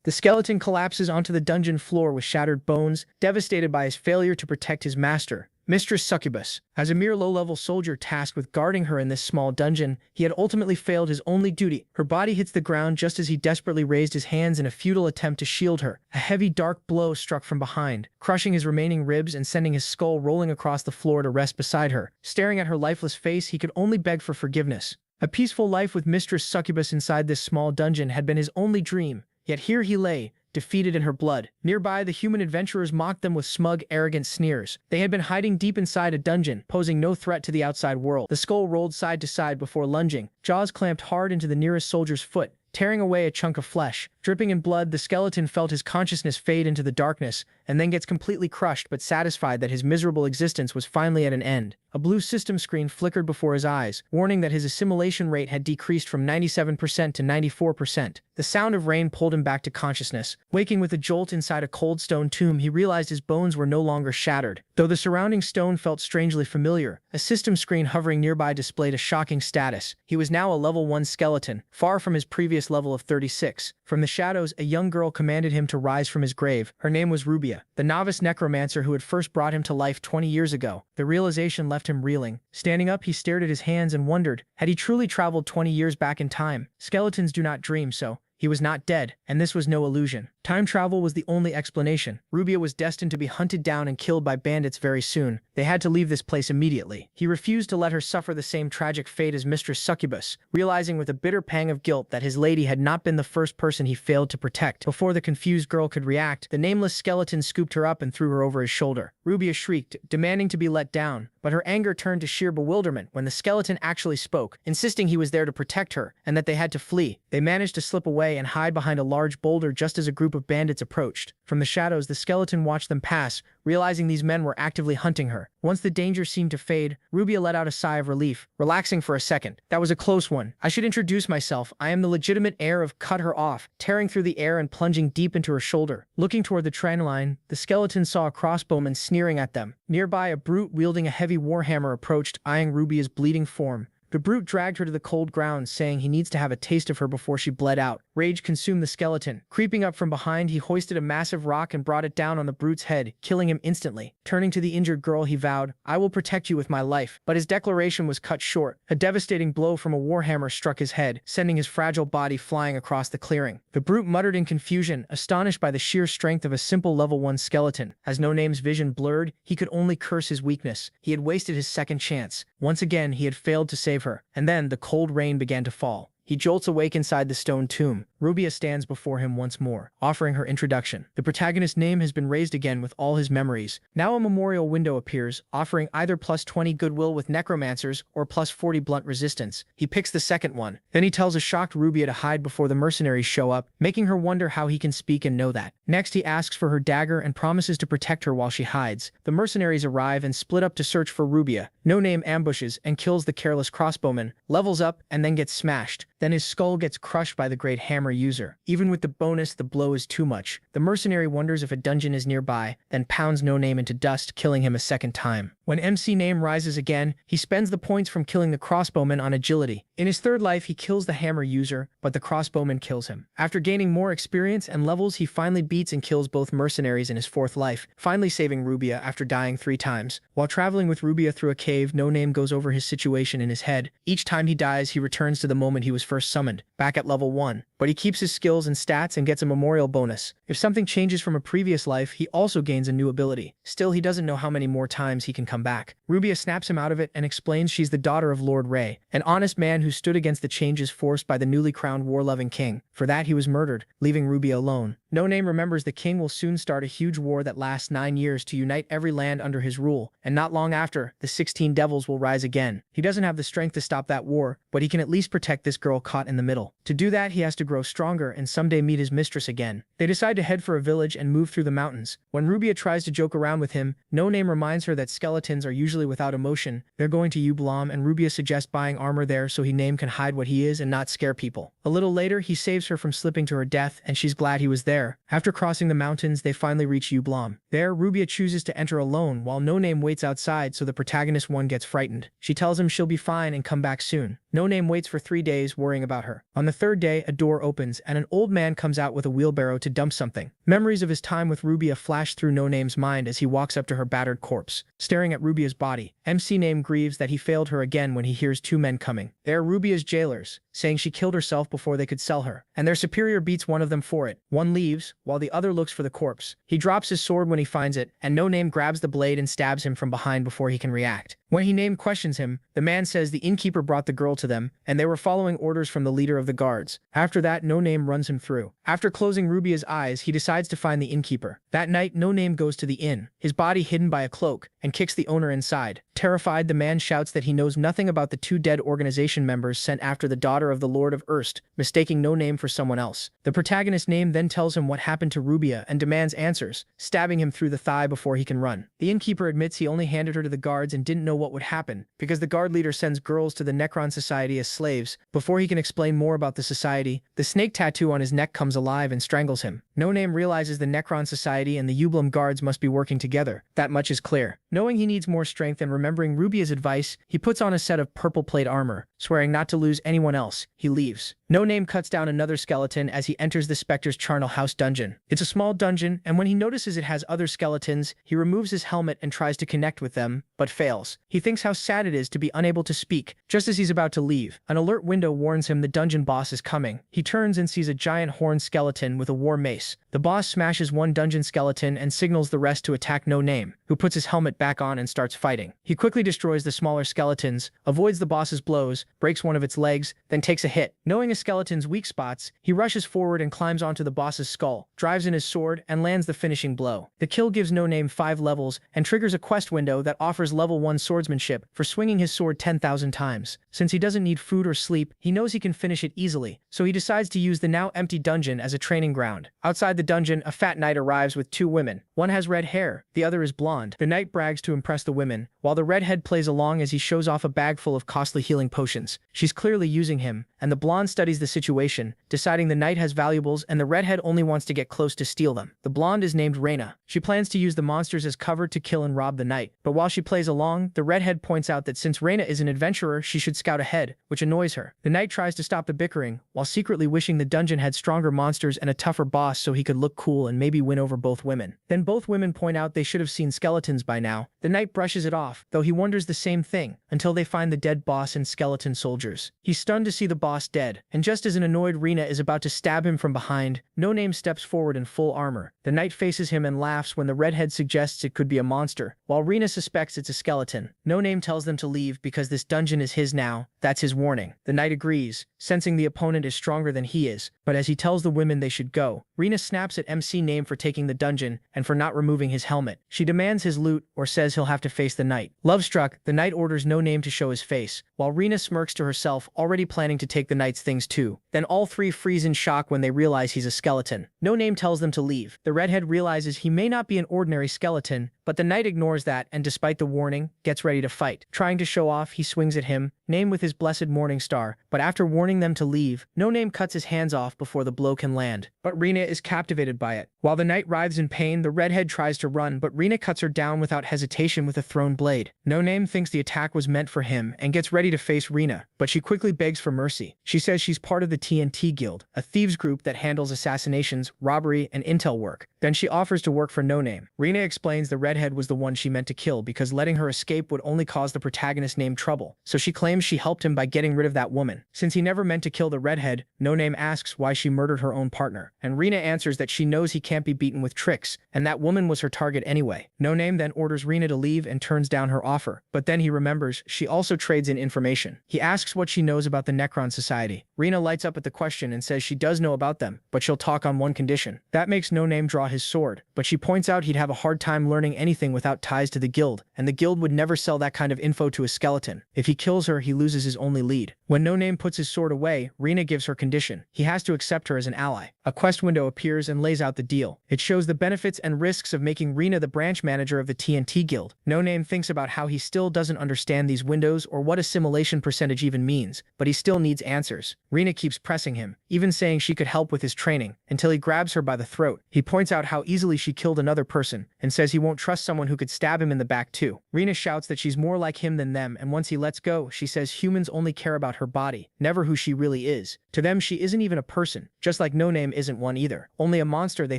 The skeleton collapses onto the dungeon floor with shattered bones, devastated by his failure to protect his master, Mistress Succubus. As a mere low-level soldier tasked with guarding her in this small dungeon, he had ultimately failed his only duty. Her body hits the ground just as he desperately raised his hands in a futile attempt to shield her. A heavy, dark blow struck from behind, crushing his remaining ribs and sending his skull rolling across the floor to rest beside her. Staring at her lifeless face, he could only beg for forgiveness. A peaceful life with Mistress Succubus inside this small dungeon had been his only dream, yet here he lay, defeated in her blood. Nearby, the human adventurers mocked them with smug, arrogant sneers. They had been hiding deep inside a dungeon, posing no threat to the outside world. The skull rolled side to side before lunging, jaws clamped hard into the nearest soldier's foot, tearing away a chunk of flesh. Dripping in blood, the skeleton felt his consciousness fade into the darkness, and then gets completely crushed but satisfied that his miserable existence was finally at an end. A blue system screen flickered before his eyes, warning that his assimilation rate had decreased from 97% to 94%. The sound of rain pulled him back to consciousness. Waking with a jolt inside a cold stone tomb, he realized his bones were no longer shattered. Though the surrounding stone felt strangely familiar, a system screen hovering nearby displayed a shocking status. He was now a level 1 skeleton, far from his previous level of 36. From the shadows, a young girl commanded him to rise from his grave. Her name was Rubia, the novice necromancer who had first brought him to life 20 years ago. The realization left him reeling. Standing up, he stared at his hands and wondered, had he truly traveled 20 years back in time? Skeletons do not dream, so he was not dead, and this was no illusion. Time travel was the only explanation. Rubia was destined to be hunted down and killed by bandits very soon. They had to leave this place immediately. He refused to let her suffer the same tragic fate as Mistress Succubus, realizing with a bitter pang of guilt that his lady had not been the first person he failed to protect. Before the confused girl could react, the nameless skeleton scooped her up and threw her over his shoulder. Rubia shrieked, demanding to be let down, but her anger turned to sheer bewilderment when the skeleton actually spoke, insisting he was there to protect her and that they had to flee. They managed to slip away and hide behind a large boulder just as a group of bandits approached. From the shadows, the skeleton watched them pass, realizing these men were actively hunting her. Once the danger seemed to fade, Rubia let out a sigh of relief, relaxing for a second. That was a close one. I should introduce myself. I am the legitimate heir of Cut Her Off, tearing through the air and plunging deep into her shoulder. Looking toward the train line, the skeleton saw a crossbowman sneering at them. Nearby, a brute wielding a heavy warhammer approached, eyeing Rubia's bleeding form. The brute dragged her to the cold ground, saying he needs to have a taste of her before she bled out. Rage consumed the skeleton. Creeping up from behind, he hoisted a massive rock and brought it down on the brute's head, killing him instantly. Turning to the injured girl, he vowed, I will protect you with my life. But his declaration was cut short. A devastating blow from a warhammer struck his head, sending his fragile body flying across the clearing. The brute muttered in confusion, astonished by the sheer strength of a simple level 1 skeleton. As No Name's vision blurred, he could only curse his weakness. He had wasted his second chance. Once again, he had failed to save her. And then the cold rain began to fall. He jolts awake inside the stone tomb. Rubia stands before him once more, offering her introduction. The protagonist's name has been raised again with all his memories. Now a memorial window appears, offering either +20 goodwill with necromancers or +40 blunt resistance. He picks the second one. Then he tells a shocked Rubia to hide before the mercenaries show up, making her wonder how he can speak and know that. Next, he asks for her dagger and promises to protect her while she hides. The mercenaries arrive and split up to search for Rubia. No Name ambushes and kills the careless crossbowman, levels up, and then gets smashed. Then his skull gets crushed by the great hammer user. Even with the bonus, the blow is too much. The mercenary wonders if a dungeon is nearby, then pounds No Name into dust, killing him a second time. When MC Name rises again, he spends the points from killing the crossbowman on agility. In his third life, he kills the hammer user, but the crossbowman kills him. After gaining more experience and levels, he finally beats and kills both mercenaries in his fourth life, finally saving Rubia after dying 3 times. While traveling with Rubia through a cave, No Name goes over his situation in his head. Each time he dies, he returns to the moment he was first summoned, back at level 1. But he keeps his skills and stats and gets a memorial bonus. If something changes from a previous life, he also gains a new ability. Still, he doesn't know how many more times he can come back. Rubia snaps him out of it and explains she's the daughter of Lord Ray, an honest man who stood against the changes forced by the newly crowned war-loving king. For that, he was murdered, leaving Rubia alone. No Name remembers the king will soon start a huge war that lasts 9 years to unite every land under his rule, and not long after, the 16 devils will rise again. He doesn't have the strength to stop that war, but he can at least protect this girl caught in the middle. To do that, he has to grow stronger and someday meet his mistress again. They decide to head for a village and move through the mountains. When Rubia tries to joke around with him, No Name reminds her that skeletons are usually without emotion. They're going to Ublam, and Rubia suggests buying armor there so Name can hide what he is and not scare people. A little later, he saves her from slipping to her death, and she's glad he was there. After crossing the mountains, they finally reach Ublam. There, Rubia chooses to enter alone while No Name waits outside, so the protagonist one gets frightened. She tells him she'll be fine and come back soon. No Name waits for 3 days, worrying about her. On the third day, a door opens and an old man comes out with a wheelbarrow to dump something. Memories of his time with Rubia flash through No Name's mind as he walks up to her battered corpse. Staring at Rubia's body, MC Name grieves that he failed her again when he hears 2 men coming. They are Rubia's jailers, saying she killed herself before they could sell her, and their superior beats one of them for it. One leaves, while the other looks for the corpse. He drops his sword when he finds it, and No Name grabs the blade and stabs him from behind before he can react. When he Name questions him, the man says the innkeeper brought the girl to them, and they were following orders from the leader of the guards. After that, No Name runs him through. After closing Rubia's eyes, he decides to find the innkeeper. That night, No Name goes to the inn, his body hidden by a cloak, and kicks the owner inside. Terrified, the man shouts that he knows nothing about the 2 dead organization members sent after the daughter of the Lord of Erst, mistaking No Name for someone else. The protagonist Name then tells him what happened to Rubia and demands answers, stabbing him through the thigh before he can run. The innkeeper admits he only handed her to the guards and didn't know what would happen, because the guard leader sends girls to the Necron Society as slaves. Before he can explain more about the society, the snake tattoo on his neck comes alive and strangles him. No Name realizes the Necron Society and the Ublum guards must be working together. That much is clear. Knowing he needs more strength and remembering Rubia's advice, he puts on a set of purple plate armor. Swearing not to lose anyone else, he leaves. No Name cuts down another skeleton as he enters the Spectre's charnel house dungeon. It's a small dungeon, and when he notices it has other skeletons, he removes his helmet and tries to connect with them, but fails. He thinks how sad it is to be unable to speak. Just as he's about to leave, an alert window warns him the dungeon boss is coming. He turns and sees a giant horned skeleton with a war mace. The boss smashes one dungeon skeleton and signals the rest to attack No Name, who puts his helmet back on and starts fighting. He quickly destroys the smaller skeletons, avoids the boss's blows, breaks one of its legs, then takes a hit. Knowing a skeleton's weak spots, he rushes forward and climbs onto the boss's skull, drives in his sword, and lands the finishing blow. The kill gives No Name 5 levels and triggers a quest window that offers level 1 swordsmanship for swinging his sword 10,000 times. Since he doesn't need food or sleep, he knows he can finish it easily, so he decides to use the now empty dungeon as a training ground. Outside the dungeon, a fat knight arrives with 2 women. One has red hair, the other is blonde. The knight brags to impress the women, while the redhead plays along as he shows off a bag full of costly healing potions. She's clearly using him, and the blonde studies the situation, deciding the knight has valuables and the redhead only wants to get close to steal them. The blonde is named Reina. She plans to use the monsters as cover to kill and rob the knight, but while she plays along, the redhead points out that since Reina is an adventurer, she should scout ahead, which annoys her. The knight tries to stop the bickering, while secretly wishing the dungeon had stronger monsters and a tougher boss so he could look cool and maybe win over both women. Then both women point out they should have seen skeletons by now. The knight brushes it off, though he wonders the same thing, until they find the dead boss and skeleton soldiers. He's stunned to see the boss dead, and just as an annoyed Reina is about to stab him from behind, No Name steps forward in full armor. The knight faces him and laughs when the redhead suggests it could be a monster, while Reina suspects it's a skeleton. No Name tells them to leave because this dungeon is his now. That's his warning. The knight agrees, sensing the opponent is stronger than he is, but as he tells the women they should go, Reina snaps at MC Name for taking the dungeon and for not removing his helmet. She demands his loot or says he'll have to face the knight. Love-struck, the knight orders No Name to show his face, while Reina smirks to herself, already planning to take the knight's things too. Then all 3 freeze in shock when they realize he's a skeleton. No Name tells them to leave. The redhead realizes he may not be an ordinary skeleton, but the knight ignores that and despite the warning, gets ready to fight. Trying to show off, he swings at him, Name with his blessed morning star, but after warning them to leave, No Name cuts his hands off before the blow can land. But Reina is captivated by it. While the knight writhes in pain, the redhead tries to run, but Reina cuts her down without hesitation with a thrown blade. No Name thinks the attack was meant for him and gets ready to face Reina, but she quickly begs for mercy. She says she's part of the TNT Guild, a thieves group that handles assassinations, robbery, and intel work. Then she offers to work for No Name. Reina explains the redhead was the one she meant to kill because letting her escape would only cause the protagonist Name trouble, so she claims she helped him by getting rid of that woman. Since he never meant to kill the redhead, No Name asks why she murdered her own partner, and Reina answers that she knows he can't be beaten with tricks, and that woman was her target anyway. No Name then orders Reina to leave and turns down her offer, but then he remembers she also trades in information. He asks what she knows about the Necron Society. Reina lights up at the question and says she does know about them, but she'll talk on one condition. That makes No Name draw his sword, but she points out he'd have a hard time learning anything without ties to the guild, and the guild would never sell that kind of info to a skeleton. If he kills her, he loses his only lead. When No Name puts his sword away, Reina gives her condition. He has to accept her as an ally. A quest window appears and lays out the deal. It shows the benefits and risks of making Reina the branch manager of the TNT Guild. No Name thinks about how he still doesn't understand these windows or what assimilation percentage even means, but he still needs answers. Reina keeps pressing him, even saying she could help with his training, until he grabs her by the throat. He points out how easily she killed another person, and says he won't trust someone who could stab him in the back too. too. Rina shouts that she's more like him than them, and once he lets go, she says humans only care about her body, never who she really is. To them, she isn't even a person, just like No Name isn't one either, only a monster they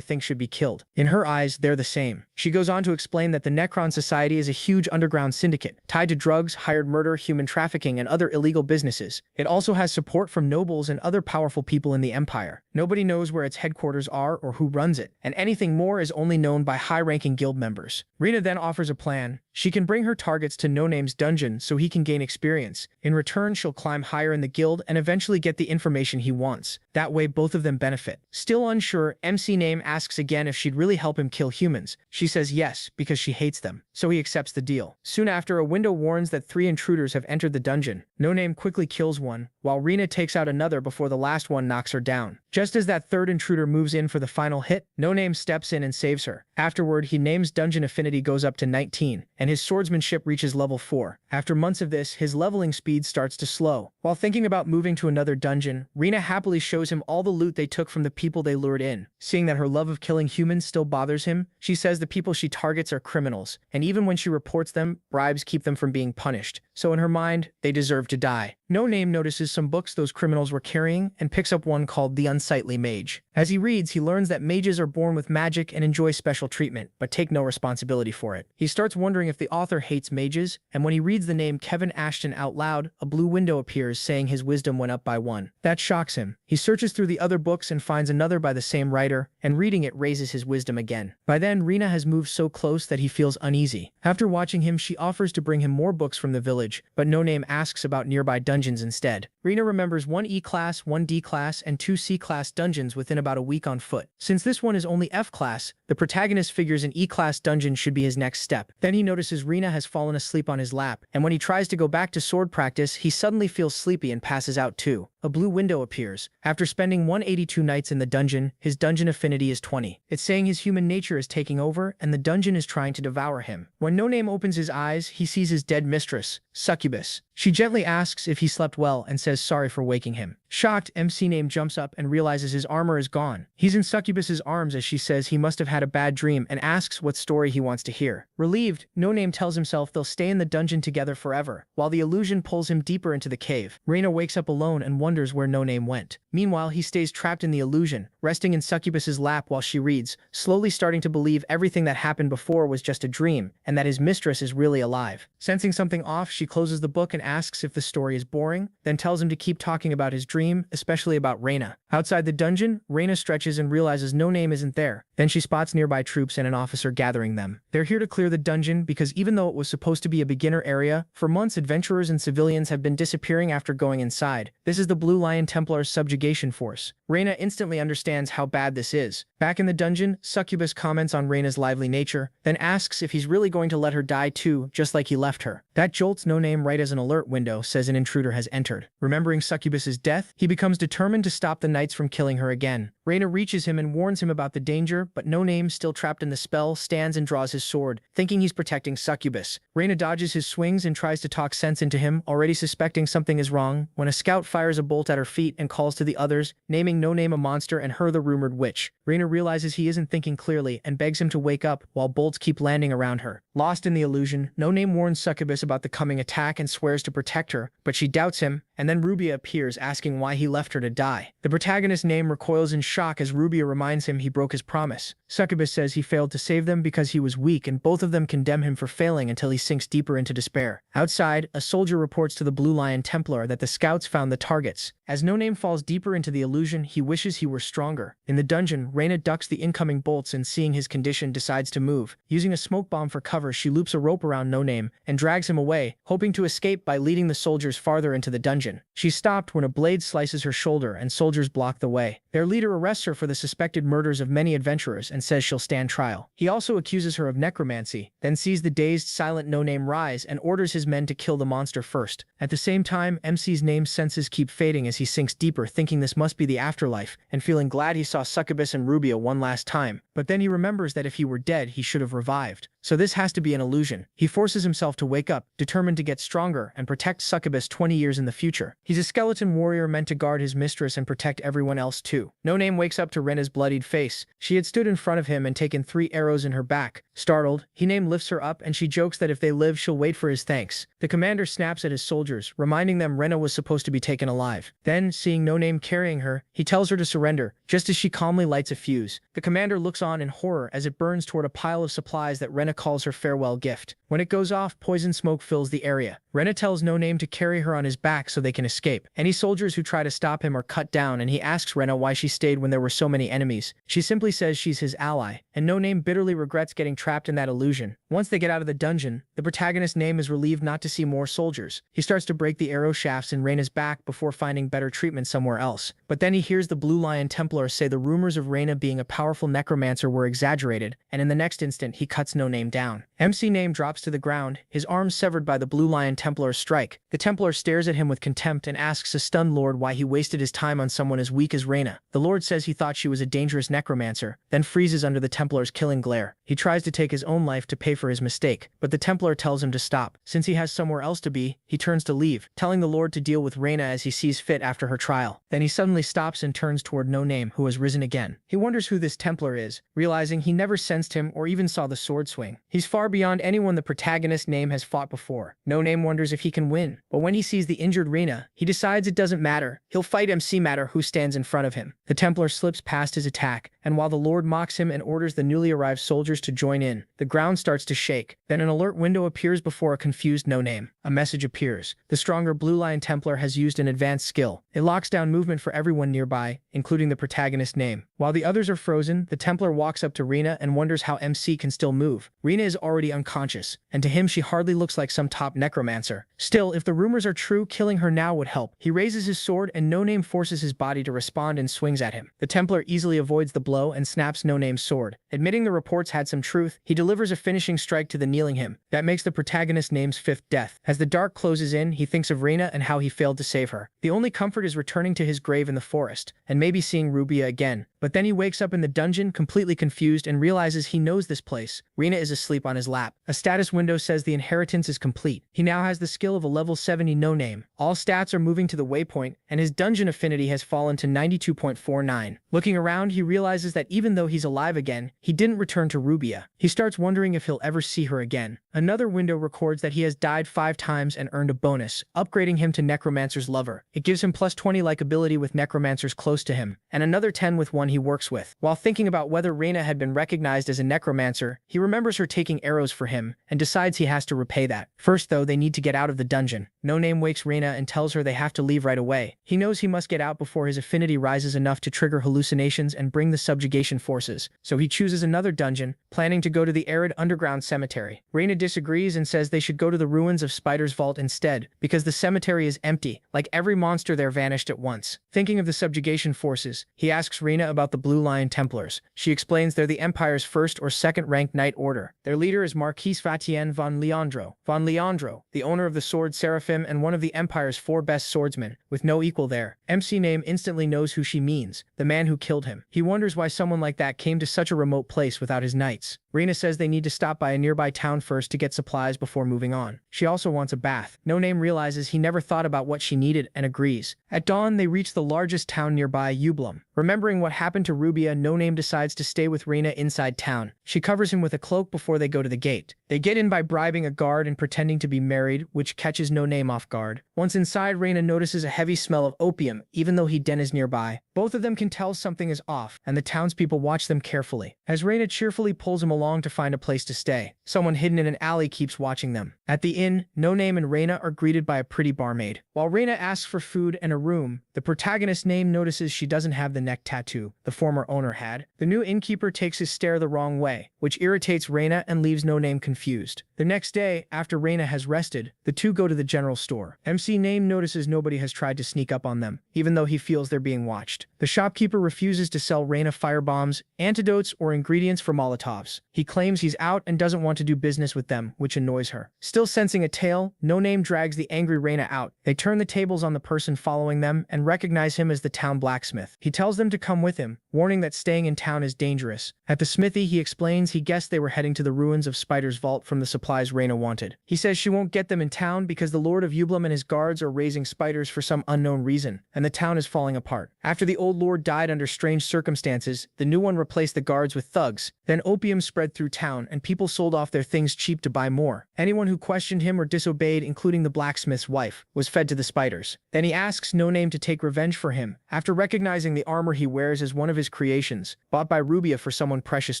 think should be killed. In her eyes, they're the same. She goes on to explain that the Necron Society is a huge underground syndicate, tied to drugs, hired murder, human trafficking, and other illegal businesses. It also has support from nobles and other powerful people in the Empire. Nobody knows where its headquarters are or who runs it, and anything more is only known by high-ranking guild members. Rina then offers a plan. She can bring her targets to No Name's dungeon so he can gain experience. In return, she'll climb higher in the guild and eventually get the information he wants. That way, both of them benefit. Still unsure, MC Name asks again if she'd really help him kill humans. She says yes, because she hates them. So he accepts the deal. Soon after, a window warns that 3 intruders have entered the dungeon. No Name quickly kills one, while Rina takes out another before the last one knocks her down. Just as that third intruder moves in for the final hit, No Name steps in and saves her. Afterward, he names dungeon affinity goes up to 19, and his swordsmanship reaches level 4. After months of this, his leveling speed starts to slow. While thinking about moving to another dungeon, Rina happily shows him all the loot they took from the people they lured in. Seeing that her love of killing humans still bothers him, she says the people she targets are criminals, and even when she reports them, bribes keep them from being punished. So in her mind, they deserve to die. No Name notices some books those criminals were carrying and picks up one called The Unsightly Mage. As he reads, he learns that mages are born with magic and enjoy special treatment, but take no responsibility for it. He starts wondering if the author hates mages, and when he reads the name Kevin Ashton out loud, a blue window appears saying his wisdom went up by 1. That shocks him. He searches through the other books and finds another by the same writer, and reading it raises his wisdom again. By then, Rina has moved so close that he feels uneasy. After watching him, she offers to bring him more books from the village, but No Name asks about nearby dungeons instead. Rina remembers 1 E-class, 1 D-class, and 2 C-class dungeons within about a week on foot. Since this one is only F-class, the protagonist figures an E-class dungeon should be his next step. Then he notices Rina has fallen asleep on his lap, and when he tries to go back to sword practice, he suddenly feels sleepy and passes out too. A blue window appears. After spending 182 nights in the dungeon, his dungeon affinity is 20. It's saying his human nature is taking over, and the dungeon is trying to devour him. When No Name opens his eyes, he sees his dead mistress, Succubus. She gently asks if he slept well and says sorry for waking him. Shocked, MC Name jumps up and realizes his armor is gone. He's in Succubus's arms as she says he must have had a bad dream and asks what story he wants to hear. Relieved, No Name tells himself they'll stay in the dungeon together forever, while the illusion pulls him deeper into the cave. Rina wakes up alone and wonders where No Name went. Meanwhile, he stays trapped in the illusion, resting in Succubus's lap while she reads, slowly starting to believe everything that happened before was just a dream, and that his mistress is really alive. Sensing something off, she closes the book and asks if the story is boring, then tells him to keep talking about his dream, especially about Reyna. Outside the dungeon, Reyna stretches and realizes No Name isn't there. Then she spots nearby troops and an officer gathering them. They're here to clear the dungeon because even though it was supposed to be a beginner area, for months adventurers and civilians have been disappearing after going inside. This is the Blue Lion Templar's subjugation force. Reyna instantly understands how bad this is. Back in the dungeon, Succubus comments on Reyna's lively nature, then asks if he's really going to let her die too, just like he left her. That jolts No Name right as an alert window says an intruder has entered. Remembering Succubus's death, he becomes determined to stop the knights from killing her again. Reyna reaches him and warns him about the danger, but No Name, still trapped in the spell, stands and draws his sword, thinking he's protecting Succubus. Reyna dodges his swings and tries to talk sense into him, already suspecting something is wrong, when a scout fires a bolt at her feet and calls to the others, naming No Name a monster and her the rumored witch. Reyna realizes he isn't thinking clearly and begs him to wake up, while bolts keep landing around her. Lost in the illusion, No Name warns Succubus about the coming attack and swears to protect her, but she doubts him, and then Rubia appears asking why he left her to die. The protagonist's name recoils in shock as Rubia reminds him he broke his promise. Succubus says he failed to save them because he was weak, and both of them condemn him for failing until he sinks deeper into despair. Outside, a soldier reports to the Blue Lion Templar that the scouts found the targets. As No Name falls deeper into the illusion, he wishes he were stronger. In the dungeon, Reyna ducks the incoming bolts and seeing his condition decides to move. Using a smoke bomb for cover, she loops a rope around No Name and drags him away, hoping to escape by leading the soldiers farther into the dungeon. She's stopped when a blade slices her shoulder and soldiers block the way. Their leader arrests her for the suspected murders of many adventurers and says she'll stand trial. He also accuses her of necromancy, then sees the dazed, silent No Name rise and orders his men to kill the monster first. At the same time, MC's Name's senses keep fading as he sinks deeper, thinking this must be the afterlife, and feeling glad he saw Succubus and Rubia one last time. But then he remembers that if he were dead, he should have revived. So this has to be an illusion. He forces himself to wake up, determined to get stronger and protect Succubus 20 years in the future. future. He's a skeleton warrior meant to guard his mistress and protect everyone else too. No Name wakes up to Rena's bloodied face. She had stood in front of him and taken 3 arrows in her back. Startled, He Name lifts her up and she jokes that if they live she'll wait for his thanks. The commander snaps at his soldiers, reminding them Rena was supposed to be taken alive. Then, seeing No Name carrying her, he tells her to surrender, just as she calmly lights a fuse. The commander looks on in horror as it burns toward a pile of supplies that Rena calls her farewell gift. When it goes off, poison smoke fills the area. Rena tells No Name to carry her on his back so they can escape. Any soldiers who try to stop him are cut down, and he asks Rena why she stayed when there were so many enemies. She simply says she's his ally, and No Name bitterly regrets getting trapped in that illusion. Once they get out of the dungeon, the protagonist's Name is relieved not to see more soldiers. He starts to break the arrow shafts in Rena's back before finding better treatment somewhere else. But then he hears the Blue Lion Templar say the rumors of Rena being a powerful necromancer were exaggerated, and in the next instant he cuts No Name down. MC Name drops to the ground, his arms severed by the Blue Lion Templar's strike. The Templar stares at him with contempt and asks a stunned lord why he wasted his time on someone as weak as Rena. The lord says he thought she was a dangerous necromancer, then freezes under the Templar's killing glare. He tries to take his own life to pay for his mistake, but the Templar tells him to stop. Since he has somewhere else to be, he turns to leave, telling the lord to deal with Rena as he sees fit after her trial. Then he suddenly stops and turns toward No Name, who has risen again. He wonders who this Templar is, realizing he never sensed him or even saw the sword swing. He's far beyond anyone the protagonist's Name has fought before. No Name wonders if he can win, but when he sees the injured Rena, he decides it doesn't matter. He'll fight MC Matter who stands in front of him. The Templar slips past his attack, and while the lord mocks him and orders the newly arrived soldiers to join in, the ground starts to shake. Then an alert window appears before a confused No Name. A message appears. The stronger Blue Lion Templar has used an advanced skill. It locks down movement for everyone nearby, including the protagonist's Name. While the others are frozen, the Templar walks up to Rena and wonders how MC can still move. Rena is already unconscious, and to him she hardly looks like some top necromancer. Still, if the rumors are true, killing her now would help. He raises his sword and No Name forces his body to respond and swings at him. The Templar easily avoids the blow and snaps No Name's sword. Admitting the reports had some truth, he delivers a finishing strike to the kneeling him. That makes the protagonist's Name's 5th death. As the dark closes in, he thinks of Rena and how he failed to save her. The only comfort is returning to his grave in the forest, and maybe seeing Rubia again. But then he wakes up in the dungeon completely confused and realizes he knows this place. Rena is asleep on his lap. A status window says the inheritance is complete. He now has the skill of a level 70 No Name. All stats are moving to the waypoint, and his dungeon affinity has fallen to 92.49. Looking around, he realizes that even though he's alive again, he didn't return to Rubia. He starts wondering if he'll ever see her again. Another window records that he has died 5 times and earned a bonus, upgrading him to Necromancer's Lover. It gives him plus 20 likability with necromancers close to him, and another 10 with one he works with. While thinking about whether Rena had been recognized as a necromancer, he remembers her taking arrows for him, and decides he has to repay that. First though, they need to get out of the dungeon. No Name wakes Rena and tells her they have to leave right away. He knows he must get out before his affinity rises enough to trigger hallucinations and bring the subjugation forces, so he chooses another dungeon, planning to go to the arid underground cemetery. Rena disagrees and says they should go to the ruins of Spider's Vault instead, because the cemetery is empty, like every monster there vanished at once. Thinking of the subjugation forces, he asks Rena about the Blue Lion Templars. She explains they're the Empire's 1st or 2nd ranked knight order. Their leader is Marquis Fatien von Leandro. Von Leandro, the owner of the sword Seraphim and one of the Empire's 4 best swordsmen, with no equal there. MC Name instantly knows who she means, the man who killed him. He wonders why someone like that came to such a remote place without his knights. Rena says they need to stop by a nearby town first to get supplies before moving on. She also wants a bath. No Name realizes he never thought about what she needed and agrees. At dawn, they reach the largest town nearby, Ublum. Remembering what happened to Rubia, No Name decides to stay with Rena inside town. She covers him with a cloak before they go to the gate. They get in by bribing a guard and pretending to be married, which catches No Name off guard. Once inside, Rena notices a heavy smell of opium, even though Den is nearby. Both of them can tell something is off, and the townspeople watch them carefully. As Rena cheerfully pulls him along to find a place to stay, someone hidden in an alley keeps watching them. At the inn, No Name and Rena are greeted by a pretty barmaid. While Rena asks for food and a room, the protagonist's Name notices she doesn't have the neck tattoo the former owner had. The new innkeeper takes his stare the wrong way, which irritates Rena and leaves No Name confused. The next day, after Rena has rested, the two go to the general store. MC Name notices nobody has tried to sneak up on them, even though he feels they're being watched. The shopkeeper refuses to sell Rena firebombs, antidotes, or ingredients for Molotovs. He claims he's out and doesn't want to do business with them, which annoys her. Still sensing a tail, No Name drags the angry Rena out. They turn the tables on the person following them and recognize him as the town blacksmith. He tells them to come with him, warning that staying in town is dangerous. At the smithy, he explains he guessed they were heading to the ruins of Spider's vault from the supplies Reyna wanted. He says she won't get them in town because the Lord of Ublum and his guards are raising spiders for some unknown reason, and the town is falling apart. After the old lord died under strange circumstances, the new one replaced the guards with thugs. Then opium spread through town, and people sold off their things cheap to buy more. Anyone who questioned him or disobeyed, including the blacksmith's wife, was fed to the spiders. Then he asks No Name to take revenge for him, after recognizing the armor he wears as one of his creations, bought by Rubia for someone precious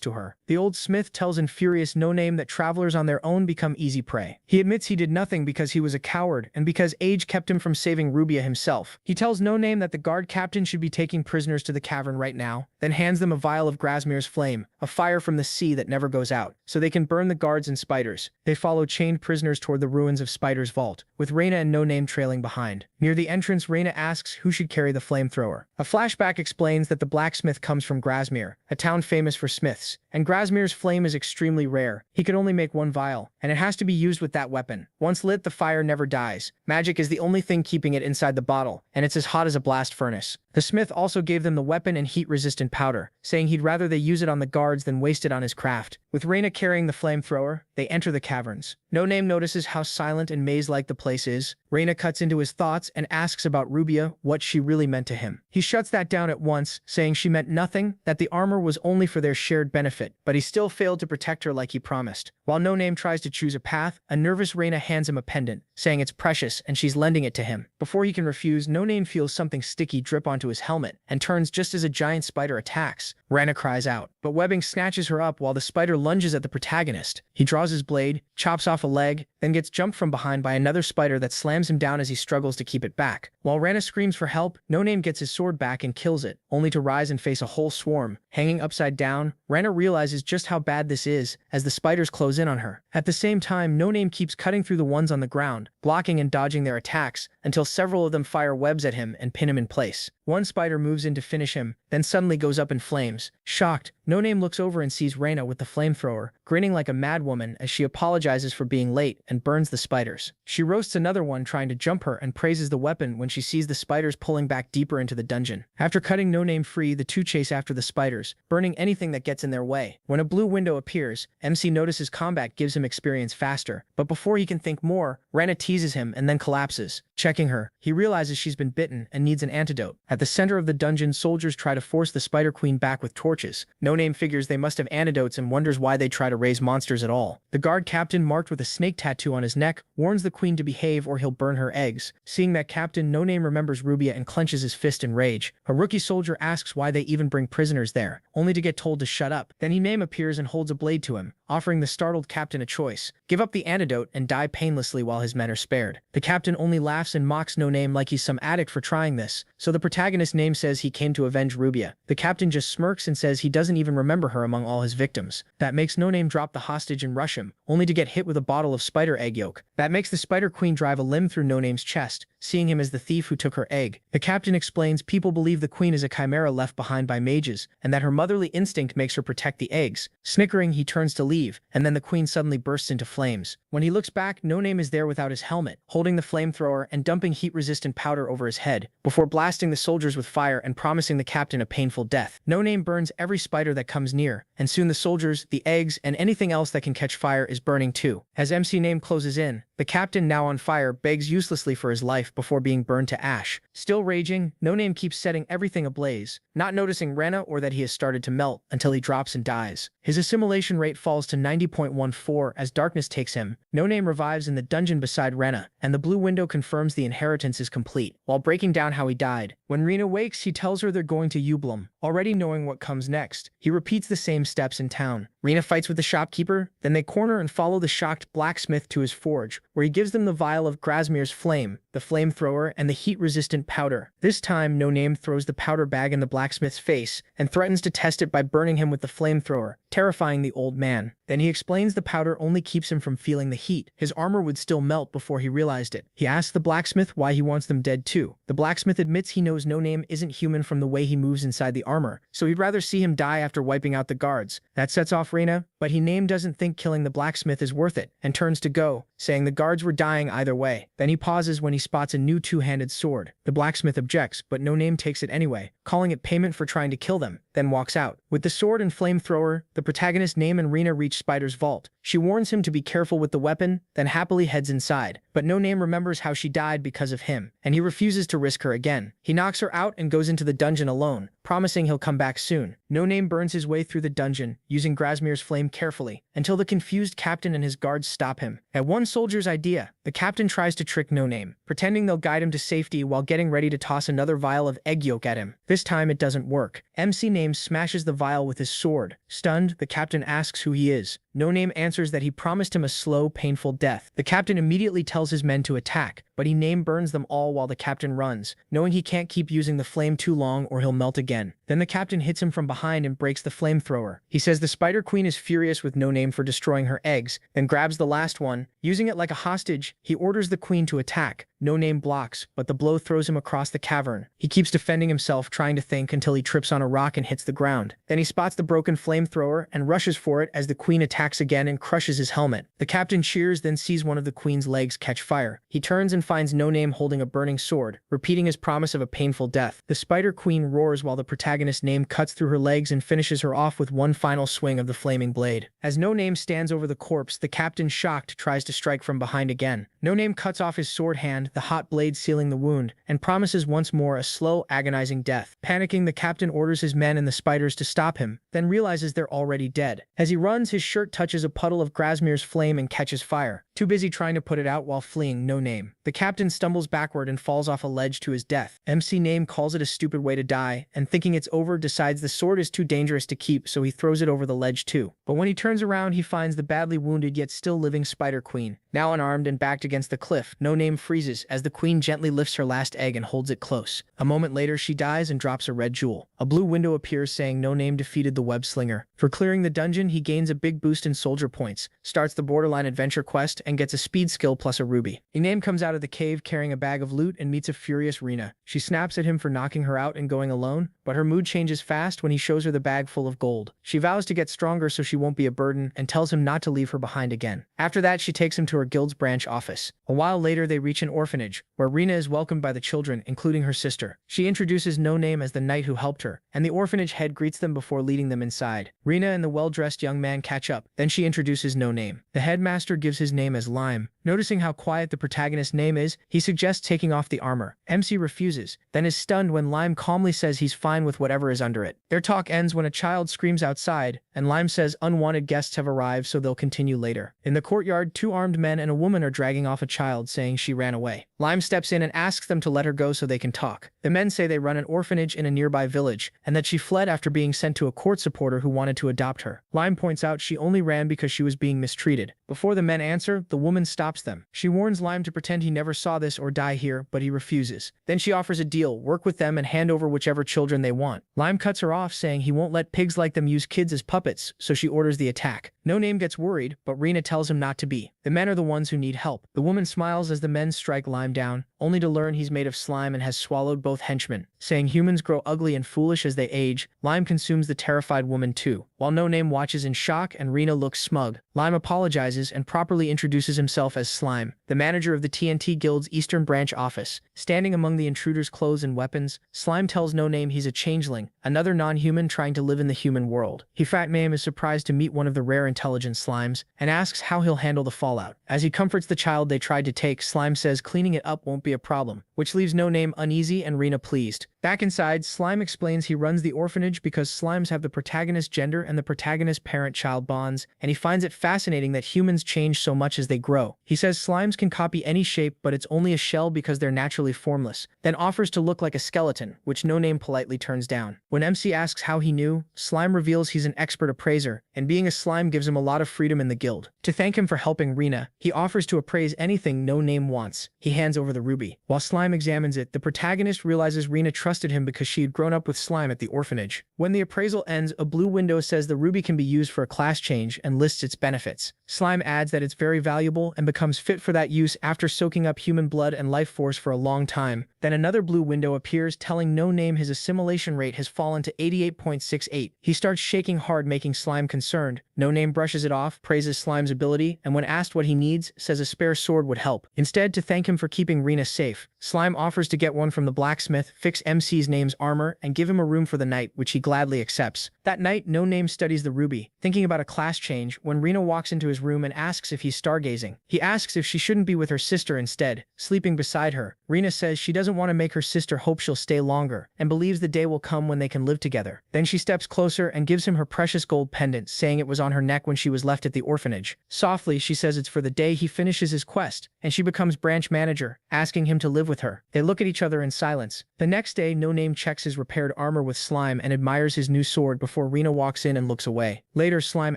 to her. The old smith tells infurious No Name that travelers on their own become easy prey. He admits he did nothing because he was a coward and because age kept him from saving Rubia himself. He tells No Name that the guard captain should be taking prisoners to the cavern right now, then hands them a vial of Grasmere's flame, a fire from the sea that never goes out, so they can burn the guards and spiders. They follow chained prisoners toward the ruins of Spider's vault, with Reyna and No Name trailing behind. Near the entrance, Reyna asks who should carry the flamethrower. A flashback explains that the blacksmith comes from Grasmere, a town famous for smiths, and Grasmere's flame is extremely rare. He could only make one vial, and it has to be used with that weapon. Once lit, the fire never dies. Magic is the only thing keeping it inside the bottle, and it's as hot as a blast furnace. The smith also gave them the weapon and heat-resistant powder, saying he'd rather they use it on the guards than waste it on his craft. With Reyna carrying the flamethrower, they enter the caverns. No Name notices how silent and maze-like the place is. Reyna cuts into his thoughts and asks about Rubia, what she really meant to him. He shuts that down at once, saying she meant nothing, that the armor was only for their shared benefit, but he still failed to protect her like he promised. While No Name tries to choose a path, a nervous Reyna hands him a pendant, saying it's precious and she's lending it to him. Before he can refuse, No Name feels something sticky drip onto his helmet and turns just as a giant spider attacks. Reyna cries out, but webbing snatches her up while the spider lunges at the protagonist. He draws his blade, chops off a leg, then gets jumped from behind by another spider that slams him down as he struggles to keep it back. While Reyna screams for help, No Name gets his sword back and kills it, only to rise and face a whole swarm. Hanging upside down, Reyna realizes just how bad this is as the spiders close in on her. At the same time, No Name keeps cutting through the ones on the ground, blocking and dodging their attacks, until several of them fire webs at him and pin him in place. One spider moves in to finish him, then suddenly goes up in flames. Shocked, No Name looks over and sees Reyna with the flamethrower, grinning like a madwoman as she apologizes for being late and burns the spiders. She roasts another one trying to jump her and praises the weapon when she sees the spiders pulling back deeper into the dungeon. After cutting No Name free, the two chase after the spiders, burning anything that gets in their way. When a blue window appears, MC notices combat gives him experience faster, but before he can think more, Reyna teases him and then collapses. Checking her, he realizes she's been bitten and needs an antidote. At the center of the dungeon, soldiers try to force the Spider Queen back with torches. No Name figures they must have antidotes and wonders why they try to raise monsters at all. The guard captain, marked with a snake tattoo on his neck, warns the queen to behave or he'll burn her eggs. Seeing that captain, No Name remembers Rubia and clenches his fist in rage. A rookie soldier asks why they even bring prisoners there, only to get told to shut up. Then Name appears and holds a blade to him, offering the startled captain a choice: give up the antidote and die painlessly while his men are spared. The captain only laughs and mocks No Name like he's some addict for trying this, so the protagonist Name says he came to avenge Rubia. The captain just smirks and says he doesn't even remember her among all his victims. That makes No Name drop the hostage and rush him, only to get hit with a bottle of spider egg yolk. That makes the Spider Queen drive a limb through No Name's chest, seeing him as the thief who took her egg. The captain explains people believe the queen is a chimera left behind by mages, and that her motherly instinct makes her protect the eggs. Snickering, he turns to leave, and then the queen suddenly bursts into flames. When he looks back, No Name is there without his helmet, holding the flamethrower and dumping heat-resistant powder over his head, before blasting the soldiers with fire and promising the captain a painful death. No Name burns every spider that comes near, and soon the soldiers, the eggs, and anything else that can catch fire is burning too. As MC Name closes in, the captain, now on fire, begs uselessly for his life before being burned to ash. Still raging, No Name keeps setting everything ablaze, not noticing Reyna or that he has started to melt, until he drops and dies. His assimilation rate falls to 90.14 as darkness takes him. No Name revives in the dungeon beside Reyna, and the blue window confirms the inheritance is complete, while breaking down how he died. When Reyna wakes, he tells her they're going to Ublum, already knowing what comes next. He repeats the same steps in town. Reyna fights with the shopkeeper, then they corner and follow the shocked blacksmith to his forge, where he gives them the vial of Grasmere's flame, the flamethrower, and the heat-resistant powder. This time, No Name throws the powder bag in the blacksmith's face and threatens to test it by burning him with the flamethrower, terrifying the old man. Then he explains the powder only keeps him from feeling the heat. His armor would still melt before he realized it. He asks the blacksmith why he wants them dead too. The blacksmith admits he knows No Name isn't human from the way he moves inside the armor, so he'd rather see him die after wiping out the guards. That sets off Reyna, but Name doesn't think killing the blacksmith is worth it, and turns to go, saying the guards were dying either way. Then he pauses when he spots a new two-handed sword. The blacksmith objects, but No Name takes it anyway, calling it payment for trying to kill them. then walks out. With the sword and flamethrower, the protagonist Name and Rina reach Spider's vault. She warns him to be careful with the weapon, then happily heads inside. But No Name remembers how she died because of him, and he refuses to risk her again. He knocks her out and goes into the dungeon alone, promising he'll come back soon. No Name burns his way through the dungeon, using Grasmir's flame carefully, until the confused captain and his guards stop him. At one soldier's idea, the captain tries to trick No Name, pretending they'll guide him to safety while getting ready to toss another vial of egg yolk at him. This time it doesn't work. MC Name smashes the vial with his sword. Stunned, the captain asks who he is. No Name answers that he promised him a slow, painful death. The captain immediately tells his men to attack, but he Name burns them all while the captain runs, knowing he can't keep using the flame too long or he'll melt again. Then the captain hits him from behind and breaks the flamethrower. He says the Spider Queen is furious with No Name for destroying her eggs, then grabs the last one. Using it like a hostage, he orders the queen to attack. No Name blocks, but the blow throws him across the cavern. He keeps defending himself, trying to think until he trips on a rock and hits the ground. Then he spots the broken flamethrower and rushes for it as the queen attacks again and crushes his helmet. The captain cheers, then sees one of the queen's legs catch fire. He turns and finds No Name holding a burning sword, repeating his promise of a painful death. The Spider Queen roars while the protagonist Name cuts through her legs and finishes her off with one final swing of the flaming blade. As No Name stands over the corpse, the captain, shocked, tries to strike from behind again. No Name cuts off his sword hand, the hot blade sealing the wound, and promises once more a slow, agonizing death. Panicking, the captain orders his men and the spiders to stop him, then realizes they're already dead. As he runs, his shirt touches a puddle of Grasmir's flame and catches fire. Too busy trying to put it out while fleeing No Name, the captain stumbles backward and falls off a ledge to his death. MC Name calls it a stupid way to die, and thinking it's over, decides the sword is too dangerous to keep, so he throws it over the ledge too. But when he turns around, he finds the badly wounded yet still living Spider Queen. Now unarmed and backed against the cliff, No Name freezes as the queen gently lifts her last egg and holds it close. A moment later, she dies and drops a red jewel. A blue window appears saying No Name defeated the web slinger. For clearing the dungeon, he gains a big boost in soldier points, starts the borderline adventure quest, and gets a speed skill plus a ruby. Name comes out of the cave carrying a bag of loot and meets a furious Rina. She snaps at him for knocking her out and going alone, but her mood changes fast when he shows her the bag full of gold. She vows to get stronger so she won't be a burden and tells him not to leave her behind again. After that, she takes him to her guild's branch office. A while later, they reach an orphanage, where Rina is welcomed by the children, including her sister. She introduces No Name as the knight who helped her, and the orphanage head greets them before leading them inside. Rina and the well-dressed young man catch up, then she introduces No Name. The headmaster gives his name as Lime. Noticing how quiet the protagonist's name is, he suggests taking off the armor. MC refuses, then is stunned when Lime calmly says he's fine with whatever is under it. Their talk ends when a child screams outside, and Lime says unwanted guests have arrived so they'll continue later. In the courtyard, two armed men and a woman are dragging off a child, saying she ran away. Lime steps in and asks them to let her go so they can talk. The men say they run an orphanage in a nearby village, and that she fled after being sent to a court supporter who wanted to adopt her. Lime points out she only ran because she was being mistreated. Before the men answer, the woman stops them. She warns Lime to pretend he never saw this or die here, but he refuses. Then she offers a deal, work with them and hand over whichever children they want. Lime cuts her off, saying he won't let pigs like them use kids as puppets, so she orders the attack. No Name gets worried, but Rina tells him not to be. The men are the ones who need help. The woman smiles as the men strike Lime down, only to learn he's made of slime and has swallowed both henchmen. Saying humans grow ugly and foolish as they age, Lime consumes the terrified woman too. While No Name watches in shock and Rina looks smug, Lime apologizes and properly introduces himself as Slime, the manager of the TNT Guild's Eastern Branch office. Standing among the intruders' clothes and weapons, Slime tells No Name he's a changeling, another non-human trying to live in the human world. Fat Name is surprised to meet one of the rare intelligent slimes, and asks how he'll handle the fallout. As he comforts the child they tried to take, Slime says cleaning it up won't be a problem, which leaves No Name uneasy and Rina pleased. Back inside, Slime explains he runs the orphanage because slimes have the protagonist gender and the protagonist parent-child bonds, and he finds it fascinating that humans change so much as they grow. He says slimes can copy any shape, but it's only a shell because they're naturally formless, then offers to look like a skeleton, which No Name politely turns down. When MC asks how he knew, Slime reveals he's an expert appraiser, and being a slime gives him a lot of freedom in the guild. To thank him for helping Rina, he offers to appraise anything No Name wants. He hands over the ruby. While Slime examines it, the protagonist realizes Rina trusted him because she had grown up with slime at the orphanage. When the appraisal ends, a blue window says the ruby can be used for a class change and lists its benefits. Slime adds that it's very valuable and becomes fit for that use after soaking up human blood and life force for a long time. Then another blue window appears telling No Name his assimilation rate has fallen to 88.68. He starts shaking hard, making Slime concerned. No Name brushes it off, praises Slime's ability, and when asked what he needs, says a spare sword would help. Instead, to thank him for keeping Rina safe, Slime offers to get one from the blacksmith, fix MC MC's name's armor and give him a room for the night, which he gladly accepts. That night, No Name studies the ruby, thinking about a class change when Rina walks into his room and asks if he's stargazing. He asks if she shouldn't be with her sister instead, sleeping beside her. Rina says she doesn't want to make her sister hope she'll stay longer, and believes the day will come when they can live together. Then she steps closer and gives him her precious gold pendant, saying it was on her neck when she was left at the orphanage. Softly, she says it's for the day he finishes his quest, and she becomes branch manager, asking him to live with her. They look at each other in silence. The next day, No Name checks his repaired armor with Slime and admires his new sword before Rina walks in and looks away. Later, Slime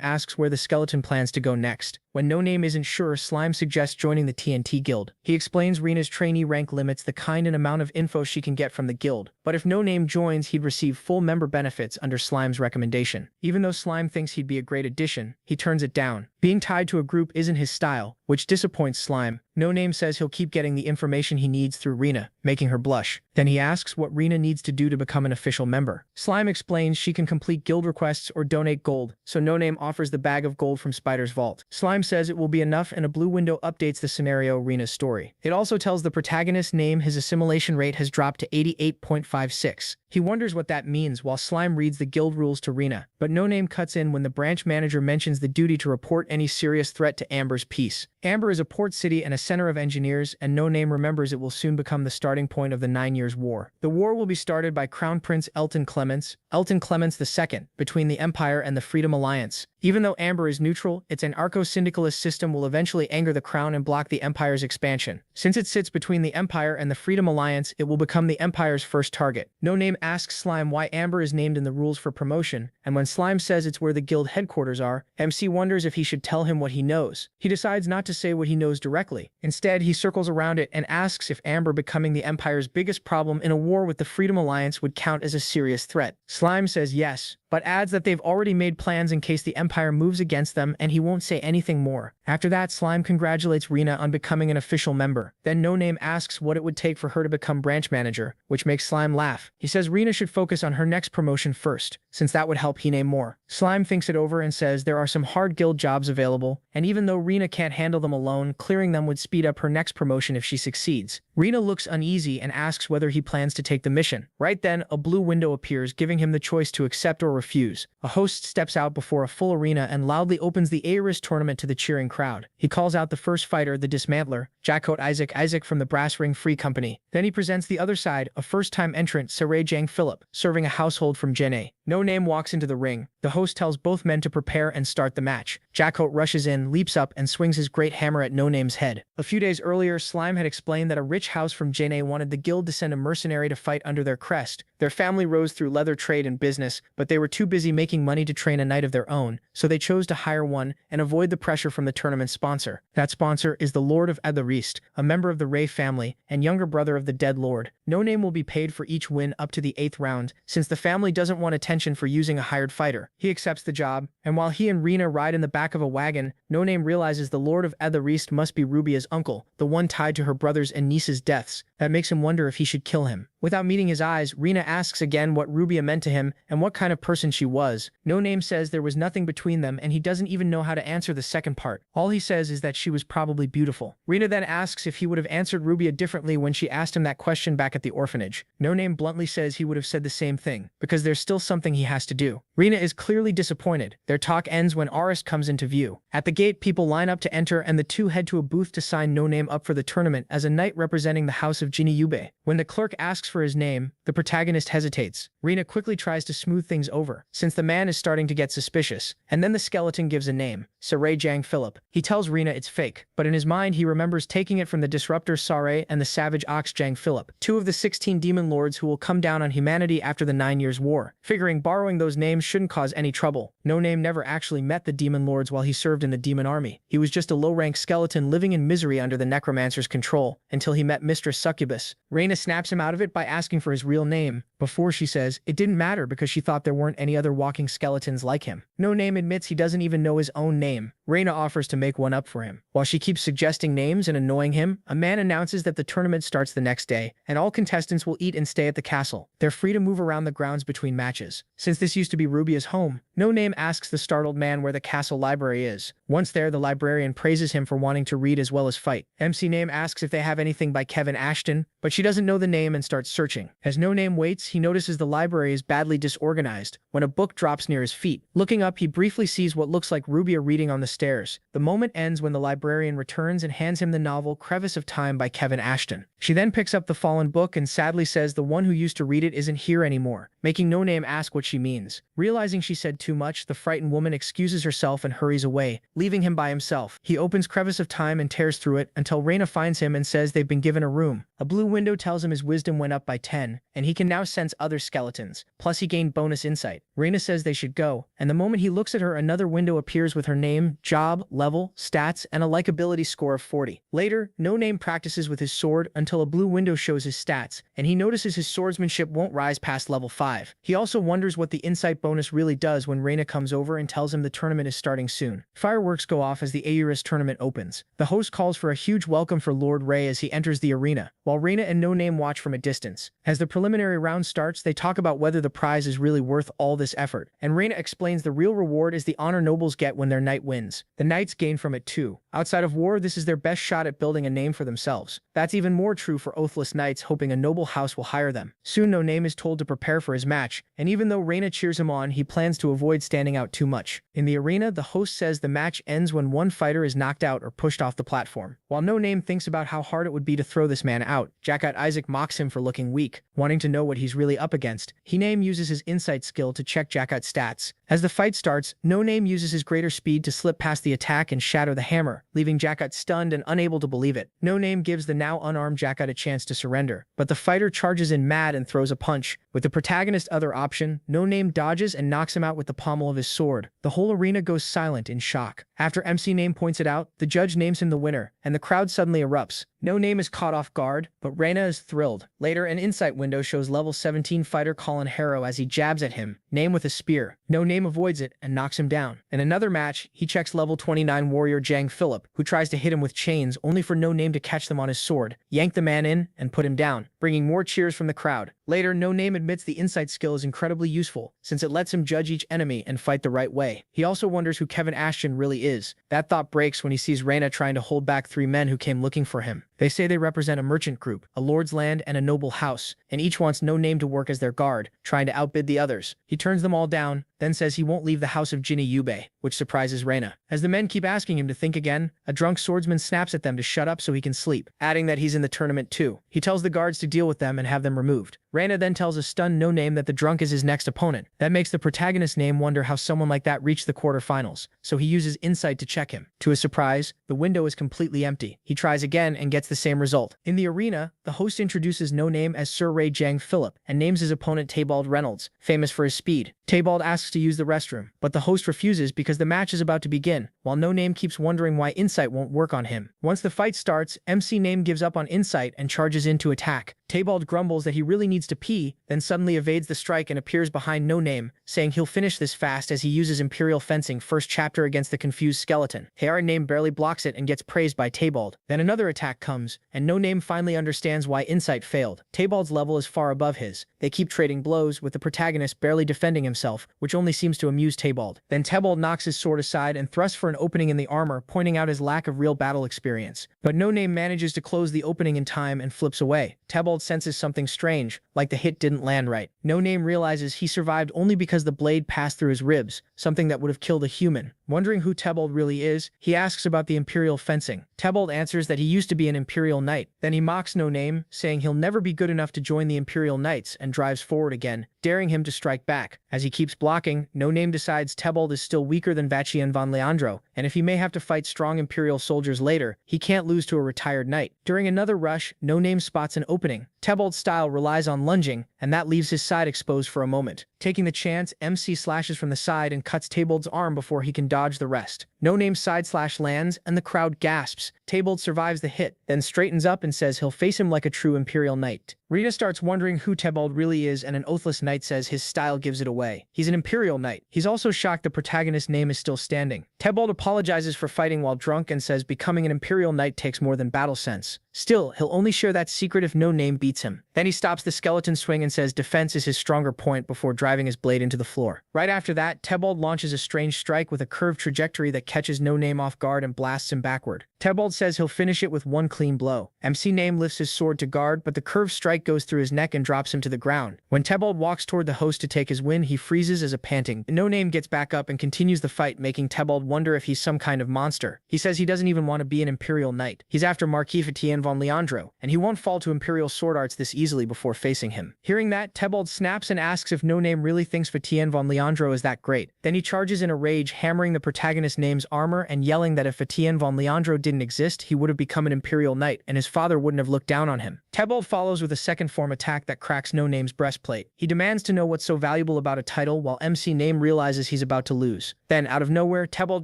asks where the skeleton plans to go next. When No Name isn't sure, Slime suggests joining the TNT Guild. He explains Rina's trainee rank limits the kind and amount of info she can get from the guild, but if No Name joins, he'd receive full member benefits under Slime's recommendation. Even though Slime thinks he'd be a great addition, he turns it down. Being tied to a group isn't his style, which disappoints Slime. No Name says he'll keep getting the information he needs through Rina, making her blush. Then he asks what Rina needs to do to become an official member. Slime explains she can complete guild requests or donate gold, so No Name offers the bag of gold from Spider's vault. Slime says it will be enough, and a blue window updates the scenario Rina's story. It also tells the protagonist's name his assimilation rate has dropped to 88.56. He wonders what that means while Slime reads the guild rules to Rina, but No Name cuts in when the branch manager mentions the duty to report any serious threat to Amber's peace. Amber is a port city and a center of engineers, and No Name remembers it will soon become the starting point of the 9 Years' War. The war will be started by Crown Prince Elton Clements II, between the Empire and the Freedom Alliance. Even though Amber is neutral, its anarcho-syndicalist system will eventually anger the Crown and block the Empire's expansion. Since it sits between the Empire and the Freedom Alliance, it will become the Empire's first target. No Name asks Slime why Amber is named in the rules for promotion, and when Slime says it's where the guild headquarters are, MC wonders if he should tell him what he knows. He decides not to say what he knows directly. Instead, he circles around it and asks if Amber becoming the Empire's biggest problem in a war with the Freedom Alliance would count as a serious threat. Slime says yes, but adds that they've already made plans in case the Empire moves against them, and he won't say anything more. After that, Slime congratulates Rina on becoming an official member. Then No Name asks what it would take for her to become branch manager, which makes Slime laugh. He says Rina should focus on her next promotion first, since that would help he name more. Slime thinks it over and says there are some hard guild jobs available, and even though Rina can't handle them alone, clearing them would speed up her next promotion if she succeeds. Rina looks uneasy and asks whether he plans to take the mission. Right then, a blue window appears, giving him the choice to accept or refuse. A host steps out before a full arena and loudly opens the Aeris tournament to the cheering crowd. He calls out the first fighter, the Dismantler, Jackcoat Isaac from the Brass Ring Free Company. Then he presents the other side, a first-time entrant, Saray Jang Philip, serving a household from Jene. No Name walks into the ring. The host tells both men to prepare and start the match. Jackcoat rushes in, leaps up, and swings his great hammer at No Name's head. A few days earlier, Slime had explained that a rich house from Jene wanted the guild to send a mercenary to fight under their crest. Their family rose through leather trade and business, but they were too busy making money to train a knight of their own, so they chose to hire one and avoid the pressure from the tournament's sponsor. That sponsor is the Lord of Etherist, a member of the Ray family and younger brother of the dead lord. No Name will be paid for each win up to the 8th round, since the family doesn't want attention for using a hired fighter. He accepts the job, and while he and Rina ride in the back of a wagon, No Name realizes the Lord of Etherist must be Rubia's uncle, the one tied to her brother's and niece's deaths. That makes him wonder if he should kill him. Without meeting his eyes, Rina asks again what Rubia meant to him and what kind of person she was. No Name says there was nothing between them, and he doesn't even know how to answer the second part. All he says is that she was probably beautiful. Rina then asks if he would have answered Rubia differently when she asked him that question back at the orphanage. No Name bluntly says he would have said the same thing, because there's still something he has to do. Rina is clearly disappointed. Their talk ends when Aris comes into view. At the gate, people line up to enter, and the two head to a booth to sign No Name up for the tournament as a knight representing the house of Jiniyube. When the clerk asks for his name, the protagonist hesitates. Rina quickly tries to smooth things over, since the man is starting to get suspicious, and then the skeleton gives a name, Saray Jang Philip. He tells Rina it's fake, but in his mind he remembers taking it from the disruptor Saray and the savage ox Jang Philip, two of the 16 demon lords who will come down on humanity after the 9 Years' War. Figuring borrowing those names shouldn't cause any trouble, No Name never actually met the demon lords while he served in the demon army. He was just a low-rank skeleton living in misery under the necromancer's control, until he met Mistress Succubus. Rina snaps him out of it by asking for his real name, before she says it didn't matter because she thought there weren't any other walking skeletons like him. No Name admits he doesn't even know his own name, Reina offers to make one up for him. While she keeps suggesting names and annoying him, a man announces that the tournament starts the next day, and all contestants will eat and stay at the castle. They're free to move around the grounds between matches. Since this used to be Rubia's home, No Name asks the startled man where the castle library is. Once there, the librarian praises him for wanting to read as well as fight. MC Name asks if they have anything by Kevin Ashton, but she doesn't know the name and starts searching. As No Name waits, he notices the library is badly disorganized when a book drops near his feet. Looking up, he briefly sees what looks like Rubia reading on the stairs. The moment ends when the librarian returns and hands him the novel Crevice of Time by Kevin Ashton. She then picks up the fallen book and sadly says the one who used to read it isn't here anymore, making No Name ask what she means. Realizing she said too much, the frightened woman excuses herself and hurries away, leaving him by himself. He opens Crevice of Time and tears through it until Reina finds him and says they've been given a room. A blue window tells him his wisdom went up by 10, and he can now sense other skeletons. Plus he gained bonus insight. Reina says they should go, and the moment he looks at her, another window appears with her name, job, level, stats, and a likability score of 40. Later, No Name practices with his sword until a blue window shows his stats, and he notices his swordsmanship won't rise past level 5. He also wonders what the insight bonus really does when Reina comes over and tells him the tournament is starting soon. Fireworks go off as the Aurus tournament opens. The host calls for a huge welcome for Lord Ray as he enters the arena, while Reina and No Name watch from a distance. As the preliminary round starts, they talk about whether the prize is really worth all this effort, and Reina explains the real reward is the honor nobles get when their knight wins. The knights gain from it too. Outside of war, this is their best shot at building a name for themselves. That's even more true for oathless knights hoping a noble house will hire them. Soon No Name is told to prepare for his match, and even though Reina cheers him on, he plans to avoid standing out too much. In the arena, the host says the match ends when one fighter is knocked out or pushed off the platform. While No Name thinks about how hard it would be to throw this man out, Jackat Isaac mocks him for looking weak. Wanting to know what he's really up against, He Name uses his insight skill to check Jackat's stats. As the fight starts, No Name uses his greater speed to slip past the attack and shatter the hammer, leaving Jackat stunned and unable to believe it. No Name gives the now unarmed Jackat a chance to surrender, but the fighter charges in mad and throws a punch. With the protagonist other option, No Name dodges and knocks him out with the pommel of his sword. The whole arena goes silent in shock. After MC Name points it out, the judge names him the winner, and the crowd suddenly erupts. No Name is caught off guard, but Reina is thrilled. Later, an insight window shows level 17 fighter Colin Harrow as he jabs at him, Name with a spear. No Name avoids it and knocks him down. In another match, he checks level 29 warrior Jang Philip, who tries to hit him with chains only for No Name to catch them on his sword, yank the man in, and put him down, bringing more cheers from the crowd. Later, No Name admits the insight skill is incredibly useful, since it lets him judge each enemy and fight the right way. He also wonders who Kevin Ashton really is. That thought breaks when he sees Reina trying to hold back 3 men who came looking for him. They say they represent a merchant group, a lord's land, and a noble house, and each wants No Name to work as their guard, trying to outbid the others. He turns them all down, then says he won't leave the house of Jinny Yubei, which surprises Reina. As the men keep asking him to think again, a drunk swordsman snaps at them to shut up so he can sleep, adding that he's in the tournament too. He tells the guards to deal with them and have them removed. Reina then tells a stunned No Name that the drunk is his next opponent. That makes the protagonist Name wonder how someone like that reached the quarterfinals, so he uses insight to check him. To his surprise, the window is completely empty. He tries again and gets the same result. In the arena, the host introduces No Name as Sir Ray Jang Philip and names his opponent Taybald Reynolds, famous for his speed. Taybald asks to use the restroom, but the host refuses because the match is about to begin, while No Name keeps wondering why insight won't work on him. Once the fight starts, MC Name gives up on insight and charges in to attack. Taybald grumbles that he really needs to pee, then suddenly evades the strike and appears behind No Name, saying he'll finish this fast as he uses Imperial Fencing first chapter against the confused skeleton. Hair Name barely blocks it and gets praised by Taybald. Then another attack comes, and No Name finally understands why insight failed. Taybald's level is far above his. They keep trading blows, with the protagonist barely defending himself, which only seems to amuse Taybald. Then Taybald knocks his sword aside and thrusts for an opening in the armor, pointing out his lack of real battle experience. But No Name manages to close the opening in time and flips away. Taybald senses something strange, like the hit didn't land right. No Name realizes he survived only because the blade passed through his ribs, something that would have killed a human. Wondering who Taybald really is, he asks about the Imperial Fencing. Taybald answers that he used to be an Imperial Knight. Then he mocks No Name, saying he'll never be good enough to join the Imperial Knights, and drives forward again, daring him to strike back. As he keeps blocking, No Name decides Taybald is still weaker than Vachian von Leandro, and if he may have to fight strong Imperial soldiers later, he can't lose to a retired knight. During another rush, No Name spots an opening. Taybald's style relies on lunging, and that leaves his side exposed for a moment. Taking the chance, MC slashes from the side and cuts Taybald's arm before he can dodge the rest. No Name side slash lands, and the crowd gasps. Taybald survives the hit, then straightens up and says he'll face him like a true Imperial Knight. Rita starts wondering who Tebald really is, and an oathless knight says his style gives it away. He's an imperial knight. He's also shocked the protagonist's name is still standing. Tebald apologizes for fighting while drunk and says becoming an imperial knight takes more than battle sense. Still, he'll only share that secret if no name beats him. Then he stops the skeleton swing and says defense is his stronger point before driving his blade into the floor. Right after that, Tebald launches a strange strike with a curved trajectory that catches No Name off guard and blasts him backward. Tebald says he'll finish it with one clean blow. MC Name lifts his sword to guard, but the curved strike goes through his neck and drops him to the ground. When Tebald walks toward the host to take his win, he freezes as a panting. No Name gets back up and continues the fight, making Tebald wonder if he's some kind of monster. He says he doesn't even want to be an imperial knight. He's after Marquis Fatien von Leandro, and he won't fall to imperial sword arts this easily before facing him. Hearing that, Tebald snaps and asks if No Name really thinks Fatien von Leandro is that great. Then he charges in a rage, hammering the protagonist's name's armor and yelling that if Fatien von Leandro didn't exist, he would have become an imperial knight, and his father wouldn't have looked down on him. Tebald follows with a second form attack that cracks No Name's breastplate. He demands to know what's so valuable about a title, while MC Name realizes he's about to lose. Then, out of nowhere, Tebald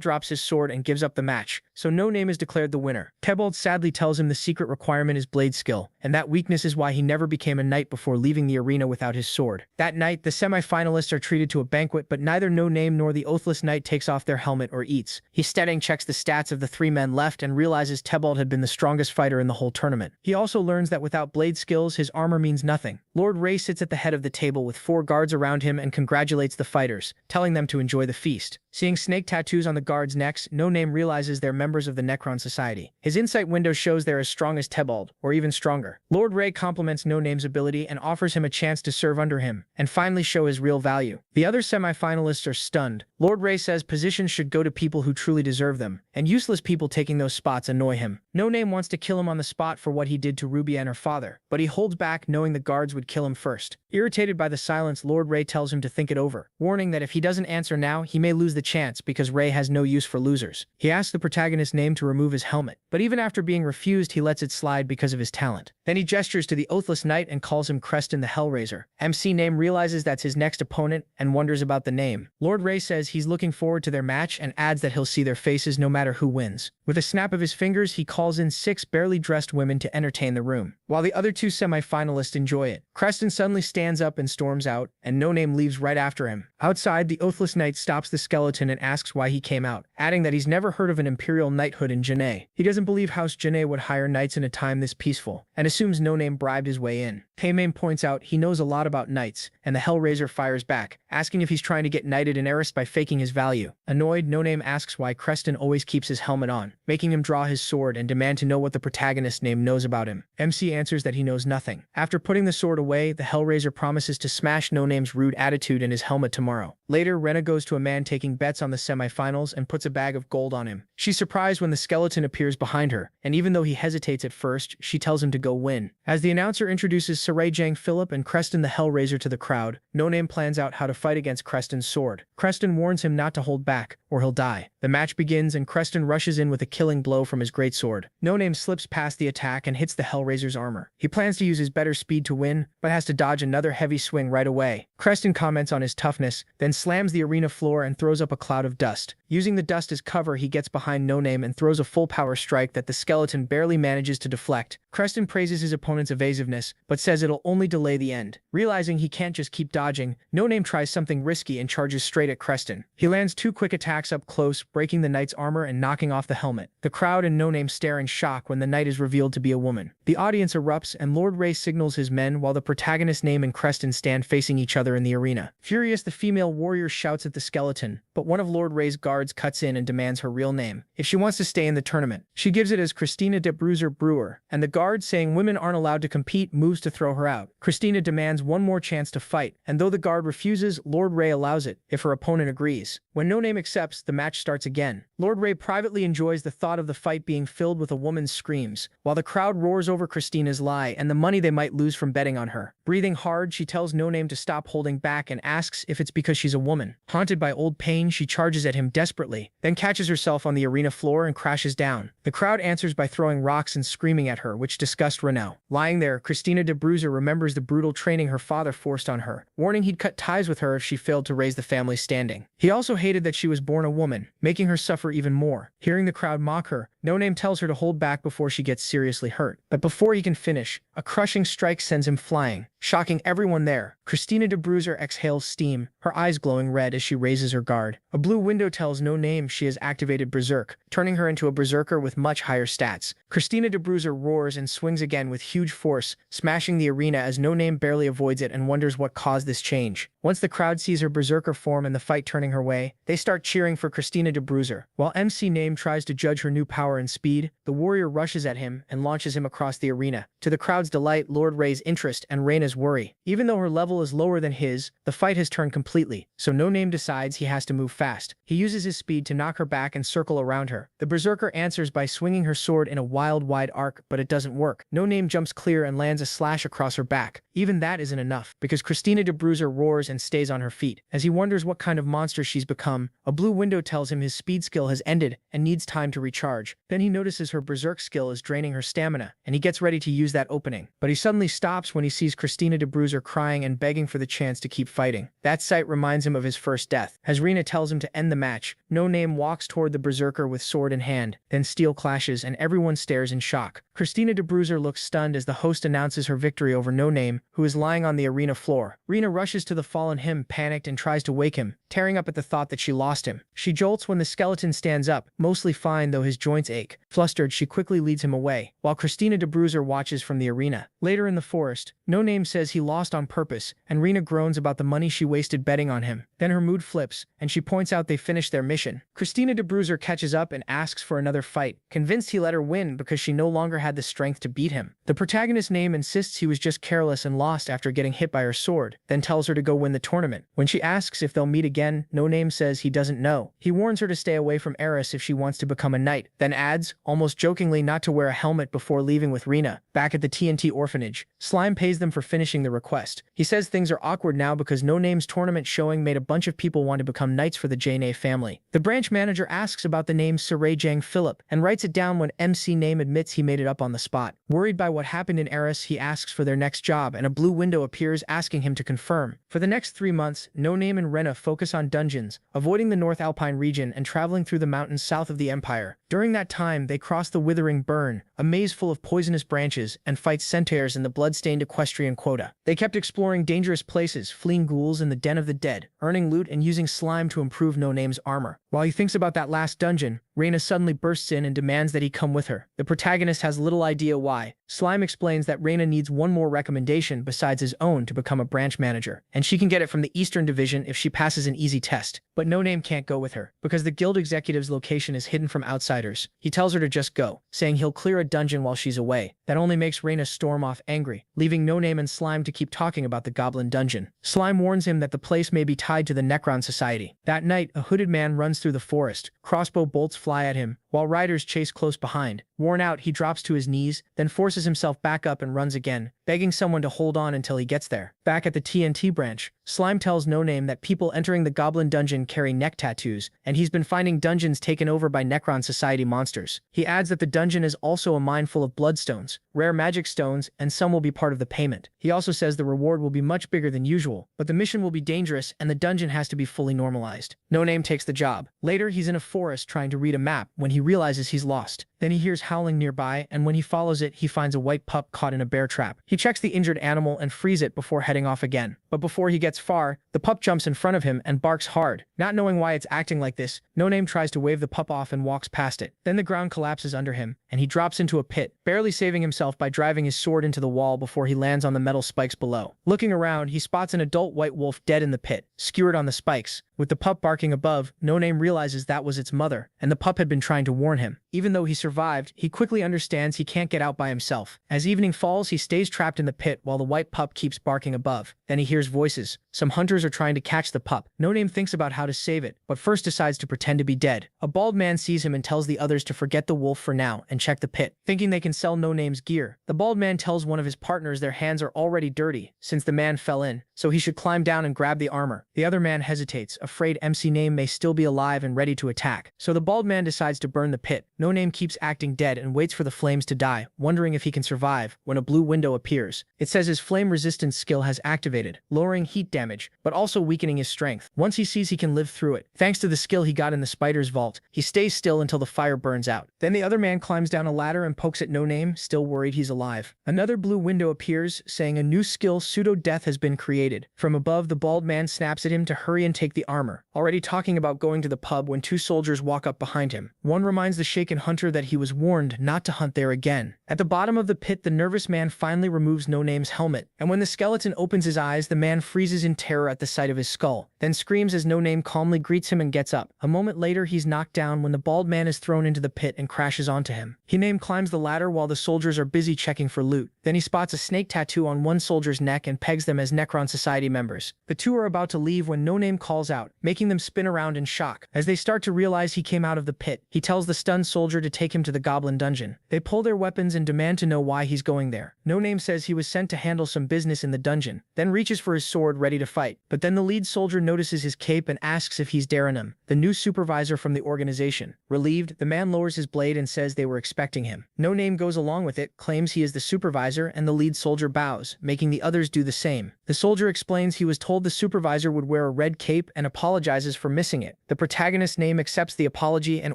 drops his sword and gives up the match, so No Name is declared the winner. Tebald sadly tells him the secret requirement is blade skill, and that weakness is why he never became a knight before leaving the arena without his sword. That night, the semi-finalists are treated to a banquet, but neither No Name nor the oathless knight takes off their helmet or eats. He steading checks the stats of the three men left and realizes Tebald had been the strongest fighter in the whole tournament. He also learns that without blade skills, his armor means nothing. Lord Ray sits at the head of the table with 4 guards around him and congratulates the fighters, telling them to enjoy the feast. Seeing snake tattoos on the guards' necks, No Name realizes they're members of the Necron Society. His insight window shows they're as strong as Tebald, or even stronger. Lord Ray compliments No Name's ability and offers him a chance to serve under him, and finally show his real value. The other semi-finalists are stunned. Lord Ray says positions should go to people who truly deserve them, and useless people taking those spots annoy him. No Name wants to kill him on the spot for what he did to Rubia and her father, but he holds back knowing the guards would kill him first. Irritated by the silence, Lord Ray tells him to think it over, warning that if he doesn't answer now, he may lose the chance because Ray has no use for losers. He asks the protagonist's name to remove his helmet, but even after being refused, he lets it slide because of his talent. Then he gestures to the oathless knight and calls him Creston the Hellraiser. MC Name realizes that's his next opponent and wonders about the name. Lord Ray says he's looking forward to their match and adds that he'll see their faces no matter who wins. With a snap of his fingers, he calls in 6 barely dressed women to entertain the room, while the other 2 semi-finalists enjoy it. Creston suddenly stands up and storms out, and No Name leaves right after him. Outside, the oathless knight stops the skeleton and asks why he came out, adding that he's never heard of an imperial knighthood in Janae. He doesn't believe House Janae would hire knights in a time this peaceful, and assumes No Name bribed his way in. Paimane points out he knows a lot about knights, and the Hellraiser fires back, asking if he's trying to get knighted in Eris by faking his value. Annoyed, No Name asks why Creston always keeps his helmet on, making him draw his sword and demand to know what the protagonist's name knows about him. MC answers that he knows nothing. After putting the sword away, the Hellraiser promises to smash No Name's rude attitude and his helmet tomorrow. Later, Rena goes to a man taking bets on the semifinals and puts a bag of gold on him. She's surprised when the skeleton appears behind her, and even though he hesitates at first, she tells him to go win. As the announcer introduces Saray Jang Philip and Creston the Hellraiser to the crowd, No Name plans out how to fight against Creston's sword. Creston warns him not to hold back, or he'll die. The match begins and Creston rushes in with a killing blow from his greatsword. No Name slips past the attack and hits the Hellraiser's armor. He plans to use his better speed to win, but has to dodge another heavy swing right away. Creston comments on his toughness, then slams the arena floor and throws up a cloud of dust. Using the dust as cover, he gets behind No Name and throws a full power strike that the skeleton barely manages to deflect. Creston praises his opponent's evasiveness, but says it'll only delay the end. Realizing he can't just keep dodging, No Name tries something risky and charges straight at Creston. He lands 2 quick attacks up close, breaking the knight's armor and knocking off the helmet. The crowd and No Name stare in shock when the knight is revealed to be a woman. The audience erupts and Lord Ray signals his men while the protagonist's name and Creston stand facing each other in the arena. Furious, the female warrior shouts at the skeleton, but one of Lord Ray's guards cuts in and demands her real name if she wants to stay in the tournament. She gives it as Christina de Bruiser Brewer, and the guard, saying women aren't allowed to compete, moves to throw her out. Christina demands one more chance to fight, and though the guard refuses, Lord Ray allows it if her opponent agrees. When No Name accepts, the match starts again. Lord Ray privately enjoys the thought of the fight being filled with a woman's screams, while the crowd roars over Christina's lie and the money they might lose from betting on her. Breathing hard, she tells No Name to stop holding back and asks if it's because she's a woman. Haunted by old pain, she charges at him desperately, then catches herself on the arena floor and crashes down. The crowd answers by throwing rocks and screaming at her, which disgust Renaud. Lying there, Christina de Bruiser remembers the brutal training her father forced on her, warning he'd cut ties with her if she failed to raise the family standing. He also hated that she was born a woman, making her suffer even more. Hearing the crowd mock her, No Name tells her to hold back before she gets seriously hurt. But before he can finish, a crushing strike sends him flying, shocking everyone there. Christina de Bruiser exhales steam, her eyes glowing red as she raises her guard. A blue window tells No Name she has activated Berserk, turning her into a berserker with much higher stats. Christina de Bruiser roars and swings again with huge force, smashing the arena as No Name barely avoids it and wonders what caused this change. Once the crowd sees her berserker form and the fight turning her way, they start cheering for Christina de Bruiser. While MC Name tries to judge her new power and speed, the warrior rushes at him and launches him across the arena. To the crowd's delight, Lord Ray's interest, and Reyna's worry. Even though her level is lower than his, the fight has turned completely, so No Name decides he has to move fast. He uses his speed to knock her back and circle around her. The berserker answers by swinging her sword in a wild, wide arc, but it doesn't work. No Name jumps clear and lands a slash across her back. Even that isn't enough, because Christina de Bruiser roars and stays on her feet. As he wonders what kind of monster she's become, a blue window tells him his speed skill has ended and needs time to recharge. Then he notices her berserk skill is draining her stamina, and he gets ready to use that opening. But he suddenly stops when he sees Christina de Bruiser crying and begging for the chance to keep fighting. That sight reminds him of his first death. As Rena tells him to end the match, No Name walks toward the berserker with sword in hand. Then steel clashes and everyone stares in shock. Christina de Bruiser looks stunned as the host announces her victory over No Name, who is lying on the arena floor. Rena rushes to the fallen him, panicked, and tries to wake him, tearing up at the thought that she lost him. She jolts when the skeleton stands up, mostly fine though his joints ache. Flustered, she quickly leads him away, while Christina de Bruiser watches from the arena. Later in the forest, No Name says he lost on purpose, and Rena groans about the money she wasted betting on him. Then her mood flips, and she points out they finished their mission. Christina de Bruiser catches up and asks for another fight, convinced he let her win because she no longer had the strength to beat him. The protagonist Name insists he was just careless and lost after getting hit by her sword, then tells her to go win the tournament. When she asks if they'll meet again, No Name says he doesn't know. He warns her to stay away from Eris if she wants to become a knight, then adds, almost jokingly, not to wear a helmet before leaving with Rena. Back at the TNT orphanage, Slime pays them for finishing the request. He says things are awkward now because No Name's tournament showing made a bunch of people want to become knights for the Jane family. The branch manager asks about the name Saray Jang Philip and writes it down when MC Name admits he made it up on the spot. Worried by what happened in Eris, he asks for their next job and a blue window appears asking him to confirm. For the next 3 months, No Name and Rena focus on dungeons, avoiding the North Alpine region and traveling through the mountains south of the Empire. During that time, they cross the Withering Burn, a maze full of poisonous branches, and fight centaurs in the blood-stained equestrian quota. They kept exploring dangerous places, fleeing ghouls in the Den of the Dead, earning loot and using slime to improve No Name's armor. While he thinks about that last dungeon, Rena suddenly bursts in and demands that he come with her. The protagonist has little idea why. Slime explains that Rena needs one more recommendation besides his own to become a branch manager, and she can get it from the Eastern Division if she passes an easy test. But No Name can't go with her, because the guild executive's location is hidden from outsiders. He tells her to just go, saying he'll clear a dungeon while she's away. That only makes Rena storm off angry, leaving No Name and Slime to keep talking about the Goblin Dungeon. Slime warns him that the place may be tied to the Necron Society. That night, a hooded man runs through the forest. Crossbow bolts fly at him, while riders chase close behind. Worn out, he drops to his knees, then forces himself back up and runs again, begging someone to hold on until he gets there. Back at the TNT branch, Slime tells No Name that people entering the Goblin Dungeon carry neck tattoos, and he's been finding dungeons taken over by Necron Society monsters. He adds that the dungeon is also a mine full of bloodstones, rare magic stones, and some will be part of the payment. He also says the reward will be much bigger than usual, but the mission will be dangerous and the dungeon has to be fully normalized. No Name takes the job. Later, he's in a forest trying to read a map when he realizes he's lost. Then he hears howling nearby, and when he follows it, he finds a white pup caught in a bear trap. He checks the injured animal and frees it before heading off again. But before he gets far, the pup jumps in front of him and barks hard. Not knowing why it's acting like this, No Name tries to wave the pup off and walks past it. Then the ground collapses under him, and he drops into a pit, barely saving himself by driving his sword into the wall before he lands on the metal spikes below. Looking around, he spots an adult white wolf dead in the pit, skewered on the spikes. With the pup barking above, No Name realizes that was its mother, and the pup had been trying to warn him. Even though he survived, he quickly understands he can't get out by himself. As evening falls, he stays trapped in the pit while the white pup keeps barking above. Then he hears voices. Some hunters are trying to catch the pup. No Name thinks about how to save it, but first decides to pretend to be dead. A bald man sees him and tells the others to forget the wolf for now and check the pit, thinking they can sell No Name's gear. The bald man tells one of his partners their hands are already dirty, since the man fell in, so he should climb down and grab the armor. The other man hesitates, afraid MC Name may still be alive and ready to attack. So the bald man decides to burn burn the pit. No Name keeps acting dead and waits for the flames to die, wondering if he can survive, when a blue window appears. It says his flame resistance skill has activated, lowering heat damage, but also weakening his strength. Once he sees he can live through it, thanks to the skill he got in the spider's vault, he stays still until the fire burns out. Then the other man climbs down a ladder and pokes at No Name, still worried he's alive. Another blue window appears, saying a new skill, pseudo-death, has been created. From above, the bald man snaps at him to hurry and take the armor, already talking about going to the pub when two soldiers walk up behind him. One reminds the shaken hunter that he was warned not to hunt there again. At the bottom of the pit, the nervous man finally removes No Name's helmet, and when the skeleton opens his eyes, the man freezes in terror at the sight of his skull, then screams as No Name calmly greets him and gets up. A moment later, he's knocked down when the bald man is thrown into the pit and crashes onto him. No Name climbs the ladder while the soldiers are busy checking for loot. Then he spots a snake tattoo on one soldier's neck and pegs them as Necron Society members. The two are about to leave when No Name calls out, making them spin around in shock. As they start to realize he came out of the pit, he tells the stunned soldier to take him to the goblin dungeon. They pull their weapons and demand to know why he's going there. No Name says he was sent to handle some business in the dungeon, then reaches for his sword ready to fight. But then the lead soldier notices his cape and asks if he's Darrenham, the new supervisor from the organization. Relieved, the man lowers his blade and says they were expecting him. No Name goes along with it, claims he is the supervisor, and the lead soldier bows, making the others do the same. The soldier explains he was told the supervisor would wear a red cape and apologizes for missing it. The protagonist's name accepts the apology and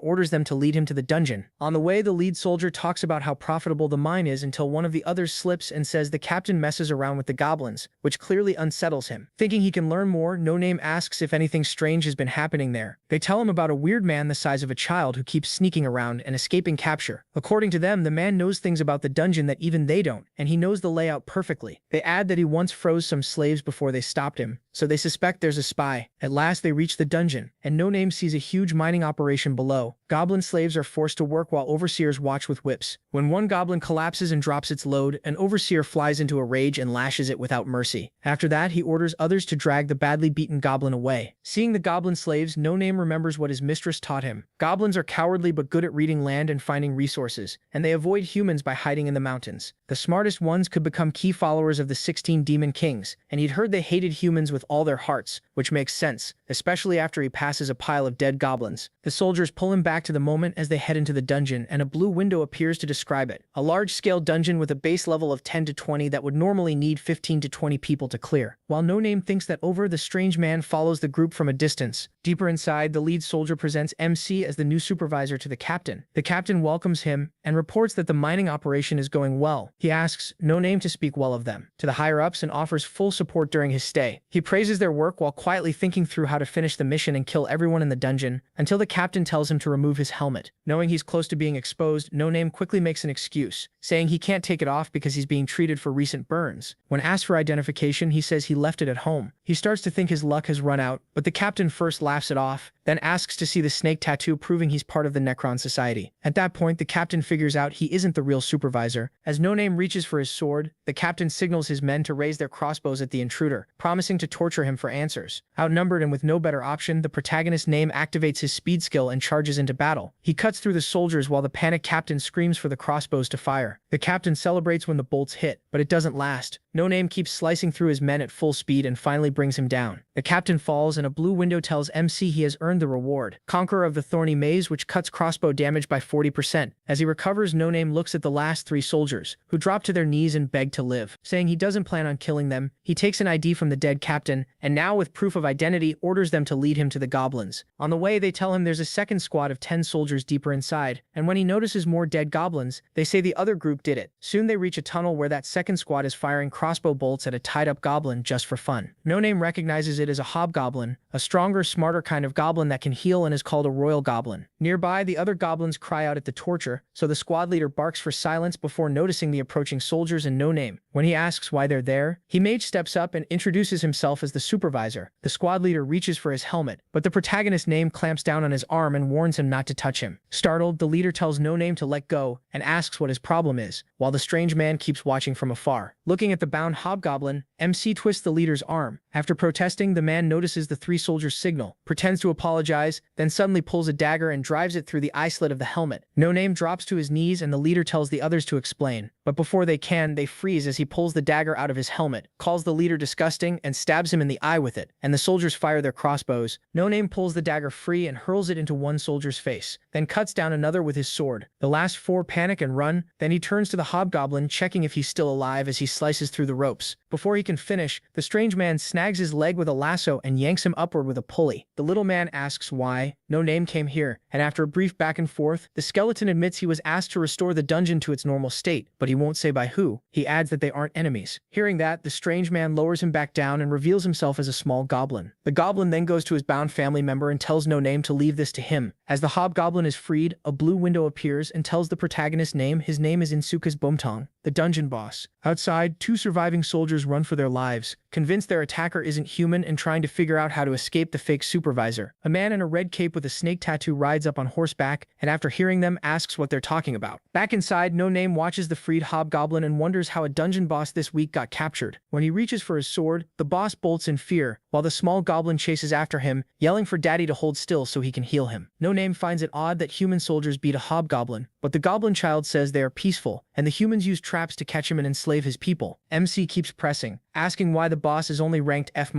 orders them to lead him to the dungeon. On the way, the lead soldier talks about how profitable the mine is until one of the others slips and says the captain messes around with the goblins, which clearly unsettles him. Thinking he can learn more, No Name asks if anything strange has been happening there. They tell him about a weird man the size of a child who keeps sneaking around and escaping capture. According to them, the man knows things about the dungeon that even they don't, and he knows the layout perfectly. They add that he once froze some slaves before they stopped him, so they suspect there's a spy. At last they reach the dungeon, and No Name sees a huge mining operation below. Goblin slaves are forced to work while overseers watch with whips. When one goblin collapses and drops its load, an overseer flies into a rage and lashes it without mercy. After that, he orders others to drag the badly beaten goblin away. Seeing the goblin slaves, No Name remembers what his mistress taught him. Goblins are cowardly but good at reading land and finding resources, and they avoid humans by hiding in the mountains. The smartest ones could become key followers of the 16 demon kings, and he'd heard they hated humans with all their hearts, which makes sense, especially after he passes a pile of dead goblins. The soldiers pull him back to the moment as they head into the dungeon, and a blue window appears to describe it. A large-scale dungeon with a base level of 10 to 20 that would normally need 15 to 20 people to clear. While No Name thinks that over, the strange man follows the group from a distance. Deeper inside, the lead soldier presents MC as the new supervisor to the captain. The captain welcomes him and reports that the mining operation is going well. He asks No Name to speak well of them to the higher-ups and offers full support during his stay. He praises their work while quietly thinking through how to finish the mission and kill everyone in the dungeon, until the captain tells him to remove his helmet. Knowing he's close to being exposed, No Name quickly makes an excuse, saying he can't take it off because he's being treated for recent burns. When asked for identification, he says he left it at home. He starts to think his luck has run out, but the captain first laughs it off, then asks to see the snake tattoo proving he's part of the Necron Society. At that point, the captain figures out he isn't the real supervisor. As No Name reaches for his sword, the captain signals his men to raise their crossbows at the intruder, promising to torture him for answers. Outnumbered and with no better option, the protagonist's name activates his speed skill and charges into battle. He cuts through the soldiers while the panicked captain screams for the crossbows to fire. The captain celebrates when the bolts hit, but it doesn't last. No Name keeps slicing through his men at full speed and finally brings him down. The captain falls and a blue window tells MC he has earned the reward, Conqueror of the Thorny Maze, which cuts crossbow damage by 40%. As he recovers, No Name looks at the last 3 soldiers, who drop to their knees and beg to live. Saying he doesn't plan on killing them, he takes an ID from the dead captain, and now with proof of identity, orders them to lead him to the goblins. On the way, they tell him there's a second squad of 10 soldiers deeper inside, and when he notices more dead goblins, they say the other group did it. Soon they reach a tunnel where that second squad is firing crossbow bolts at a tied-up goblin just for fun. No Name recognizes it as a hobgoblin, a stronger, smarter kind of goblin that can heal and is called a royal goblin. Nearby, the other goblins cry out at the torture, so the squad leader barks for silence before noticing the approaching soldiers and No Name. When he asks why they're there, he mage steps up and introduces himself as the supervisor. The squad leader reaches for his helmet, but the protagonist's name clamps down on his arm and warns him not to touch him. Startled, the leader tells No Name to let go and asks what his problem is, while the strange man keeps watching from afar. Looking at the bound hobgoblin, MC twists the leader's arm. After protesting, the man notices the 3 soldiers' signal, pretends to apologize, then suddenly pulls a dagger and drives it through the eye slit of the helmet. No Name drops to his knees and the leader tells the others to explain, but before they can, they freeze as he pulls the dagger out of his helmet, calls the leader disgusting, and stabs him in the eye with it, and the soldiers fire their crossbows. No Name pulls the dagger free and hurls it into one soldier's face, then cuts down another with his sword. The last four panic and run, then he turns to the hobgoblin, checking if he's still alive as he slices through the ropes. Before he can finish, the strange man snags his leg with a lasso and yanks him upward with a pulley. The little man asks why No Name came here, and after a brief back and forth, the skeleton admits he was asked to restore the dungeon to its normal state, but he won't say by who. He adds that they aren't enemies. Hearing that, the strange man lowers him back down and reveals himself as a small goblin. The goblin then goes to his bound family member and tells No Name to leave this to him. As the hobgoblin is freed, a blue window appears and tells the protagonist's name. His name is Insuka's Bomtong, the dungeon boss. Outside, two surviving soldiers run for their lives, convinced their attacker isn't human and trying to figure out how to escape the fake supervisor. A man in a red cape with a snake tattoo rides up on horseback and after hearing them asks what they're talking about. Back inside, No Name watches the freed hobgoblin and wonders how a dungeon boss this week got captured. When he reaches for his sword, the boss bolts in fear, while the small goblin chases after him, yelling for Daddy to hold still so he can heal him. No Name finds it odd that human soldiers beat a hobgoblin, but the goblin child says they are peaceful, and the humans use traps to catch him and enslave his people. MC keeps pressing, asking why the boss is only ranked F-,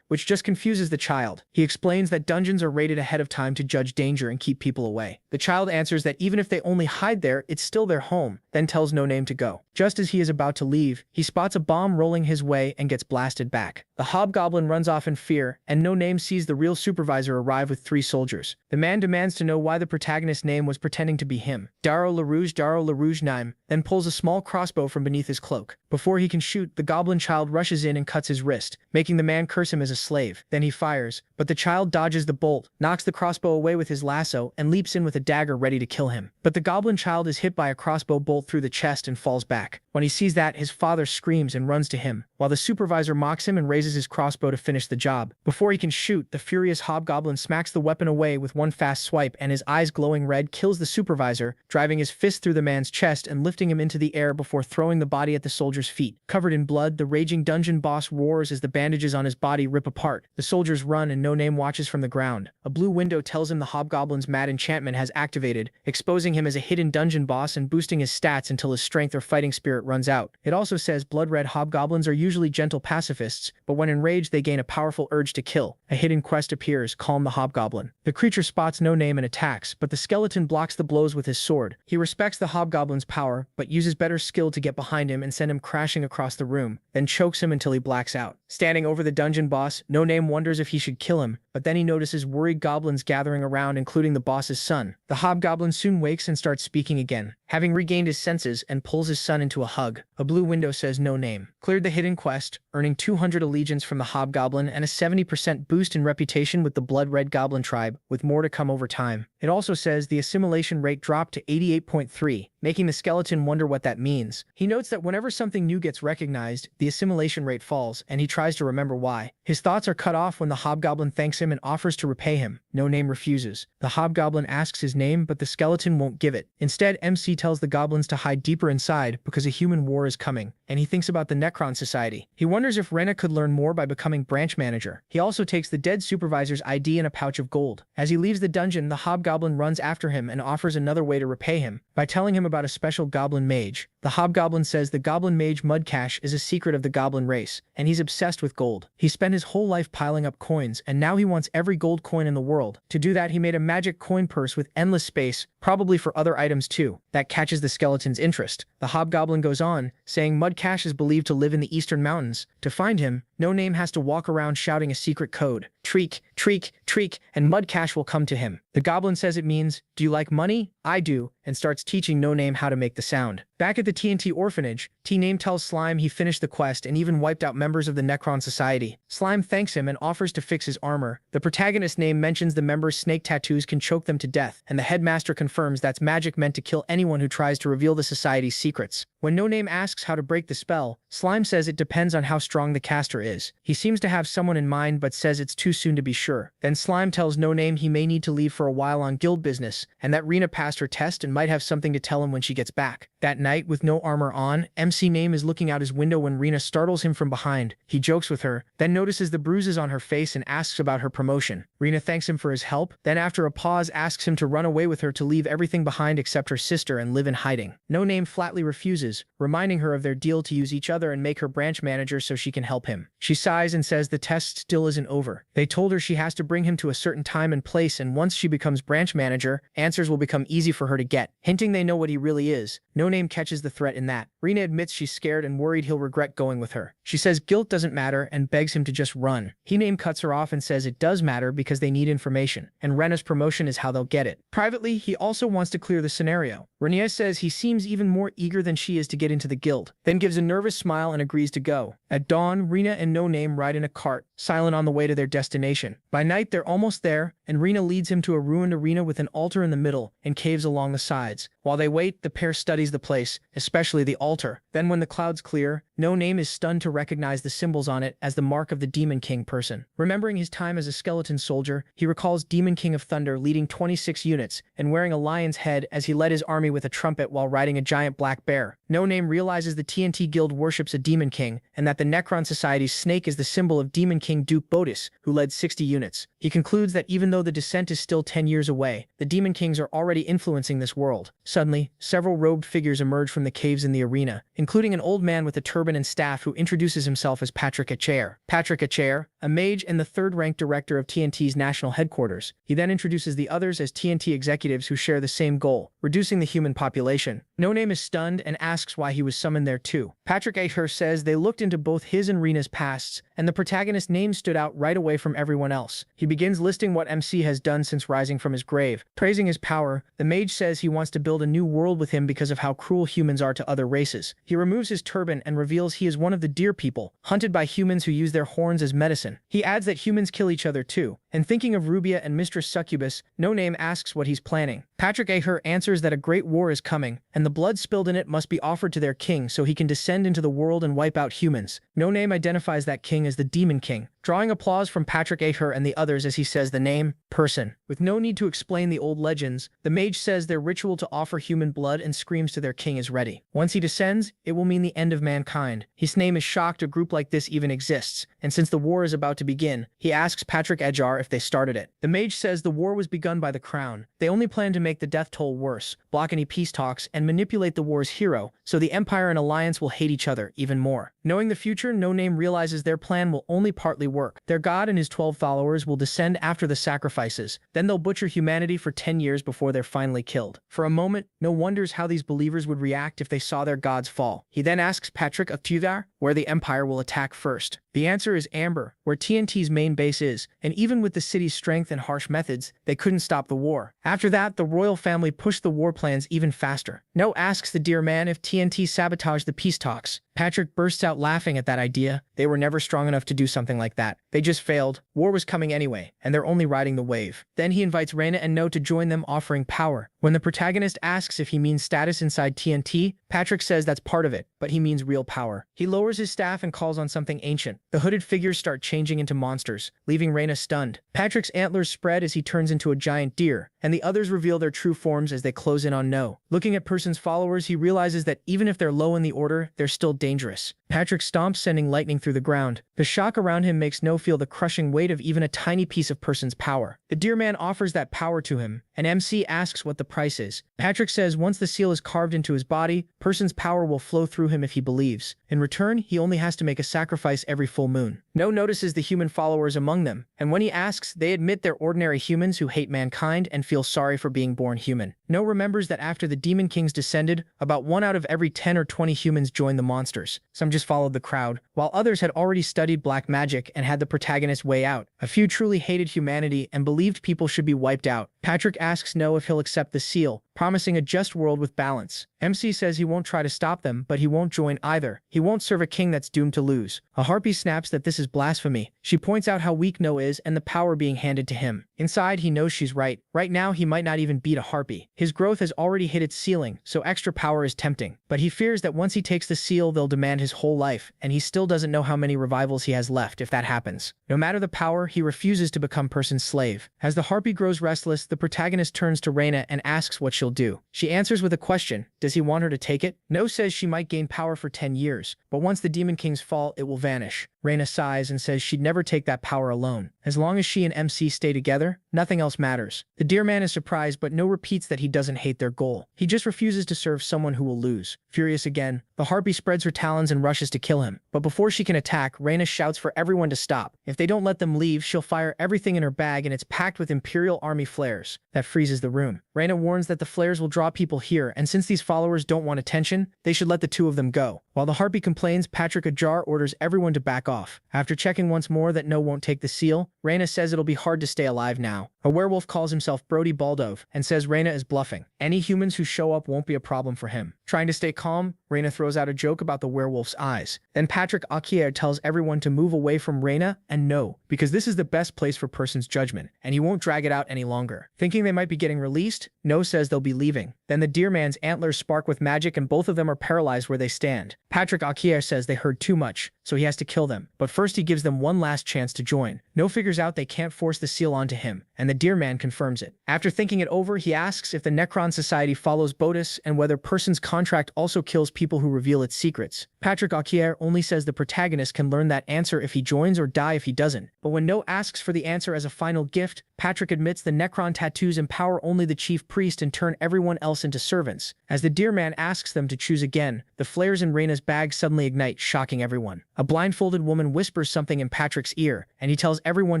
which just confuses the child. He explains that dungeons are rated ahead of time to judge danger and keep people away. The child answers that even if they only hide there, it's still their home, then tells No Name to go. Just as he is about to leave, he spots a bomb rolling his way and gets blasted back. The hobgoblin runs off in fear, and No Name sees the real supervisor arrive with 3 soldiers. The man demands to know why the protagonist's name was pretending to be him. Daro LaRouge Nime, then pulls a small crossbow from beneath his cloak. Before he can shoot, the goblin child rushes in and cuts his wrist, making the man curse him as a slave. Then he fires, but the child dodges the bolt, knocks the crossbow away with his lasso, and leaps in with a dagger ready to kill him. But the goblin child is hit by a crossbow bolt through the chest and falls back. When he sees that, his father screams and runs to him, while the supervisor mocks him and raises his crossbow to finish the job. Before he can shoot, the furious hobgoblin smacks the weapon away with one fast swipe, and his eyes glowing red kills the supervisor, driving his fist through the man's chest and lifting him into the air before throwing the body at the soldier's feet. Covered in blood, the raging dungeon boss roars as the bandages on his body rip apart. The soldiers run and No Name watches from the ground. A blue window tells him the hobgoblin's mad enchantment has activated, exposing him as a hidden dungeon boss and boosting his stats until his strength or fighting spirit runs out. It also says blood-red hobgoblins are usually gentle pacifists, but when enraged they gain a powerful urge to kill. A hidden quest appears, Calm the Hobgoblin. The creature spots No Name and attacks, but the skeleton blocks the blows with his sword. He respects the hobgoblin's power, but uses better skill to get behind him and send him crashing across the room, then chokes him until he blacks out. Standing over the dungeon boss, No Name wonders if he should kill him, but then he notices worried goblins gathering around, including the boss's son. The hobgoblin soon wakes and starts speaking again, having regained his senses, and pulls his son into a hug. A blue window says No Name cleared the hidden quest, earning 200 allegiance from the hobgoblin and a 70% boost in reputation with the blood-red goblin tribe, with more to come over time. It also says the assimilation rate dropped to 88.3, making the skeleton wonder what that means. He notes that whenever something new gets recognized, the assimilation rate falls, and he tries to remember why. His thoughts are cut off when the hobgoblin thanks him and offers to repay him. No Name refuses. The hobgoblin asks his name, but the skeleton won't give it. Instead, MC tells the goblins to hide deeper inside because a human war is coming, and he thinks about the Necron Society. He wonders if Rena could learn more by becoming branch manager. He also takes the dead supervisor's ID and a pouch of gold. As he leaves the dungeon, the hobgoblin runs after him and offers another way to repay him, by telling him about a special goblin mage. The hobgoblin says the goblin mage Mudcash is a secret of the goblin race, and he's obsessed with gold. He spent his whole life piling up coins, and now he wants every gold coin in the world. To do that, he made a magic coin purse with endless space, probably for other items too. That catches the skeleton's interest. The hobgoblin goes on, saying Mudcash is believed to live in the eastern mountains. To find him, No Name has to walk around shouting a secret code. Treek, treek, treek, and Mudcash will come to him. The goblin says it means, "Do you like money? I do," and starts teaching No Name how to make the sound. Back at the TNT orphanage, T-Name tells Slime he finished the quest and even wiped out members of the Necron Society. Slime thanks him and offers to fix his armor. The protagonist's name mentions the members' snake tattoos can choke them to death, and the headmaster confirms that's magic meant to kill anyone who tries to reveal the society's secrets. When No Name asks how to break the spell, Slime says it depends on how strong the caster is. He seems to have someone in mind but says it's too soon to be sure. Then Slime tells No Name he may need to leave for a while on guild business, and that Rena passed her test and might have something to tell him when she gets back. That night, with no armor on, MC Name is looking out his window when Rena startles him from behind. He jokes with her, then notices the bruises on her face and asks about her promotion. Rena thanks him for his help, then after a pause asks him to run away with her to leave everything behind except her sister and live in hiding. No Name flatly refuses, reminding her of their deal to use each other and make her branch manager so she can help him. She sighs and says the test still isn't over. They told her she has to bring him to a certain time and place, and once she becomes branch manager, answers will become easy for her to get, hinting they know what he really is. No Name catches the threat in that. Rena admits she's scared and worried he'll regret going with her. She says guilt doesn't matter and begs him to just run. He Name cuts her off and says it does matter because they need information, and Rena's promotion is how they'll get it. Privately, he also wants to clear the scenario. Renia says he seems even more eager than she is to get into the guild, then gives a nervous smile and agrees to go. At dawn, Rena and No Name ride in a cart, silent on the way to their destination. By night, they're almost there, and Rena leads him to a ruined arena with an altar in the middle and caves along the sides. While they wait, the pair studies the place, especially the altar. Then when the clouds clear, No Name is stunned to recognize the symbols on it as the mark of the Demon King person. Remembering his time as a skeleton soldier, he recalls Demon King of Thunder leading 26 units and wearing a lion's head as he led his army with a trumpet while riding a giant black bear. No Name realizes the TNT Guild worships a Demon King and that the Necron Society's snake is the symbol of Demon King Duke Bodis, who led 60 units. He concludes that even though the descent is still 10 years away, the Demon Kings are already influencing this world. Suddenly, several robed figures emerge from the caves in the arena, including an old man with a turban and staff who introduces himself as Patrick Achair. Patrick Achair, a mage and the third-ranked director of TNT's national headquarters. He then introduces the others as TNT executives who share the same goal, reducing the human population. No Name is stunned and asks why he was summoned there too. Patrick Achair says they looked into both his and Rena's pasts, and the protagonist's name stood out right away from everyone else. He begins listing what MC has done since rising from his grave, praising his power. The mage says he wants to build a new world with him because of how cruel humans are to other races. He removes his turban and reveals he is one of the deer people, hunted by humans who use their horns as medicine. He adds that humans kill each other too, and thinking of Rubia and Mistress Succubus, No Name asks what he's planning. Patrick Achair answers that a great war is coming, and the blood spilled in it must be offered to their king so he can descend into the world and wipe out humans. No Name identifies that king as the Demon King, drawing applause from Patrick Achair and the others as he says the name, person. With no need to explain the old legends, the mage says their ritual to offer human blood and screams to their king is ready. Once he descends, it will mean the end of mankind. His name is shocked a group like this even exists, and since the war is about to begin, he asks Patrick Achair if they started it. The mage says the war was begun by the crown. They only plan to make the death toll worse, block any peace talks, and manipulate the war's hero, so the Empire and Alliance will hate each other even more. Knowing the future, No Name realizes their plan will only partly work. Their god and his 12 followers will descend after the sacrifices, then they'll butcher humanity for 10 years before they're finally killed. For a moment, No wonders how these believers would react if they saw their gods fall. He then asks Patrick Achair where the Empire will attack first. The answer is Amber, where TNT's main base is, and even with the city's strength and harsh methods, they couldn't stop the war. After that, the royal family pushed the war plans even faster. No asks the dear man if TNT sabotaged the peace talks. Patrick bursts out laughing at that idea. They were never strong enough to do something like that. They just failed. War was coming anyway, and they're only riding the wave. Then he invites Rena and No to join them, offering power. When the protagonist asks if he means status inside TNT, Patrick says that's part of it, but he means real power. He lowers his staff and calls on something ancient. The hooded figures start changing into monsters, leaving Rena stunned. Patrick's antlers spread as he turns into a giant deer, and the others reveal their true forms as they close in on No. Looking at Person's followers, he realizes that even if they're low in the order, they're still dangerous. Patrick stomps, sending lightning through the ground. The shock around him makes No feel the crushing weight of even a tiny piece of Person's power. The deer man offers that power to him, and MC asks what the price is. Patrick says once the seal is carved into his body, Person's power will flow through him if he believes. In return, he only has to make a sacrifice every full moon. No notices the human followers among them, and when he asks, they admit they're ordinary humans who hate mankind and feel sorry for being born human. No remembers that after the Demon Kings descended, about 1 out of every 10 or 20 humans joined the monsters. Some just followed the crowd, while others had already studied black magic and had the protagonist way out. A few truly hated humanity and believed people should be wiped out. Patrick asks No if he'll accept the seal, promising a just world with balance. MC says he won't try to stop them, but he won't join either. He won't serve a king that's doomed to lose. A harpy snaps that this is blasphemy. She points out how weak No is and the power being handed to him. Inside, he knows she's right. Right now, he might not even beat a harpy. His growth has already hit its ceiling, so extra power is tempting. But he fears that once he takes the seal, they'll demand his whole life, and he still doesn't know how many revivals he has left if that happens. No matter the power, he refuses to become person's slave. As the harpy grows restless, the protagonist turns to Reina and asks what she'll do. She answers with a question. Does he want her to take it? No says she might gain power for 10 years, but once the demon kings fall, it will vanish. Reina sighs and says she'd never take that power alone. As long as she and MC stay together, nothing else matters. The dear man is surprised, but No repeats that he doesn't hate their goal. He just refuses to serve someone who will lose. Furious again, the harpy spreads her talons and rushes to kill him. But before she can attack, Reina shouts for everyone to stop. If they don't let them leave, she'll fire everything in her bag, and it's packed with Imperial Army flares. That freezes the room. Reina warns that the flares will draw people here, and since these followers don't want attention, they should let the two of them go. While the harpy complains, Patrick Ajar orders everyone to back off. After checking once more that No won't take the seal, Reina says it'll be hard to stay alive now. A werewolf calls himself Brody Baldov and says Reina is bluffing. Any humans who show up won't be a problem for him. Trying to stay calm, Reina throws out a joke about the werewolf's eyes. Then Patrick Akier tells everyone to move away from Reina and No, because this is the best place for person's judgment, and he won't drag it out any longer. Thinking they might be getting released, No says they'll be leaving. Then the deer man's antlers spark with magic and both of them are paralyzed where they stand. Patrick Akier says they heard too much, so he has to kill them. But first he gives them one last chance to join. No figures out they can't force the seal onto him, and the deer man confirms it. After thinking it over, he asks if the Necron Society follows Bodis and whether person's contract also kills people who reveal its secrets. Patrick Akier only says the protagonist can learn that answer if he joins or die if he doesn't. But when No asks for the answer as a final gift, Patrick admits the Necron tattoos empower only the chief priest and turn everyone else into servants. As the deer man asks them to choose again, the flares in Reina's bag suddenly ignite, shocking everyone. A blindfolded woman whispers something in Patrick's ear, and he tells everyone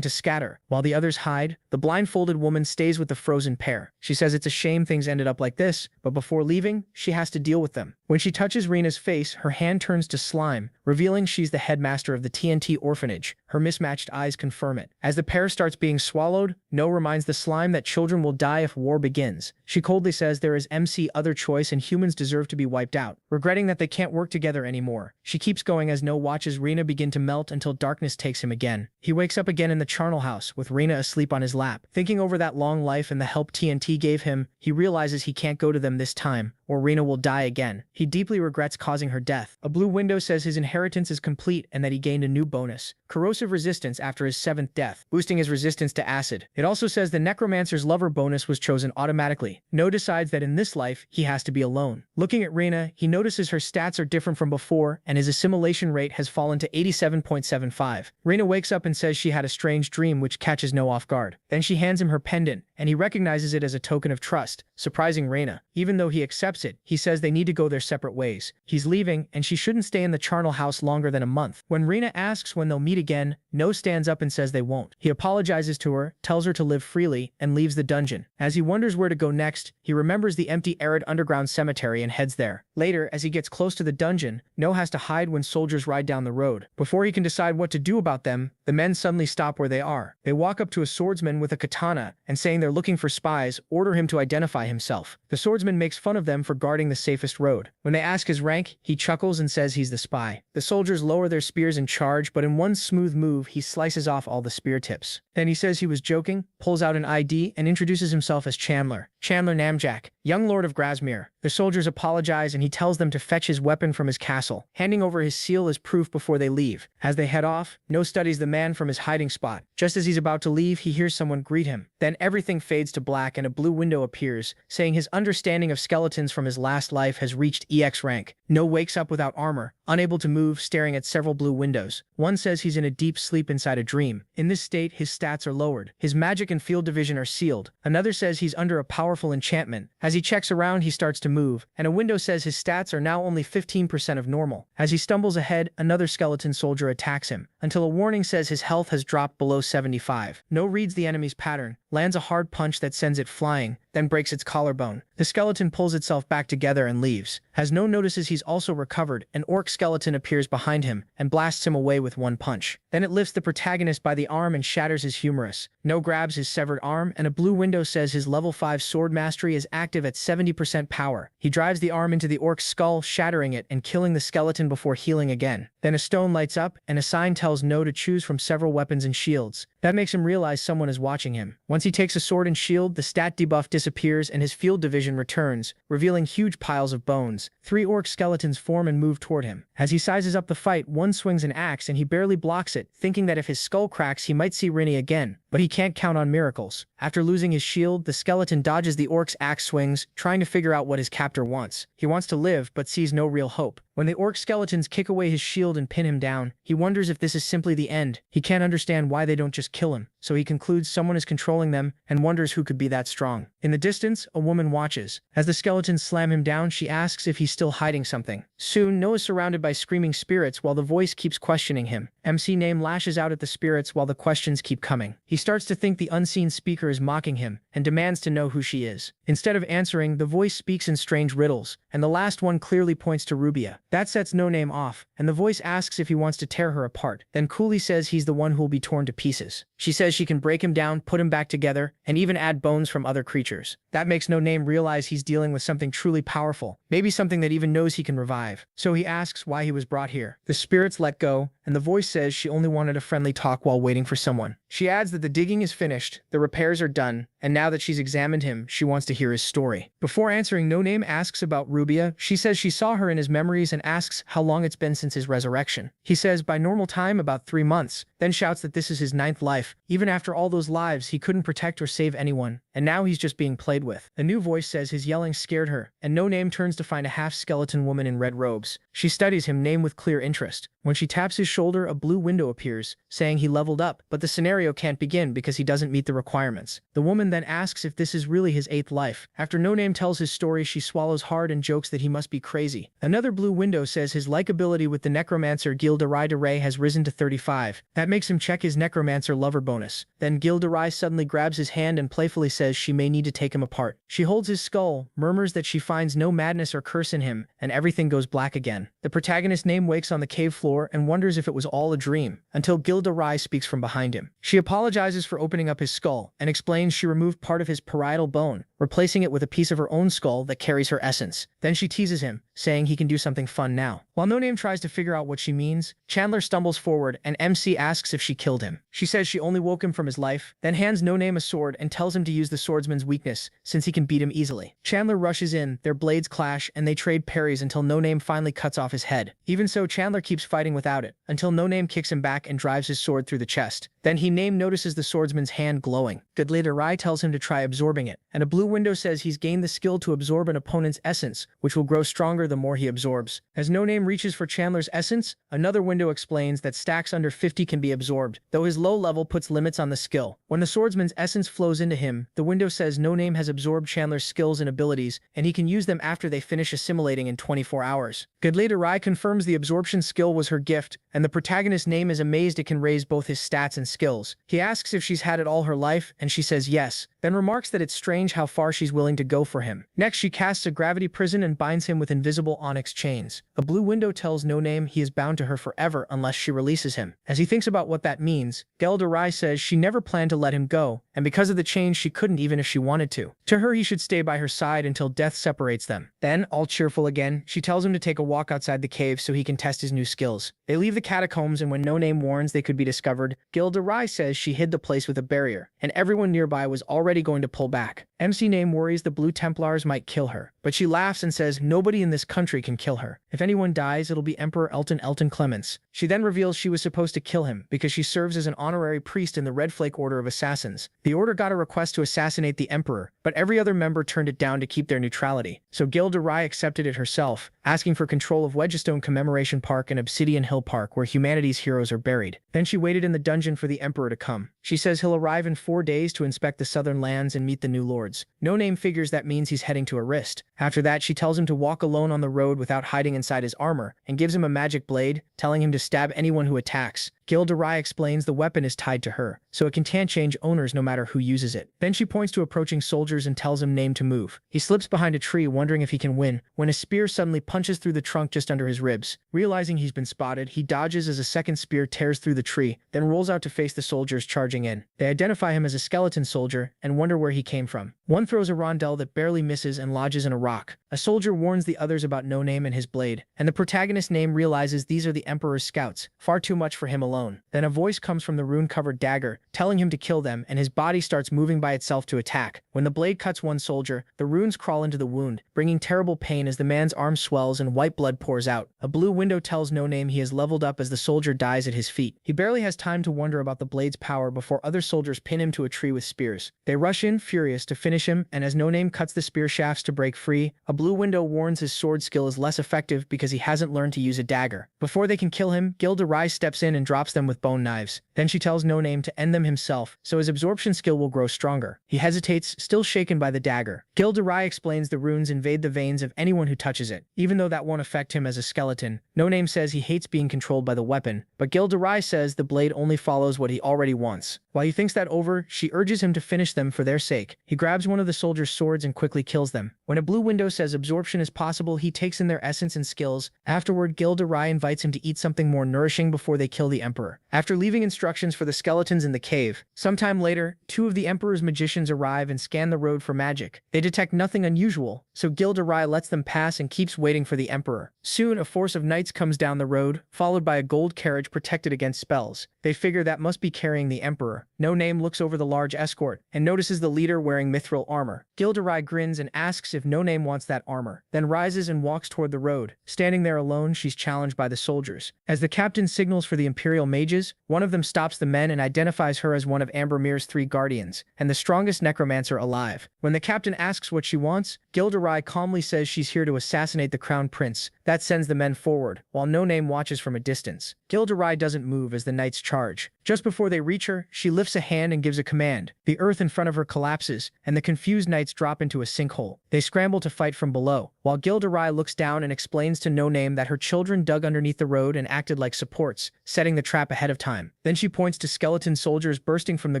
to scatter. While the others hide, the blindfolded woman stays with the frozen pair. She says it's a shame things ended up like this, but before leaving, she has to deal with them. When she touches Reina's face, her hand turns to slime, revealing she's the headmaster of the TNT orphanage. Her mismatched eyes confirm it. As the pair starts being swallowed, No reminds the slime that children will die if war begins. She coldly says there is MC other choice and humans deserve to be wiped out. Regretting that they can't work together anymore, she keeps going as No watches Reina begin to melt until darkness takes him again. He wakes up again in the charnel house with Reina asleep on his lap. Thinking over that long life and the help TNT gave him, he realizes he can't go to them this time, or Reina will die again. He deeply regrets causing her death. A blue window says his inheritance is complete and that he gained a new bonus, corrosive resistance after his 7th death, boosting his resistance to acid. It also says the necromancer's lover bonus was chosen automatically. No decides that in this life, he has to be alone. Looking at Reina, he notices her stats are different from before and his assimilation rate has fallen to 87.75. Reina wakes up and says she had a strange dream which catches No off guard. Then she hands him her pendant, and he recognizes it as a token of trust, surprising Reina. Even though he accepts it, he says they need to go their separate ways. He's leaving, and she shouldn't stay in the charnel house longer than a month. When Reina asks when they'll meet again, No stands up and says they won't. He apologizes to her, tells her to live freely, and leaves the dungeon. As he wonders where to go next, he remembers the empty arid underground cemetery and heads there. Later, as he gets close to the dungeon, No has to hide when soldiers ride down the road. Before he can decide what to do about them, the men suddenly stop where they are. They walk up to a swordsman with a katana, and saying they're looking for spies, order him to identify himself. The swordsman makes fun of them for guarding the safest road. When they ask his rank, he chuckles and says he's the spy. The soldiers lower their spears and charge, but in one smooth move, he slices off all the spear tips. Then he says he was joking, pulls out an ID, and introduces himself as Chandler Namjak, young lord of Grasmere. The soldiers apologize and he tells them to fetch his weapon from his castle, handing over his seal as proof before they leave. As they head off, No studies the man from his hiding spot. Just as he's about to leave, he hears someone greet him. Then everything fades to black and a blue window appears, saying his understanding of skeletons from his last life has reached EX rank. No wakes up without armor, unable to move, staring at several blue windows. One says he's in a deep sleep inside a dream. In this state, his stats are lowered. His magic and field division are sealed. Another says he's under a powerful enchantment. As he checks around, he starts to move, and a window says his stats are now only 15% of normal. As he stumbles ahead, another skeleton soldier attacks him, until a warning says his health has dropped below 75. No reads the enemy's pattern, lands a hard punch that sends it flying, then breaks its collarbone. The skeleton pulls itself back together and leaves. As No notices he's also recovered, an orc skeleton skeleton appears behind him and blasts him away with one punch. Then it lifts the protagonist by the arm and shatters his humerus. No grabs his severed arm, and a blue window says his level 5 sword mastery is active at 70% power. He drives the arm into the orc's skull, shattering it and killing the skeleton before healing again. Then a stone lights up, and a sign tells No to choose from several weapons and shields. That makes him realize someone is watching him. Once he takes a sword and shield, the stat debuff disappears and his field division returns, revealing huge piles of bones. 3 orc skeletons form and move toward him. As he sizes up the fight, one swings an axe and he barely blocks it, thinking that if his skull cracks he might see Rinny again. But he can't count on miracles. After losing his shield, the skeleton dodges the orc's axe swings, trying to figure out what his captor wants. He wants to live, but sees no real hope. When the orc skeletons kick away his shield and pin him down, he wonders if this is simply the end. He can't understand why they don't just kill him, so he concludes someone is controlling them and wonders who could be that strong. In the distance, a woman watches. As the skeletons slam him down, she asks if he's still hiding something. Soon, Noah is surrounded by screaming spirits while the voice keeps questioning him. MC Name lashes out at the spirits while the questions keep coming. He starts to think the unseen speaker is mocking him and demands to know who she is. Instead of answering, the voice speaks in strange riddles, and the last one clearly points to Rubia. That sets No Name off, and the voice asks if he wants to tear her apart. Then coolly says he's the one who will be torn to pieces. She says she can break him down, put him back together, and even add bones from other creatures. That makes No Name realize he's dealing with something truly powerful, maybe something that even knows he can revive. So he asks why he was brought here. The spirits let go, and the voice says she only wanted a friendly talk while waiting for someone. She adds that the digging is finished, the repairs are done, and now that she's examined him, she wants to hear his story. Before answering, No Name asks about Rubia. She says she saw her in his memories and asks how long it's been since his resurrection. He says by normal time about 3 months, then shouts that this is his 9th life. Even after all those lives, he couldn't protect or save anyone, and now he's just being played with. A new voice says his yelling scared her, and No Name turns to find a half-skeleton woman in red robes. She studies him, Name, with clear interest. When she taps his shoulder, a blue window appears, saying he leveled up, but the scenario can't begin because he doesn't meet the requirements. The woman then asks if this is really his 8th life. After No Name tells his story, she swallows hard and jokes that he must be crazy. Another blue window says his likability with the necromancer Gilderai de Ray has risen to 35. That makes him check his necromancer lover bonus. Then Gilderai suddenly grabs his hand and playfully says she may need to take him apart. She holds his skull, murmurs that she finds no madness or curse in him, and everything goes black again. The protagonist Name wakes on the cave floor and wonders if it was all a dream, until Gilderai speaks from behind him. She apologizes for opening up his skull, and explains she removed part of his parietal bone, replacing it with a piece of her own skull that carries her essence. Then she teases him, saying he can do something fun now. While No Name tries to figure out what she means, Chandler stumbles forward and MC asks if she killed him. She says she only woke him from his life, then hands No Name a sword and tells him to use the swordsman's weakness, since he can beat him easily. Chandler rushes in, their blades clash, and they trade parries until No Name finally cuts off his head. Even so, Chandler keeps fighting without it, until No Name kicks him back and drives his sword through the chest. Then Name notices the swordsman's hand glowing. Gilderai tells him to try absorbing it, and a blue window says he's gained the skill to absorb an opponent's essence, which will grow stronger the more he absorbs. As No Name reaches for Chandler's essence, another window explains that stacks under 50 can be absorbed, though his low level puts limits on the skill. When the swordsman's essence flows into him, the window says No Name has absorbed Chandler's skills and abilities, and he can use them after they finish assimilating in 24 hours. Gilderai confirms the absorption skill was her gift, and the protagonist's Name is amazed it can raise both his stats and skills. He asks if she's had it all her life, and she says yes, then remarks that it's strange how far she's willing to go for him. Next, she casts a gravity prison and binds him with invisible onyx chains. A blue window tells No Name he is bound to her forever unless she releases him. As he thinks about what that means, Gilderai says she never planned to let him go, and because of the chains she couldn't even if she wanted to. To her, he should stay by her side until death separates them. Then, all cheerful again, she tells him to take a walk outside the cave so he can test his new skills. They leave the catacombs, and when No Name warns they could be discovered, Gilderai says she hid the place with a barrier, and everyone nearby was already going to pull back. MC Name worries the Blue Templars might kill her, but she laughs and says nobody in this country can kill her. If anyone dies, it'll be Emperor Elton Clements. She then reveals she was supposed to kill him because she serves as an honorary priest in the Red Flake Order of Assassins. The order got a request to assassinate the Emperor, but every other member turned it down to keep their neutrality. So Gilderai accepted it herself, asking for control of Wedgestone Commemoration Park and Obsidian Hill Park where humanity's heroes are buried. Then she waited in the dungeon for the Emperor to come. She says he'll arrive in 4 days to inspect the southern lands and meet the new lords. No Name figures that means he's heading to Arist. After that, she tells him to walk alone on the road without hiding inside his armor, and gives him a magic blade, telling him to stab anyone who attacks. Gilderai explains the weapon is tied to her, so it can change owners no matter who uses it. Then she points to approaching soldiers and tells him Name to move. He slips behind a tree, wondering if he can win, when a spear suddenly punches through the trunk just under his ribs. Realizing he's been spotted, he dodges as a second spear tears through the tree, then rolls out to face the soldiers charging in. They identify him as a skeleton soldier and wonder where he came from. One throws a rondel that barely misses and lodges in a rock. A soldier warns the others about No Name and his blade, and the protagonist Name realizes these are the Emperor's scouts, far too much for him alone. Then a voice comes from the rune-covered dagger, telling him to kill them, and his body starts moving by itself to attack. When the blade cuts one soldier, the runes crawl into the wound, bringing terrible pain as the man's arm swells and white blood pours out. A blue window tells No Name he has leveled up as the soldier dies at his feet. He barely has time to wonder about the blade's power before other soldiers pin him to a tree with spears. They rush in, furious, to finish him, and as No Name cuts the spear shafts to break free, a blue window warns his sword skill is less effective because he hasn't learned to use a dagger. Before they can kill him, Gilderai steps in and drops them with bone knives. Then she tells No Name to end them himself, so his absorption skill will grow stronger. He hesitates, still shaken by the dagger. Gilderai explains the runes invade the veins of anyone who touches it. Even though that won't affect him as a skeleton, No Name says he hates being controlled by the weapon, but Gilderai says the blade only follows what he already wants. While he thinks that over, she urges him to finish them for their sake. He grabs one of the soldiers' swords and quickly kills them. When a blue window says absorption is possible, he takes in their essence and skills. Afterward, Gilderai invites him to eat something more nourishing before they kill the Emperor. After leaving instructions for the skeletons in the cave, sometime later, 2 of the Emperor's magicians arrive and scan the road for magic. They detect nothing unusual, so Gilderai lets them pass and keeps waiting for the Emperor. Soon, a force of knights comes down the road, followed by a gold carriage protected against spells. They figure that must be carrying the Emperor. No Name looks over the large escort and notices the leader wearing mithril armor. Gilderai grins and asks if No Name wants that armor, then rises and walks toward the road. Standing there alone, she's challenged by the soldiers. As the captain signals for the Imperial mages, one of them stops the men and identifies her as one of Ambermere's 3 guardians, and the strongest necromancer alive. When the captain asks what she wants, Gilderai calmly says she's here to assassinate the crown prince. That sends the men forward, while No Name watches from a distance. Gilderai doesn't move as the knights charge. Just before they reach her, she lifts a hand and gives a command. The earth in front of her collapses, and the confused knights drop into a sinkhole. They scramble to fight from below, while Gilderai looks down and explains to No Name that her children dug underneath the road and acted like supports, setting the trap ahead of time. Then she points to skeleton soldiers bursting from the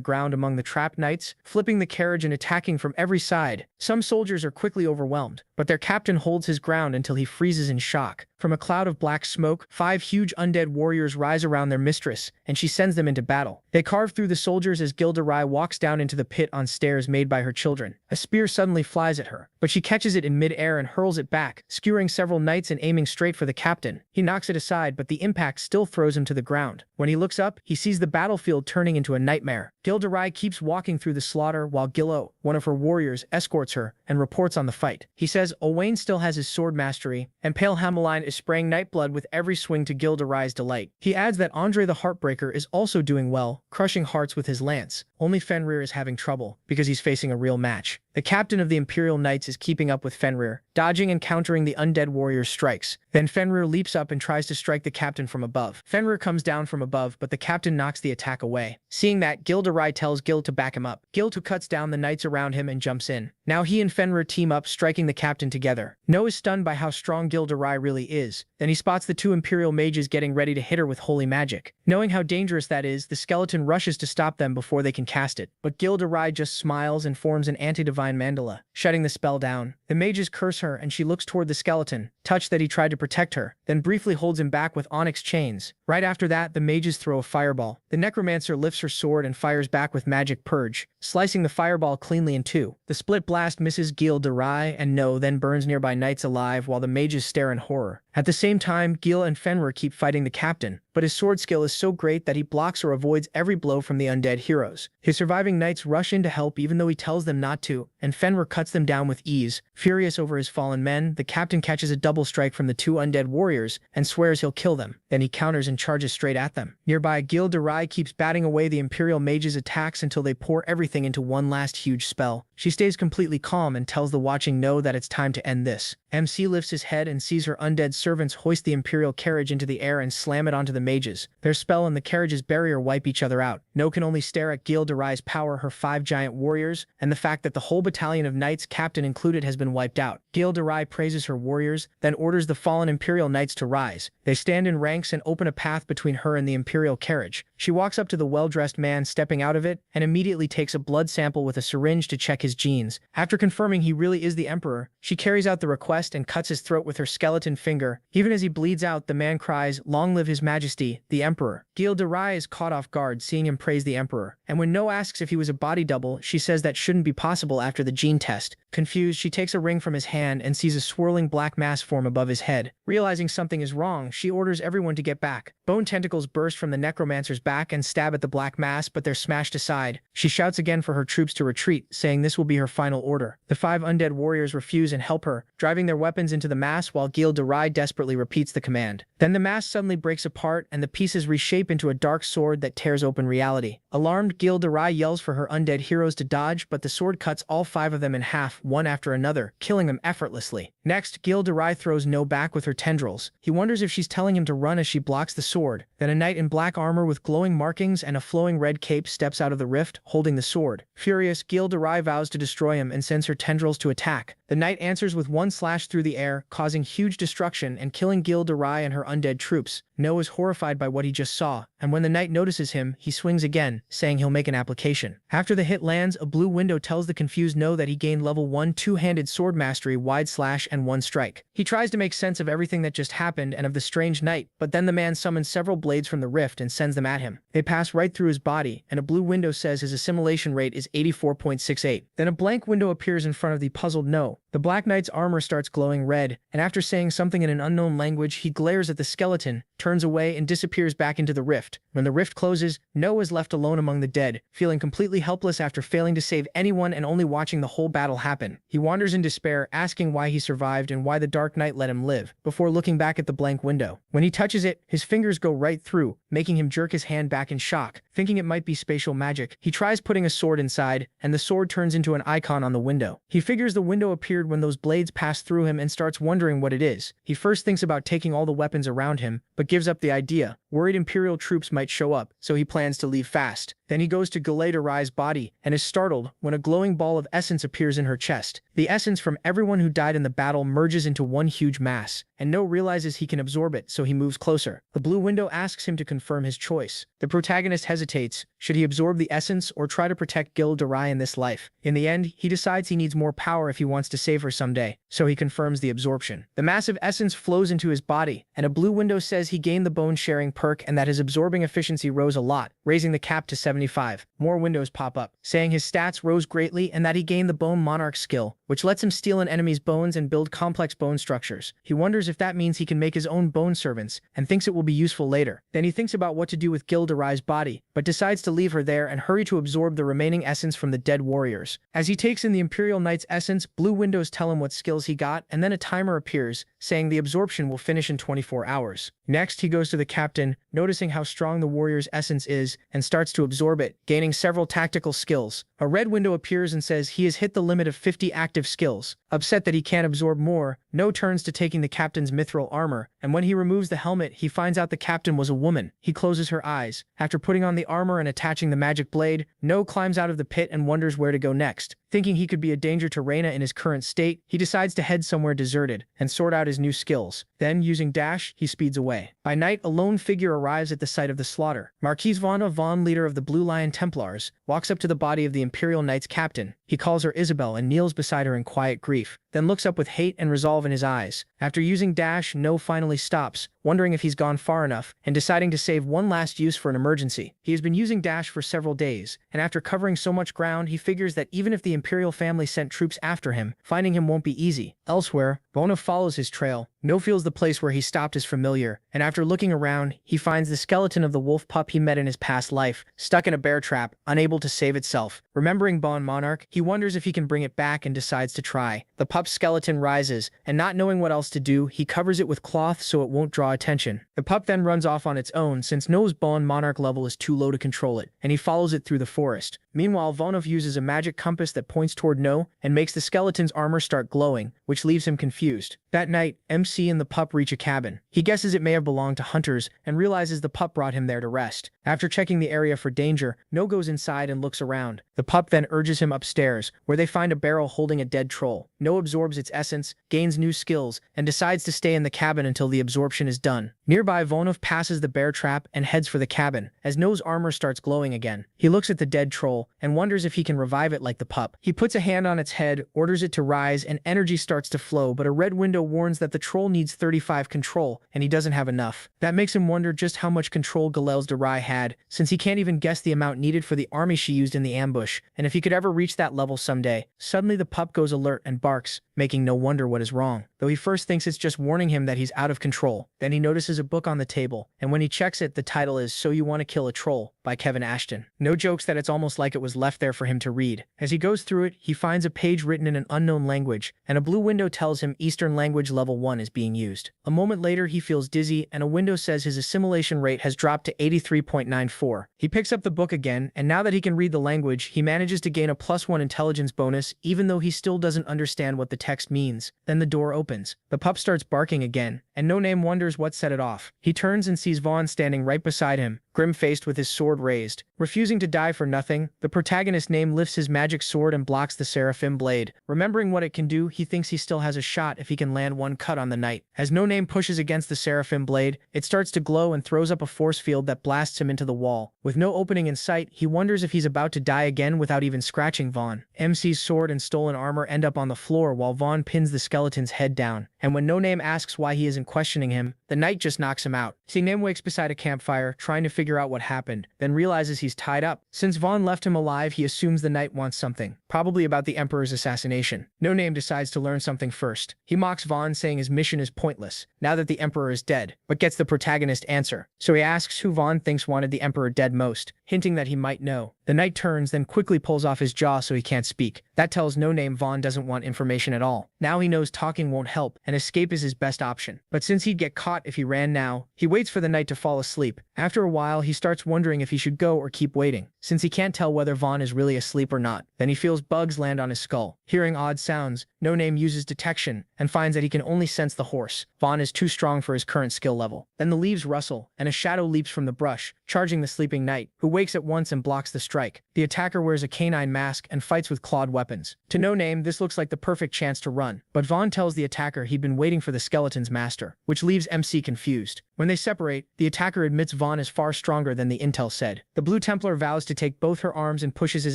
ground among the trapped knights, flipping the carriage and attacking from every side. Some soldiers are quickly overwhelmed, but their captain holds his ground until he freezes in shock. From a cloud of black smoke, 5 huge undead warriors rise around their mistress, and she sends them into battle. They carve through the soldiers as Gilderai walks down into the pit on stairs made by her children. A spear suddenly flies at her, but she catches it in mid-air and hurls it back, skewering several knights and aiming straight for the captain. He knocks it aside, but the impact still throws him to the ground. When he looks up, he sees the battlefield turning into a nightmare. Gilderai keeps walking through the slaughter while Gillo, one of her warriors, escorts her and reports on the fight. He says Owain still has his sword mastery, and Pale Hameline is spraying nightblood with every swing to Gilderai's delight. He adds that Andre the Heartbreaker is also doing well, crushing hearts with his lance. Only Fenrir is having trouble, because he's facing a real match. The captain of the Imperial Knights is keeping up with Fenrir, dodging and countering the undead warrior's strikes. Then Fenrir leaps up and tries to strike the captain from above. Fenrir comes down from above, but the captain knocks the attack away. Seeing that, Gilderai tells Gil to back him up. Gil too cuts down the knights around him and jumps in. Now he and Fenrir team up, striking the captain together. No is stunned by how strong Gilderai really is. Then he spots the 2 Imperial mages getting ready to hit her with holy magic. Knowing how dangerous that is, the skeleton rushes to stop them before they can cast it. But Gilderai just smiles and forms an anti-divine mandala, shutting the spell down. The mages curse her and she looks toward the skeleton, touched that he tried to protect her, then briefly holds him back with onyx chains. Right after that, the mages throw a fireball. The necromancer lifts her sword and fires back with magic purge, slicing the fireball cleanly in 2. The split blast misses Gilderai and No then burns nearby knights alive while the mages stare in horror. At the same time, Gil and Fenrir keep fighting the captain, but his sword skill is so great that he blocks or avoids every blow from the undead heroes. His surviving knights rush in to help even though he tells them not to, and Fenrir cuts them down with ease. Furious over his fallen men, the captain catches a double strike from the 2 undead warriors and swears he'll kill them. Then he counters and charges straight at them. Nearby, Gilderai keeps batting away the Imperial mages' attacks until they pour everything into one last huge spell. She stays completely calm and tells the watching No that it's time to end this. MC lifts his head and sees her undead servants hoist the Imperial carriage into the air and slam it onto the mages. Their spell and the carriage's barrier wipe each other out. No can only stare at Gilderai's power, her 5 giant warriors, and the fact that the whole battalion of knights, captain included, has been wiped out. Gilderai praises her warriors, then orders the fallen Imperial Knights to rise. They stand in ranks and open a path between her and the Imperial carriage. She walks up to the well-dressed man stepping out of it, and immediately takes a blood sample with a syringe to check his genes. After confirming he really is the Emperor, she carries out the request and cuts his throat with her skeleton finger. Even as he bleeds out, the man cries, "Long live His Majesty, the Emperor." Gilderai is caught off guard seeing him praise the Emperor, and when No asks if he was a body double, she says that shouldn't be possible after the gene test. Confused, she takes a ring from his hand and sees a swirling black mass form above his head. Realizing something is wrong, she orders everyone to get back. Bone tentacles burst from the necromancer's back and stab at the black mass, but they're smashed aside. She shouts again for her troops to retreat, saying this will be her final order. The 5 undead warriors refuse and help her, driving their weapons into the mass while Gilderai desperately repeats the command. Then the mass suddenly breaks apart and the pieces reshape into a dark sword that tears open reality. Alarmed, Gilderai yells for her undead heroes to dodge, but the sword cuts all 5 of them in half, one after another, killing them effortlessly. Next, Gilderai throws No back with her tendrils. He wonders if she's telling him to run as she blocks the sword. Then a knight in black armor with glowing markings and a flowing red cape steps out of the rift, holding the sword. Furious, Gilderai vows to destroy him and sends her tendrils to attack. The knight answers with one slash through the air, causing huge destruction and killing Gilderai and her undead troops. No is horrified by what he just saw, and when the knight notices him, he swings again, saying he'll make an application. After the hit lands, a blue window tells the confused No that he gained level 1 two-handed sword mastery, wide slash, and 1 strike. He tries to make sense of everything that just happened and of the strange knight, but then the man summons several blades from the rift and sends them at him. They pass right through his body, and a blue window says his assimilation rate is 84.68. Then a blank window appears in front of the puzzled No. The Black Knight's armor starts glowing red, and after saying something in an unknown language, he glares at the skeleton, turns away, and disappears back into the rift. When the rift closes, No is left alone among the dead, feeling completely helpless after failing to save anyone and only watching the whole battle happen. He wanders in despair, asking why he survived and why the Dark Knight let him live, before looking back at the blank window. When he touches it, his fingers go right through, making him jerk his hand back in shock. Thinking it might be spatial magic, he tries putting a sword inside, and the sword turns into an icon on the window. He figures the window appeared when those blades passed through him and starts wondering what it is. He first thinks about taking all the weapons around him, but gives up the idea, worried Imperial troops might show up, so he plans to leave fast. Then he goes to Gildearai's body, and is startled when a glowing ball of essence appears in her chest. The essence from everyone who died in the battle merges into one huge mass, and No realizes he can absorb it, so he moves closer. The blue window asks him to confirm his choice. The protagonist hesitates. Should he absorb the essence or try to protect Gilderai in this life? In the end, he decides he needs more power if he wants to save her someday, so he confirms the absorption. The massive essence flows into his body, and a blue window says he gained the bone-sharing perk and that his absorbing efficiency rose a lot, raising the cap to 75. More windows pop up, saying his stats rose greatly and that he gained the Bone Monarch skill, which lets him steal an enemy's bones and build complex bone structures. He wonders if that means he can make his own bone servants, and thinks it will be useful later. Then he thinks about what to do with Gildearai's body, but decides to leave her there and hurry to absorb the remaining essence from the dead warriors. As he takes in the Imperial Knight's essence, blue windows tell him what skills he got, and then a timer appears, saying the absorption will finish in 24 hours. Next, he goes to the captain, noticing how strong the warrior's essence is, and starts to absorb it, gaining several tactical skills. A red window appears and says he has hit the limit of 50 active skills. Upset that he can't absorb more, No turns to taking the captain's mithril armor, and when he removes the helmet, he finds out the captain was a woman. He closes her eyes. After putting on the armor and attaching the magic blade, No climbs out of the pit and wonders where to go next. Thinking he could be a danger to Reina in his current state, he decides to head somewhere deserted and sort out his new skills. Then, using dash, he speeds away. By night, a lone figure arrives at the site of the slaughter. Marquise Von, leader of the Blue Lion Templars, walks up to the body of the Imperial Knight's captain. He calls her Isabel and kneels beside her in quiet grief, then looks up with hate and resolve in his eyes. After using dash, No finally stops, wondering if he's gone far enough, and deciding to save one last use for an emergency. He has been using dash for several days, and after covering so much ground, he figures that even if the Imperial family sent troops after him, finding him won't be easy. Elsewhere, Bona follows his trail. No feels the place where he stopped is familiar, and after looking around, he finds the skeleton of the wolf pup he met in his past life, stuck in a bear trap, unable to save itself. Remembering Bon Monarch, he wonders if he can bring it back and decides to try. The pup's skeleton rises, and not knowing what else to do, he covers it with cloth so it won't draw attention. The pup then runs off on its own since No's Bon Monarch level is too low to control it, and he follows it through the forest. Meanwhile, Vonov uses a magic compass that points toward No and makes the skeleton's armor start glowing, which leaves him confused. confused. That night, MC and the pup reach a cabin. He guesses it may have belonged to hunters and realizes the pup brought him there to rest. After checking the area for danger, No goes inside and looks around. The pup then urges him upstairs, where they find a barrel holding a dead troll. No absorbs its essence, gains new skills, and decides to stay in the cabin until the absorption is done. Nearby, Vonov passes the bear trap and heads for the cabin, as No's armor starts glowing again. He looks at the dead troll and wonders if he can revive it like the pup. He puts a hand on its head, orders it to rise, and energy starts to flow, but a red window warns that the troll needs 35 control, and he doesn't have enough. That makes him wonder just how much control Galel's Darai had, since he can't even guess the amount needed for the army she used in the ambush, and if he could ever reach that level someday. Suddenly the pup goes alert and barks, making No wonder what is wrong, though he first thinks it's just warning him that he's out of control. Then he notices a book on the table, and when he checks it, the title is So You Want to Kill a Troll by Kevin Ashton. No jokes that it's almost like it was left there for him to read. As he goes through it, he finds a page written in an unknown language, and a blue window tells him Eastern Language Level 1 is being used. A moment later, he feels dizzy, and a window says his assimilation rate has dropped to 83.94. He picks up the book again, and now that he can read the language, he manages to gain a +1 intelligence bonus, even though he still doesn't understand what the text means. Then the door opens. The pup starts barking again, and No Name wonders what set it off. He turns and sees Vaughn standing right beside him, grim-faced with his sword raised. Refusing to die for nothing, the protagonist Name lifts his magic sword and blocks the seraphim blade. Remembering what it can do, he thinks he still has a shot if he can land one cut on the knight. As No Name pushes against the seraphim blade, it starts to glow and throws up a force field that blasts him into the wall. With no opening in sight, he wonders if he's about to die again without even scratching Vaughn. MC's sword and stolen armor end up on the floor while Vaughn pins the skeleton's head down, and when No Name asks why he isn't questioning him, the knight just knocks him out. Name wakes beside a campfire, trying to figure out what happened, then realizes he's tied up. Since Vaughn left him alive, he assumes the knight wants something, probably about the Emperor's assassination. No Name decides to learn something first. He mocks Vaughn, saying his mission is pointless, now that the Emperor is dead, but gets the protagonist answer. So he asks who Vaughn thinks wanted the Emperor dead most, hinting that he might know. The knight turns, then quickly pulls off his jaw so he can't speak. That tells No Name Vaughn doesn't want information at all. Now he knows talking won't help, and escape is his best option. But since he'd get caught if he ran now, he waits for the knight to fall asleep. After a while, he starts wondering if he should go or keep waiting, since he can't tell whether Vaughn is really asleep or not. Then he feels bugs land on his skull. Hearing odd sounds, No Name uses detection and finds that he can only sense the horse. Vaughn is too strong for his current skill level. Then the leaves rustle, and a shadow leaps from the brush, charging the sleeping knight, who wakes at once and blocks the strike. The attacker wears a canine mask and fights with clawed weapons. To No Name, this looks like the perfect chance to run, but Vaughn tells the attacker he'd been waiting for the skeleton's master, which leaves MC confused. When they separate, the attacker admits Vaughn is far stronger than the intel said. The Blue Templar vows to take both her arms and pushes his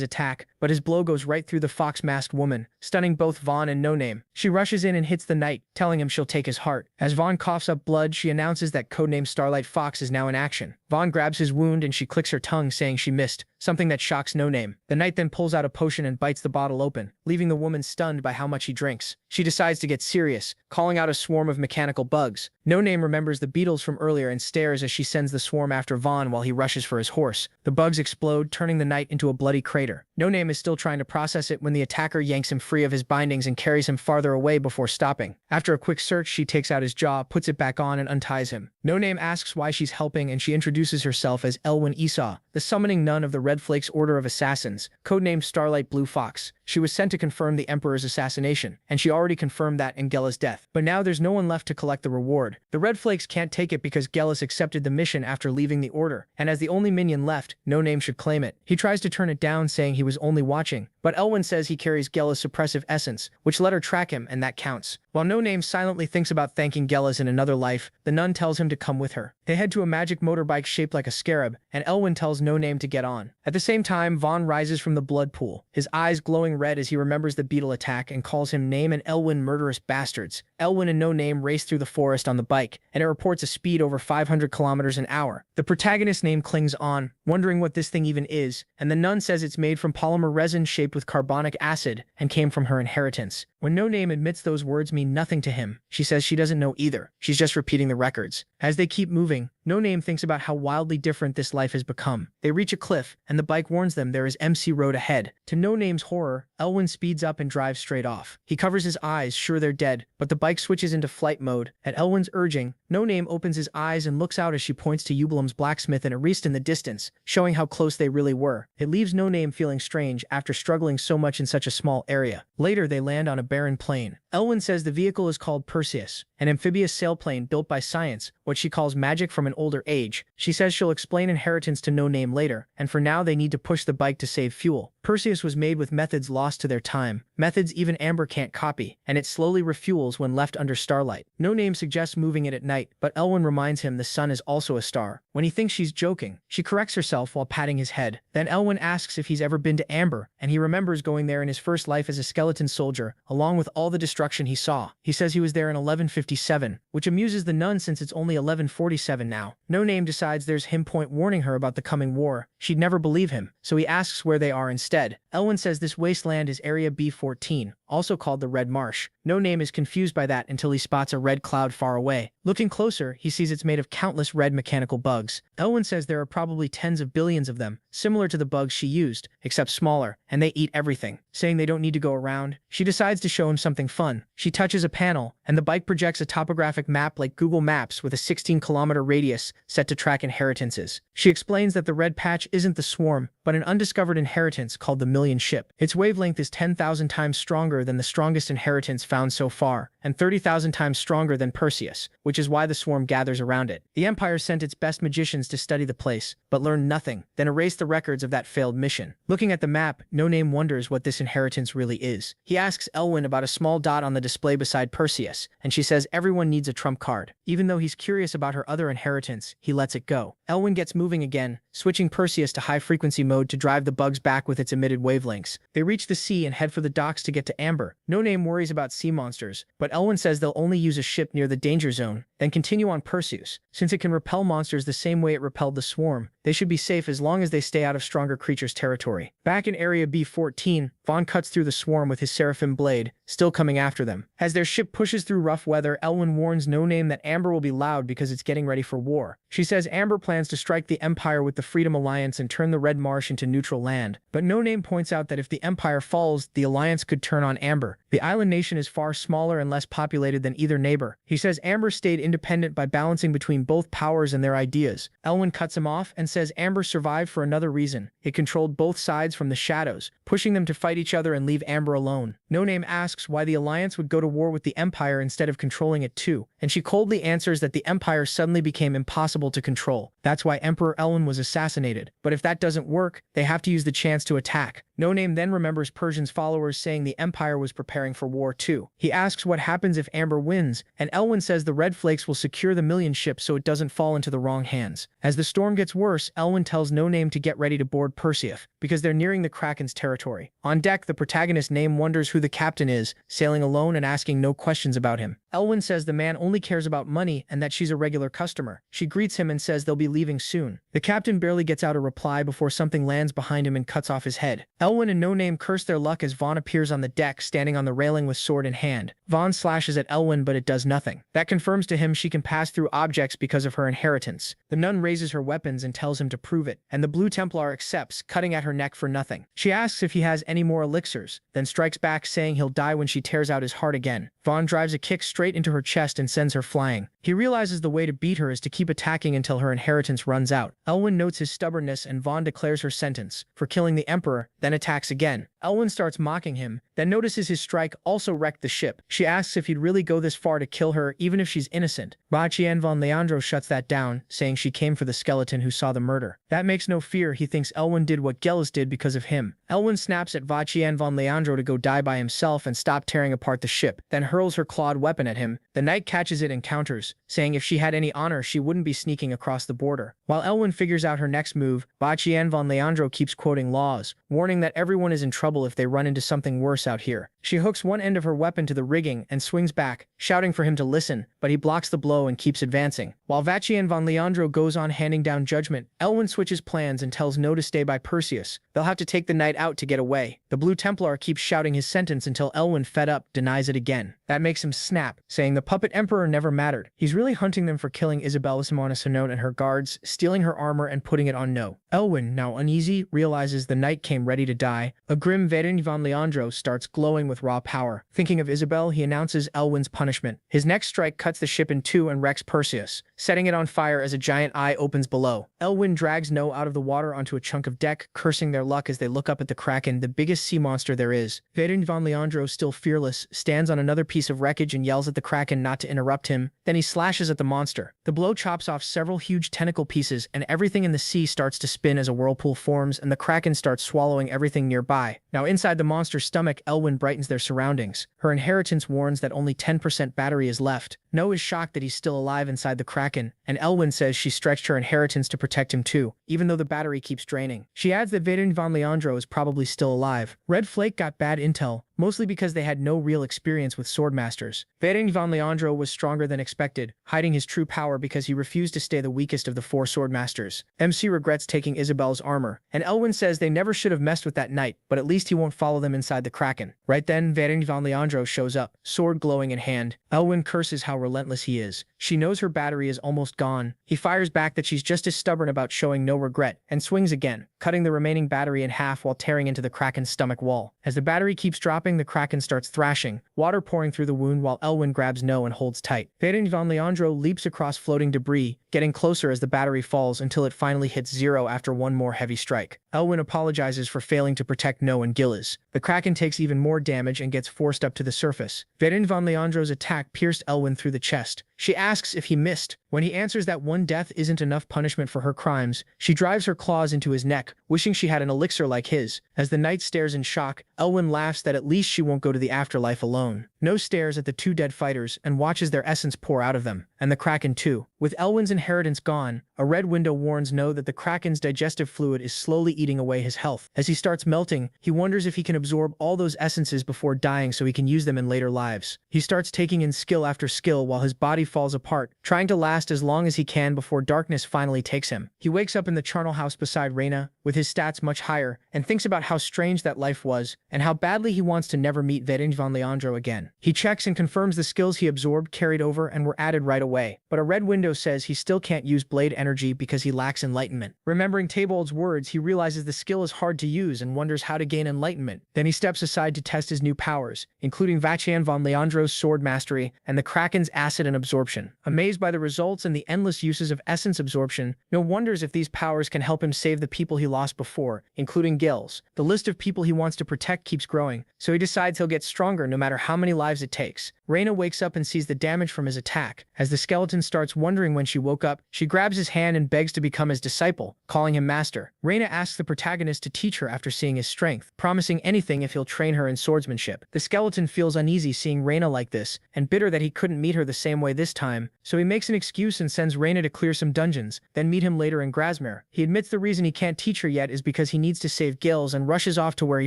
attack, but his blow goes right through the fox-masked woman, stunning both Vaughn and No Name. She rushes in and hits the knight, telling him she'll take his heart. As Vaughn coughs up blood, she announces that codename Starlight Fox is now in action. Vaughn grabs his wound and she clicks her tongue, saying she missed, something that shocks No Name. The knight then pulls out a potion and bites the bottle open, leaving the woman stunned by how much he drinks. She decides to get serious, calling out a swarm of mechanical bugs. No Name remembers the beetles from earlier and stares as she sends the swarm after Vaughn while he rushes for his horse. The bugs explode, turning the knight into a bloody crater. No Name is still trying to process it when the attacker yanks him free of his bindings and carries him farther away before stopping. After a quick search, she takes out his jaw, puts it back on, and unties him. No Name asks why she's helping, and she introduces herself as Elwyn Esau, the summoning nun of the Red Flakes Order of Assassins, codenamed Starlight Blue Fox. She was sent to confirm the Emperor's assassination, and she already confirmed that in Gella's death. But now there's no one left to collect the reward. The Red Flakes can't take it because Gellas accepted the mission after leaving the Order, and as the only minion left, No Name should claim it. He tries to turn it down, saying he was only watching, but Elwyn says he carries Gella's suppressive essence, which let her track him, and that counts. While No Name silently thinks about thanking Gellas in another life, the nun tells him to come with her. They head to a magic motorbike shaped like a scarab, and Elwyn tells No Name to get on. At the same time, Vaughn rises from the blood pool, his eyes glowing red as he remembers the beetle attack and calls him Name and Elwyn murderous bastards. Elwyn and No Name race through the forest on the bike, and it reports a speed over 500 kilometers an hour. The protagonist Name clings on, wondering what this thing even is, and the nun says it's made from polymer resin shaped with carbonic acid and came from her inheritance. When No Name admits those words mean nothing to him, she says she doesn't know either. She's just repeating the records. As they keep moving, moving, No Name thinks about how wildly different this life has become. They reach a cliff, and the bike warns them there is MC Road ahead. To No Name's horror, Elwin speeds up and drives straight off. He covers his eyes, sure they're dead, but the bike switches into flight mode. At Elwin's urging, No Name opens his eyes and looks out as she points to Eublem's blacksmith and Arist in the distance, showing how close they really were. It leaves No Name feeling strange after struggling so much in such a small area. Later, they land on a barren plain. Elwin says the vehicle is called Perseus, an amphibious sailplane built by science, what she calls magic from an older age. She says she'll explain inheritance to No Name later, and for now they need to push the bike to save fuel. Perseus was made with methods lost to their time, methods even Amber can't copy, and it slowly refuels when left under starlight. No Name suggests moving it at night, but Elwin reminds him the sun is also a star. When he thinks she's joking, she corrects herself while patting his head. Then Elwin asks if he's ever been to Amber, and he remembers going there in his first life as a skeleton soldier, along with all the destruction he saw. He says he was there in 1157, which amuses the nun since it's only 1147 now. No Name decides there's him point warning her about the coming war. She'd never believe him, so he asks where they are instead. Elwin says this wasteland is Area B14, also called the Red Marsh. No Name is confused by that until he spots a red cloud far away. Looking closer, he sees it's made of countless red mechanical bugs. Elwin says there are probably tens of billions of them, similar to the bugs she used, except smaller, and they eat everything. Saying they don't need to go around, she decides to show him something fun. She touches a panel, and the bike projects a topographic map like Google Maps with a 16-kilometer radius set to track inheritances. She explains that the red patch isn't the swarm, but an undiscovered inheritance called the Million Ship. Its wavelength is 10,000 times stronger than the strongest inheritance found so far, and 30,000 times stronger than Perseus, which is why the swarm gathers around it. The Empire sent its best magicians to study the place, but learned nothing, then erased the records of that failed mission. Looking at the map, No Name wonders what this inheritance really is. He asks Elwin about a small dot on the display beside Perseus, and she says everyone needs a trump card. Even though he's curious about her other inheritance, he lets it go. Elwin gets moving again, switching Perseus to high-frequency mode to drive the bugs back with its emitted wavelengths. They reach the sea and head for the docks to get to Amber. No Name worries about sea monsters, but Elwin says they'll only use a ship near the danger zone, then continue on Perseus. Since it can repel monsters the same way it repelled the swarm, they should be safe as long as they stay out of stronger creatures' territory. Back in Area B14, Vaughn cuts through the swarm with his Seraphim blade, still coming after them. As their ship pushes through rough weather, Elwin warns No Name that Amber will be loud because it's getting ready for war. She says Amber plans to strike the Empire with the Freedom Alliance and turn the Red Marsh into neutral land. But No Name points out that if the Empire falls, the Alliance could turn on Amber. The island nation is far smaller and less populated than either neighbor. He says Amber stayed independent by balancing between both powers and their ideas. Elwin cuts him off and says Amber survived for another reason. It controlled both sides from the shadows, pushing them to fight each other and leave Amber alone. No Name asks why the Alliance would go to war with the Empire instead of controlling it too, and she coldly answers that the Empire suddenly became impossible to control. That's why Emperor Elwin was assassinated. But if that doesn't work, they have to use the chance to attack. No Name then remembers Persian's followers saying the Empire was preparing for war too. He asks what happens if Amber wins, and Elwin says the Red Flakes will secure the Million Ship so it doesn't fall into the wrong hands. As the storm gets worse, Elwin tells No Name to get ready to board Perseus, because they're nearing the Kraken's territory. On deck, the protagonist Name wonders who the captain is, sailing alone and asking no questions about him. Elwin says the man only cares about money and that she's a regular customer. She greets him and says they'll be leaving soon. The captain barely gets out a reply before something lands behind him and cuts off his head. Elwin and No Name curse their luck as Vaughn appears on the deck standing on the railing with sword in hand. Vaughn slashes at Elwin but it does nothing. That confirms to him she can pass through objects because of her inheritance. The nun raises her weapons and tells him to prove it, and the Blue Templar accepts, cutting at her neck for nothing. She asks if he has any more elixirs, then strikes back saying he'll die when she tears out his heart again. Vaughn drives a kick straight into her chest and sends her flying. He realizes the way to beat her is to keep attacking until her inheritance runs out. Elwin notes his stubbornness and Vaughn declares her sentence for killing the Emperor, then attacks again. Elwin starts mocking him, then notices his strike also wrecked the ship. She asks if he'd really go this far to kill her even if she's innocent. Bachien von Leandro shuts that down, saying she came for the skeleton who saw the murder. That makes no fear. He thinks Elwin did what Gellis did because of him. Elwin snaps at Bachien von Leandro to go die by himself and stop tearing apart the ship, then hurls her clawed weapon at him. The knight catches it and counters, saying if she had any honor she wouldn't be sneaking across the border. While Elwin figures out her next move, Bachien von Leandro keeps quoting laws, warning that everyone is in trouble if they run into something worse out here. She hooks one end of her weapon to the rigging and swings back, shouting for him to listen, but he blocks the blow and keeps advancing. While Vatian von Leandro goes on handing down judgment, Elwyn switches plans and tells No to stay by Perseus. They'll have to take the night out to get away. The Blue Templar keeps shouting his sentence until Elwyn, fed up, denies it again. That makes him snap, saying the puppet emperor never mattered. He's really hunting them for killing Isabella Simonissonone and her guards, stealing her armor and putting it on No. Elwyn, now uneasy, realizes the knight came ready to die. A grim Vatian von Leandro starts glowing with raw power. Thinking of Isabel, he announces Elwyn's punishment. His next strike cuts the ship in two and wrecks Perseus, setting it on fire as a giant eye opens below. Elwyn drags No out of the water onto a chunk of deck, cursing their luck as they look up at the Kraken, the biggest sea monster there is. Vatian von Leandro, still fearless, stands on another piece of wreckage and yells at the Kraken not to interrupt him. Then he slashes at the monster. The blow chops off several huge tentacle pieces, and everything in the sea starts to spin as a whirlpool forms, and the Kraken starts swallowing everything nearby. Now inside the monster's stomach, Elwyn brightens their surroundings. Her inheritance warns that only 10% battery is left. No is shocked that he's still alive inside the Kraken, and Elwyn says she stretched her inheritance to protect him too, even though the battery keeps draining. She adds that Vatian von Leandro is probably still alive. Red Flake got bad intel, mostly because they had no real experience with swordmasters. Vatian von Leandro was stronger than expected, hiding his true power because he refused to stay the weakest of the four swordmasters. MC regrets taking Isabel's armor, and Elwyn says they never should have messed with that knight, but at least he won't follow them inside the Kraken. Right then, Vatian von Leandro shows up, sword glowing in hand. Elwyn curses how relentless he is. She knows her battery is almost gone. He fires back that she's just as stubborn about showing no regret, and swings again, cutting the remaining battery in half while tearing into the Kraken's stomach wall. As the battery keeps dropping, the Kraken starts thrashing, water pouring through the wound while Elwyn grabs No and holds tight. Vatian von Leandro leaps across floating debris, getting closer as the battery falls until it finally hits zero after one more heavy strike. Elwyn apologizes for failing to protect No and Gillis. The Kraken takes even more damage and gets forced up to the surface. Vatian von Leandro's attack pierced Elwyn through the chest. She asks if he missed. When he answers that one death isn't enough punishment for her crimes, she drives her claws into his neck, wishing she had an elixir like his. As the knight stares in shock, Elwyn laughs that at least she won't go to the afterlife alone. No stares at the two dead fighters and watches their essence pour out of them, and the Kraken too. With Elwyn's inheritance gone, a red window warns No that the Kraken's digestive fluid is slowly eating away his health. As he starts melting, he wonders if he can absorb all those essences before dying so he can use them in later lives. He starts taking in skill after skill while his body falls apart, trying to last as long as he can before darkness finally takes him. He wakes up in the charnel house beside Reyna, with his stats much higher, and thinks about how strange that life was, and how badly he wants to never meet Vatian von Leandro again. He checks and confirms the skills he absorbed carried over and were added right away, but a red window says he still can't use blade energy because he lacks enlightenment. Remembering Taebold's words, he realizes the skill is hard to use and wonders how to gain enlightenment. Then he steps aside to test his new powers, including Vatian von Leandro's sword mastery and the Kraken's acid and absorption. Amazed by the results and the endless uses of essence absorption, No wonders if these powers can help him save the people he lost before, including Gills. The list of people he wants to protect keeps growing, so he decides he'll get stronger no matter how many lives it takes. Reyna wakes up and sees the damage from his attack. As the skeleton starts wondering when she woke up, she grabs his hand and begs to become his disciple, calling him master. Reyna asks the protagonist to teach her after seeing his strength, promising anything if he'll train her in swordsmanship. The skeleton feels uneasy seeing Reyna like this, and bitter that he couldn't meet her the same way this time, so he makes an excuse and sends Reyna to clear some dungeons, then meet him later in Grasmere. He admits the reason he can't teach her yet is because he needs to save Gills and rushes off to where he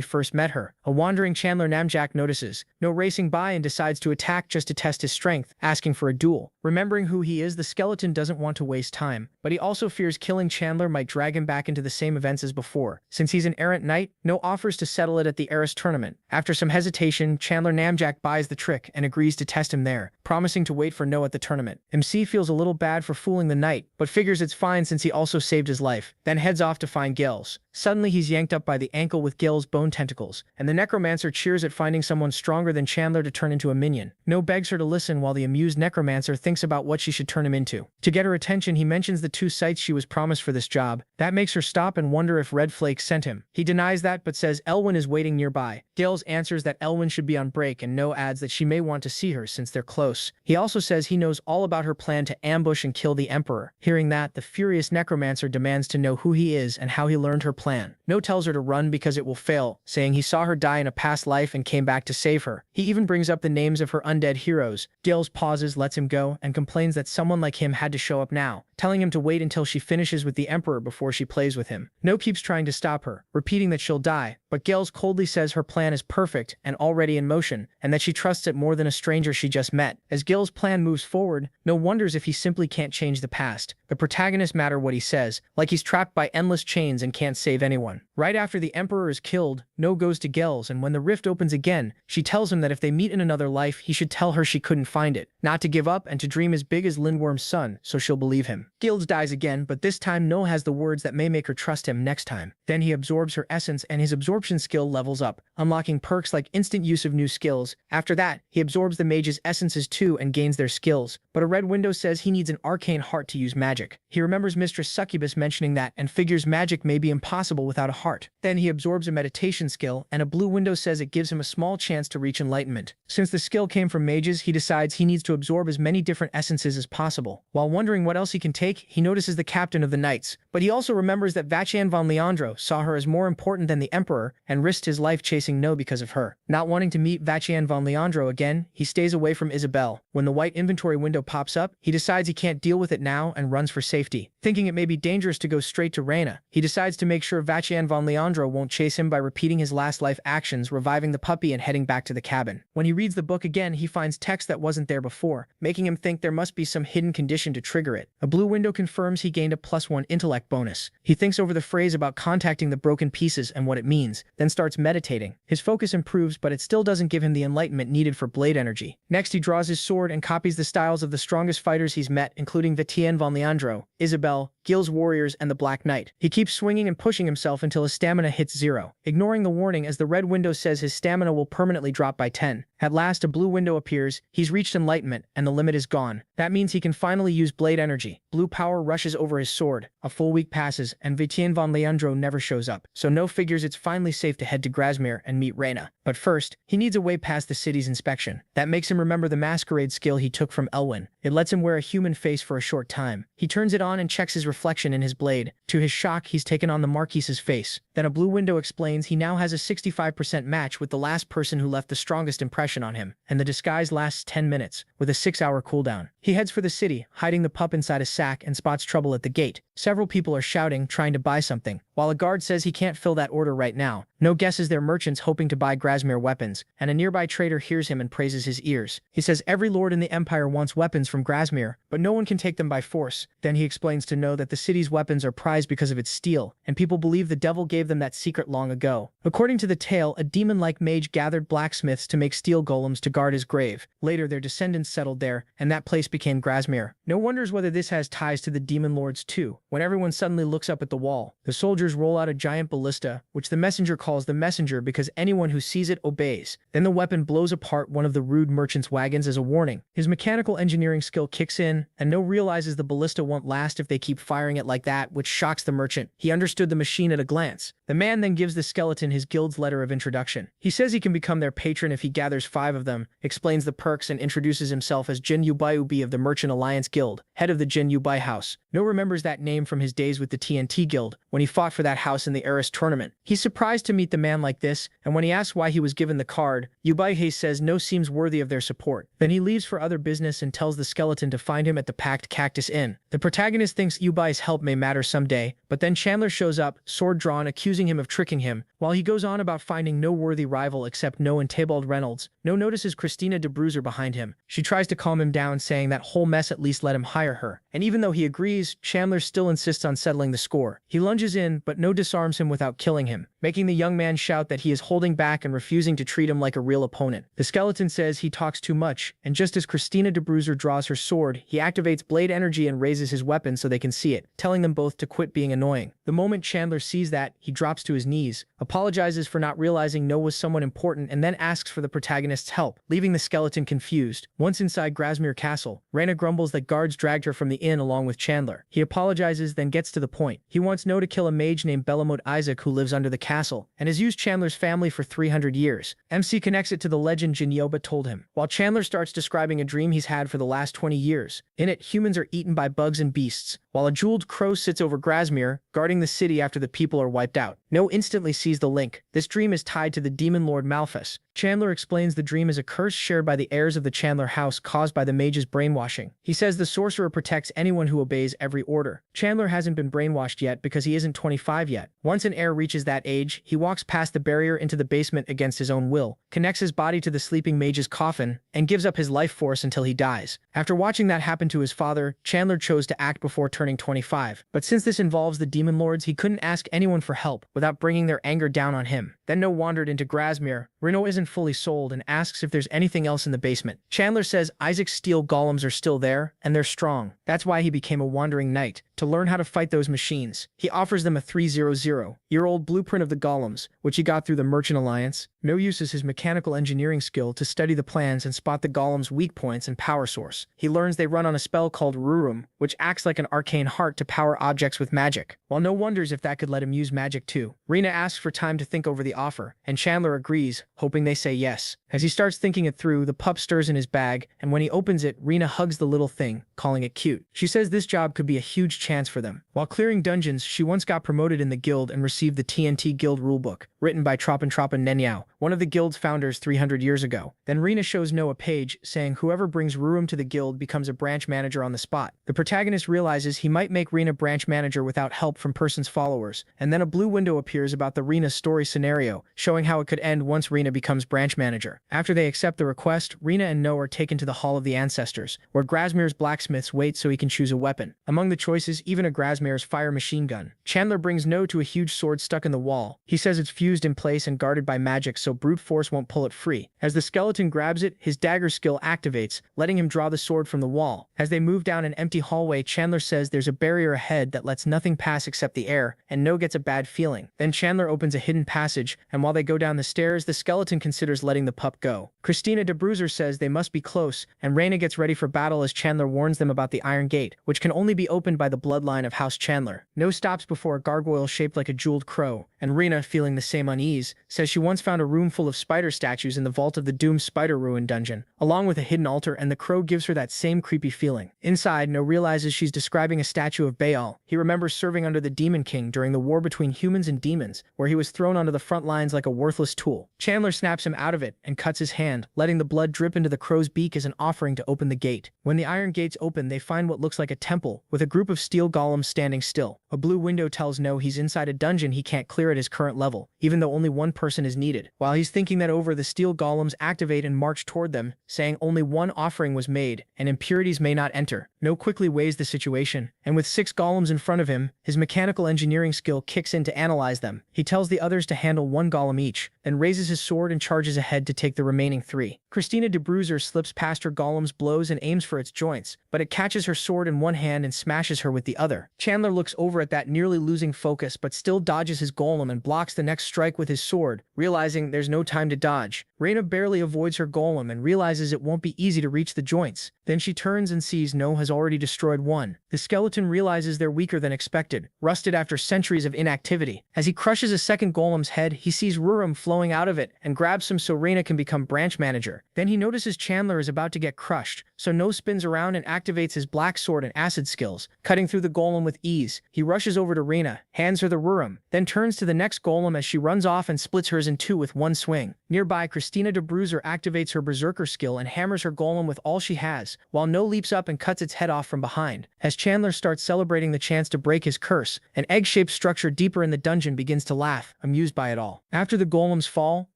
first met her. A wandering Chandler Namjack notices No racing by and decides to attack just to test his strength, asking for a duel. Remembering who he is, the skeleton doesn't want to waste time, but he also fears killing Chandler might drag him back into the same events as before. Since he's an errant knight, No offers to settle it at the Eris tournament. After some hesitation, Chandler Namjack buys the trick and agrees to test him there, promising to wait for No at the tournament. MC feels a little bad for fooling the knight, but figures it's fine since he also saved his life, then heads off to find Gills. Suddenly he's yanked up by the ankle with Gills' bone tentacles, and the necromancer cheers at finding someone stronger than Chandler to turn into a minion. No begs her to listen while the amused necromancer thinks about what she should turn him into. To get her attention, he mentions the 2 sites she was promised for this job. That makes her stop and wonder if Red Flake sent him. He denies that but says Elwyn is waiting nearby. Gills answers that Elwyn should be on break, and No adds that she may want to see her since they're close. He also says he knows all about her plan to ambush and kill the Emperor. Hearing that, the furious necromancer demands to know who he is and how he learned her plan. No tells her to run because it will fail, saying he saw her die in a past life and came back to save her. He even brings up the names of her undead heroes. Gales pauses, lets him go, and complains that someone like him had to show up now, telling him to wait until she finishes with the Emperor before she plays with him. No keeps trying to stop her, repeating that she'll die, but Gales coldly says her plan is perfect and already in motion, and that she trusts it more than a stranger she just met. As Gales' plan moves forward, No wonders if he simply can't change the past. The protagonist matter what he says, like he's trapped by endless chains and can't save anyone. Right after the Emperor is killed, No goes to Gales, and when the rift opens again, she tells him that if they meet in another life, he should tell her she couldn't find it, not to give up and to dream as big as Lindworm's son, so she'll believe him. Gales dies again, but this time No has the words that may make her trust him next time. Then he absorbs her essence and his absorption skill levels up, unlocking perks like instant use of new skills. After that, he absorbs the mage's essences too and gains their skills, but a red window says he needs an arcane heart to use magic. He remembers Mistress Succubus mentioning that and figures magic may be impossible without a heart. Then he absorbs a meditation skill, and a blue window says it gives him a small chance to reach enlightenment. Since the skill came from mages, he decides he needs to absorb as many different essences as possible. While wondering what else he can take, he notices the captain of the knights, but he also remembers that Vachian von Leandro saw her as more important than the Emperor and risked his life chasing No because of her. Not wanting to meet Vachian von Leandro again, he stays away from Isabel. When the white inventory window pops up, he decides he can't deal with it now and runs for safety. Thinking it may be dangerous to go straight to Reina, he decides to make sure Vachian von Leandro won't chase him by repeating his last life actions, reviving the puppy and heading back to the cabin. When he reads the book again, he finds text that wasn't there before, making him think there must be some hidden condition to trigger it. A blue window confirms he gained a +1 intellect bonus. He thinks over the phrase about contacting the broken pieces and what it means, then starts meditating. His focus improves, but it still doesn't give him the enlightenment needed for blade energy. Next, he draws his sword and copies the styles of the strongest fighters he's met, including Vachian von Leandro, Isabel, Gil's warriors, and the Black Knight. He keeps swinging and pushing himself until his stamina hits 0, ignoring the warning as the red window says his stamina will permanently drop by 10. At last, a blue window appears, he's reached enlightenment, and the limit is gone. That means he can finally use blade energy. Blue power rushes over his sword. A full week passes, and Vachian von Leandro never shows up, so No figures it's finally safe to head to Grasmere and meet Reina. But first, he needs a way past the city's inspection. That makes him remember the masquerade skill he took from Elwyn. It lets him wear a human face for a short time. He turns it on and checks his reflection in his blade. To his shock, he's taken on the Marquise's face. Then a blue window explains he now has a 65% match with the last person who left the strongest impression on him, and the disguise lasts 10 minutes, with a 6-hour cooldown. He heads for the city, hiding the pup inside a sack, and spots trouble at the gate. Several people are shouting, trying to buy something, while a guard says he can't fill that order right now. No guesses they're merchants hoping to buy Grasmere weapons, and a nearby trader hears him and praises his ears. He says every lord in the Empire wants weapons from Grasmere, but no one can take them by force. Then he explains to No that the city's weapons are prized because of its steel, and people believe the devil gave them that secret long ago. According to the tale, a demon-like mage gathered blacksmiths to make steel golems to guard his grave. Later, their descendants settled there, and that place became Grasmere. No wonders whether this has ties to the demon lords too. When everyone suddenly looks up at the wall, the soldiers roll out a giant ballista, which the messenger calls the messenger because anyone who sees it obeys. Then the weapon blows apart one of the rude merchant's wagons as a warning. His mechanical engineering skill kicks in, and No realizes the ballista won't last if they keep firing it like that, which shocks the merchant. He understood the machine at a glance. The man then gives the skeleton his guild's letter of introduction. He says he can become their patron if he gathers 5 of them, explains the perks, and introduces himself as Jin Yubai of the Merchant Alliance Guild, head of the Jin Yubai House. No remembers that name from his days with the TNT Guild, when he fought for that house in the Eris tournament. He's surprised to meet the man like this, and when he asks why he was given the card, Yubai says No seems worthy of their support. Then he leaves for other business and tells the skeleton to find him at the Packed Cactus Inn. The protagonist thinks Yubai's help may matter someday, but then Chandler shows up, sword drawn, accusing him of tricking him. While he goes on about finding no worthy rival except No and Tybalt Reynolds, No notices Christina de Bruiser behind him. She tries to calm him down, saying that whole mess at least let him hire her. And even though he agrees, Chandler still insists on settling the score. He lunges in, but No disarms him without killing him, making the young man shout that he is holding back and refusing to treat him like a real opponent. The skeleton says he talks too much, and just as Christina de Bruiser draws her sword, he activates blade energy and raises his weapon so they can see it, telling them both to quit being annoying. The moment Chandler sees that, he drops to his knees, apologizes for not realizing No was someone important, and then asks for the protagonist's help, leaving the skeleton confused. Once inside Grasmere Castle, Reina grumbles that guards dragged her from the inn along with Chandler. He apologizes, then gets to the point. He wants No to kill a mage named Belamode Isaac who lives under the castle, and has used Chandler's family for 300 years. MC connects it to the legend Jinyoba told him, while Chandler starts describing a dream he's had for the last 20 years. In it, humans are eaten by bugs and beasts, while a jeweled crow sits over Grasmere, guarding the city after the people are wiped out. No instantly sees the link. This dream is tied to the demon lord Malphus. Chandler explains the dream is a curse shared by the heirs of the Chandler house caused by the mage's brainwashing. He says the sorcerer protects anyone who obeys every order. Chandler hasn't been brainwashed yet because he isn't 25 yet. Once an heir reaches that age, he walks past the barrier into the basement against his own will, connects his body to the sleeping mage's coffin, and gives up his life force until he dies. After watching that happen to his father, Chandler chose to act before turning 25. But since this involves the demon lords, he couldn't ask anyone for help without bringing their anger down on him. Then No wandered into Grasmere. Reno isn't fully sold and asks if there's anything else in the basement. Chandler says Isaac's steel golems are still there, and they're strong. That's why he became a wandering knight, to learn how to fight those machines. He offers them a 300-year-old blueprint of the golems, which he got through the Merchant Alliance. No uses his mechanical engineering skill to study the plans and spot the golems' weak points and power source. He learns they run on a spell called Rurum, which acts like an arcane heart to power objects with magic. While No wonders if that could let him use magic too. Rena asks for time to think over the offer, and Chandler agrees, hoping they say yes. As he starts thinking it through, the pup stirs in his bag, and when he opens it, Rena hugs the little thing, calling it cute. She says this job could be a huge chance for them. While clearing dungeons, she once got promoted in the guild and received the TNT Guild rulebook, written by Troppen Nenyao, one of the guild's founders 300 years ago. Then Rena shows No a page, saying whoever brings Rurum to the guild becomes a branch manager on the spot. The protagonist realizes he might make Rena branch manager without help from person's followers, and then a blue window appears about the Rena story scenario, showing how it could end once Rena becomes branch manager. After they accept the request, Rena and No are taken to the Hall of the Ancestors, where Grasmere's blacksmiths wait so he can choose a weapon. Among the choices, even a Grasmere's fire machine gun. Chandler brings No to a huge sword stuck in the wall. He says it's fused in place and guarded by magic so brute force won't pull it free. As the skeleton grabs it, his dagger skill activates, letting him draw the sword from the wall. As they move down an empty hallway, Chandler says there's a barrier ahead that lets nothing pass except the air, and No gets a bad feeling. Then Chandler opens a hidden passage, and while they go down the stairs, the skeleton considers letting the pup go. Christina de Bruiser says they must be close, and Reyna gets ready for battle as Chandler warns them about the Iron Gate, which can only be opened by the bloodline of House Chandler. No stops before a gargoyle shaped like a jeweled crow, and Rena, feeling the same unease, says she once found a room full of spider statues in the vault of the doomed spider ruin dungeon, along with a hidden altar, and the crow gives her that same creepy feeling. Inside, No realizes she's describing a statue of Baal. He remembers serving under the Demon King during the war between humans and demons, where he was thrown onto the front lines like a worthless tool. Chandler snaps him out of it and cuts his hand, letting the blood drip into the crow's beak as an offering to open the gate. When the iron gates open, they find what looks like a temple, with a group of steel golems standing still. A blue window tells No he's inside a dungeon he can't clear at his current level, even though only one person is needed. While he's thinking that over, the steel golems activate and march toward them, saying only one offering was made, and impurities may not enter. No quickly weighs the situation, and with 6 golems in front of him, his mechanical engineering skill kicks in to analyze them. He tells the others to handle 1 golem each, then raises his sword and charges ahead to take the remaining 3. Christina de Bruiser slips past her golem's blows and aims for its joints, but it catches her sword in one hand and smashes her with the other. Chandler looks over at that, nearly losing focus, but still dodges his golem and blocks the next strike with his sword, realizing there's no time to dodge. Reyna barely avoids her golem and realizes it won't be easy to reach the joints. Then she turns and sees No has already destroyed one. The skeleton realizes they're weaker than expected, rusted after centuries of inactivity. As he crushes a second golem's head, he sees Rurum flowing out of it and grabs him so Reyna can become branch manager. Then he notices Chandler is about to get crushed, so No spins around and activates his black sword and acid skills, cutting through the golem with ease. He rushes over to Reyna, hands her the Rurum, then turns to the next golem as she runs off and splits hers in 2 with one swing. Nearby, Christina de Bruiser activates her berserker skill and hammers her golem with all she has, while No leaps up and cuts its head off from behind. As Chandler starts celebrating the chance to break his curse, an egg-shaped structure deeper in the dungeon begins to laugh, amused by it all. After the golems fall,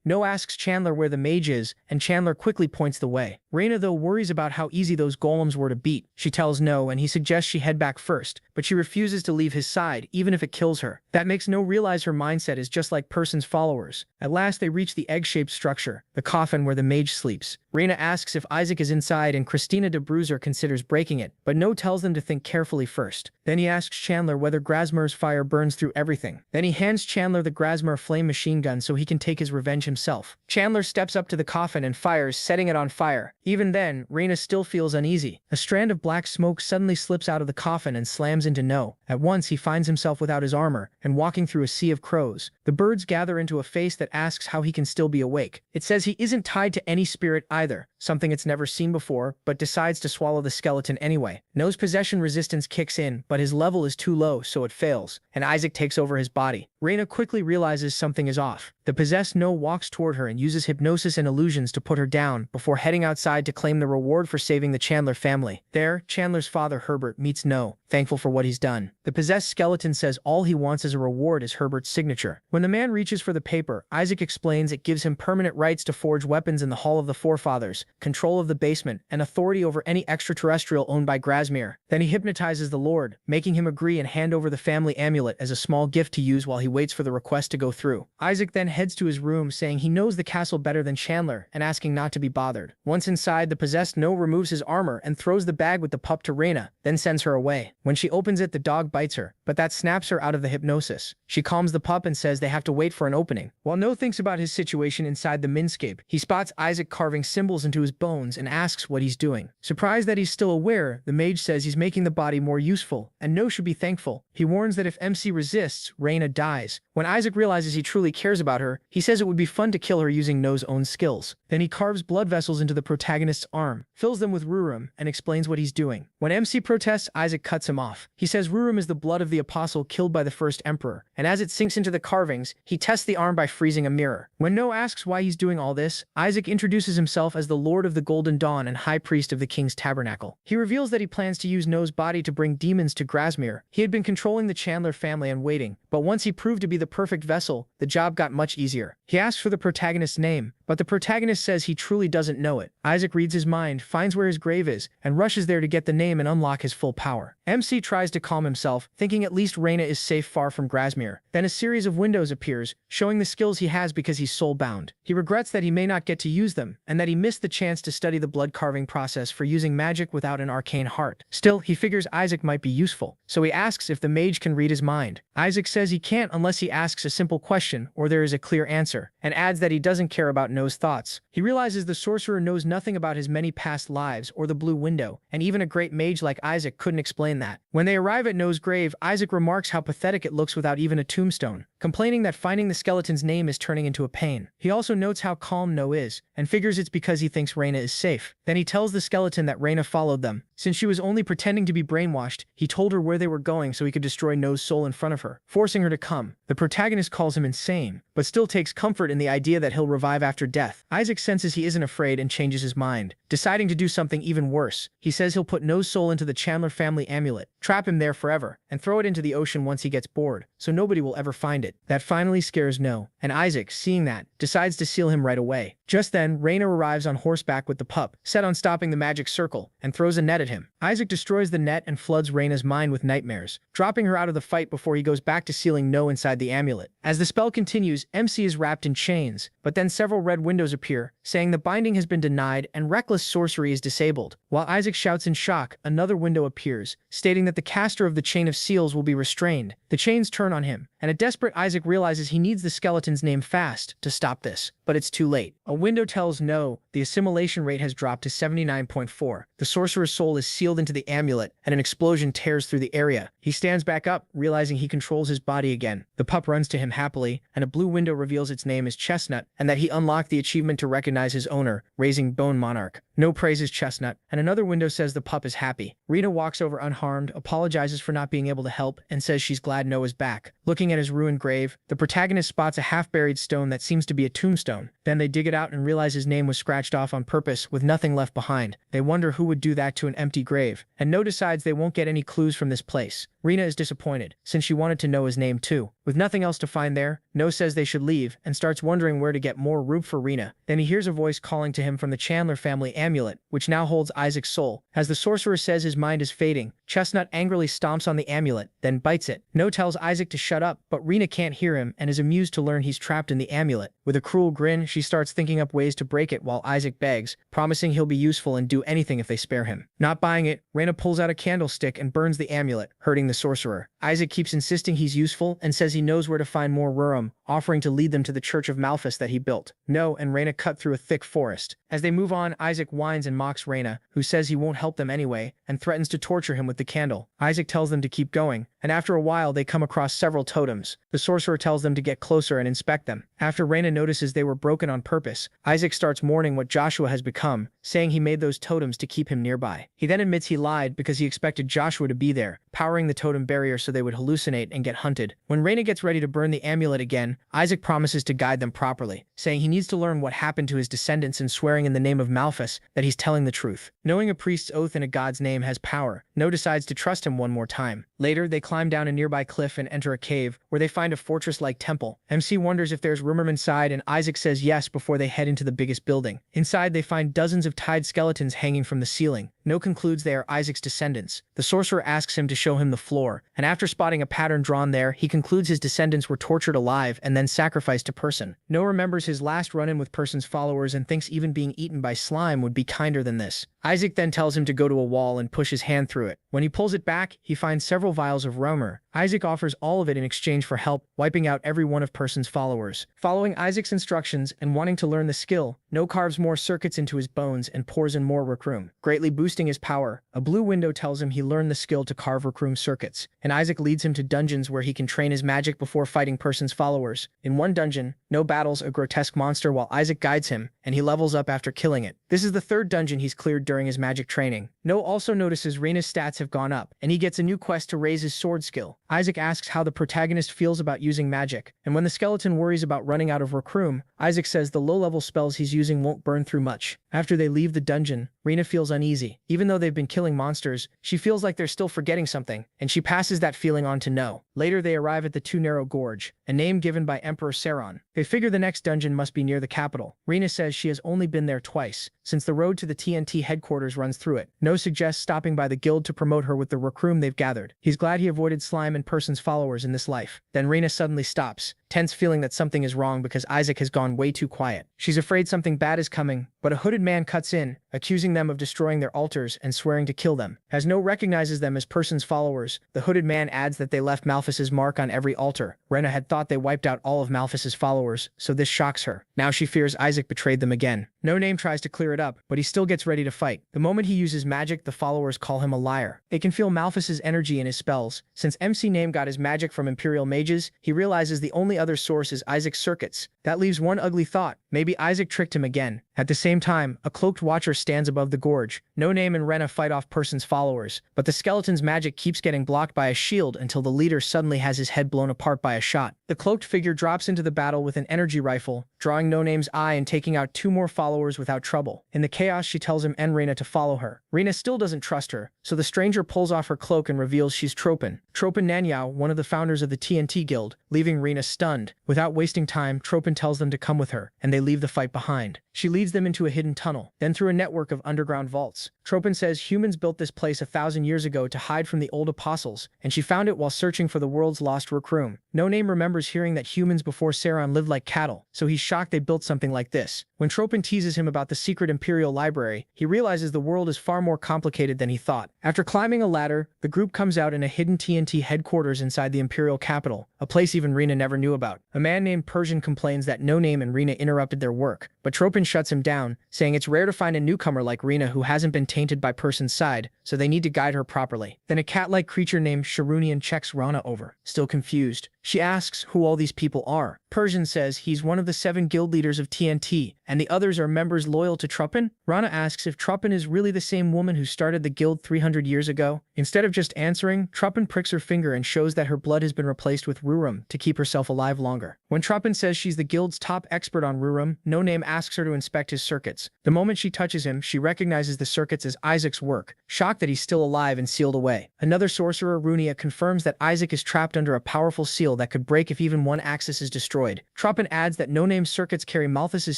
No asks Chandler where the mage is, and Chandler quickly points the way. Reyna, though, worries about how easy those golems were to beat. She tells No, and he suggests she head back first, but she refuses to leave his side, even if it kills her. That makes No realize her mindset is just like Person's followers. At last, they reach the egg-shaped structure, the coffin where the mage sleeps. Reyna asks if Isaac is inside, and Christina de Bruiser considers breaking it, but No tells them to think carefully first. Then he asks Chandler whether Grasmere's fire burns through everything. Then he hands Chandler the Grasmere flame machine gun so he can take his revenge himself. Chandler steps up to the coffin and fires, setting it on fire. Even then, Reyna still feels uneasy. A strand of black smoke suddenly slips out of the coffin and slams into No. At once, he finds himself without his armor and walking through a sea of crows. The birds gather into a face that asks how he can still be awake. It says he isn't tied to any spirit either, either, something it's never seen before, but decides to swallow the skeleton anyway. No's possession resistance kicks in, but his level is too low, so it fails, and Isaac takes over his body. Reina quickly realizes something is off. The possessed No walks toward her and uses hypnosis and illusions to put her down before heading outside to claim the reward for saving the Chandler family. There, Chandler's father Herbert meets No, thankful for what he's done. The possessed skeleton says all he wants as a reward is Herbert's signature. When the man reaches for the paper, Isaac explains it gives him permanent rights to forge weapons in the Hall of the Forefathers, control of the basement, and authority over any extraterrestrial owned by Grasmere. Then he hypnotizes the Lord, making him agree and hand over the family amulet as a small gift to use while he waits for the request to go through. Isaac then heads to his room saying he knows the castle better than Chandler and asking not to be bothered. Once inside, the possessed No removes his armor and throws the bag with the pup to Reina, then sends her away. When she opens it, the dog bites her, but that snaps her out of the hypnosis. She calms the pup and says they have to wait for an opening. While No thinks about his situation inside the minscape, he spots Isaac carving symbols into his bones and asks what he's doing. Surprised that he's still aware, the mage says he's making the body more useful, and No should be thankful. He warns that if MC resists, Reina dies. When Isaac realizes he truly cares about her, he says it would be fun to kill her using No's own skills. Then he carves blood vessels into the protagonist's arm, fills them with Rurum, and explains what he's doing. When MC protests, Isaac cuts him off. He says Rurum is the blood of the apostle killed by the first emperor, and as it sinks into the carvings, he tests the arm by freezing a mirror. When No asks why he's doing all this, Isaac introduces himself as the Lord of the Golden Dawn and High Priest of the King's Tabernacle. He reveals that he plans to use No's body to bring demons to Grasmere. He had been controlling the Chandler family and waiting, but once he proved to be the perfect vessel, the job got much easier. He asks for the protagonist's name, but the protagonist says he truly doesn't know it. Isaac reads his mind, finds where his grave is, and rushes there to get the name and unlock his full power. MC tries to calm himself, thinking at least Reina is safe far from Grasmere. Then a series of windows appears, showing the skills he has because he's soul-bound. He regrets that he may not get to use them, and that he missed the chance to study the blood carving process for using magic without an arcane heart. Still, he figures Isaac might be useful, so he asks if the mage can read his mind. Isaac says he can't unless he asks a simple question or there is a clear answer, and adds that he doesn't care about No's thoughts. He realizes the sorcerer knows nothing about his many past lives or the blue window, and even a great mage like Isaac couldn't explain that. When they arrive at No's grave, Isaac remarks how pathetic it looks without even a tombstone, complaining that finding the skeleton's name is turning into a pain. He also notes how calm No is, and figures it's because he thinks Reina is safe. Then he tells the skeleton that Reina followed them. Since she was only pretending to be brainwashed, he told her where they were going so he could destroy No's soul in front of her, forcing her to come. The protagonist calls him insane, but still takes comfort in the idea that he'll revive after death. Isaac senses he isn't afraid and changes his mind, deciding to do something even worse. He says he'll put No's soul into the Chandler family amulet, trap him there forever, and throw it into the ocean once he gets bored, so nobody will ever find it. That finally scares No, and Isaac, seeing that, decides to seal him right away. Just then, Reina arrives on horseback with the pup, set on stopping the magic circle, and throws a net at him. Isaac destroys the net and floods Reina's mind with nightmares, dropping her out of the fight before he goes back to sealing No inside the amulet. As the spell continues, MC is wrapped in chains, but then several red windows appear, saying the binding has been denied and reckless sorcery is disabled. While Isaac shouts in shock, another window appears, stating that the caster of the chain of seals will be restrained. The chains turn on him, and a desperate Isaac realizes he needs the skeleton's name fast to stop this, but it's too late. A window tells No the assimilation rate has dropped to 79.4. The sorcerer's soul is sealed into the amulet, and an explosion tears through the area. He stands back up, realizing he controls his body again. The pup runs to him happily, and a blue window reveals its name is Chestnut, and that he unlocked the achievement to recognize his owner, raising Bone Monarch. No praises Chestnut, and another window says the pup is happy. Rita walks over unharmed, apologizes for not being able to help, and says she's glad No is back. Looking at his ruined grave, the protagonist spots a half-buried stone that seems to be a tombstone. Then they dig it out and realize his name was scratched off on purpose with nothing left behind. They wonder who would do that to an empty grave, and No decides they won't get any clues from this place. Rena is disappointed, since she wanted to know his name too. With nothing else to find there, No says they should leave, and starts wondering where to get more room for Rena. Then he hears a voice calling to him from the Chandler family amulet, which now holds Isaac's soul. As the sorcerer says his mind is fading, Chestnut angrily stomps on the amulet, then bites it. No tells Isaac to shut up, but Rena can't hear him and is amused to learn he's trapped in the amulet. With a cruel grin, she starts thinking up ways to break it while Isaac begs, promising he'll be useful and do anything if they spare him. Not buying it, Rena pulls out a candlestick and burns the amulet, hurting the sorcerer. Isaac keeps insisting he's useful and says he knows where to find more Rurum, offering to lead them to the Church of Malphas that he built. No and Rena cut through a thick forest. As they move on, Isaac whines and mocks Rena, who says he won't help them anyway, and threatens to torture him with the candle. Isaac tells them to keep going, and after a while they come across several totems. The sorcerer tells them to get closer and inspect them. After Reina notices they were broken on purpose, Isaac starts mourning what Joshua has become, saying he made those totems to keep him nearby. He then admits he lied because he expected Joshua to be there, powering the totem barrier so they would hallucinate and get hunted. When Reina gets ready to burn the amulet again, Isaac promises to guide them properly, saying he needs to learn what happened to his descendants and swearing in the name of Malphas that he's telling the truth. Knowing a priest's oath in a god's name has power, No decides to trust him one more time. Later, they climb down a nearby cliff and enter a cave, where they find a fortress-like temple. MC wonders if there's room inside, and Isaac says yes before they head into the biggest building. Inside, they find dozens of tied skeletons hanging from the ceiling. No concludes they are Isaac's descendants. The sorcerer asks him to show him the floor, and after spotting a pattern drawn there, he concludes his descendants were tortured alive and then sacrificed to Person. No remembers his last run-in with Person's followers and thinks even being eaten by slime would be kinder than this. Isaac then tells him to go to a wall and push his hand through it. When he pulls it back, he finds several vials of Romer. Isaac offers all of it in exchange for help, wiping out every one of Person's followers. Following Isaac's instructions and wanting to learn the skill, No carves more circuits into his bones and pours in more Recruim, greatly boosting his power. A blue window tells him he learned the skill to carve Recruim circuits, and Isaac leads him to dungeons where he can train his magic before fighting Person's followers. In one dungeon, No battles a grotesque monster while Isaac guides him, and he levels up after killing it. This is the third dungeon he's cleared during his magic training. No also notices Reina's stats have gone up, and he gets a new quest to raise his sword skill. Isaac asks how the protagonist feels about using magic, and when the skeleton worries about running out of Recruim, Isaac says the low-level spells he's using won't burn through much. After they leave the dungeon, Reina feels uneasy. Even though they've been killing monsters, she feels like they're still forgetting something, and she passes that feeling on to No. Later they arrive at the Two Narrow Gorge, a name given by Emperor Sauron. They figure the next dungeon must be near the capital. Reina says she has only been there twice, since the road to the TNT headquarters runs through it. No suggests stopping by the guild to promote her with the Recruim they've gathered. He's glad he avoided slime and Person's followers in this life. Then Reina suddenly stops, tense feeling that something is wrong because Isaac has gone way too quiet. She's afraid something bad is coming, but a hooded man cuts in, accusing them of destroying their altars and swearing to kill them. As No recognizes them as Person's followers, the hooded man adds that they left Malphas's mark on every altar. Reina had thought they wiped out all of Malphas's followers, so this shocks her. Now she fears Isaac betrayed them again. No Name tries to clear it up, but he still gets ready to fight. The moment he uses magic, the followers call him a liar. They can feel Malphas's energy in his spells. Since MC Name got his magic from Imperial mages, he realizes the only other source is Isaac's circuits. That leaves one ugly thought. Maybe Isaac tricked him again. At the same time, a cloaked watcher stands above the gorge. No Name and Reina fight off Person's followers, but the skeleton's magic keeps getting blocked by a shield until the leader suddenly has his head blown apart by a shot. The cloaked figure drops into the battle with an energy rifle, drawing No Name's eye and taking out 2 more followers without trouble. In the chaos, she tells him and Reina to follow her. Reina still doesn't trust her, so the stranger pulls off her cloak and reveals she's Tropin. Tropin Nanyao, one of the founders of the TNT Guild, leaving Reina stunned. Without wasting time, Tropin tells them to come with her, and they leave the fight behind. She leads them into a hidden tunnel, then through a network of underground vaults. Tropin says humans built this place 1,000 years ago to hide from the old apostles, and she found it while searching for the world's lost Recruim. No Name remembers hearing that humans before Sauron lived like cattle, so he's shocked they built something like this. When Tropin teases him about the secret Imperial library, he realizes the world is far more complicated than he thought. After climbing a ladder, the group comes out in a hidden TNT headquarters inside the Imperial capital, a place even Reina never knew about. A man named Persian complains that No Name and Reina interrupted their work, but Tropin shuts him down, saying it's rare to find a newcomer like Reina who hasn't been tainted by Person's side, so they need to guide her properly. Then a cat-like creature named Sharunian checks Rana over, still confused. She asks who all these people are. Persian says he's one of the 7 guild leaders of TNT, and the others are members loyal to Tropin. Rana asks if Tropin is really the same woman who started the guild 300 years ago. Instead of just answering, Tropin pricks her finger and shows that her blood has been replaced with Rurum to keep herself alive longer. When Tropin says she's the guild's top expert on Rurum, No Name asks her to inspect his circuits. The moment she touches him, she recognizes the circuits as Isaac's work, shocked that he's still alive and sealed away. Another sorcerer, Rubia, confirms that Isaac is trapped under a powerful seal that could break if even one axis is destroyed. Tropin adds that No Name's circuits carry Malphas's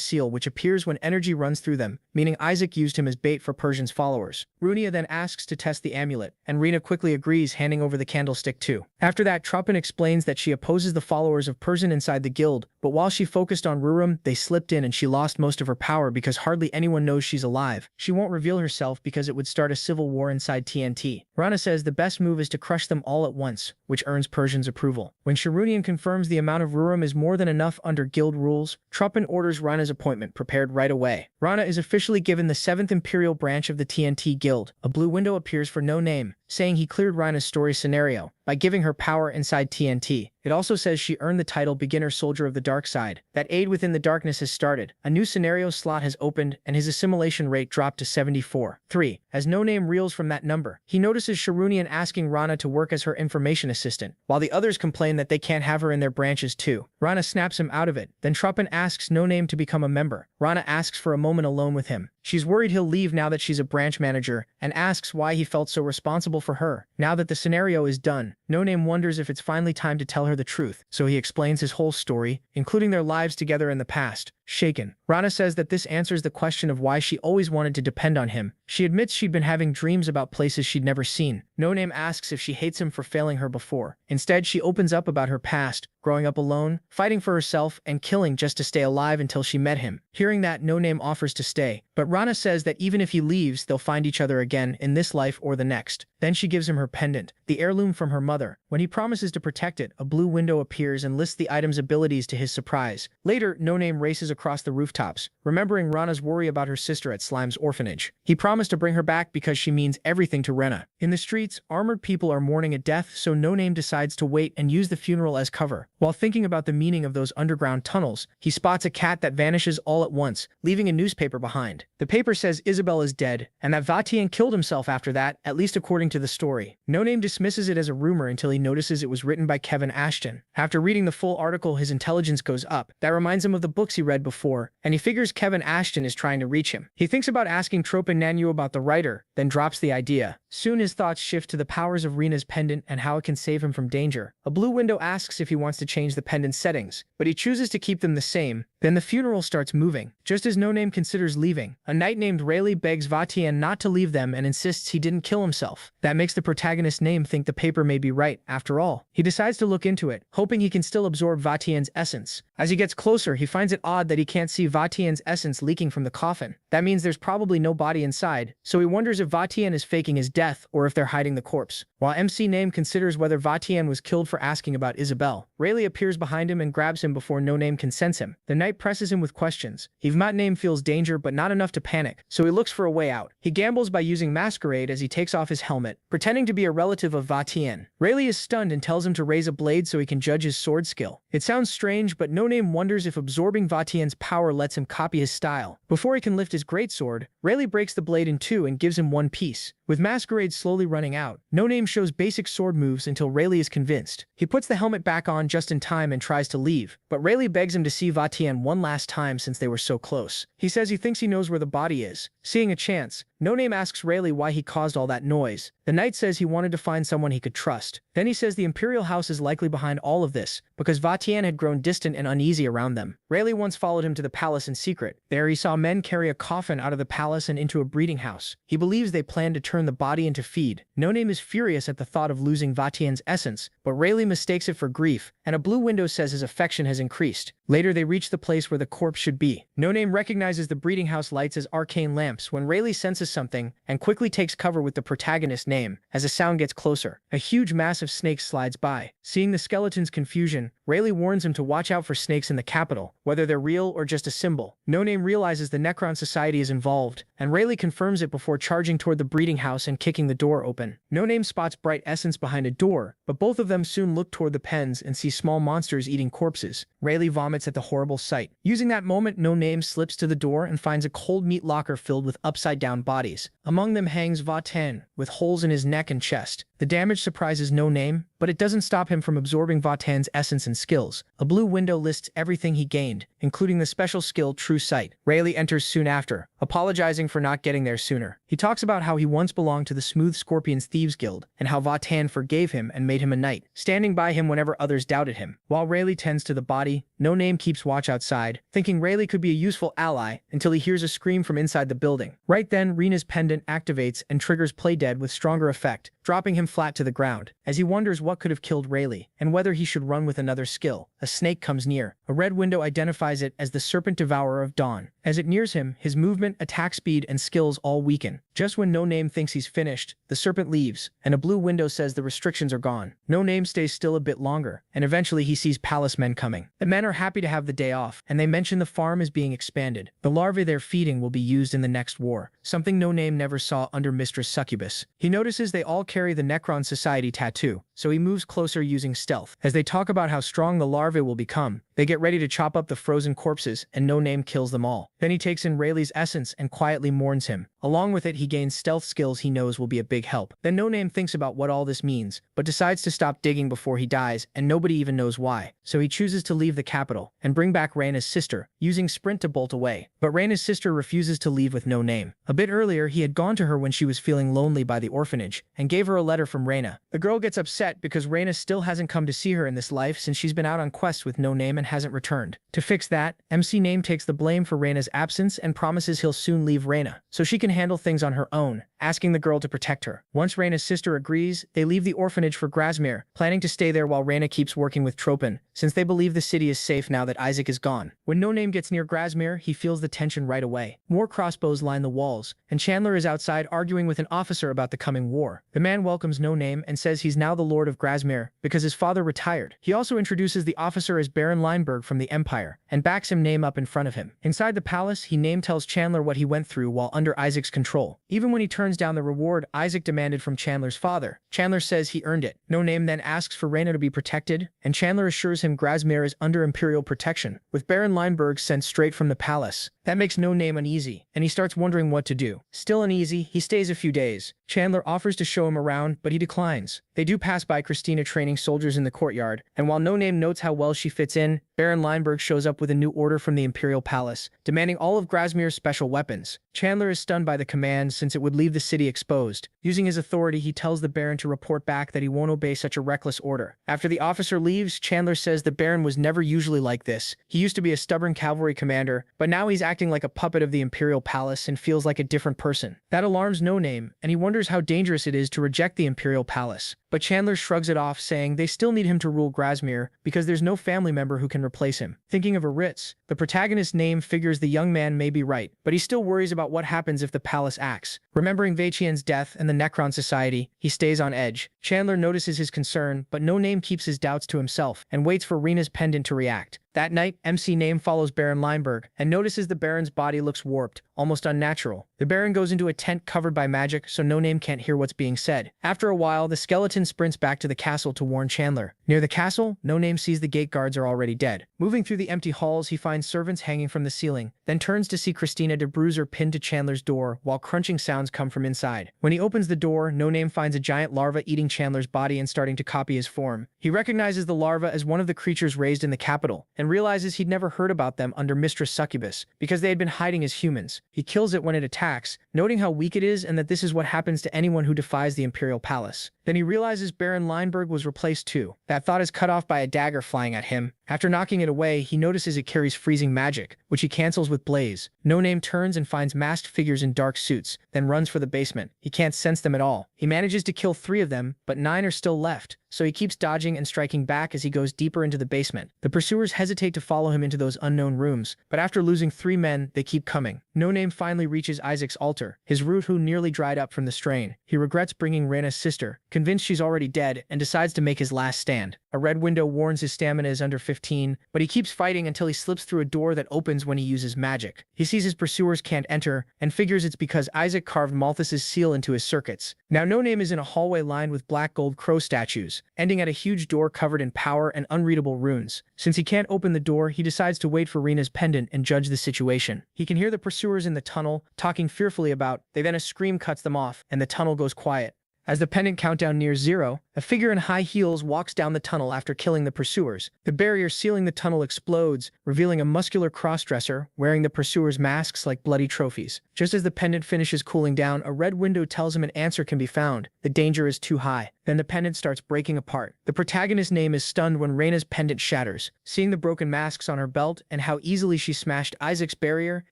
seal, which appears when energy runs through them, meaning Isaac used him as bait for Persian's followers. Rubia then asks to test the amulet, and Reina quickly agrees, handing over the candlestick too. After that, Tropin explains that she opposes the followers of Persian inside the guild, but while she focused on Rurum, they slipped in and she lost most of her power because hardly anyone knows she's alive. She won't reveal herself because it would start a civil war inside TNT. Rana says the best move is to crush them all at once, which earns Persian's approval. When Sharunian confirms the amount of Rurum is more than enough under guild rules, Tropin orders Rana's appointment prepared right away. Rana is officially given the 7th Imperial branch of the TNT Guild. A blue window appears for No Name, saying he cleared Rina's story scenario by giving her power inside TNT. It also says she earned the title Beginner Soldier of the Dark Side. That aid within the darkness has started. A new scenario slot has opened, and his assimilation rate dropped to 74. 3. As No Name reels from that number, he notices Sharunian asking Rana to work as her information assistant, while the others complain that they can't have her in their branches too. Rana snaps him out of it. Then Truppen asks No Name to become a member. Rana asks for a moment alone with him. She's worried he'll leave now that she's a branch manager, and asks why he felt so responsible for her. Now that the scenario is done, No Name wonders if it's finally time to tell her the truth, so he explains his whole story, including their lives together in the past. Shaken, Rana says that this answers the question of why she always wanted to depend on him. She admits she'd been having dreams about places she'd never seen. No Name asks if she hates him for failing her before. Instead, she opens up about her past, growing up alone, fighting for herself, and killing just to stay alive until she met him. Hearing that, No Name offers to stay, but Rana says that even if he leaves, they'll find each other again in this life or the next. Then she gives him her pendant, the heirloom from her mother. When he promises to protect it, a blue window appears and lists the item's abilities to his surprise. Later, No Name races across the rooftops, remembering Rana's worry about her sister at Slime's orphanage. He promised to bring her back because she means everything to Rena. In the streets, armored people are mourning a death, so No Name decides to wait and use the funeral as cover. While thinking about the meaning of those underground tunnels, he spots a cat that vanishes all at once, leaving a newspaper behind. The paper says Isabel is dead, and that Vatien killed himself after that, at least according to the story. No Name dismisses it as a rumor until he notices it was written by Kevin Ashton. After reading the full article, his intelligence goes up. That reminds him of the books he read before, and he figures Kevin Ashton is trying to reach him. He thinks about asking Trope and Nanyu about the writer, then drops the idea. Soon his thoughts shift to the powers of Rena's pendant and how it can save him from danger. A blue window asks if he wants to change the pendant settings, but he chooses to keep them the same. Then the funeral starts moving. Just as No Name considers leaving, a knight named Rayleigh begs Vatien not to leave them and insists he didn't kill himself. That makes the protagonist's name think the paper may be right, after all. He decides to look into it, hoping he can still absorb Vatien's essence. As he gets closer, he finds it odd that he can't see Vatien's essence leaking from the coffin. That means there's probably no body inside, so he wonders if Vatien is faking his death or if they're hiding the corpse. While MC Name considers whether Vatien was killed for asking about Isabel, Rayleigh appears behind him and grabs him before No Name can sense him. The knight presses him with questions. Yvmat Name feels danger but not enough to panic, so he looks for a way out. He gambles by using Masquerade as he takes off his helmet, pretending to be a relative of Vatien. Rayleigh is stunned and tells him to raise a blade so he can judge his sword skill. It sounds strange, but No Name wonders if absorbing Vatien's power lets him copy his style. Before he can lift his greatsword, Rayleigh breaks the blade in two and gives him one piece. With Masquerade slowly running out, No Name shows basic sword moves until Rayleigh is convinced. He puts the helmet back on just in time and tries to leave, but Rayleigh begs him to see Vatien one last time since they were so close. He says he thinks he knows where the body is. Seeing a chance, No Name asks Rayleigh why he caused all that noise. The knight says he wanted to find someone he could trust. Then he says the Imperial House is likely behind all of this, because Vatien had grown distant and uneasy around them. Rayleigh once followed him to the palace in secret. There he saw men carry a coffin out of the palace and into a breeding house. He believes they plan to turn the body into feed. No Name is furious at the thought of losing Vatien's essence, but Rayleigh mistakes it for grief, and a blue window says his affection has increased. Later they reach the place where the corpse should be. No Name recognizes the breeding house lights as arcane lamps when Rayleigh senses something and quickly takes cover with the protagonist's name. As the sound gets closer, a huge mass of snakes slides by. Seeing the skeleton's confusion, Rayleigh warns him to watch out for snakes in the capital, whether they're real or just a symbol. No Name realizes the Necron Society is involved, and Rayleigh confirms it before charging toward the breeding house and kicking the door open. No Name spots bright essence behind a door, but both of them soon look toward the pens and see small monsters eating corpses. Rayleigh vomits at the horrible sight. Using that moment, No Name slips to the door and finds a cold meat locker filled with upside-down bodies. Among them hangs Vatien, with holes in his neck and chest. The damage surprises No Name, but it doesn't stop him from absorbing Vatien's essence and skills. A blue window lists everything he gained, including the special skill True Sight. Rayleigh enters soon after, apologizing for not getting there sooner. He talks about how he once belonged to the Smooth Scorpions Thieves Guild, and how Vatien forgave him and made him a knight, standing by him whenever others doubted him. While Rayleigh tends to the body, No Name keeps watch outside, thinking Rayleigh could be a useful ally until he hears a scream from inside the building. Right then, Rena's pendant activates and triggers Play Dead with stronger effect, dropping him flat to the ground. As he wonders what could have killed Rayleigh, and whether he should run with another skill, a snake comes near. A red window identifies it as the Serpent Devourer of Dawn. As it nears him, his movement, attack speed, and skills all weaken. Just when No Name thinks he's finished, the serpent leaves, and a blue window says the restrictions are gone. No Name stays still a bit longer, and eventually he sees palace men coming. The men are happy to have the day off, and they mention the farm is being expanded. The larvae they're feeding will be used in the next war, something No Name never saw under Mistress Succubus. He notices they all carry the Necron Society tattoo, so he moves closer using stealth. As they talk about how strong the larvae will become, they get ready to chop up the frozen corpses, and No Name kills them all. Then he takes in Rayleigh's essence and quietly mourns him. Along with it, he gains stealth skills he knows will be a big help. Then No Name thinks about what all this means, but decides to stop digging before he dies, and nobody even knows why. So he chooses to leave the capital and bring back Reyna's sister, using Sprint to bolt away. But Reyna's sister refuses to leave with No Name. A bit earlier, he had gone to her when she was feeling lonely by the orphanage, and gave her a letter from Reyna. The girl gets upset because Reyna still hasn't come to see her in this life since she's been out on quests with No Name and hasn't returned. To fix that, MC Name takes the blame for Reyna's absence and promises he'll soon leave Reyna, so she can handle things on her own, asking the girl to protect her. Once Reyna's sister agrees, they leave the orphanage for Grasmere, planning to stay there while Reyna keeps working with Tropin, since they believe the city is safe now that Isaac is gone. When No Name gets near Grasmere, he feels the tension right away. More crossbows line the walls, and Chandler is outside arguing with an officer about the coming war. The man welcomes No Name and says he's now the Lord of Grasmere because his father retired. He also introduces the officer as Baron Lineberg from the Empire, and backs him Name up in front of him. Inside the palace, he Name tells Chandler what he went through while under Isaac's control. Even when he turns down the reward Isaac demanded from Chandler's father, Chandler says he earned it. No Name then asks for Reyna to be protected, and Chandler assures him Grasmere is under Imperial protection, with Baron Lineberg sent straight from the palace. That makes No Name uneasy, and he starts wondering what to do. Still uneasy, he stays a few days. Chandler offers to show him around, but he declines. They do pass by Christina training soldiers in the courtyard, and while No Name notes how well she fits in, Baron Lineberg shows up with a new order from the Imperial Palace, demanding all of Grasmere's special weapons. Chandler is stunned by the command since it would leave the city exposed. Using his authority, he tells the Baron to report back that he won't obey such a reckless order. After the officer leaves, Chandler says the Baron was never usually like this. He used to be a stubborn cavalry commander, but now he's acting like a puppet of the Imperial Palace and feels like a different person. That alarms No Name, and he wonders how dangerous it is to reject the Imperial Palace. But Chandler shrugs it off, saying they still need him to rule Grasmere because there's no family member who can replace him. Thinking of Aritz, the protagonist's name figures the young man may be right, but he still worries about what happens if the palace acts. Remembering Veichian's death and the Necron Society, he stays on edge. Chandler notices his concern, but No Name keeps his doubts to himself and waits for Rena's pendant to react. That night, MC Name follows Baron Lineberg and notices the Baron's body looks warped, almost unnatural. The Baron goes into a tent covered by magic so No Name can't hear what's being said. After a while, the skeleton sprints back to the castle to warn Chandler. Near the castle, No Name sees the gate guards are already dead. Moving through the empty halls, he finds servants hanging from the ceiling, then turns to see Christina de Bruiser pinned to Chandler's door while crunching sounds come from inside. When he opens the door, No Name finds a giant larva eating Chandler's body and starting to copy his form. He recognizes the larva as one of the creatures raised in the capital, and realizes he'd never heard about them under Mistress Succubus because they had been hiding as humans. He kills it when it attacks, noting how weak it is and that this is what happens to anyone who defies the Imperial Palace. Then he realizes Baron Lineberg was replaced too. That thought is cut off by a dagger flying at him. After knocking it away, he notices it carries freezing magic, which he cancels with Blaze. No Name turns and finds masked figures in dark suits, then runs for the basement. He can't sense them at all. He manages to kill 3 of them, but 9 are still left, so he keeps dodging and striking back as he goes deeper into the basement. The pursuers hesitate to follow him into those unknown rooms, but after losing 3 men, they keep coming. No Name finally reaches Isaac's altar, his root who nearly dried up from the strain. He regrets bringing Reyna's sister, convinced she's already dead, and decides to make his last stand. A red window warns his stamina is under 15, but he keeps fighting until he slips through a door that opens when he uses magic. He sees his pursuers can't enter, and figures it's because Isaac carved Malthus's seal into his circuits. Now No Name is in a hallway lined with black gold crow statues, ending at a huge door covered in power and unreadable runes. Since he can't open the door, he decides to wait for Rena's pendant and judge the situation. He can hear the pursuers in the tunnel, talking fearfully about, then a scream cuts them off, and the tunnel goes quiet. As the pendant countdown nears 0, a figure in high heels walks down the tunnel after killing the pursuers. The barrier sealing the tunnel explodes, revealing a muscular crossdresser wearing the pursuers' masks like bloody trophies. Just as the pendant finishes cooling down, a red window tells him an answer can be found. The danger is too high. Then the pendant starts breaking apart. The protagonist's name is stunned when Reyna's pendant shatters. Seeing the broken masks on her belt and how easily she smashed Isaac's barrier,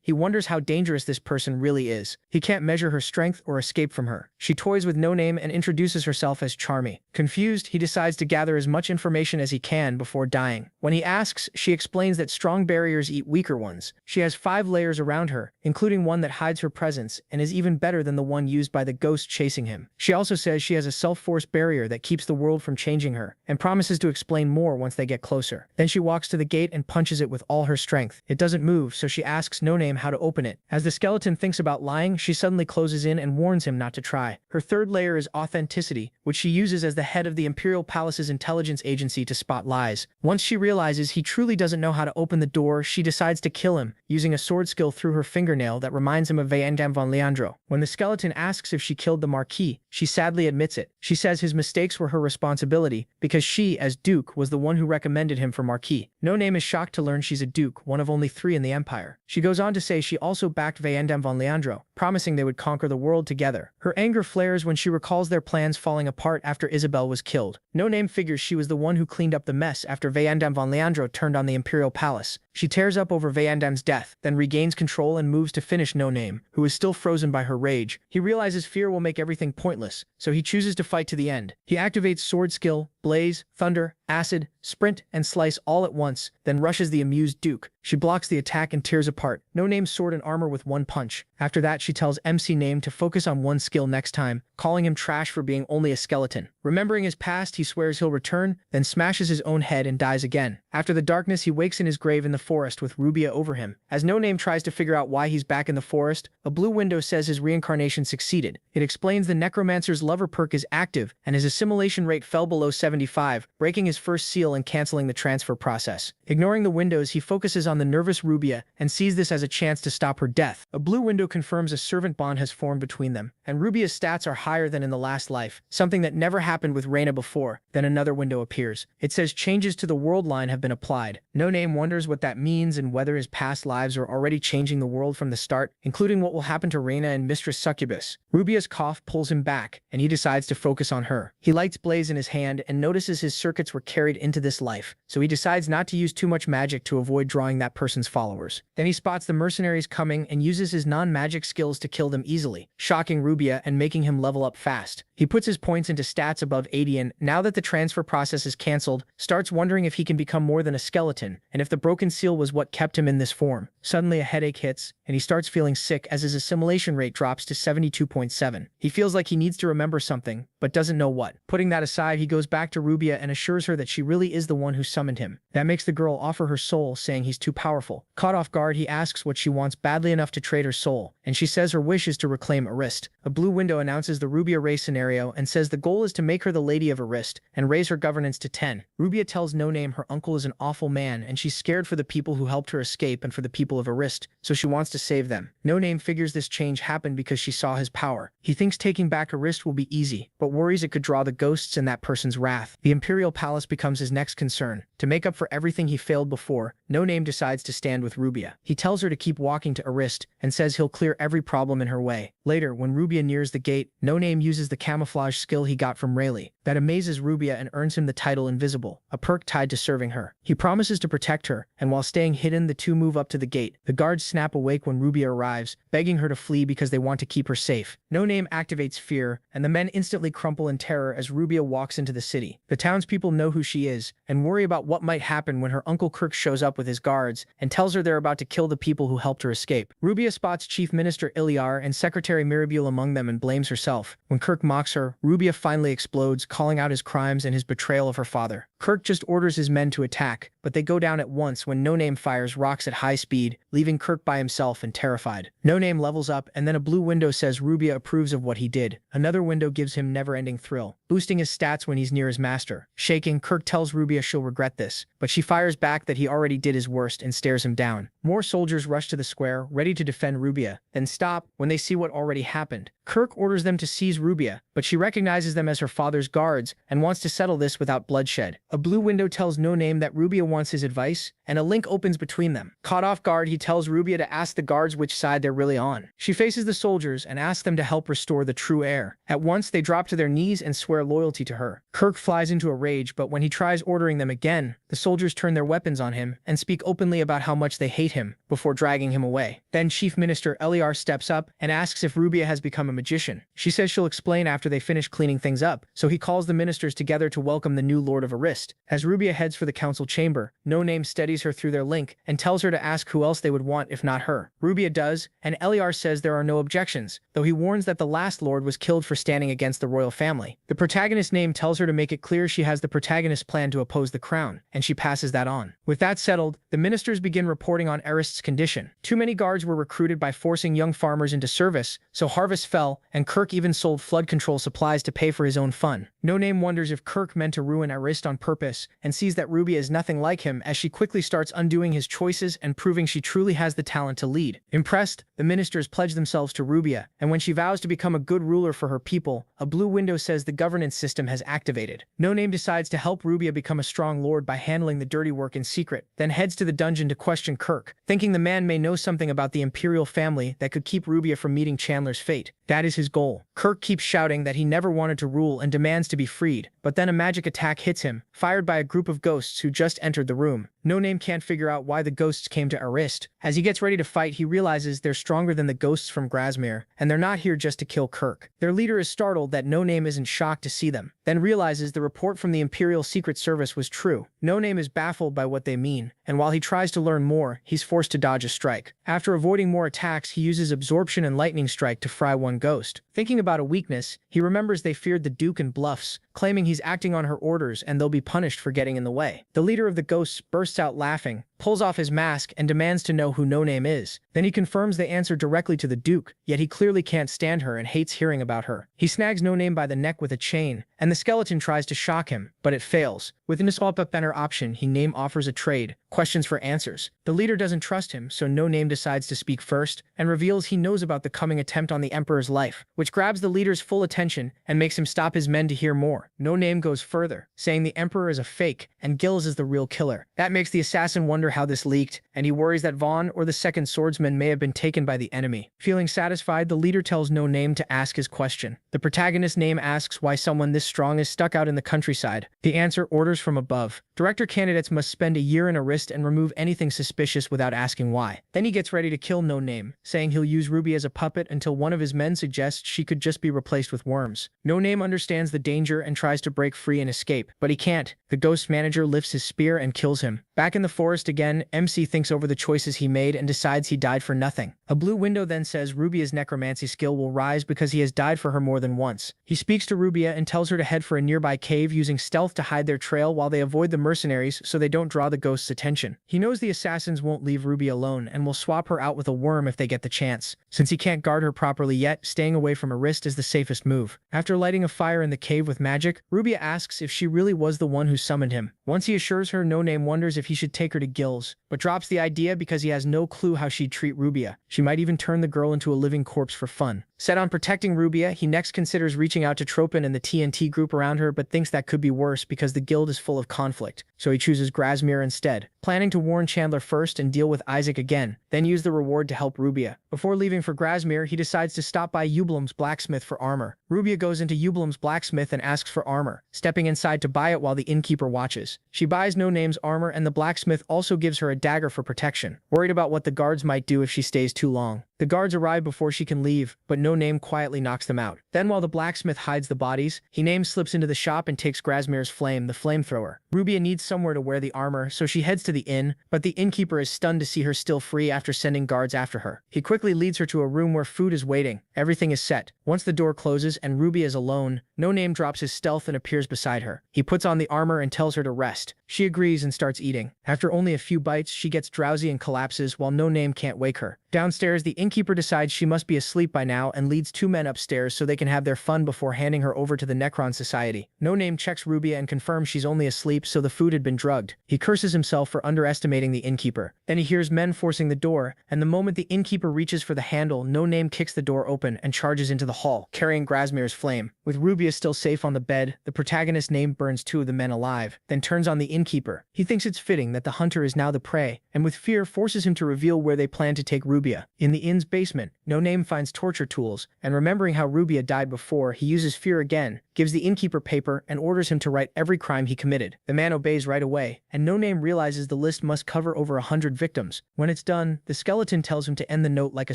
he wonders how dangerous this person really is. He can't measure her strength or escape from her. She toys with No Name and introduces herself as Charmy. Confused, he decides to gather as much information as he can before dying. When he asks, she explains that strong barriers eat weaker ones. She has 5 layers around her, including one that hides her presence and is even better than the one used by the ghost chasing him. She also says she has a self-forced barrier that keeps the world from changing her, and promises to explain more once they get closer. Then she walks to the gate and punches it with all her strength. It doesn't move, so she asks No Name how to open it. As the skeleton thinks about lying, she suddenly closes in and warns him not to try. Her 3rd layer is authenticity, which she uses as the head of the Imperial Palace's intelligence agency to spot lies. Once she realizes he truly doesn't know how to open the door, she decides to kill him, using a sword skill through her fingernail that reminds him of Vaendam von Leandro. When the skeleton asks if she killed the Marquis, she sadly admits it. She says his mistakes were her responsibility, because she, as Duke, was the one who recommended him for Marquis. No Name is shocked to learn she's a Duke, one of only 3 in the Empire. She goes on to say she also backed Vaendam von Leandro, promising they would conquer the world together. Her anger flares when she recalls their plans falling apart after Isabel was killed. No Name figures she was the one who cleaned up the mess after Vaendam von Leandro turned on the Imperial Palace. She tears up over Vaendam's death, then regains control and moves to finish No Name, who is still frozen by her rage. He realizes fear will make everything pointless, so he chooses to fight to the end. He activates sword skill, blaze, thunder, acid, sprint, and slice all at once, then rushes the amused Duke. She blocks the attack and tears apart No Name's sword and armor with one punch. After that, she tells MC Name to focus on one skill next time, calling him trash for being only a skeleton. Remembering his past, he swears he'll return, then smashes his own head and dies again. After the darkness, he wakes in his grave in the forest with Rubia over him. As No Name tries to figure out why he's back in the forest, a blue window says his reincarnation succeeded. It explains the necromancer's lover perk is active, and his assimilation rate fell below 75, breaking his first seal and canceling the transfer process. Ignoring the windows, he focuses on the nervous Rubia and sees this as a chance to stop her death. A blue window confirms a servant bond has formed between them, and Rubia's stats are higher than in the last life, something that never happened with Reina before. Then another window appears. It says changes to the world line have been applied. No Name wonders what that means and whether his past lives are already changing the world from the start, including what will happen to Reina and Mistress Succubus. Rubia's cough pulls him back, and he decides to focus on her. He lights blaze in his hand and notices his circuits were carried into this life, so he decides not to use too much magic to avoid drawing that person's followers. Then he spots the mercenaries coming and uses his non-magic skills to kill them easily, shocking Rubia and making him level up fast. He puts his points into stats above 80 and, now that the transfer process is cancelled, starts wondering if he can become more than a skeleton, and if the broken seal was what kept him in this form. Suddenly a headache hits, and he starts feeling sick as his assimilation rate drops to 72.7. He feels like he needs to remember something, but doesn't know what. Putting that aside, he goes back to Rubia and assures her that she really is the one who summoned him. That makes the girl offer her soul, saying he's too powerful. Caught off guard, he asks what she wants badly enough to trade her soul, and she says her wish is to reclaim Arist. A blue window announces the Rubia race scenario and says the goal is to make her the Lady of Arist and raise her governance to 10. Rubia tells No Name her uncle is an awful man and she's scared for the people who helped her escape and for the people of Arist, so she wants to save them. No Name figures this change happened because she saw his power. He thinks taking back Arist will be easy, but worries it could draw the ghosts and that person's wrath. The Imperial Palace becomes his next concern. To make up for everything he failed before, No Name decides to stand with Rubia. He tells her to keep walking to Arist and says he'll clear every problem in her way. Later, when Rubia nears the gate, No Name uses the camouflage skill he got from Rayleigh. That amazes Rubia and earns him the title Invisible, a perk tied to serving her. He promises to protect her, and while staying hidden, the two move up to the gate. The guards snap awake when Rubia arrives, begging her to flee because they want to keep her safe. No Name activates fear, and the men instantly crumple in terror as Rubia walks into the city. The townspeople know who she is, and worry about what might happen when her Uncle Kirk shows up with his guards and tells her they're about to kill the people who helped her escape. Rubia spots Chief Minister Iliar and Secretary Mirabule among them and blames herself. When Kirk mocks her, Rubia finally explodes, calling out his crimes and his betrayal of her father. Kirk just orders his men to attack, but they go down at once when No Name fires rocks at high speed, leaving Kirk by himself and terrified. No Name levels up, and then a blue window says Rubia approves of what he did. Another window gives him never-ending thrill, boosting his stats when he's near his master. Shaking, Kirk tells Rubia she'll regret this, but she fires back that he already did his worst and stares him down. More soldiers rush to the square, ready to defend Rubia, then stop when they see what already happened. Kirk orders them to seize Rubia, but she recognizes them as her father's guards and wants to settle this without bloodshed. A blue window tells No Name that Rubia wants his advice, and a link opens between them. Caught off guard, he tells Rubia to ask the guards which side they're really on. She faces the soldiers and asks them to help restore the true heir. At once, they drop to to their knees and swear loyalty to her. Kirk flies into a rage, but when he tries ordering them again, the soldiers turn their weapons on him and speak openly about how much they hate him before dragging him away. Then Chief Minister Eliar steps up and asks if Rubia has become a magician. She says she'll explain after they finish cleaning things up, so he calls the ministers together to welcome the new Lord of Arist. As Rubia heads for the council chamber, No Name steadies her through their link and tells her to ask who else they would want if not her. Rubia does, and Eliar says there are no objections, though he warns that the last lord was killed for standing against the royal family. The protagonist Name tells her to make it clear she has the protagonist's plan to oppose the crown, and she passes that on. With that settled, the ministers begin reporting on Arist's condition. Too many guards were recruited by forcing young farmers into service, so harvest fell, and Kirk even sold flood control supplies to pay for his own fun. No Name wonders if Kirk meant to ruin Arist on purpose, and sees that Rubia is nothing like him as she quickly starts undoing his choices and proving she truly has the talent to lead. Impressed, the ministers pledge themselves to Rubia, and when she vows to become a good ruler for her people, a blue window says the governance system has activated. No Name decides to help Rubia become a strong lord by handling the dirty work in secret, then heads to the dungeon to question Kirk, thinking the man may know something about the imperial family that could keep Rubia from meeting Chandler's fate. That is his goal. Kirk keeps shouting that he never wanted to rule and demands to be freed, but then a magic attack hits him, fired by a group of ghosts who just entered the room. No Name can't figure out why the ghosts came to Arist. As he gets ready to fight, he realizes they're stronger than the ghosts from Grasmere, and they're not here just to kill Kirk. Their leader is startled that No Name isn't shocked to see them, then realizes the report from the Imperial Secret Service was true. No Name is baffled by what they mean, and while he tries to learn more, he's forced to dodge a strike. After avoiding more attacks, he uses Absorption and Lightning Strike to fry one ghost. Thinking about a weakness, he remembers they feared the Duke and bluffs, claiming he's acting on her orders and they'll be punished for getting in the way. The leader of the ghosts bursts out laughing, pulls off his mask, and demands to know who No Name is. Then he confirms they answer directly to the Duke, yet he clearly can't stand her and hates hearing about her. He snags No Name by the neck with a chain, and the skeleton tries to shock him, but it fails. With an better option, he Name offers a trade, questions for answers. The leader doesn't trust him, so No Name decides to speak first, and reveals he knows about the coming attempt on the Emperor's life, which grabs the leader's full attention and makes him stop his men to hear more. No Name goes further, saying the Emperor is a fake, and Gills is the real killer. That makes the assassin wonder how this leaked, and he worries that Vaughn or the second swordsman may have been taken by the enemy. Feeling satisfied, the leader tells No Name to ask his question. The protagonist Name asks why someone this strong is stuck out in the countryside. The answer: orders from above. Director candidates must spend a year in Arist and remove anything suspicious without asking why. Then he gets ready to kill No Name, saying he'll use Ruby as a puppet until one of his men suggests she could just be replaced with worms. No Name understands the danger and tries to break free and escape, but he can't. The ghost manager lifts his spear and kills him. Back in the forest again, MC thinks over the choices he made and decides he died for nothing. A blue window then says Rubia's necromancy skill will rise because he has died for her more than once. He speaks to Rubia and tells her to head for a nearby cave using stealth to hide their trail while they avoid the mercenaries so they don't draw the ghost's attention. He knows the assassins won't leave Rubia alone and will swap her out with a worm if they get the chance. Since he can't guard her properly yet, staying away from Arist is the safest move. After lighting a fire in the cave with magic, Rubia asks if she really was the one who summoned him. Once he assures her, No Name wonders if he should take her to Gills, but drops the idea because he has no clue how she'd treat Rubia. She might even turn the girl into a living corpse for fun. Set on protecting Rubia, he next considers reaching out to Tropin and the TNT group around her, but thinks that could be worse because the guild is full of conflict, so he chooses Grasmere instead, planning to warn Chandler first and deal with Isaac again, then use the reward to help Rubia. Before leaving for Grasmere, he decides to stop by Ublam's blacksmith for armor. Rubia goes into Ublam's blacksmith and asks for armor, stepping inside to buy it while the innkeeper watches. She buys No Name's armor, and the blacksmith also gives her a dagger for protection, worried about what the guards might do if she stays too long. The guards arrive before she can leave, but No Name quietly knocks them out. Then while the blacksmith hides the bodies, he Name slips into the shop and takes Grasmere's flame, the flamethrower. Rubia needs somewhere to wear the armor, so she heads to the inn, but the innkeeper is stunned to see her still free after sending guards after her. He quickly leads her to a room where food is waiting. Everything is set. Once the door closes and Rubia is alone, No Name drops his stealth and appears beside her. He puts on the armor and tells her to rest. She agrees and starts eating. After only a few bites, she gets drowsy and collapses while No Name can't wake her. Downstairs, the innkeeper decides she must be asleep by now and leads two men upstairs so they can have their fun before handing her over to the Necron Society. No Name checks Rubia and confirms she's only asleep, so the food had been drugged. He curses himself for underestimating the innkeeper. Then he hears men forcing the door, and the moment the innkeeper reaches for the handle, No Name kicks the door open and charges into the hall, carrying Grasmere's flame. With Rubia still safe on the bed, the protagonist burns two of the men alive, then turns on the innkeeper. He thinks it's fitting that the hunter is now the prey, and with fear forces him to reveal where they plan to take Rubia. In the inn's basement, No Name finds torture tools, and remembering how Rubia died before, he uses fear again, gives the innkeeper paper, and orders him to write every crime he committed. The man obeys right away, and No Name realizes the list must cover over 100 victims. When it's done, the skeleton tells him to end the note like a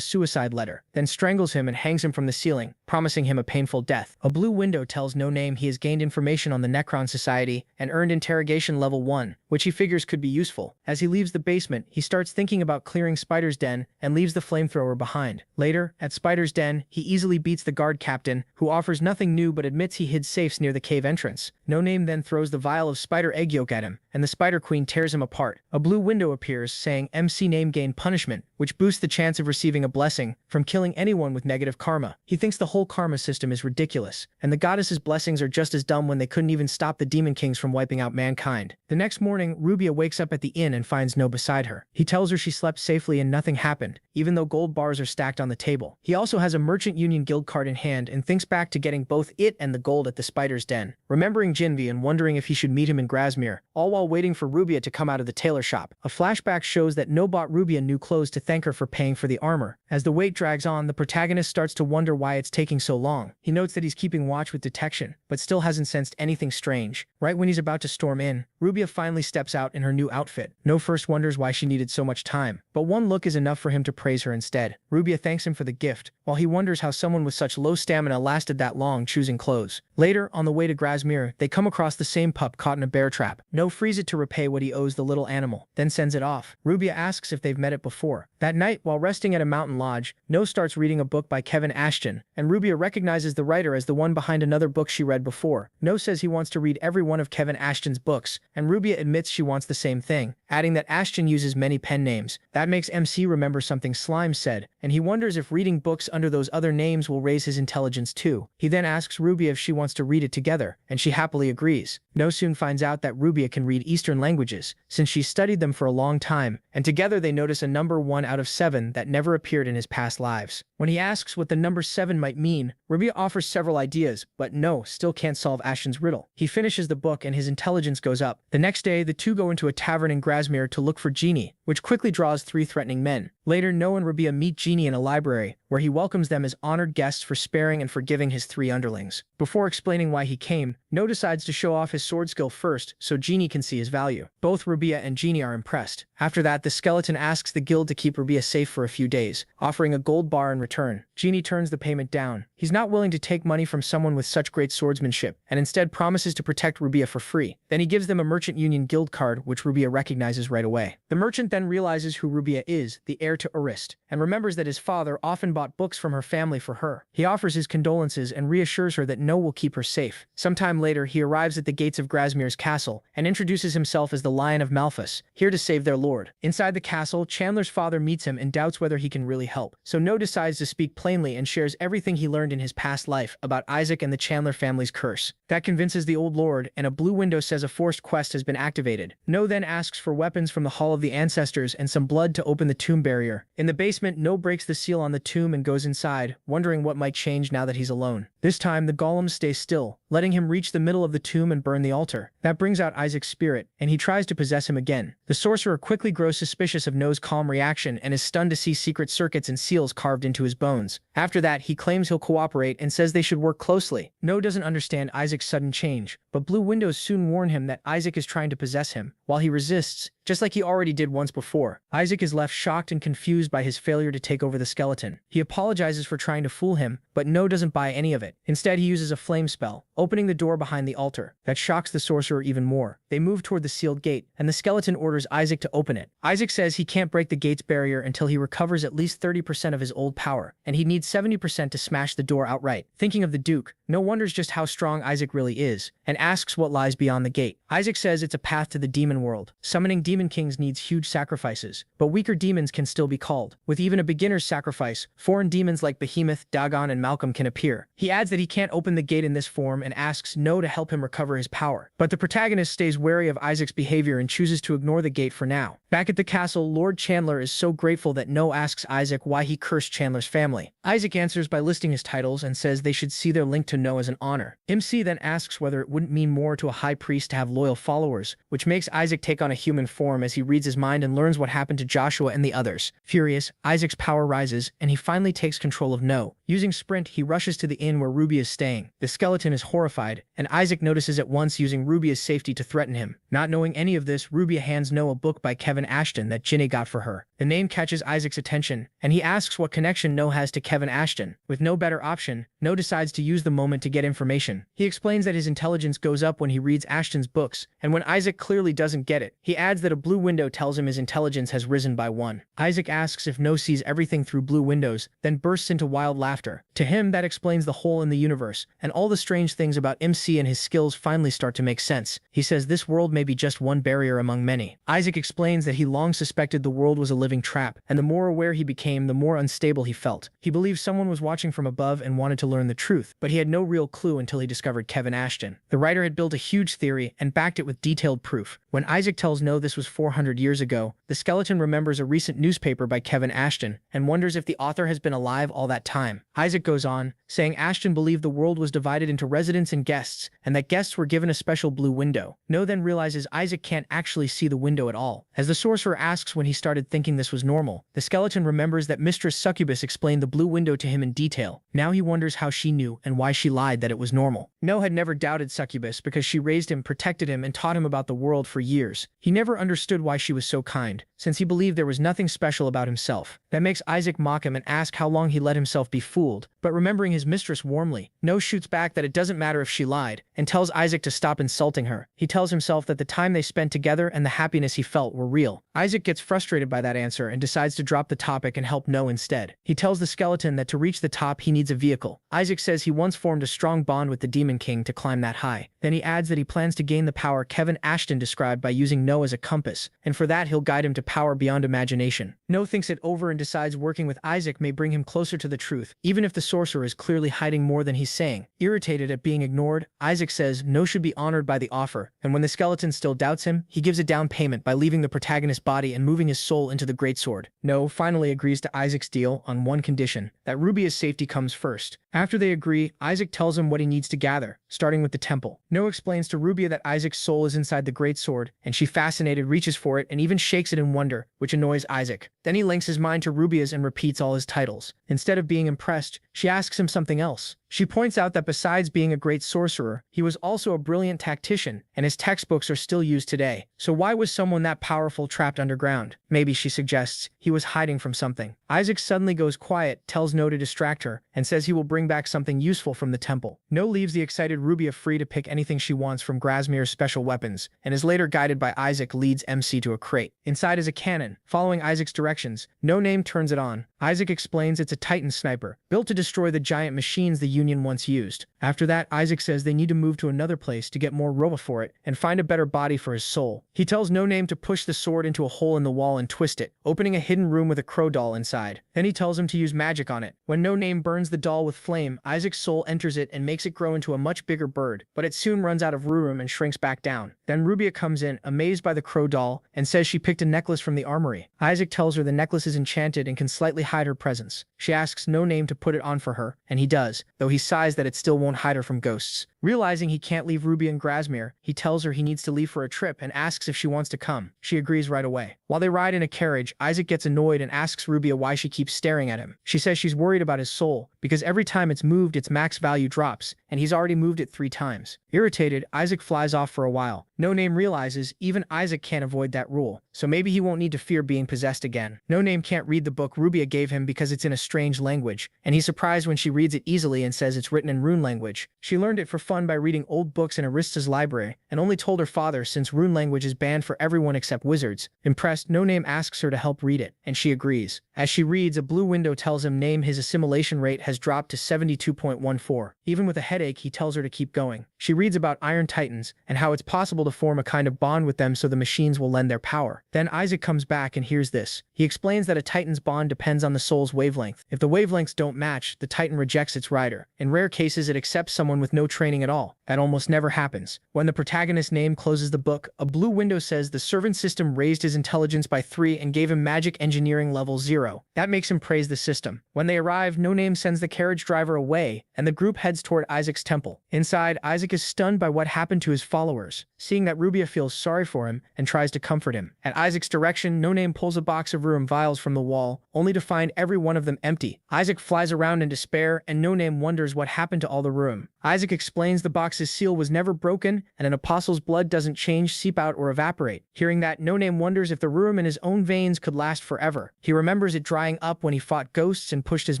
suicide letter, then strangles him and hangs him from the ceiling, promising him a painful death. A blue window tells No Name he has gained information on the Necron Society and earned interrogation level 1, which he figures could be useful. As he leaves the basement, he starts thinking about clearing Spider's den and leaves the flamethrower behind. Later, at Spider's den, he easily beats the guard captain, who offers nothing new but admits he hid safes near the cave entrance. No Name then throws the vial of spider egg yolk at him, and the Spider Queen tears him apart. A blue window appears saying MC Name gained punishment, which boosts the chance of receiving a blessing from killing anyone with negative karma. He thinks the whole karma system is ridiculous, and the goddess's blessings are just as dumb when they couldn't even stop the demon kings from wiping out mankind. The next morning, Rubia wakes up at the inn and finds No beside her. He tells her she slept safely and nothing happened, even though gold bars are stacked on the table. He also has a merchant union guild card in hand and thinks back to getting both it and the gold at the Spider's Den, remembering Jinvi and wondering if he should meet him in Grasmere, all while waiting for Rubia to come out of the tailor shop. A flashback shows that No bought Rubia new clothes to thank her for paying for the armor. As the wait drags on, the protagonist starts to wonder why it's taking so long. He notes that he's keeping watch with detection, but still hasn't sensed anything strange. Right when he's about to storm in, Rubia finally steps out in her new outfit. No first wonders why she needed so much time, but one look is enough for him to praise her instead. Rubia thanks him for the gift, while he wonders how someone with such low stamina lasted that long choosing clothes. Later, on the way to Grasmere, they come across the same pup caught in a bear trap. No frees it to repay what he owes the little animal, then sends it off. Rubia asks if they've met it before. That night, while resting at a mountain lodge, No starts reading a book by Kevin Ashton, and Rubia recognizes the writer as the one behind another book she read before. No says he wants to read every one of Kevin Ashton's books, and Rubia admits she wants the same thing, adding that Ashton uses many pen names. That makes MC remember something Slime said, and he wonders if reading books under those other names will raise his intelligence too. He then asks Rubia if she wants to read it together, and she happily agrees. No soon finds out that Rubia can read Eastern languages, since she's studied them for a long time, and together they notice a number 1 out of 7 that never appeared in his past lives. When he asks what the number 7 might mean, Rubia offers several ideas, but No still can't solve Ashton's riddle. He finishes the book and his intelligence goes up. The next day, the two go into a tavern in Grasmere to look for Genie, which quickly draws 3 threatening men. Later, No and Rubia meet Genie in a library, where he welcomes them as honored guests for sparing and forgiving his 3 underlings. Before explaining why he came, No decides to show off his sword skill first so Genie can see his value. Both Rubia and Genie are impressed. After that, the skeleton asks the guild to keep Rubia safe for a few days, offering a gold bar in return. Genie turns the payment down. He's not willing to take money from someone with such great swordsmanship, and instead promises to protect Rubia for free. Then he gives them a merchant union guild card, which Rubia recognizes right away. The merchant then realizes who Rubia is, the heir to Arist, and remembers that his father often bought books from her family for her. He offers his condolences and reassures her that No will keep her safe. Sometime later, he arrives at the gates of Grasmere's castle and introduces himself as the Lion of Malphas, here to save their lord. Inside the castle, Chandler's father meets him and doubts whether he can really help. So No decides to speak plainly and shares everything he learned in his past life about Isaac and the Chandler family's curse. That convinces the old lord, and a blue window says a forced quest has been activated. No then asks for weapons from the Hall of the Ancestors and some blood to open the tomb barrier. In the basement, No breaks the seal on the tomb and goes inside, wondering what might change now that he's alone. This time, the golems stay still, letting him reach the middle of the tomb and burn the altar. That brings out Isaac's spirit, and he tries to possess him again. The sorcerer quickly grows suspicious of No's calm reaction and is stunned to see secret circuits and seals carved into his bones. After that, he claims he'll cooperate and says they should work closely. No doesn't understand Isaac's sudden change, but blue windows soon warn him that Isaac is trying to possess him. While he resists, just like he already did once before, Isaac is left shocked and confused by his failure to take over the skeleton. He apologizes for trying to fool him, but No doesn't buy any of it. Instead, he uses a flame spell, opening the door behind the altar. That shocks the sorcerer even more. They move toward the sealed gate, and the skeleton orders Isaac to open it. Isaac says he can't break the gate's barrier until he recovers at least 30% of his old power, and he needs 70% to smash the door outright. Thinking of the Duke, No wonders just how strong Isaac really is, and asks what lies beyond the gate. Isaac says it's a path to the demon world. Summoning demon kings needs huge sacrifices, but weaker demons can still be called. With even a beginner's sacrifice, foreign demons like Behemoth, Dagon, and Malcolm can appear. He adds that he can't open the gate in this form and asks No to help him recover his power. But the protagonist stays wary of Isaac's behavior and chooses to ignore the gate for now. Back at the castle, Lord Chandler is so grateful that No asks Isaac why he cursed Chandler's family. Isaac answers by listing his titles and says they should see their link to No as an honor. MC then asks whether it wouldn't mean more to a high priest to have loyal followers, which makes Isaac take on a human form as he reads his mind and learns what happened to Joshua and the others. Furious, Isaac's power rises, and he finally takes control of No. Using Sprint, he rushes to the inn where Rubia is staying. The skeleton is horrified, and Isaac notices at once using Rubia's safety to threaten him. Not knowing any of this, Rubia hands No a book by Kevin Ashton that Ginny got for her. The name catches Isaac's attention, and he asks what connection No has to Kevin Ashton. With no better option, No decides to use the moment to get information. He explains that his intelligence goes up when he reads Ashton's books, and when Isaac clearly doesn't get it, he adds that a blue window tells him his intelligence has risen by 1. Isaac asks if No sees everything through blue windows, then bursts into wild laughter. To him, that explains the hole in the universe, and all the strange things about MC and his skills finally start to make sense. He says this world may be just one barrier among many. Isaac explains that he long suspected the world was a living trap, and the more aware he became, the more unstable he felt. He believed someone was watching from above and wanted to learn the truth, but he had no real clue until he discovered Kevin Ashton. The writer had built a huge theory and backed it with detailed proof. When Isaac tells No this was 400 years ago, the skeleton remembers a recent newspaper by Kevin Ashton and wonders if the author has been alive all that time. Isaac goes on, saying Ashton believed the world was divided into residents and guests, and that guests were given a special blue window. No then realizes Isaac can't actually see the window at all. As the sorcerer asks when he started thinking this was normal, the skeleton remembers that Mistress Succubus explained the blue window to him in detail. Now he wonders how she knew and why she lied that it was normal. No had never doubted Succubus because she raised him, protected him, and taught him about the world for years. He never understood why she was so kind, since he believed there was nothing special about himself. That makes Isaac mock him and ask how long he let himself be fooled. But remembering his mistress warmly, No shoots back that it doesn't matter if she lied, and tells Isaac to stop insulting her. He tells himself that the time they spent together and the happiness he felt were real. Isaac gets frustrated by that answer and decides to drop the topic and help No instead. He tells the skeleton that to reach the top he needs a vehicle. Isaac says he once formed a strong bond with the Demon King to climb that high. Then he adds that he plans to gain the power Kevin Ashton described by using No as a compass, and for that he'll guide him to power beyond imagination. No thinks it over and decides working with Isaac may bring him closer to the truth, even if the sorcerer is clearly hiding more than he's saying. Irritated at being ignored, Isaac says No should be honored by the offer, and when the skeleton still doubts him, he gives a down payment by leaving the protagonist's body and moving his soul into the greatsword. No finally agrees to Isaac's deal on one condition, that Rubia's safety comes first. After they agree, Isaac tells him what he needs to gather, starting with the temple. No explains to Rubia that Isaac's soul is inside the greatsword, and she, fascinated, reaches for it and even shakes it in wonder, which annoys Isaac. Then he links his mind to Rubia's and repeats all his titles. Instead of being impressed, she asks him something else. She points out that besides being a great sorcerer, he was also a brilliant tactician, and his textbooks are still used today. So why was someone that powerful trapped underground? Maybe, she suggests, he was hiding from something. Isaac suddenly goes quiet, tells No to distract her, and says he will bring back something useful from the temple. No leaves the excited Rubia free to pick anything she wants from Grasmere's special weapons, and is later guided by Isaac leads MC to a crate. Inside is a cannon. Following Isaac's directions, No Name turns it on. Isaac explains it's a Titan sniper, built to destroy the giant machines the Union once used. After that, Isaac says they need to move to another place to get more roba for it and find a better body for his soul. He tells No Name to push the sword into a hole in the wall and twist it, opening a hidden room with a crow doll inside. Then he tells him to use magic on it. When No Name burns the doll with flame, Isaac's soul enters it and makes it grow into a much bigger bird, but it soon runs out of room and shrinks back down. Then Rubia comes in, amazed by the crow doll, and says she picked a necklace from the armory. Isaac tells her the necklace is enchanted and can slightly hide her presence. She asks No Name to put it on for her, and he does, though he sighs that it still won't hide her from ghosts. Realizing he can't leave Rubia in Grasmere, he tells her he needs to leave for a trip and asks if she wants to come. She agrees right away. While they ride in a carriage, Isaac gets annoyed and asks Rubia why she keeps staring at him. She says she's worried about his soul, because every time it's moved its max value drops, and he's already moved it 3 times. Irritated, Isaac flies off for a while. No Name realizes even Isaac can't avoid that rule, so maybe he won't need to fear being possessed again. No Name can't read the book Rubia gave him because it's in a strange language, and he's surprised when she reads it easily and says it's written in rune language. She learned it for fun by reading old books in Arista's library, and only told her father since rune language is banned for everyone except wizards. Impressed, No Name asks her to help read it, and she agrees. As she reads, a blue window tells him his assimilation rate has dropped to 72.14. Even with a headache, he tells her to keep going. She reads about Iron Titans, and how it's possible to form a kind of bond with them so the machines will lend their power. Then Isaac comes back and hears this. He explains that a Titan's bond depends on the soul's wavelength. If the wavelengths don't match, the Titan rejects its rider. In rare cases, it accepts someone with no training at all. That almost never happens. When the protagonist's name closes the book, a blue window says the servant system raised his intelligence by 3 and gave him magic engineering level 0. That makes him praise the system. When they arrive, No Name sends the carriage driver away, and the group heads toward Isaac's temple. Inside, Isaac is stunned by what happened to his followers, seeing that Rubia feels sorry for him and tries to comfort him. At Isaac's direction, No Name pulls a box of room vials from the wall, only to find every one of them empty. Isaac flies around in despair, and No Name wonders what happened to all the room. Isaac explains the box's seal was never broken, and an apostle's blood doesn't change, seep out, or evaporate. Hearing that, No Name wonders if the room in his own veins could last forever. He remembers it drying up when he fought ghosts and pushed his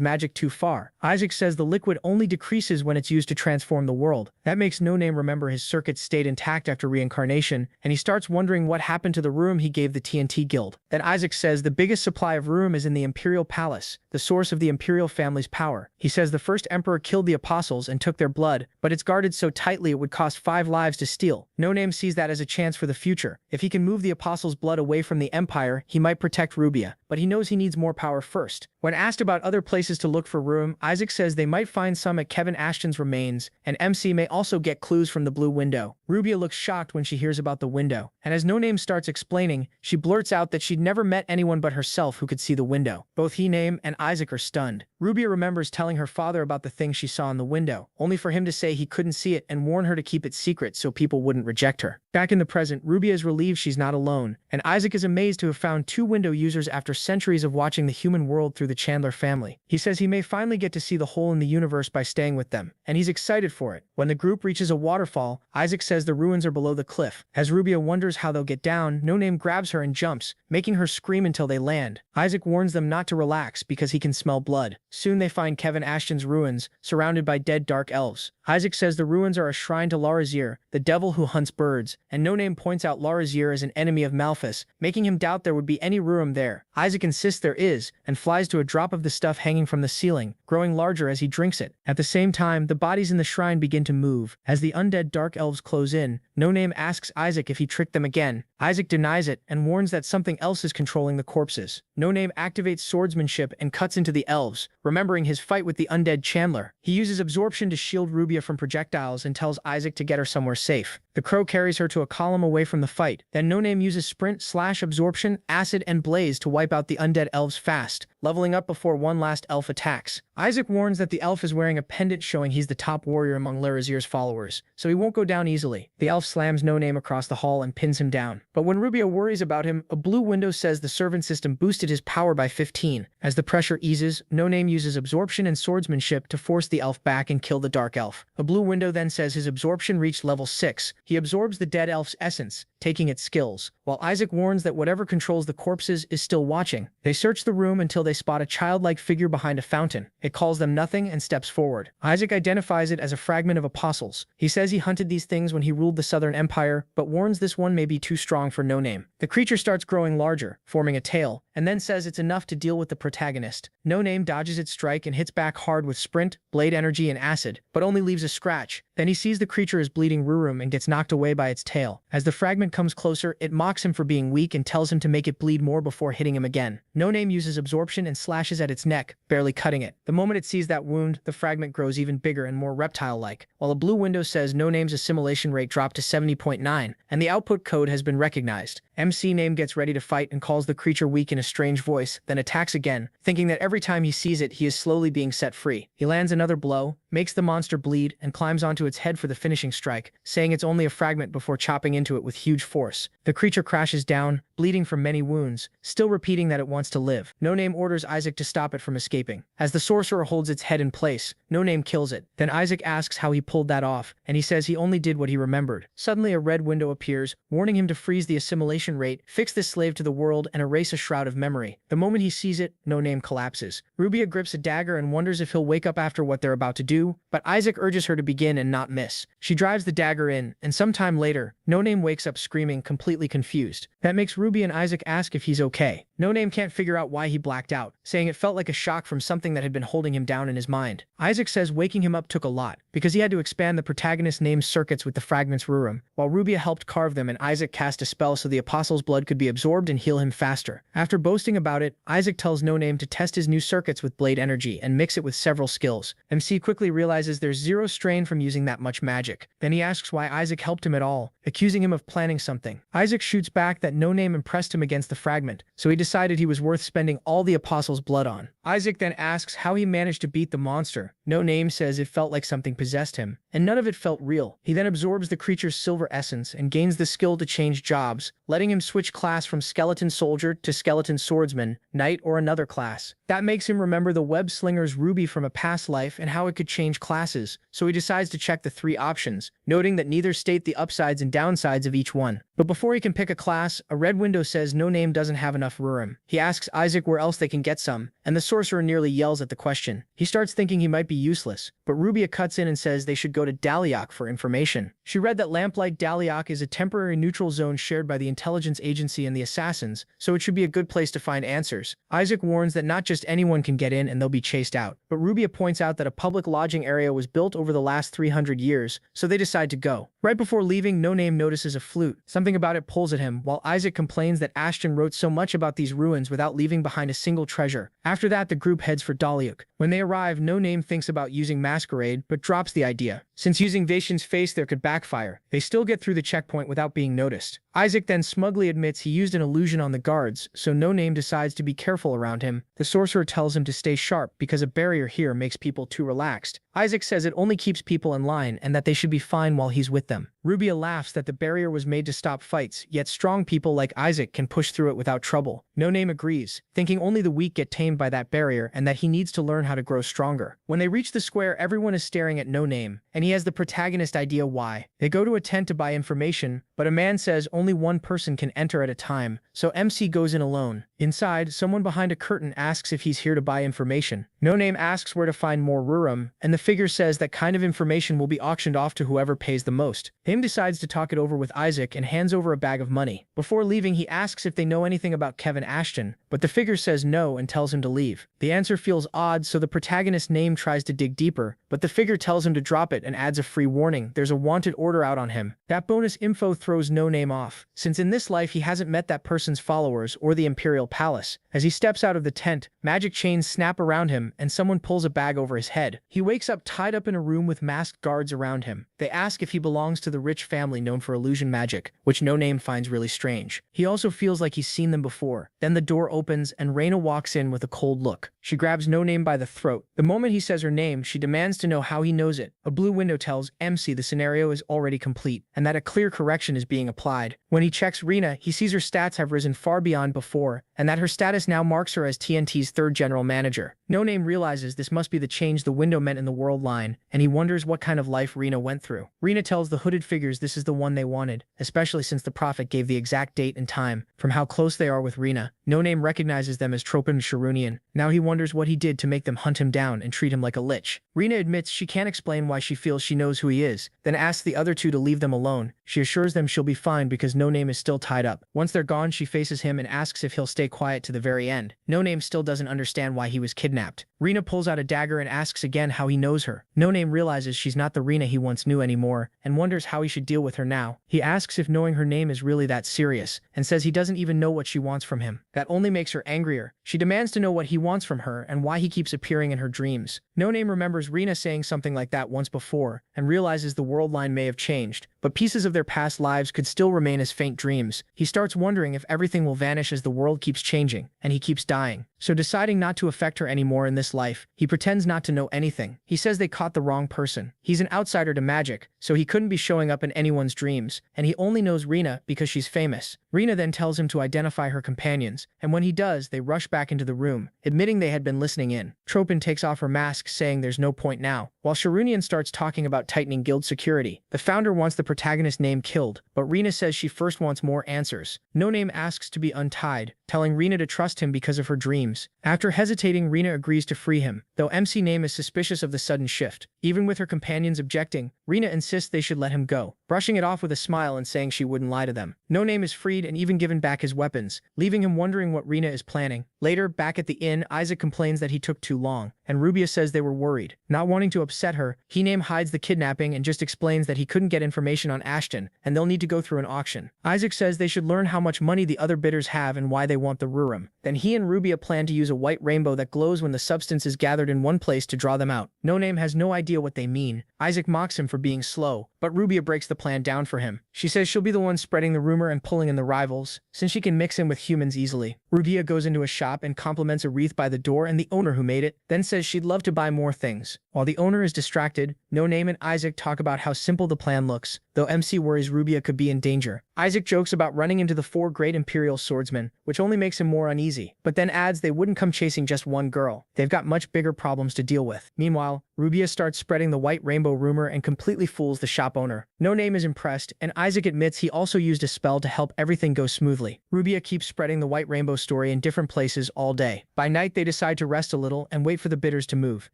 magic too far. Isaac says the liquid only decreases when it's used to transform the world. That makes No Name remember his circuits stayed intact after reincarnation, and he starts wondering what happened to the room he gave the TNT Guild. Then Isaac says the biggest supply of room is in the Imperial Palace, the source of the Imperial family's power. He says the first emperor killed the apostles and took their blood, but it's guarded so tightly it would cost 5 lives to steal. No Name sees that as a chance for the future. If he can move the apostles' blood away from the Empire, he might protect Rubia, but he knows he needs more power first. When asked about other places to look for room, Isaac says they might find some at Kevin Ashton's remains, and MC may also get clues from the blue window. Rubia looks shocked when she hears about the window, and as No Name starts explaining, she blurts out that she'd never met anyone but herself who could see the window. Both he, Name, and Isaac are stunned. Rubia remembers telling her father about the thing she saw in the window, only for him to say he couldn't see it and warn her to keep it secret so people wouldn't reject her. Back in the present, Rubia is relieved she's not alone, and Isaac is amazed to have found 2 window users after centuries of watching the human world through the Chandler family. He says he may finally get to see the hole in the universe by staying with them, and he's excited for it. When the group reaches a waterfall, Isaac says the ruins are below the cliff. As Rubia wonders how they'll get down, No Name grabs her and jumps, making her scream until they land. Isaac warns them not to relax because he can smell blood. Soon they find Kevin Ashton's ruins, surrounded by dead dark elves. Isaac says the ruins are a shrine to Larazir, the devil who hunts birds, and No Name points out Larazir as an enemy of Malphas, making him doubt there would be any room there. Isaac insists there is, and flies to a drop of the stuff hanging from the ceiling, growing larger as he drinks it. At the same time, the bodies in the shrine begin to move. As the undead dark elves close in, No Name asks Isaac if he tricked them again. Isaac denies it and warns that something else is controlling the corpses. No Name activates swordsmanship and cuts into the elves, remembering his fight with the undead Chandler. He uses absorption to shield Rubia from projectiles and tells Isaac to get her somewhere safe. The crow carries her to a column away from the fight. Then No Name uses sprint/absorption, acid, and blaze to wipe out the undead elves fast, leveling up before one last elf attacks. Isaac warns that the elf is wearing a pendant showing he's the top warrior among Larazir's followers, so he won't go down easily. The elf slams No Name across the hall and pins him down. But when Rubia worries about him, a blue window says the servant system boosted his power by 15. As the pressure eases, No Name uses absorption and swordsmanship to force the elf back and kill the dark elf. A blue window then says his absorption reached level 6. He absorbs the dead elf's essence, taking its skills, while Isaac warns that whatever controls the corpses is still watching. They search the room until they spot a childlike figure behind a fountain. It calls them nothing and steps forward. Isaac identifies it as a fragment of apostles. He says he hunted these things when he ruled the Southern Empire, but warns this one may be too strong for No Name. The creature starts growing larger, forming a tail, and then says it's enough to deal with the protagonist. No Name dodges its strike and hits back hard with sprint, blade energy, and acid, but only leaves a scratch. Then he sees the creature is bleeding Rurum and gets knocked away by its tail. As the fragment comes closer, it mocks him for being weak and tells him to make it bleed more before hitting him again. No Name uses absorption and slashes at its neck, barely cutting it. The moment it sees that wound, the fragment grows even bigger and more reptile-like, while a blue window says No Name's assimilation rate dropped to 70.9, and the output code has been recognized. MC Name gets ready to fight and calls the creature weak in a strange voice, then attacks again, thinking that every time he sees it, he is slowly being set free. He lands another blow, makes the monster bleed, and climbs onto its head for the finishing strike, saying it's only a fragment before chopping into it with huge force. The creature crashes down, bleeding from many wounds, still repeating that it wants to live. No Name orders Isaac to stop it from escaping. As the sorcerer holds its head in place, No Name kills it. Then Isaac asks how he pulled that off, and he says he only did what he remembered. Suddenly a red window appears, warning him to freeze the assimilation rate, fix this slave to the world, and erase a shroud of memory. The moment he sees it, No Name collapses. Rubia grips a dagger and wonders if he'll wake up after what they're about to do, but Isaac urges her to begin and not miss. She drives the dagger in, and sometime later, No Name wakes up screaming, completely confused. That makes Rubia and Isaac ask if he's okay. No Name can't figure out why he blacked out, saying it felt like a shock from something that had been holding him down in his mind. Isaac says waking him up took a lot, because he had to expand the protagonist's name's circuits with the fragments Rurum, while Rubia helped carve them and Isaac cast a spell so the apostle's blood could be absorbed and heal him faster. After boasting about it, Isaac tells No Name to test his new circuits with blade energy and mix it with several skills. MC quickly realizes there's zero strain from using that much magic. Then he asks why Isaac helped him at all, accusing him of planning something. Isaac shoots back that No Name impressed him against the fragment, so he decided he was worth spending all the apostle's blood on. Isaac then asks how he managed to beat the monster. No Name says it felt like something possessed him, and none of it felt real. He then absorbs the creature's silver essence and gains the skill to change jobs, letting him switch class from skeleton soldier to skeleton swordsman, knight, or another class. That makes him remember the web slinger's ruby from a past life and how it could change classes, so he decides to check the 3 options, noting that neither state the upsides and downsides of each one. But before he can pick a class, a red window says No Name doesn't have enough Rurum. He asks Isaac where else they can get some, and the sorcerer nearly yells at the question. He starts thinking he might be useless, but Rubia cuts in and says they should go to Daliak for information. She read that Lamplight Daliak is a temporary neutral zone shared by the intelligence agency and the assassins, so it should be a good place to find answers. Isaac warns that not just anyone can get in and they'll be chased out, but Rubia points out that a public lodging area was built over the last 300 years, so they decide to go. Right before leaving, No Name notices a flute. Something about it pulls at him, while Isaac complains that Ashton wrote so much about these ruins without leaving behind a single treasure. After that, the group heads for Daliak. When they arrive, No Name thinks about using Masquerade, but drops the idea. Since using Vacian's face there could backfire, they still get through the checkpoint without being noticed. Isaac then smugly admits he used an illusion on the guards, so No Name decides to be careful around him. The sorcerer tells him to stay sharp because a barrier here makes people too relaxed. Isaac says it only keeps people in line and that they should be fine while he's with them. Rubia laughs that the barrier was made to stop fights, yet strong people like Isaac can push through it without trouble. No Name agrees, thinking only the weak get tamed by that barrier and that he needs to learn how to grow stronger. When they reach the square, everyone is staring at No Name, and he has the protagonist idea why. They go to a tent to buy information, but a man says only one person can enter at a time, so MC goes in alone. Inside, someone behind a curtain asks if he's here to buy information. No Name asks where to find more Rurum, and the figure says that kind of information will be auctioned off to whoever pays the most. Him decides to talk it over with Isaac and hands over a bag of money. Before leaving, he asks if they know anything about Kevin Ashton, but the figure says no and tells him to leave. The answer feels odd, so the protagonist's name tries to dig deeper, but the figure tells him to drop it and adds a free warning. There's a wanted order out on him. That bonus info throws No Name off, since in this life he hasn't met that person's followers or the Imperial Palace. As he steps out of the tent, magic chains snap around him and someone pulls a bag over his head. He wakes up tied up in a room with masked guards around him. They ask if he belongs to the rich family known for illusion magic, which No Name finds really strange. He also feels like he's seen them before. Then the door opens and Reina walks in with a cold look. She grabs No Name by the throat. The moment he says her name, she demands to know how he knows it. A blue window tells MC the scenario is already complete and that a clear correction is being applied. When he checks Reina, he sees her stats have risen far beyond before, and that her status now marks her as TNT's 3rd general manager. No Name realizes this must be the change the window meant in the world line, and he wonders what kind of life Reina went through. Reina tells the hooded figures this is the one they wanted, especially since the prophet gave the exact date and time. From how close they are with Reina, No Name recognizes them as Tropin and Sharunian. Now he wonders what he did to make them hunt him down and treat him like a lich. Reina admits she can't explain why she feels she knows who he is, then asks the other two to leave them alone. She assures them she'll be fine because No Name is still tied up. Once they're gone, she faces him and asks if he'll stay quiet to the very end. No Name still doesn't understand why he was kidnapped. Reina pulls out a dagger and asks again how he knows her. No Name realizes she's not the Reina he once knew anymore, and wonders how he should deal with her now. He asks if knowing her name is really that serious, and says he doesn't even know what she wants from him. That only makes her angrier. She demands to know what he wants from her and why he keeps appearing in her dreams. No Name remembers Reina saying something like that once before, and realizes the world line may have changed, but pieces of their past lives could still remain as faint dreams. He starts wondering if everything will vanish as the world keeps changing, and he keeps dying. So deciding not to affect her anymore in this life, he pretends not to know anything. He says they caught the wrong person. He's an outsider to magic, so he couldn't be showing up in anyone's dreams, and he only knows Reina because she's famous. Reina then tells him to identify her companions, and when he does, they rush back into the room, admitting they had been listening in. Tropin takes off her mask, saying there's no point now, while Sharunian starts talking about tightening guild security. The founder wants the protagonist's name killed, but Reina says she first wants more answers. No Name asks to be untied, telling Reina to trust him because of her dreams. After hesitating, Reina agrees to free him, though MC Name is suspicious of the sudden shift. Even with her companions objecting, Rina insists they should let him go, brushing it off with a smile and saying she wouldn't lie to them. No Name is freed and even given back his weapons, leaving him wondering what Rina is planning. Later, back at the inn, Isaac complains that he took too long, and Rubia says they were worried. Not wanting to upset her, He Name hides the kidnapping and just explains that he couldn't get information on Ashton, and they'll need to go through an auction. Isaac says they should learn how much money the other bidders have and why they want the Rurum. Then he and Rubia plan to use a white rainbow that glows when the substance is gathered in one place to draw them out. No Name has no idea what they mean. Isaac mocks him for being slow, but Rubia breaks the plan down for him. She says she'll be the one spreading the rumor and pulling in the rivals, since she can mix in with humans easily. Rubia goes into a shop and compliments a wreath by the door and the owner who made it, then says she'd love to buy more things. While the owner is distracted, No Name and Isaac talk about how simple the plan looks, though MC worries Rubia could be in danger. Isaac jokes about running into the 4 great Imperial swordsmen, which only makes him more uneasy, but then adds they wouldn't come chasing just one girl. They've got much bigger problems to deal with. Meanwhile, Rubia starts spreading the white rainbow rumor and completely fools the shop owner. No Name is impressed, and Isaac admits he also used a spell to help everything go smoothly. Rubia keeps spreading the white rainbow story in different places all day. By night, they decide to rest a little and wait for the bidders to move.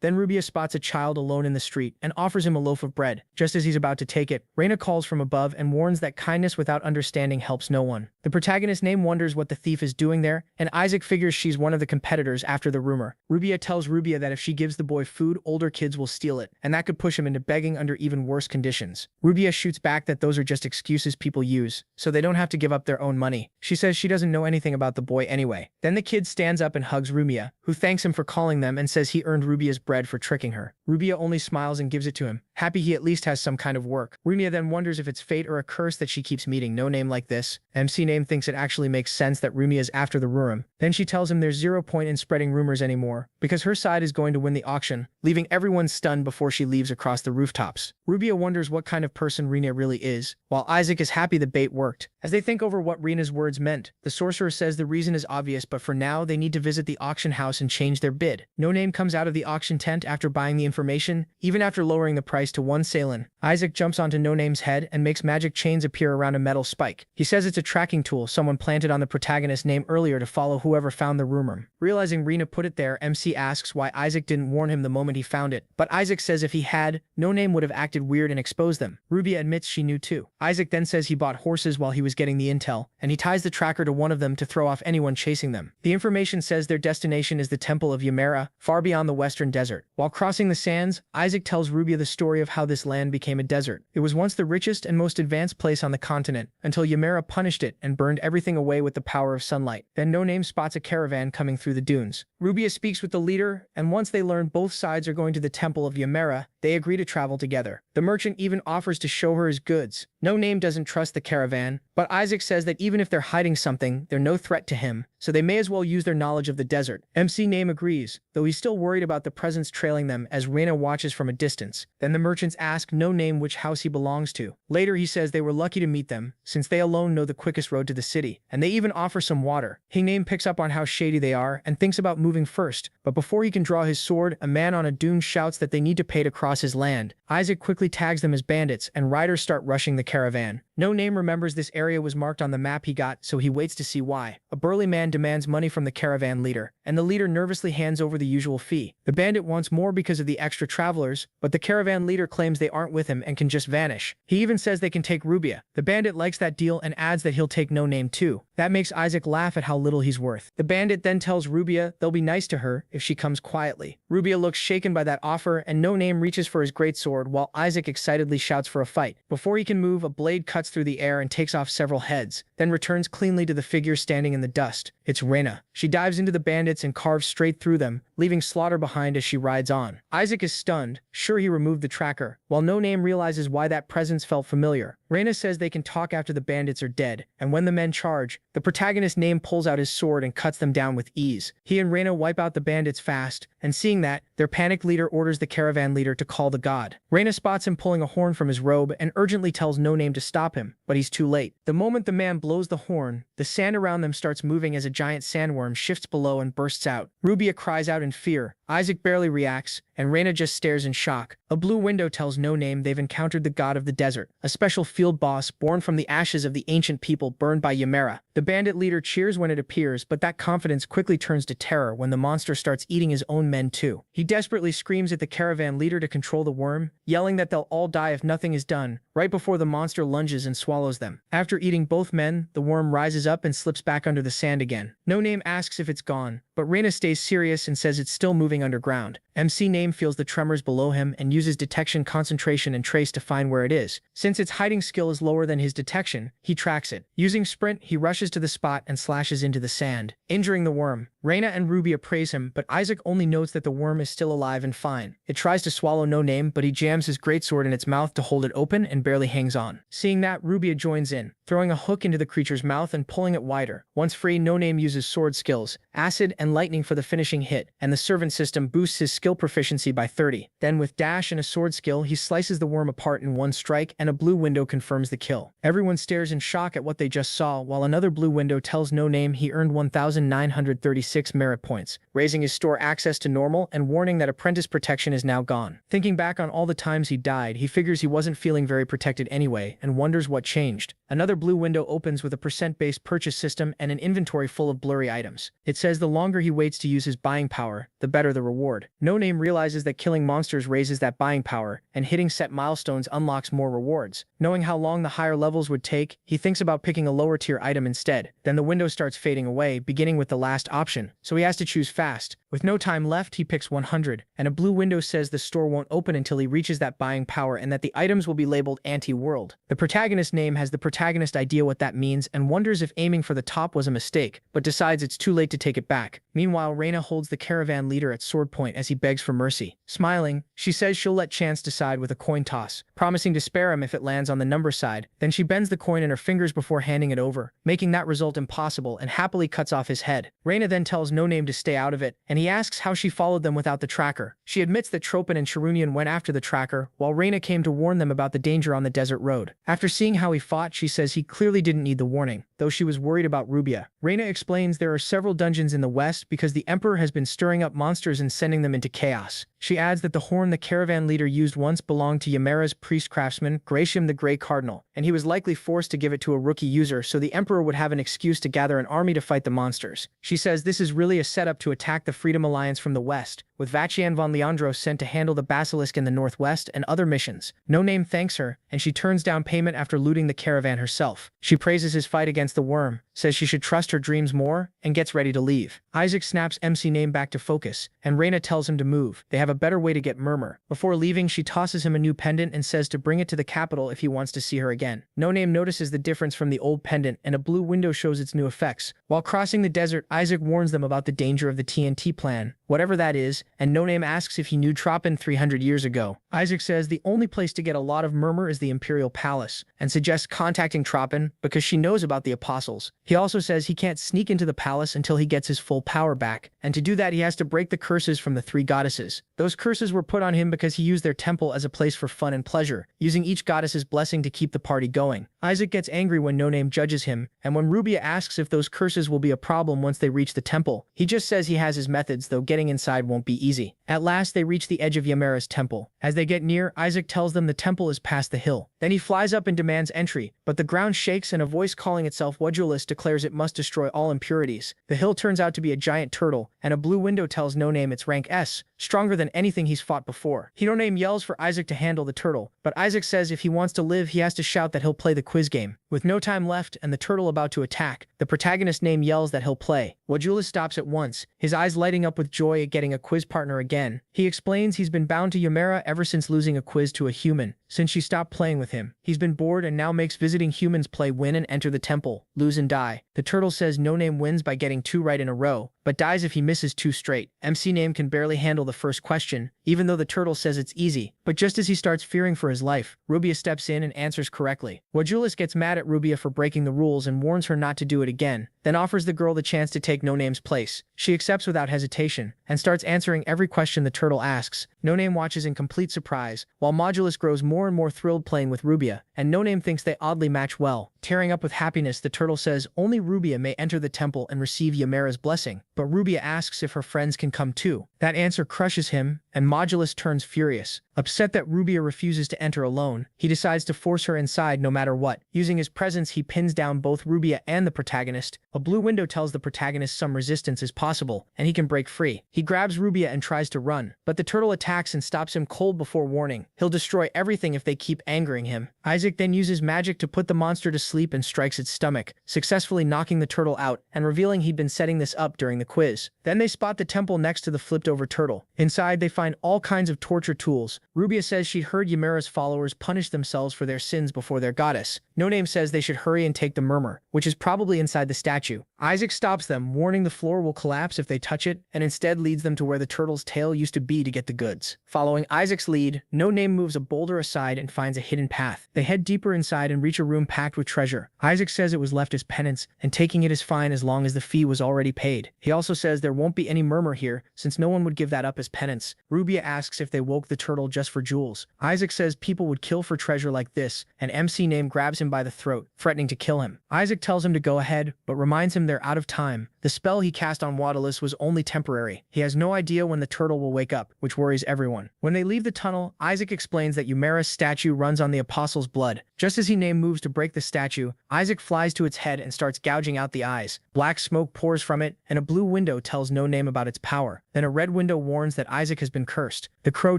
Then Rubia spots a child alone in the street and offers him a loaf of bread. Just as he's about to take it, Reina calls from above and warns that kindness without understanding helps no one. The protagonist Name wonders what the thief is doing there, and Isaac figures she's one of the competitors after the rumor. Rubia tells Rubia that if she gives the boy food, older kids will steal it, and that could push him into begging under even worse conditions. Rubia shoots back that those are just excuses people use, so they don't have to give up their own money. She says she doesn't know anything about the boy anyway. Then the kid stands up and hugs Rubia, who thanks him for calling them and says he earned Rubia's bread for tricking her. Rubia only smiles and gives it to him, happy he at least has some kind of work. Rubia then wonders if it's fate or a curse that she keeps meeting No Name like this. MC Name thinks it actually makes sense that Rubia is after the Rurum. Then she tells him there's zero point in spreading rumors anymore, because her side is going to win the auction, leaving everyone stunned before she leaves across the rooftops. Rubia wonders what kind of person Rina really is, while Isaac is happy the bait worked. As they think over what Rina's words meant, the sorcerer says the reason is obvious, but for now they need to visit the auction house and change their bid. No Name comes out of the auction tent after buying the information, even after lowering the price to 1 salen. Isaac jumps onto No Name's head and makes magic chains appear around a metal spike. He says it's a tracking tool someone planted on the protagonist's name earlier to follow whoever found the rumor. Realizing Rina put it there, MC asks why Isaac didn't warn him the moment he found it, but Isaac says if he had, No Name would have acted weird and exposed them. Rubia admits she knew too. Isaac then says he bought horses while he was getting the intel, and he ties the tracker to one of them to throw off anyone chasing them. The information says their destination is the Temple of Ymera, far beyond the western desert. While crossing the sands, Isaac tells Rubia the story of how this land became a desert. It was once the richest and most advanced place on the continent, until Ymera punished it and burned everything away with the power of sunlight. Then No Name spots a caravan coming through the dunes. Rubia speaks with the leader, and once they learn both sides are going to the Temple of Ymera, they agree to travel together. The merchant even offers to show her his goods. No Name doesn't trust the caravan, but Isaac says that even if they're hiding something, they're no threat to him, so they may as well use their knowledge of the desert. MC Name agrees, though he's still worried about the presence trailing them as Reina watches from a distance. Then the merchants ask No Name which house he belongs to. Later he says they were lucky to meet them, since they alone know the quickest road to the city, and they even offer some water. He Name picks up on how shady they are and thinks about moving first, but before he can draw his sword, a man on a dune shouts that they need to pay to cross his land. Isaac quickly tags them as bandits, and riders start rushing the caravan. No Name remembers this area was marked on the map he got, so he waits to see why. A burly man demands money from the caravan leader, and the leader nervously hands over the usual fee. The bandit wants more because of the extra travelers, but the caravan leader claims they aren't with him and can just vanish. He even says they can take Rubia. The bandit likes that deal and adds that he'll take No Name too. That makes Isaac laugh at how little he's worth. The bandit then tells Rubia they'll be nice to her if she comes quietly. Rubia looks shaken by that offer, and No Name reaches for his greatsword while Isaac excitedly shouts for a fight. Before he can move, a blade cuts through the air and takes off several heads, then returns cleanly to the figure standing in the dust. It's Reina. She dives into the bandits and carves straight through them, leaving slaughter behind as she rides on. Isaac is stunned, sure he removed the tracker, while No Name realizes why that presence felt familiar. Reina says they can talk after the bandits are dead, and when the men charge, the protagonist Name pulls out his sword and cuts them down with ease. He and Reina wipe out the bandits fast, and seeing that, their panicked leader orders the caravan leader to call the god. Reina spots him pulling a horn from his robe and urgently tells No Name to stop him, but he's too late. The moment the man blows the horn, the sand around them starts moving as a giant sandworm shifts below and bursts out. Rubia cries out in fear. Isaac barely reacts, and Reyna just stares in shock. A blue window tells No Name they've encountered the god of the desert, a special field boss born from the ashes of the ancient people burned by Ymera. The bandit leader cheers when it appears, but that confidence quickly turns to terror when the monster starts eating his own men too. He desperately screams at the caravan leader to control the worm, yelling that they'll all die if nothing is done, right before the monster lunges and swallows them. After eating both men, the worm rises up and slips back under the sand again. No Name asks if it's gone, but Reyna stays serious and says it's still moving underground. MC Name feels the tremors below him and uses detection, concentration, and trace to find where it is. Since its hiding skill is lower than his detection, he tracks it. Using sprint, he rushes to the spot and slashes into the sand, injuring the worm. Reyna and Rubia praise him, but Isaac only notes that the worm is still alive and fine. It tries to swallow No Name, but he jams his greatsword in its mouth to hold it open and barely hangs on. Seeing that, Rubia joins in, throwing a hook into the creature's mouth and pulling it wider. Once free, No Name uses sword skills, acid and lightning for the finishing hit, and the servant system boosts his skill proficiency by 30. Then with dash and a sword skill, he slices the worm apart in one strike, and a blue window confirms the kill. Everyone stares in shock at what they just saw, while another blue window tells No Name he earned 1,936 merit points, raising his store access to normal and warning that apprentice protection is now gone. Thinking back on all the times he died, he figures he wasn't feeling very protected anyway and wonders what changed. Another blue window opens with a percent-based purchase system and an inventory full of blurry items. It says the longer he waits to use his buying power, the better the reward. No Name realizes that killing monsters raises that buying power, and hitting set milestones unlocks more rewards. Knowing how long the higher levels would take, he thinks about picking a lower tier item instead. Then the window starts fading away, beginning with the last option, so he has to choose fast. With no time left, he picks 100, and a blue window says the store won't open until he reaches that buying power and that the items will be labeled anti-world. The protagonist Name has the protagonist idea what that means and wonders if aiming for the top was a mistake, but decides it's too late to take it back. Meanwhile, Reyna holds the caravan leader at sword point as he begs for mercy. Smiling, she says she'll let chance decide with a coin toss, promising to spare him if it lands on the number side. Then she bends the coin in her fingers before handing it over, making that result impossible, and happily cuts off his head. Reyna then tells No Name to stay out of it, and he asks how she followed them without the tracker. She admits that Tropin and Charunian went after the tracker, while Reyna came to warn them about the danger on the desert road. After seeing how he fought, she says he clearly didn't need the warning, though she was worried about Rubia. Reyna explains there are several dungeons in the west because the Emperor has been stirring up monsters and sending them into chaos. She adds that the horn the caravan leader used once belonged to Ymera's priest-craftsman, Gratium the Grey Cardinal, and he was likely forced to give it to a rookie user so the Emperor would have an excuse to gather an army to fight the monsters. She says this is really a setup to attack the Freedom Alliance from the west, with Vachian von Leandro sent to handle the Basilisk in the northwest and other missions. No Name thanks her, and she turns down payment after looting the caravan herself. She praises his fight against the worm, says she should trust her dreams more, and gets ready to leave. Isaac snaps MC Name back to focus, and Reyna tells him to move. They have a better way to get Murmur. Before leaving, she tosses him a new pendant and says to bring it to the capital if he wants to see her again. No Name notices the difference from the old pendant, and a blue window shows its new effects. While crossing the desert, Isaac warns them about the danger of the TNT plan, whatever that is, and No Name asks if he knew Tropin 300 years ago. Isaac says the only place to get a lot of Murmur is the Imperial Palace, and suggests contacting Tropin because she knows about the Apostles. He also says he can't sneak into the palace until he gets his full power back, and to do that he has to break the curses from the three goddesses. Those curses were put on him because he used their temple as a place for fun and pleasure, using each goddess's blessing to keep the party going. Isaac gets angry when No Name judges him, and when Rubia asks if those curses will be a problem once they reach the temple, he just says he has his methods, though getting inside won't be easy. At last they reach the edge of Ymera's temple. As they get near, Isaac tells them the temple is past the hill. Then he flies up and demands entry, but the ground shakes and a voice calling itself Wedulus declares it must destroy all impurities. The hill turns out to be a giant turtle, and a blue window tells No Name it's rank S, stronger than anything he's fought before. No Name yells for Isaac to handle the turtle, but Isaac says if he wants to live he has to shout that he'll play the quiz game. With no time left and the turtle about to attack, the protagonist Name yells that he'll play. Wedulus stops at once, his eyes lighting up with joy at getting a quiz partner again. He explains he's been bound to Ymera ever since losing a quiz to a human, since she stopped playing with him. He's been bored and now makes visiting humans play win and enter the temple, lose and die. The turtle says No Name wins by getting 2 right in a row, but dies if he misses 2 straight. MC Name can barely handle the first question, even though the turtle says it's easy. But just as he starts fearing for his life, Rubia steps in and answers correctly. Wedulus gets mad at Rubia for breaking the rules and warns her not to do it again, then offers the girl the chance to take No Name's place. She accepts without hesitation, and starts answering every question the turtle asks. No Name watches in complete surprise, while Modulus grows more more and more thrilled playing with Rubia, and No Name thinks they oddly match well. Tearing up with happiness, the turtle says only Rubia may enter the temple and receive Ymera's blessing, but Rubia asks if her friends can come too. That answer crushes him, and Modulus turns furious. Upset that Rubia refuses to enter alone, he decides to force her inside no matter what. Using his presence, he pins down both Rubia and the protagonist. A blue window tells the protagonist some resistance is possible, and he can break free. He grabs Rubia and tries to run, but the turtle attacks and stops him cold before warning. He'll destroy everything if they keep angering him. Isaac then uses magic to put the monster to sleep and strikes its stomach, successfully knocking the turtle out and revealing he'd been setting this up during the quiz. Then they spot the temple next to the flipped-over turtle. Inside, they find all kinds of torture tools. Rubia says she'd heard Ymera's followers punish themselves for their sins before their goddess. No Name says they should hurry and take the murmur, which is probably inside the statue. Isaac stops them, warning the floor will collapse if they touch it, and instead leads them to where the turtle's tail used to be to get the goods. Following Isaac's lead, No Name moves a boulder aside and finds a hidden path. They head deeper inside and reach a room packed with treasure. Isaac says it was left as penance, and taking it is fine as long as the fee was already paid. He also says there won't be any murmur here, since no one would give that up as penance. Rubia asks if they woke the turtle just for jewels. Isaac says people would kill for treasure like this, and MC Name grabs him by the throat, threatening to kill him. Isaac tells him to go ahead, but reminds him they're out of time. The spell he cast on Wadalus was only temporary. He has no idea when the turtle will wake up, which worries everyone. When they leave the tunnel, Isaac explains that Ymera's statue runs on the apostle's blood. Just as Name moves to break the statue, Isaac flies to its head and starts gouging out the eyes. Black smoke pours from it, and a blue window tells No Name about its power. Then a red window warns that Isaac has been cursed. The crow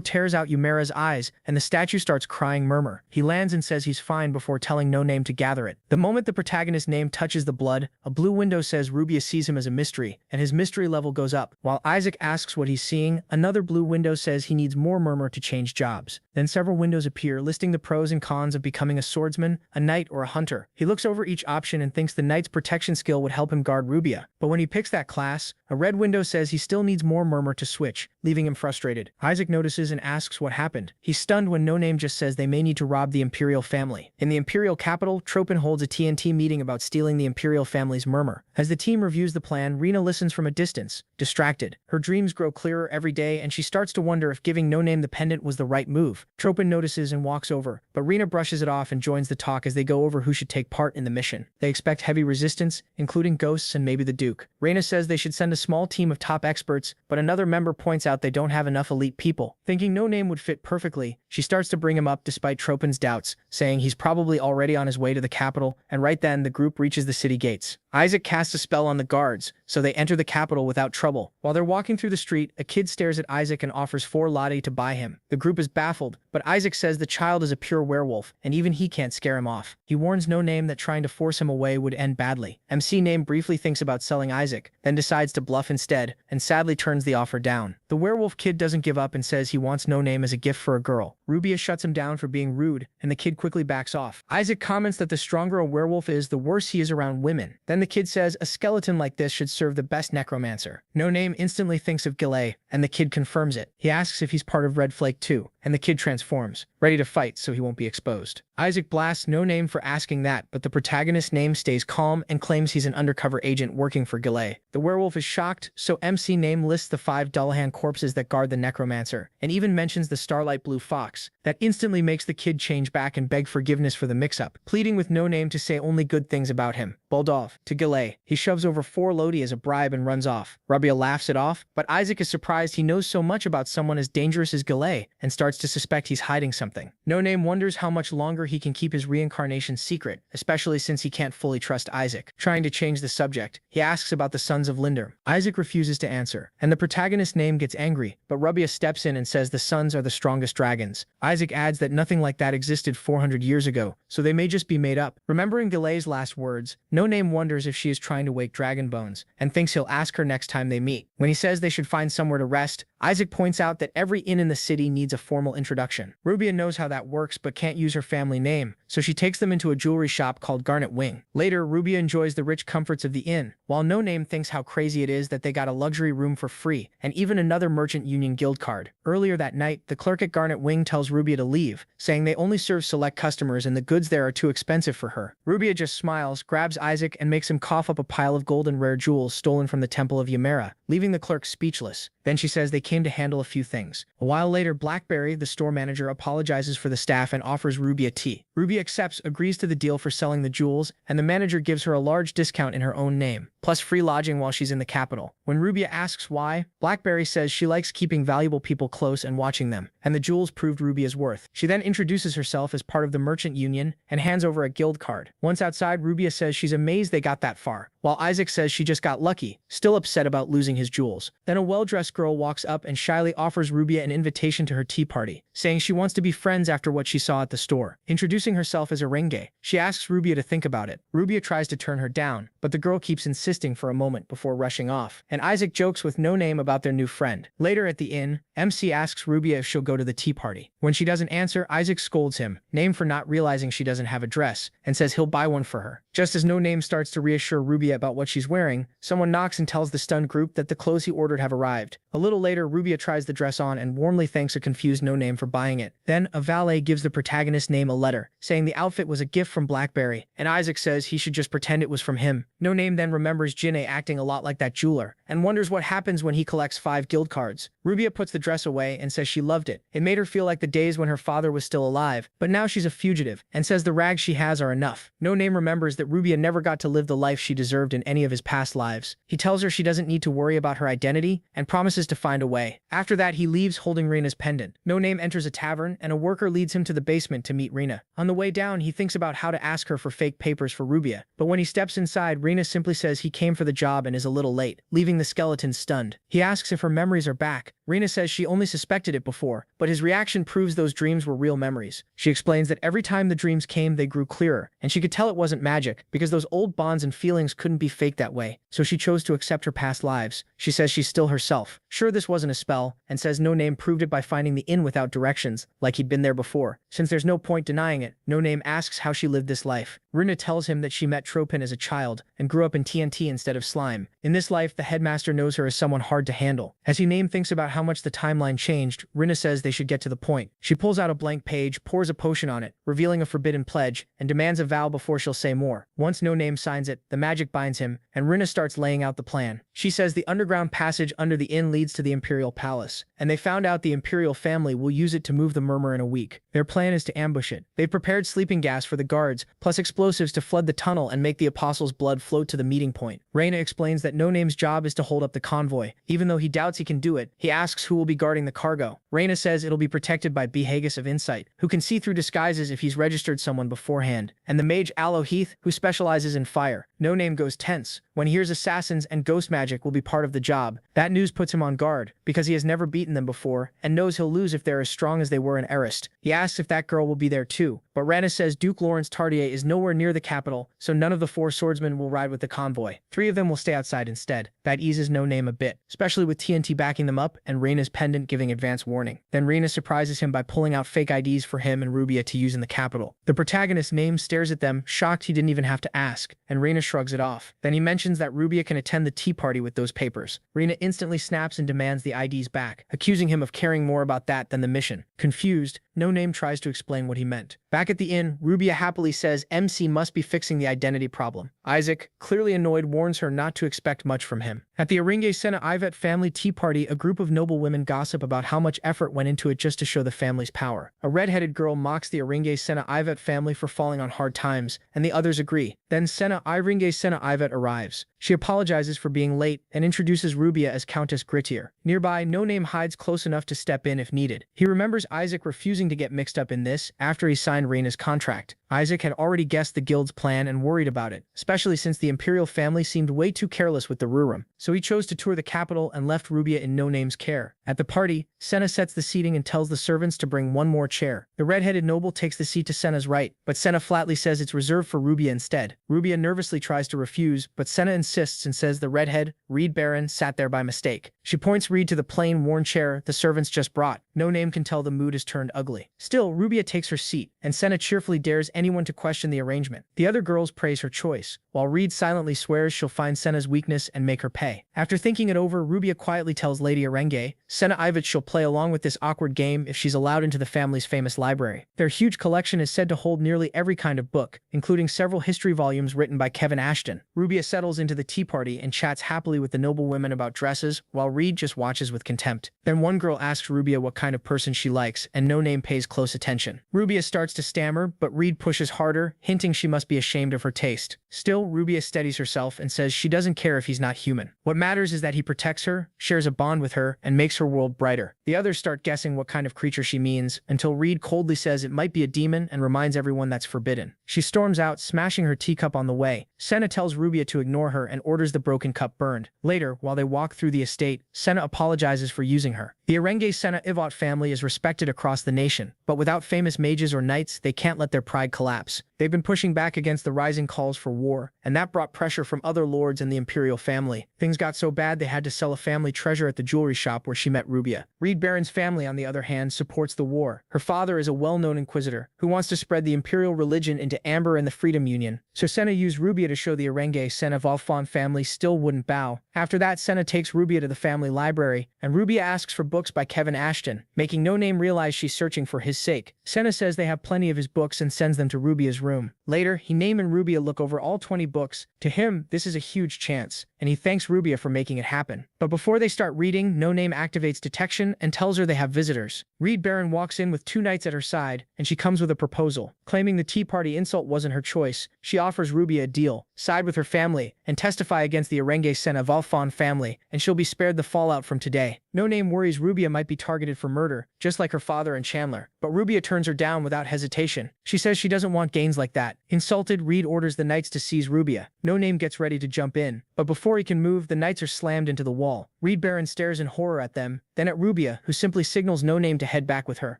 tears out Ymera's eyes, and the statue starts crying murmur. He lands and says he's fine before telling No Name to gather it. The moment the protagonist's name touches the blood, a blue window says Rubia sees him as a mystery, and his mystery level goes up. While Isaac asks what he's seeing, another blue window says he needs more murmur to change jobs. Then several windows appear, listing the pros and cons of becoming a swordsman, a knight, or a hunter. He looks over each option and thinks the knight's protection skill would help him guard Rubia. But when he picks that class, a red window says he still needs more murmur to switch, leaving him frustrated. Isaac notices and asks what happened. He's stunned when No Name just says they may need to rob the Imperial family. In the Imperial capital, Tropin holds a TNT meeting about stealing the Imperial family's murmur. As the team reviews the plan, Rena listens from a distance, distracted. Her dreams grow clearer every day, and she starts to wonder if giving No Name the pendant was the right move. Tropin notices and walks over, but Rena brushes it off and joins the talk as they go over who should take part in the mission. They expect heavy resistance, including ghosts and maybe the Duke. Rena says they should send a small team of top experts, but another member points out they don't have enough elite people. Thinking No Name would fit perfectly, she starts to bring him up despite Tropin's doubts, saying he's probably already on his way to the capital, and right then the group reaches the city gates. Isaac casts a spell on the guards, so they enter the capital without trouble. While they're walking through the street, a kid stares at Isaac and offers 4 lati to buy him. The group is baffled, but Isaac says the child is a pure werewolf, and even he can't scare him off. He warns No Name that trying to force him away would end badly. MC Name briefly thinks about selling Isaac, then decides to bluff instead, and sadly turns the offer down. The werewolf kid doesn't give up and says he wants No Name as a gift for a girl. Rubia shuts him down for being rude, and the kid quickly backs off. Isaac comments that the stronger a werewolf is, the worse he is around women. Then the kid says a skeleton like this should serve the best necromancer. No Name instantly thinks of Gillet, and the kid confirms it. He asks if he's part of Red Flake too, and the kid transforms, ready to fight so he won't be exposed. Isaac blasts No Name for asking that, but the protagonist's name stays calm and claims he's an undercover agent working for Gillet. The werewolf is shocked, so MC Name lists the 5 Dullahan corpses that guard the necromancer, and even mentions the Starlight Blue Fox. That instantly makes the kid change back and beg forgiveness for the mix-up, pleading with No Name to say only good things about him. Boldov, to Gillet. He shoves over 4 loti as a bribe and runs off. Rubia laughs it off, but Isaac is surprised he knows so much about someone as dangerous as Gillet, and starts to suspect he's hiding something. No Name wonders how much longer he can keep his reincarnation secret, especially since he can't fully trust Isaac. Trying to change the subject, he asks about the sons of Linder. Isaac refuses to answer, and the protagonist's name gets angry, but Rubia steps in and says the sons are the strongest dragons. Isaac adds that nothing like that existed 400 years ago, so they may just be made up. Remembering Gillet's last words, No Name wonders if she is trying to wake dragon bones, and thinks he'll ask her next time they meet. When he says they should find somewhere to rest, Isaac points out that every inn in the city needs a formal introduction. Rubia knows how that works but can't use her family name, so she takes them into a jewelry shop called Garnet Wing. Later, Rubia enjoys the rich comforts of the inn, while No Name thinks how crazy it is that they got a luxury room for free, and even another merchant union guild card. Earlier that night, the clerk at Garnet Wing tells Rubia to leave, saying they only serve select customers and the goods there are too expensive for her. Rubia just smiles, grabs Isaac, and makes him cough up a pile of gold and rare jewels stolen from the Temple of Ymera, leaving the clerk speechless. Then she says they came to handle a few things. A while later, Blackberry, the store manager, manager apologizes for the staff and offers Rubia tea. Rubia accepts, agrees to the deal for selling the jewels, and the manager gives her a large discount in her own name, plus free lodging while she's in the capital. When Rubia asks why, Blackberry says she likes keeping valuable people close and watching them, and the jewels proved Rubia's worth. She then introduces herself as part of the merchant union and hands over a guild card. Once outside, Rubia says she's amazed they got that far, while Isaac says she just got lucky, still upset about losing his jewels. Then a well-dressed girl walks up and shyly offers Rubia an invitation to her tea party, saying she wants to be friends after what she saw at the store. Introducing herself as a renge, she asks Rubia to think about it. Rubia tries to turn her down, but the girl keeps insisting for a moment before rushing off, and Isaac jokes with No Name about their new friend. Later at the inn, MC asks Rubia if she'll go to the tea party. When she doesn't answer, Isaac scolds him, Name for not realizing she doesn't have a dress, and says he'll buy one for her. Just as No Name starts to reassure Rubia about what she's wearing, someone knocks and tells the stunned group that the clothes he ordered have arrived. A little later, Rubia tries the dress on and warmly thanks a confused No Name for buying it. Then, a valet gives the protagonist Name a letter, saying the outfit was a gift from Blackberry, and Isaac says he should just pretend it was from him. No Name then remembers Jinne acting a lot like that jeweler, and wonders what happens when he collects 5 guild cards. Rubia puts the dress away and says she loved it. It made her feel like the days when her father was still alive, but now she's a fugitive, and says the rags she has are enough. No Name remembers that Rubia never got to live the life she deserved in any of his past lives. He tells her she doesn't need to worry about her identity, and promises to find a way. After that, he leaves holding Rena's pendant. No Name enters a tavern, and a worker leads him to the basement to meet Rena. On the way down, he thinks about how to ask her for fake papers for Rubia, but when he steps inside, Rena simply says he came for the job and is a little late, leaving the skeleton stunned. He asks if her memories are back. Rena says she only suspected it before, but his reaction proves those dreams were real memories. She explains that every time the dreams came, they grew clearer, and she could tell it wasn't magic, because those old bonds and feelings couldn't be faked that way, so she chose to accept her past lives. She says she's still herself, sure this wasn't a spell, and says No Name proved it by finding the inn without directions, like he'd been there before. Since there's no point denying it, No Name asks how she lived this life. Rena tells him that she met Tropin as a child, and grew up in TNT instead of slime. In this life, the headmaster knows her as someone hard to handle. As Name thinks about how much the timeline changed, Rena says they should get to the point. She pulls out a blank page, pours a potion on it, revealing a forbidden pledge, and demands a vow before she'll say more. Once No Name signs it, the magic binds him, and Rena starts laying out the plan. She says the underground passage under the inn leads to the Imperial Palace, and they found out the Imperial family will use it to move the Murmur in a week. Their plan is to ambush it. They've prepared sleeping gas for the guards, plus explosives to flood the tunnel and make the Apostles' blood float to the meeting point. Rena explains that No Name's job is to hold up the convoy. Even though he doubts he can do it, he asks who will be guarding the cargo. Rena says it'll be protected by Behagus of Insight, who can see through disguises if he's registered someone beforehand, and the mage Aloe Heath, who specializes in fire. No Name goes tense when he hears assassins and ghost magic will be part of the job. That news puts him on guard, because he has never beaten them before, and knows he'll lose if they're as strong as they were in Erist. He asks if that girl will be there too, but Rena says Duke Lawrence Tardier is nowhere near the capital, so none of the 4 swordsmen will ride with the convoy. 3 of them will stay outside instead. That eases No Name a bit, especially with TNT backing them up and Rena's pendant giving advance warning. Then Rena surprises him by pulling out fake IDs for him and Rubia to use in the capital. The protagonist Name stares at them, shocked he didn't even have to ask, and Rena shrugs it off. Then he mentions that Rubia can attend the tea party with those papers. Rena instantly snaps and demands the IDs back, accusing him of caring more about that than the mission. Confused, No Name tries to explain what he meant. Back at the inn, Rubia happily says MC must be fixing the identity problem. Isaac, clearly annoyed, warns her not to expect much from him. At the Aringe Sena Ivet family tea party, a group of noble women gossip about how much effort went into it just to show the family's power. A red-headed girl mocks the Aringe Sena Ivet family for falling on hard times, and the others agree. Then Sena Iringe Sena Ivet arrives. She apologizes for being late and introduces Rubia as Countess Grittier. Nearby, No Name hides close enough to step in if needed. He remembers Isaac refusing to get mixed up in this after he signed Rena's contract. Isaac had already guessed the guild's plan and worried about it, especially since the Imperial family seemed way too careless with the Rurum. So he chose to tour the capital and left Rubia in No Name's care. At the party, Senna sets the seating and tells the servants to bring one more chair. The red-headed noble takes the seat to Senna's right, but Senna flatly says it's reserved for Rubia instead. Rubia nervously tries to refuse, but Senna insists and says the redhead, Reed Baron, sat there by mistake. She points Reed to the plain, worn chair the servants just brought. No Name can tell the mood has turned ugly. Still, Rubia takes her seat, and Senna cheerfully dares anyone to question the arrangement. The other girls praise her choice, while Reed silently swears she'll find Senna's weakness and make her pay. After thinking it over, Rubia quietly tells Lady Arenge, Senna Ivich she'll play along with this awkward game if she's allowed into the family's famous library. Their huge collection is said to hold nearly every kind of book, including several history volumes written by Kevin Ashton. Rubia settles into the tea party and chats happily with the noble women about dresses, while Reed just watches with contempt. Then one girl asks Rubia what kind of person she likes, and No Name pays close attention. Rubia starts to stammer, but Reed pushes harder, hinting she must be ashamed of her taste. Still, Rubia steadies herself and says she doesn't care if he's not human. What matters is that he protects her, shares a bond with her, and makes her world brighter. The others start guessing what kind of creature she means, until Reed coldly says it might be a demon and reminds everyone that's forbidden. She storms out, smashing her teacup on the way. Senna tells Rubia to ignore her and orders the broken cup burned. Later, while they walk through the estate, Senna apologizes for using her. The Arenge Senna Ivot family is respected across the nation, but without famous mages or knights, they can't let their pride collapse. They've been pushing back against the rising calls for war, and that brought pressure from other lords and the imperial family. Things got so bad they had to sell a family treasure at the jewelry shop where she met Rubia. Reed Baron's family, on the other hand, supports the war. Her father is a well-known inquisitor who wants to spread the imperial religion into Amber and the Freedom Union, so Senna used Rubia to show the Arenge Senna Valfon family still wouldn't bow. After that, Senna takes Rubia to the family library, and Rubia asks for books by Kevin Ashton, making No Name realize she's searching for his sake. Senna says they have plenty of his books and sends them to Rubia's room. Later, he Name and Rubia look over all 20 books. To him, this is a huge chance, and he thanks Rubia for making it happen. But before they start reading, No Name activates detection and tells her they have visitors. Reed Baron walks in with 2 knights at her side, and she comes with a proposal. Claiming the tea party insult wasn't her choice, she offers Rubia a deal: side with her family, and testify against the Arenge Senna Valfon family, and she'll be spared the fallout from today. No Name worries Rubia might be targeted for murder, just like her father and Chandler, but Rubia turns her down without hesitation. She says she doesn't want gains like that. Insulted, Reed orders the knights to seize Rubia. No Name gets ready to jump in, but before he can move, the knights are slammed into the wall. Reed Baron stares in horror at them, then at Rubia, who simply signals No Name to head back with her.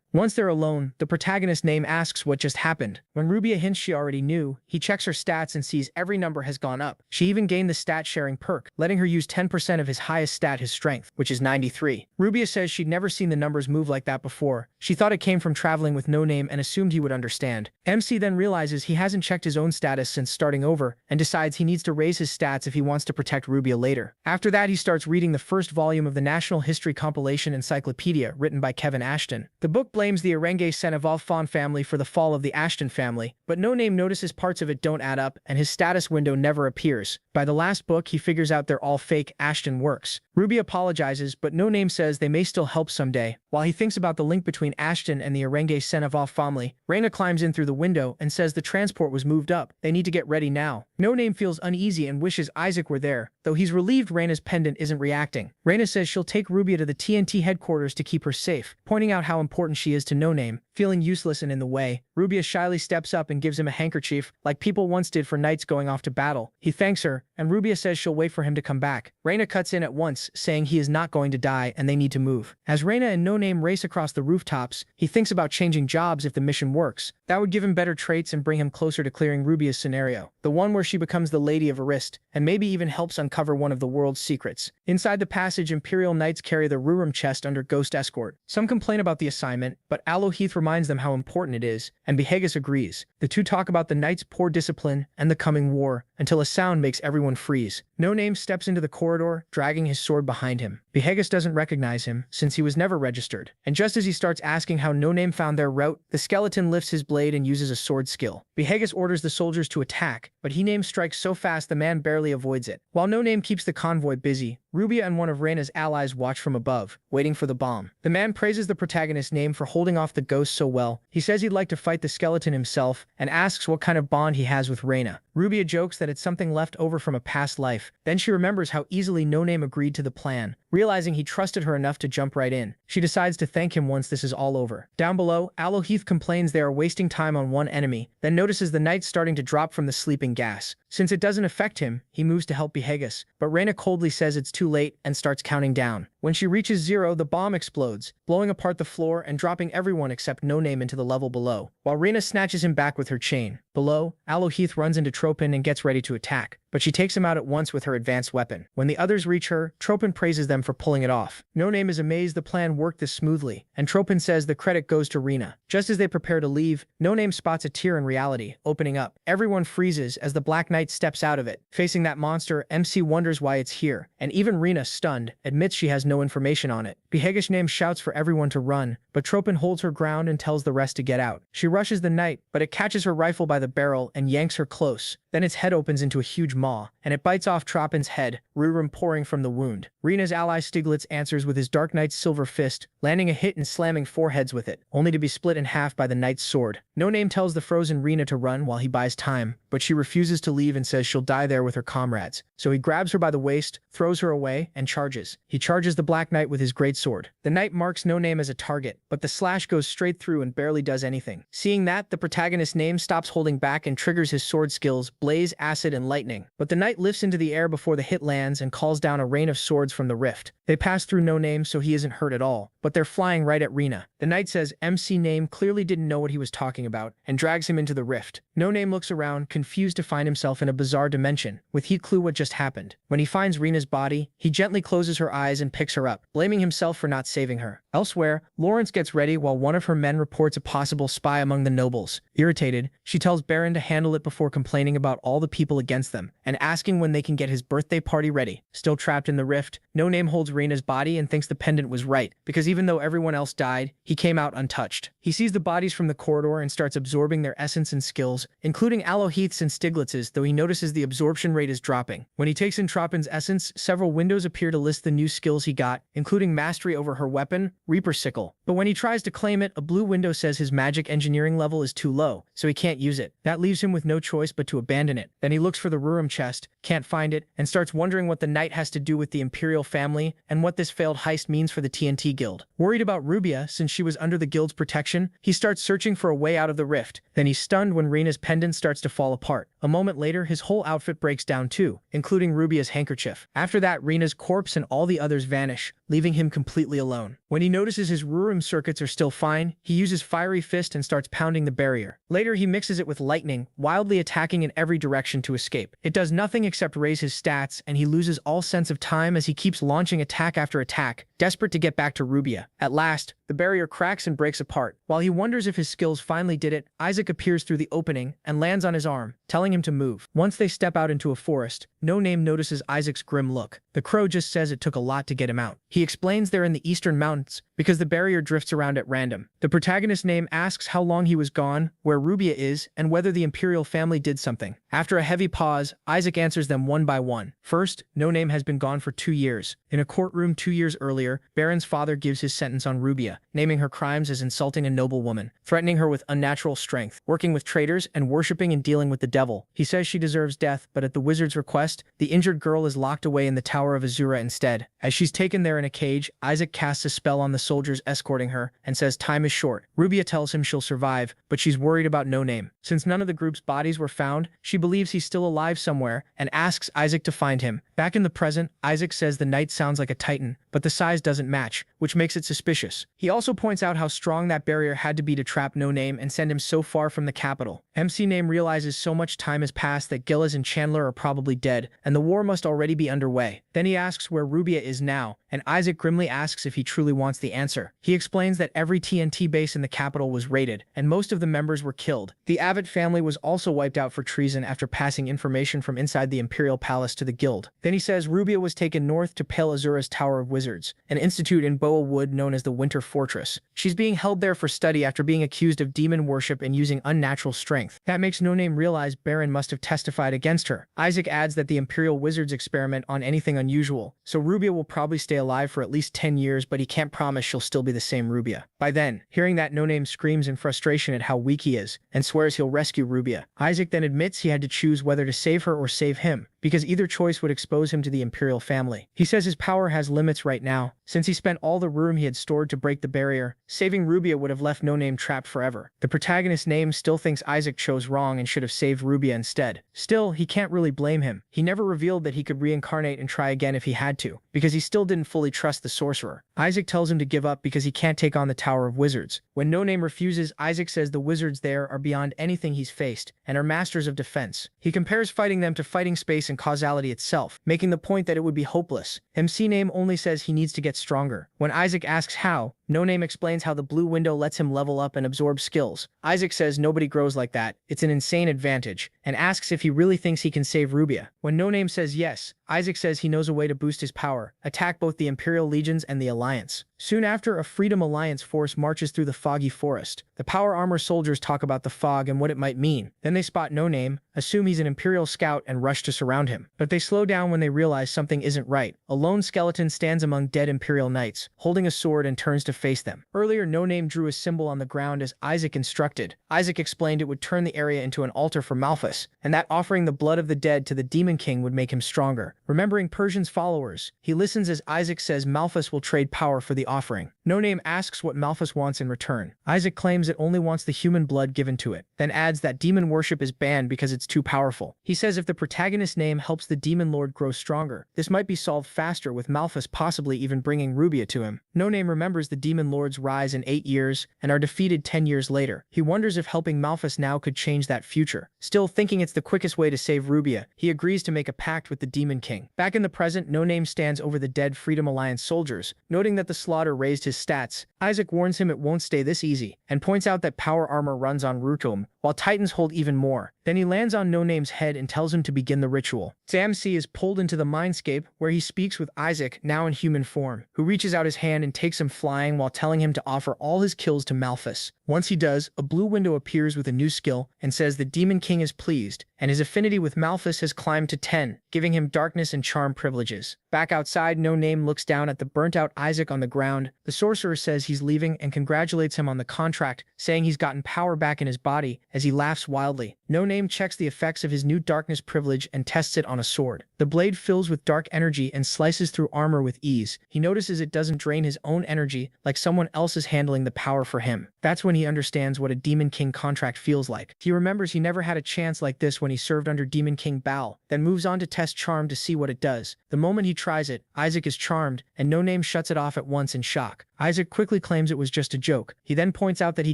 Once they're alone, the protagonist Name asks what just happened. When Rubia hints she already knew, he checks her stats and sees every number has gone up. She even gained the stat sharing perk, letting her use 10% of his highest stat, his strength, which is 93. Rubia says she'd never seen the numbers move like that before. She thought it came from traveling with No Name and assumed he would understand. MC then realizes he hasn't checked his own status since starting over, and decides he needs to raise his stats if he wants to protect Rubia later. After that, he starts reading the first volume of the National History Compilation Encyclopedia written by Kevin Ashton. The book blames the Arenge Senna Valfon family for the fall of the Ashton family, but No Name notices parts of it don't add up, and his status window never appears. By the last book, he figures out they're all fake Ashton works. Rubia apologizes, but No Name says they may still help someday. While he thinks about the link between Ashton and the Arenge Senna Valfon family, Reyna climbs in through the window and says the transport was moved up. They need to get ready now. No Name feels uneasy and wishes Isaac were there, though he's relieved Reyna's pendant isn't reacting. Reyna says she'll take Rubia to the TNT headquarters to keep her safe, pointing out how important she is to No Name. Feeling useless and in the way, Rubia shyly steps up and gives him a handkerchief, like people once did for knights going off to battle. He thanks her, and Rubia says she'll wait for him to come back. Reyna cuts in at once, saying he is not going to die and they need to move. As Reyna and No Name race across the rooftops, he thinks about changing jobs if the mission works. That would give him better traits and bring him closer to clearing Rubia's scenario, the one where she becomes the Lady of Arist, and maybe even helps uncover one of the world's secrets. Inside the passage, Imperial Knights carry the Rurum chest under ghost escort. Some complain about the assignment, but Aloheath reminds them how important it is, and Behegas agrees. The two talk about the Knights' poor discipline and the coming war, until a sound makes everyone freeze. No Name steps into the corridor, dragging his sword behind him. Behegas doesn't recognize him, since he was never registered. And just as he starts asking how No Name found their route, the skeleton lifts his blade and uses a sword skill. Behegas orders the soldiers to attack, but He Name strikes so fast the man barely avoids it. While No Name keeps the convoy busy, Rubia and one of Reyna's allies watch from above, waiting for the bomb. The man praises the protagonist's Name for holding off the ghost so well. He says he'd like to fight the skeleton himself, and asks what kind of bond he has with Reyna. Rubia jokes that it's something left over from a past life. Then she remembers how easily No Name agreed to the plan. Realizing he trusted her enough to jump right in, she decides to thank him once this is all over. Down below, Aloheath complains they are wasting time on one enemy, then notices the knights starting to drop from the sleeping gas. Since it doesn't affect him, he moves to help Behegas, but Reyna coldly says it's too late and starts counting down. When she reaches 0, the bomb explodes, blowing apart the floor and dropping everyone except No Name into the level below, while Reyna snatches him back with her chain. Below, Aloheath runs into Tropin and gets ready to attack. but she takes him out at once with her advanced weapon. When the others reach her, Tropin praises them for pulling it off. No Name is amazed the plan worked this smoothly, and Tropin says the credit goes to Rina. Just as they prepare to leave, No Name spots a tear in reality, opening up. Everyone freezes as the Black Knight steps out of it. Facing that monster, MC wonders why it's here, and even Rina, stunned, admits she has no information on it. Behegish Name shouts for everyone to run, but Tropin holds her ground and tells the rest to get out. She rushes the knight, but it catches her rifle by the barrel and yanks her close. Then its head opens into a huge maw, and it bites off Tropin's head, rurum pouring from the wound. Rina's ally Stiglitz answers with his Dark Knight's silver fist, landing a hit and slamming 4 heads with it, only to be split in half by the knight's sword. No Name tells the frozen Rina to run while he buys time, but she refuses to leave and says she'll die there with her comrades. So he grabs her by the waist, throws her away, and charges. He charges the Black Knight with his greatsword. The knight marks No Name as a target, but the slash goes straight through and barely does anything. Seeing that, the protagonist's Name stops holding back and triggers his sword skills, Blaze, Acid, and Lightning. But the knight lifts into the air before the hit lands and calls down a rain of swords from the rift. They pass through No Name so he isn't hurt at all, but they're flying right at Rina. The knight says MC Name clearly didn't know what he was talking about, and drags him into the rift. No Name looks around, confused to find himself in a bizarre dimension, with he clue what just happened. When he finds Rina's body, he gently closes her eyes and picks her up, blaming himself for not saving her. Elsewhere, Lawrence gets ready while one of her men reports a possible spy among the nobles. Irritated, she tells Baron to handle it before complaining about all the people against them, and asking when they can get his birthday party ready. Still trapped in the rift, No Name holds Rina's body and thinks the pendant was right, because even though everyone else died, he came out untouched. He sees the bodies from the corridor and starts absorbing their essence and skills, including Aloheath's and Stiglitz's, though he notices the absorption rate is dropping. When he takes in Tropin's essence, several windows appear to list the new skills he got, including mastery over her weapon, Reaper Sickle. But when he tries to claim it, a blue window says his magic engineering level is too low, so he can't use it. That leaves him with no choice but to abandon it. Then he looks for the Rurum chest, can't find it, and starts wondering what the knight has to do with the Imperial family and what this failed heist means for the TNT Guild. Worried about Rubia, since she was under the guild's protection, he starts searching for a way out of the rift. Then he's stunned when Rina's pendant starts to fall apart. A moment later, his whole outfit breaks down too, including Rubia's handkerchief. After that, Rina's corpse and all the others vanish, leaving him completely alone. When he notices his Rurum circuits are still fine, he uses Fiery Fist and starts pounding the barrier. Later, he mixes it with Lightning, wildly attacking in every direction to escape. It does nothing except raise his stats, and he loses all sense of time as he keeps launching attack after attack, desperate to get back to Rubia. At last, the barrier cracks and breaks apart. While he wonders if his skills finally did it, Isaac appears through the opening and lands on his arm, telling him to move. Once they step out into a forest, No Name notices Isaac's grim look. The crow just says it took a lot to get him out. He explains they're in the eastern mountains, because the barrier drifts around at random. The protagonist's Name asks how long he was gone, where Rubia is, and whether the Imperial family did something. After a heavy pause, Isaac answers them one by one. First, No Name has been gone for 2 years. In a courtroom 2 years earlier, Baron's father gives his sentence on Rubia, naming her crimes as insulting a noble woman, threatening her with unnatural strength, working with traitors, and worshipping and dealing with the devil. He says she deserves death, but at the wizard's request, the injured girl is locked away in the Tower of Azura instead. As she's taken there in a cage, Isaac casts a spell on the soldiers escorting her, and says time is short. Rubia tells him she'll survive, but she's worried about No Name. Since none of the group's bodies were found, she believes he's still alive somewhere, and asks Isaac to find him. Back in the present, Isaac says the knight sounds like a titan, but the size doesn't match, which makes it suspicious. He also points out how strong that barrier had to be to trap No Name and send him so far from the capital. MC Name realizes so much time has passed that Gillis and Chandler are probably dead, and the war must already be underway. Then he asks where Rubia is now, and Isaac grimly asks if he truly wants the answer. He explains that every TNT base in the capital was raided, and most of the members were killed. The Abbott family was also wiped out for treason after passing information from inside the Imperial Palace to the Guild. Then he says Rubia was taken north to Pale Azura's Tower of Wizards, an institute in Boa Wood known as the Winter Fortress. She's being held there for study after being accused of demon worship and using unnatural strength. That makes No Name realize Baron must have testified against her. Isaac adds that the Imperial Wizards experiment on anything unusual, so Rubia will probably stay alive for at least 10 years, but he can't promise she'll still be the same Rubia. By then, hearing that, No Name screams in frustration at how weak he is, and swears he'll rescue Rubia. Isaac then admits he had to choose whether to save her or save him, because either choice would expose him to the Imperial family. He says his power has limits right now, since he spent all the room he had stored to break the barrier. Saving Rubia would have left No Name trapped forever. The protagonist's Name still thinks Isaac chose wrong and should have saved Rubia instead. Still, he can't really blame him. He never revealed that he could reincarnate and try again if he had to, because he still didn't fully trust the sorcerer. Isaac tells him to give up because he can't take on the Tower of Wizards. When No Name refuses, Isaac says the wizards there are beyond anything he's faced, and are masters of defense. He compares fighting them to fighting space space and causality itself, making the point that it would be hopeless. MC Name only says he needs to get stronger. When Isaac asks how, No Name explains how the blue window lets him level up and absorb skills. Isaac says nobody grows like that, it's an insane advantage, and asks if he really thinks he can save Rubia. When No Name says yes, Isaac says he knows a way to boost his power, attack both the Imperial Legions and the Alliance. Soon after, a Freedom Alliance force marches through the foggy forest. The power armor soldiers talk about the fog and what it might mean. Then they spot No Name, assume he's an Imperial scout, and rush to surround him. But they slow down when they realize something isn't right. A lone skeleton stands among dead Imperial knights, holding a sword, and turns to face them. Earlier, No Name drew a symbol on the ground as Isaac instructed. Isaac explained it would turn the area into an altar for Malphus, and that offering the blood of the dead to the Demon King would make him stronger. Remembering Persian's followers, he listens as Isaac says Malphus will trade power for the offering. No Name asks what Malphus wants in return. Isaac claims it only wants the human blood given to it, then adds that demon worship is banned because it's too powerful. He says if the protagonist's name helps the demon lord grow stronger, this might be solved faster, with Malphus possibly even bringing Rubia to him. No Name remembers the demon lords rise in 8 years and are defeated 10 years later. He wonders if helping Malphus now could change that future. Still thinking it's the quickest way to save Rubia, he agrees to make a pact with the Demon King. Back in the present, No Name stands over the dead Freedom Alliance soldiers, noting that the slaughter raised his stats. Isaac warns him it won't stay this easy, and points out that power armor runs on Rutum, while Titans hold even more. Then he lands on No Name's head and tells him to begin the ritual. Zamsi is pulled into the mindscape, where he speaks with Isaac, now in human form, who reaches out his hand and takes him flying while telling him to offer all his kills to Malphus. Once he does, a blue window appears with a new skill and says the Demon King is pleased, and his affinity with Malphus has climbed to 10, giving him darkness and charm privileges. Back outside, No Name looks down at the burnt-out Isaac on the ground. The sorcerer says he's leaving and congratulates him on the contract, saying he's gotten power back in his body, as he laughs wildly. No Name checks the effects of his new darkness privilege and tests it on a sword. The blade fills with dark energy and slices through armor with ease. He notices it doesn't drain his own energy, like someone else is handling the power for him. That's when he understands what a Demon King contract feels like. He remembers he never had a chance like this when he served under Demon King Baal, then moves on to test charm to see what it does. The moment he tries it, Isaac is charmed, and No Name shuts it off at once in shock. Isaac quickly claims it was just a joke. He then points out that he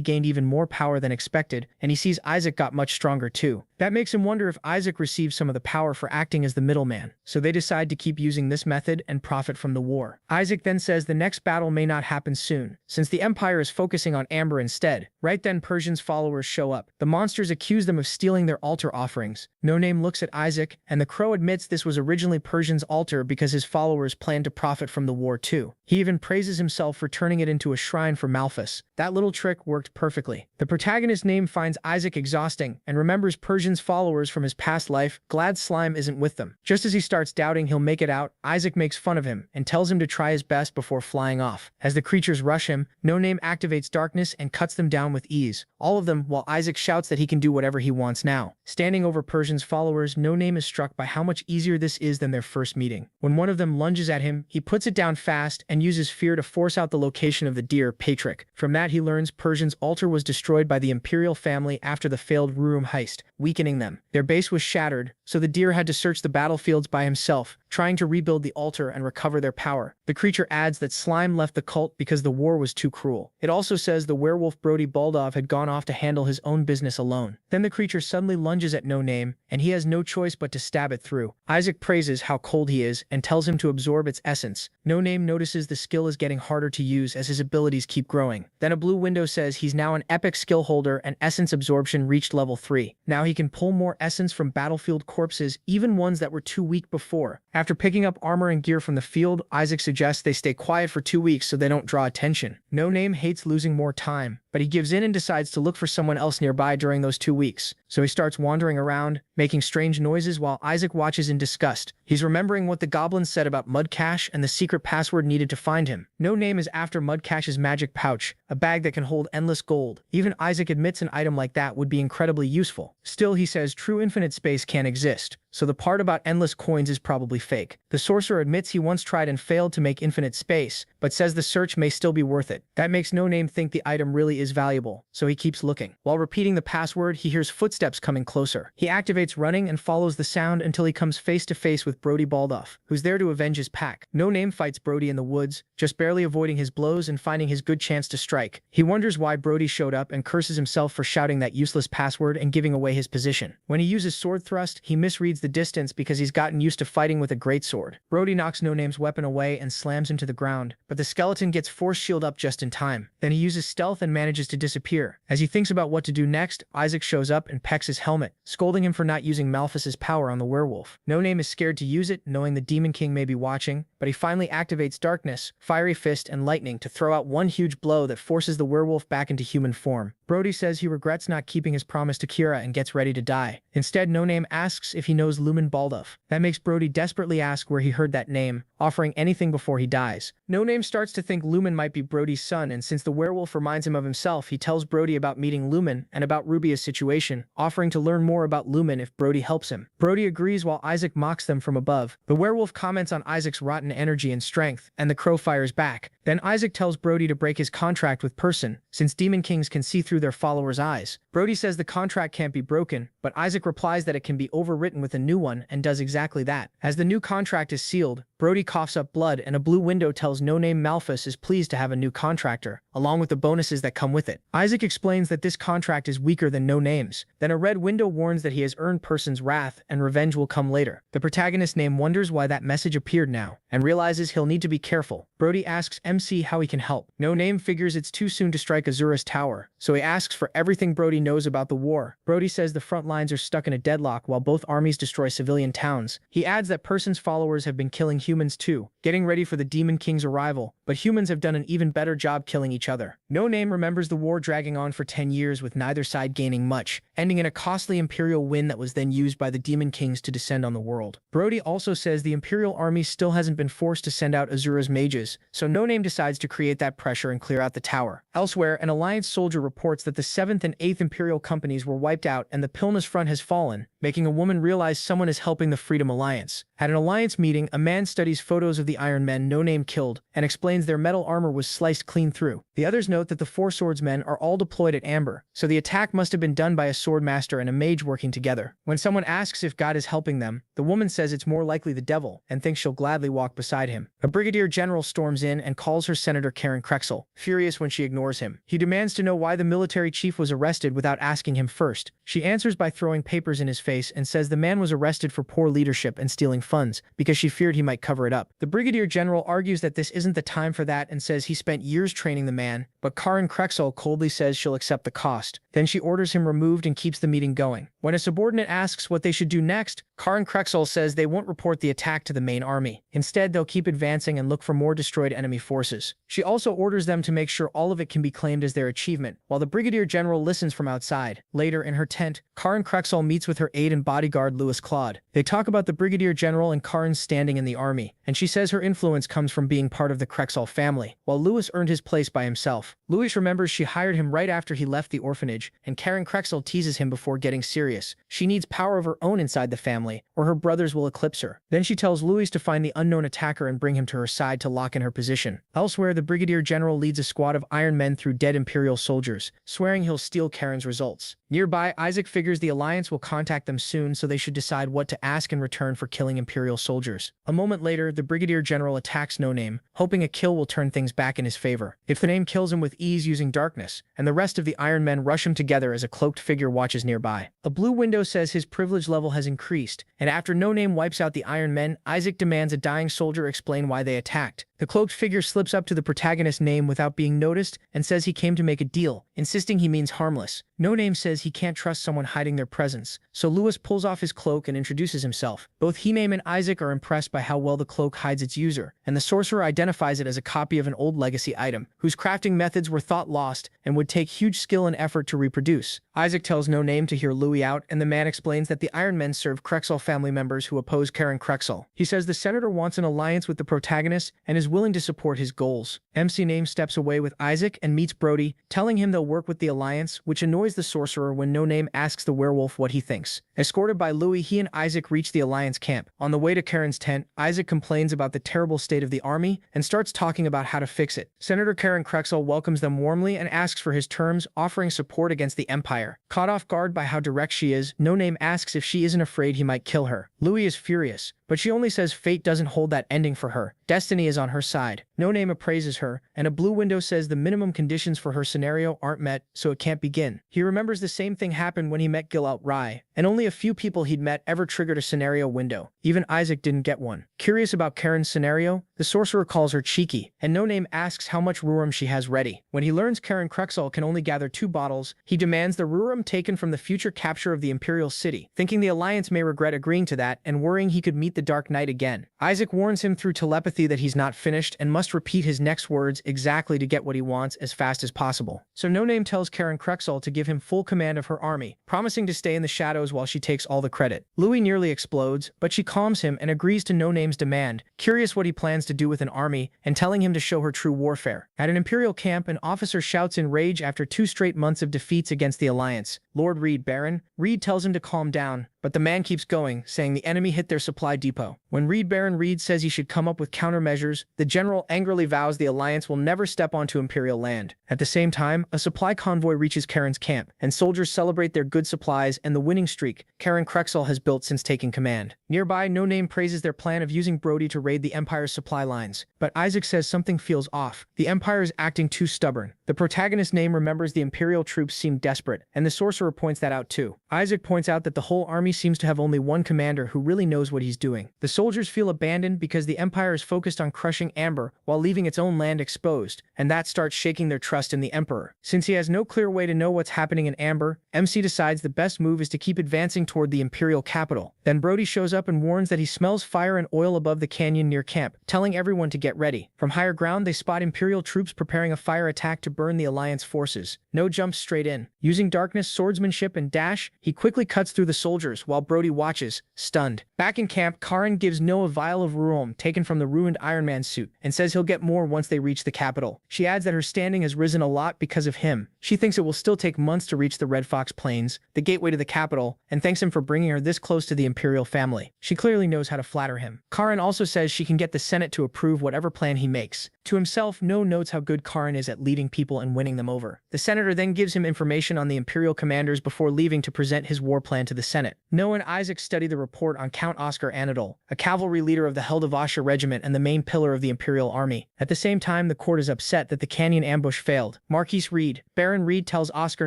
gained even more power than expected, and he sees Isaac got much stronger too. That makes him wonder if Isaac received some of the power for acting as the middleman, so they decide to keep using this method and profit from the war. Isaac then says the next battle may not happen soon, since the Empire is focusing on Amber instead. Right then, Persian's followers show up. The monsters accuse them of stealing their altar offerings. No Name looks at Isaac, and the crow admits this was originally Persian's altar because his followers planned to profit from the war too. He even praises himself for turning it into a shrine for Malphus. That little trick worked perfectly. The protagonist's name finds Isaac exhausting and remembers Persian's followers from his past life. Glad Slime isn't with them. Just as he starts doubting he'll make it out, Isaac makes fun of him and tells him to try his best before flying off. As the creatures rush him, No Name activates darkness and cuts them down with ease. All of them, while Isaac shouts that he can do whatever he wants now. Standing over Persian's followers, No Name is struck by how much easier this is than their first meeting. When one of them lunges at him, he puts it down fast and uses fear to force out the location of the deer, Patrick. From that, he learns Persian's altar was destroyed by the Imperial family after the failed Rurum heist, weakening them. Their base was shattered, so the deer had to search the battlefields by himself, trying to rebuild the altar and recover their power. The creature adds that Slime left the cult because the war was too cruel. It also says the werewolf Brody Baldov had gone off to handle his own business alone. Then the creature suddenly lunges at No Name, and he has no choice but to stab it through. Isaac praises how cold he is and tells him to absorb its essence. No Name notices the skill is getting harder to use as his abilities keep growing. Then a blue window says he's now an epic skill holder and essence absorption reached level 3. Now he can pull more essence from battlefield corpses, even ones that were too weak before. After picking up armor and gear from the field, Isaac suggests they stay quiet for 2 weeks so they don't draw attention. No Name hates losing more time, but he gives in and decides to look for someone else nearby during those 2 weeks. So he starts wandering around, making strange noises while Isaac watches in disgust. He's remembering what the goblins said about Mudcash and the secret password needed to find him. No Name is after Mudcash's magic pouch, a bag that can hold endless gold. Even Isaac admits an item like that would be incredibly useful. Still, he says true infinite space can't exist, so the part about endless coins is probably fake. The sorcerer admits he once tried and failed to make infinite space, but says the search may still be worth it. That makes No Name think the item really is valuable, so he keeps looking. While repeating the password, he hears footsteps coming closer. He activates running and follows the sound until he comes face to face with Brody Baldoff, who's there to avenge his pack. No Name fights Brody in the woods, just barely avoiding his blows and finding his good chance to strike. He wonders why Brody showed up and curses himself for shouting that useless password and giving away his position. When he uses sword thrust, he misreads the the distance because he's gotten used to fighting with a greatsword. Brody knocks No Name's weapon away and slams him to the ground, but the skeleton gets force shield up just in time. Then he uses stealth and manages to disappear. As he thinks about what to do next, Isaac shows up and pecks his helmet, scolding him for not using Malphas's power on the werewolf. No Name is scared to use it, knowing the Demon King may be watching, but he finally activates Darkness, Fiery Fist, and Lightning to throw out one huge blow that forces the werewolf back into human form. Brody says he regrets not keeping his promise to Kira and gets ready to die. Instead, No Name asks if he knows Lumen Baldov. That makes Brody desperately ask where he heard that name, offering anything before he dies. No Name starts to think Lumen might be Brody's son, and since the werewolf reminds him of himself, he tells Brody about meeting Lumen and about Rubia's situation, offering to learn more about Lumen if Brody helps him. Brody agrees while Isaac mocks them from above. The werewolf comments on Isaac's rotten energy and strength, and the crow fires back. Then Isaac tells Brody to break his contract with Person, since Demon Kings can see through their followers' eyes. Brody says the contract can't be broken, but Isaac replies that it can be overwritten with a new one and does exactly that. As the new contract is sealed, Brody coughs up blood and a blue window tells No Name Malphas is pleased to have a new contractor, along with the bonuses that come with it. Isaac explains that this contract is weaker than No Name's. Then a red window warns that he has earned Person's wrath and revenge will come later. The protagonist Name wonders why that message appeared now, and realizes he'll need to be careful. Brody asks MC how he can help. No Name figures it's too soon to strike Azura's tower, so he asks for everything Brody knows about the war. Brody says the front lines are stuck in a deadlock while both armies destroy civilian towns. He adds that Person's followers have been killing humans too, getting ready for the Demon King's arrival, but humans have done an even better job killing each other. No Name remembers the war dragging on for 10 years with neither side gaining much, ending in a costly Imperial win that was then used by the Demon Kings to descend on the world. Brody also says the Imperial army still hasn't been forced to send out Azura's mages, so No Name decides to create that pressure and clear out the tower. Elsewhere, an Alliance soldier reports that the 7th and 8th Imperial companies were wiped out and the Pilna's front has fallen, making a woman realize someone is helping the Freedom Alliance. At an Alliance meeting, a man studies photos of the Iron Men No Name killed and explains their metal armor was sliced clean through. The others note that the Four Swordsmen are all deployed at Amber, so the attack must have been done by a swordmaster and a mage working together. When someone asks if God is helping them, the woman says it's more likely the devil and thinks she'll gladly walk beside him. A brigadier general storms in and calls her Senator Karen Krexel, furious when she ignores him. He demands to know why the military chief was arrested without asking him first. She answers by throwing papers in his face and says the man was arrested for poor leadership and stealing funds because she feared he might cover it up. The brigadier general argues that this isn't the time for that and says he spent years training the man, but Karen Krexel coldly says she'll accept the cost. Then she orders him removed and keeps the meeting going. When a subordinate asks what they should do next, Karen Krexel says they won't report the attack to the main army. Instead, they'll keep advancing and look for more destroyed enemy forces. She also orders them to make sure all of it can be claimed as their achievement, while the brigadier general listens from outside. Later, in her tent, Karen Krexel meets with her aide and bodyguard Louis Claude. They talk about the brigadier general and Karen's standing in the army, and she says her influence comes from being part of the Krexel family, while Louis earned his place by himself. Louis remembers she hired him right after he left the orphanage, and Karen Krexel teases him before getting serious. She needs power of her own inside the family, or her brothers will eclipse her. Then she tells Louis to find the unknown attacker and bring him to her side to lock in her position. Elsewhere, the brigadier general leads a squad of Iron Men through dead Imperial soldiers, swearing he'll steal Karen's results. Nearby, Isaac figures the Alliance will contact them soon, so they should decide what to ask in return for killing Imperial soldiers. A moment later, the brigadier general attacks No Name, hoping a kill will turn things back in his favor. If the name kills him with ease using darkness, and the rest of the Iron Men rush him together as a cloaked figure watches nearby. A blue window says his privilege level has increased, and after No Name wipes out the Iron Men, Isaac demands a dying soldier explain why they attacked. The cloaked figure slips up to the protagonist's name without being noticed and says he came to make a deal, insisting he means harmless. No Name says he can't trust someone hiding their presence, so Louis pulls off his cloak and introduces himself. Both He-Name and Isaac are impressed by how well the cloak hides its user, and the sorcerer identifies it as a copy of an old legacy item, whose crafting methods were thought lost and would take huge skill and effort to reproduce. Isaac tells No Name to hear Louis out, and the man explains that the Iron Men serve Krexel family members who oppose Karen Krexel. He says the senator wants an alliance with the protagonist and is willing to support his goals. MC Name steps away with Isaac and meets Brody, telling him they'll work with the alliance, which annoys the sorcerer when No Name asks the werewolf what he thinks. Escorted by Louis, he and Isaac reach the alliance camp. On the way to Karen's tent, Isaac complains about the terrible state of the army and starts talking about how to fix it. Senator Karen Krexel welcomes them warmly and asks for his terms, offering support against the Empire. Caught off guard by how direct she is, No Name asks if she isn't afraid he might kill her. Louis is furious, but she only says fate doesn't hold that ending for her. Destiny is on her side. No Name appraises her, and a blue window says the minimum conditions for her scenario aren't met, so it can't begin. He remembers the same thing happened when he met Gilaut Rai, and only a few people he'd met ever triggered a scenario window. Even Isaac didn't get one. Curious about Karen's scenario, the sorcerer calls her cheeky, and No Name asks how much rurum she has ready. When he learns Karen Crexall can only gather 2 bottles, he demands the rurum taken from the future capture of the Imperial City, thinking the Alliance may regret agreeing to that and worrying he could meet the Dark Knight again. Isaac warns him through telepathy that he's not finished and must repeat his next words exactly to get what he wants as fast as possible. So No Name tells Karen Crexall to give him full command of her army, promising to stay in the shadows while she takes all the credit. Louis nearly explodes, but she calms him and agrees to No Name's demand, curious what he plans to do with an army, and telling him to show her true warfare. At an Imperial camp, an officer shouts in rage after 2 straight months of defeats against the Alliance, "Lord Reed, Baron." Reed tells him to calm down, but the man keeps going, saying the enemy hit their supply depot. When Baron Reed says he should come up with countermeasures, the general angrily vows the Alliance will never step onto Imperial land. At the same time, a supply convoy reaches Karen's camp, and soldiers celebrate their good supplies and the winning streak Karen Crexall has built since taking command. Nearby, No Name praises their plan of using Brody to raid the Empire's supply lines, but Isaac says something feels off. The Empire is acting too stubborn. The protagonist Name remembers the Imperial troops seem desperate, and the sorcerer points that out too. Isaac points out that the whole army seems to have only one commander who really knows what he's doing. The soldiers feel abandoned because the Empire is focused on crushing Amber while leaving its own land exposed, and that starts shaking their trust in the Emperor. Since he has no clear way to know what's happening in Amber, MC decides the best move is to keep advancing toward the Imperial capital. Then Brody shows up and warns that he smells fire and oil above the canyon near camp, telling everyone to get ready. From higher ground, they spot Imperial troops preparing a fire attack to burn the Alliance forces. No jumps straight in. Using darkness, swordsmanship, and dash, he quickly cuts through the soldiers while Brody watches, stunned. Back in camp, Karen gives No a vial of ruum taken from the ruined Iron Man suit and says he'll get more once they reach the capital. She adds that her standing has risen a lot because of him. She thinks it will still take months to reach the Red Fox Plains, the gateway to the capital, and thanks him for bringing her this close to the Imperial family. She clearly knows how to flatter him. Karen also says she can get the Senate to approve whatever plan he makes. To himself, No notes how good Karen is at leading people and winning them over. The senator then gives him information on the Imperial commanders before leaving to present his war plan to the Senate. No and Isaac study the report on Count Oscar Anadol, a cavalry leader of the Heldavasha regiment and the main pillar of the Imperial army. At the same time, the court is upset that the canyon ambush failed. Marquise Reed, Baron Reed tells Oscar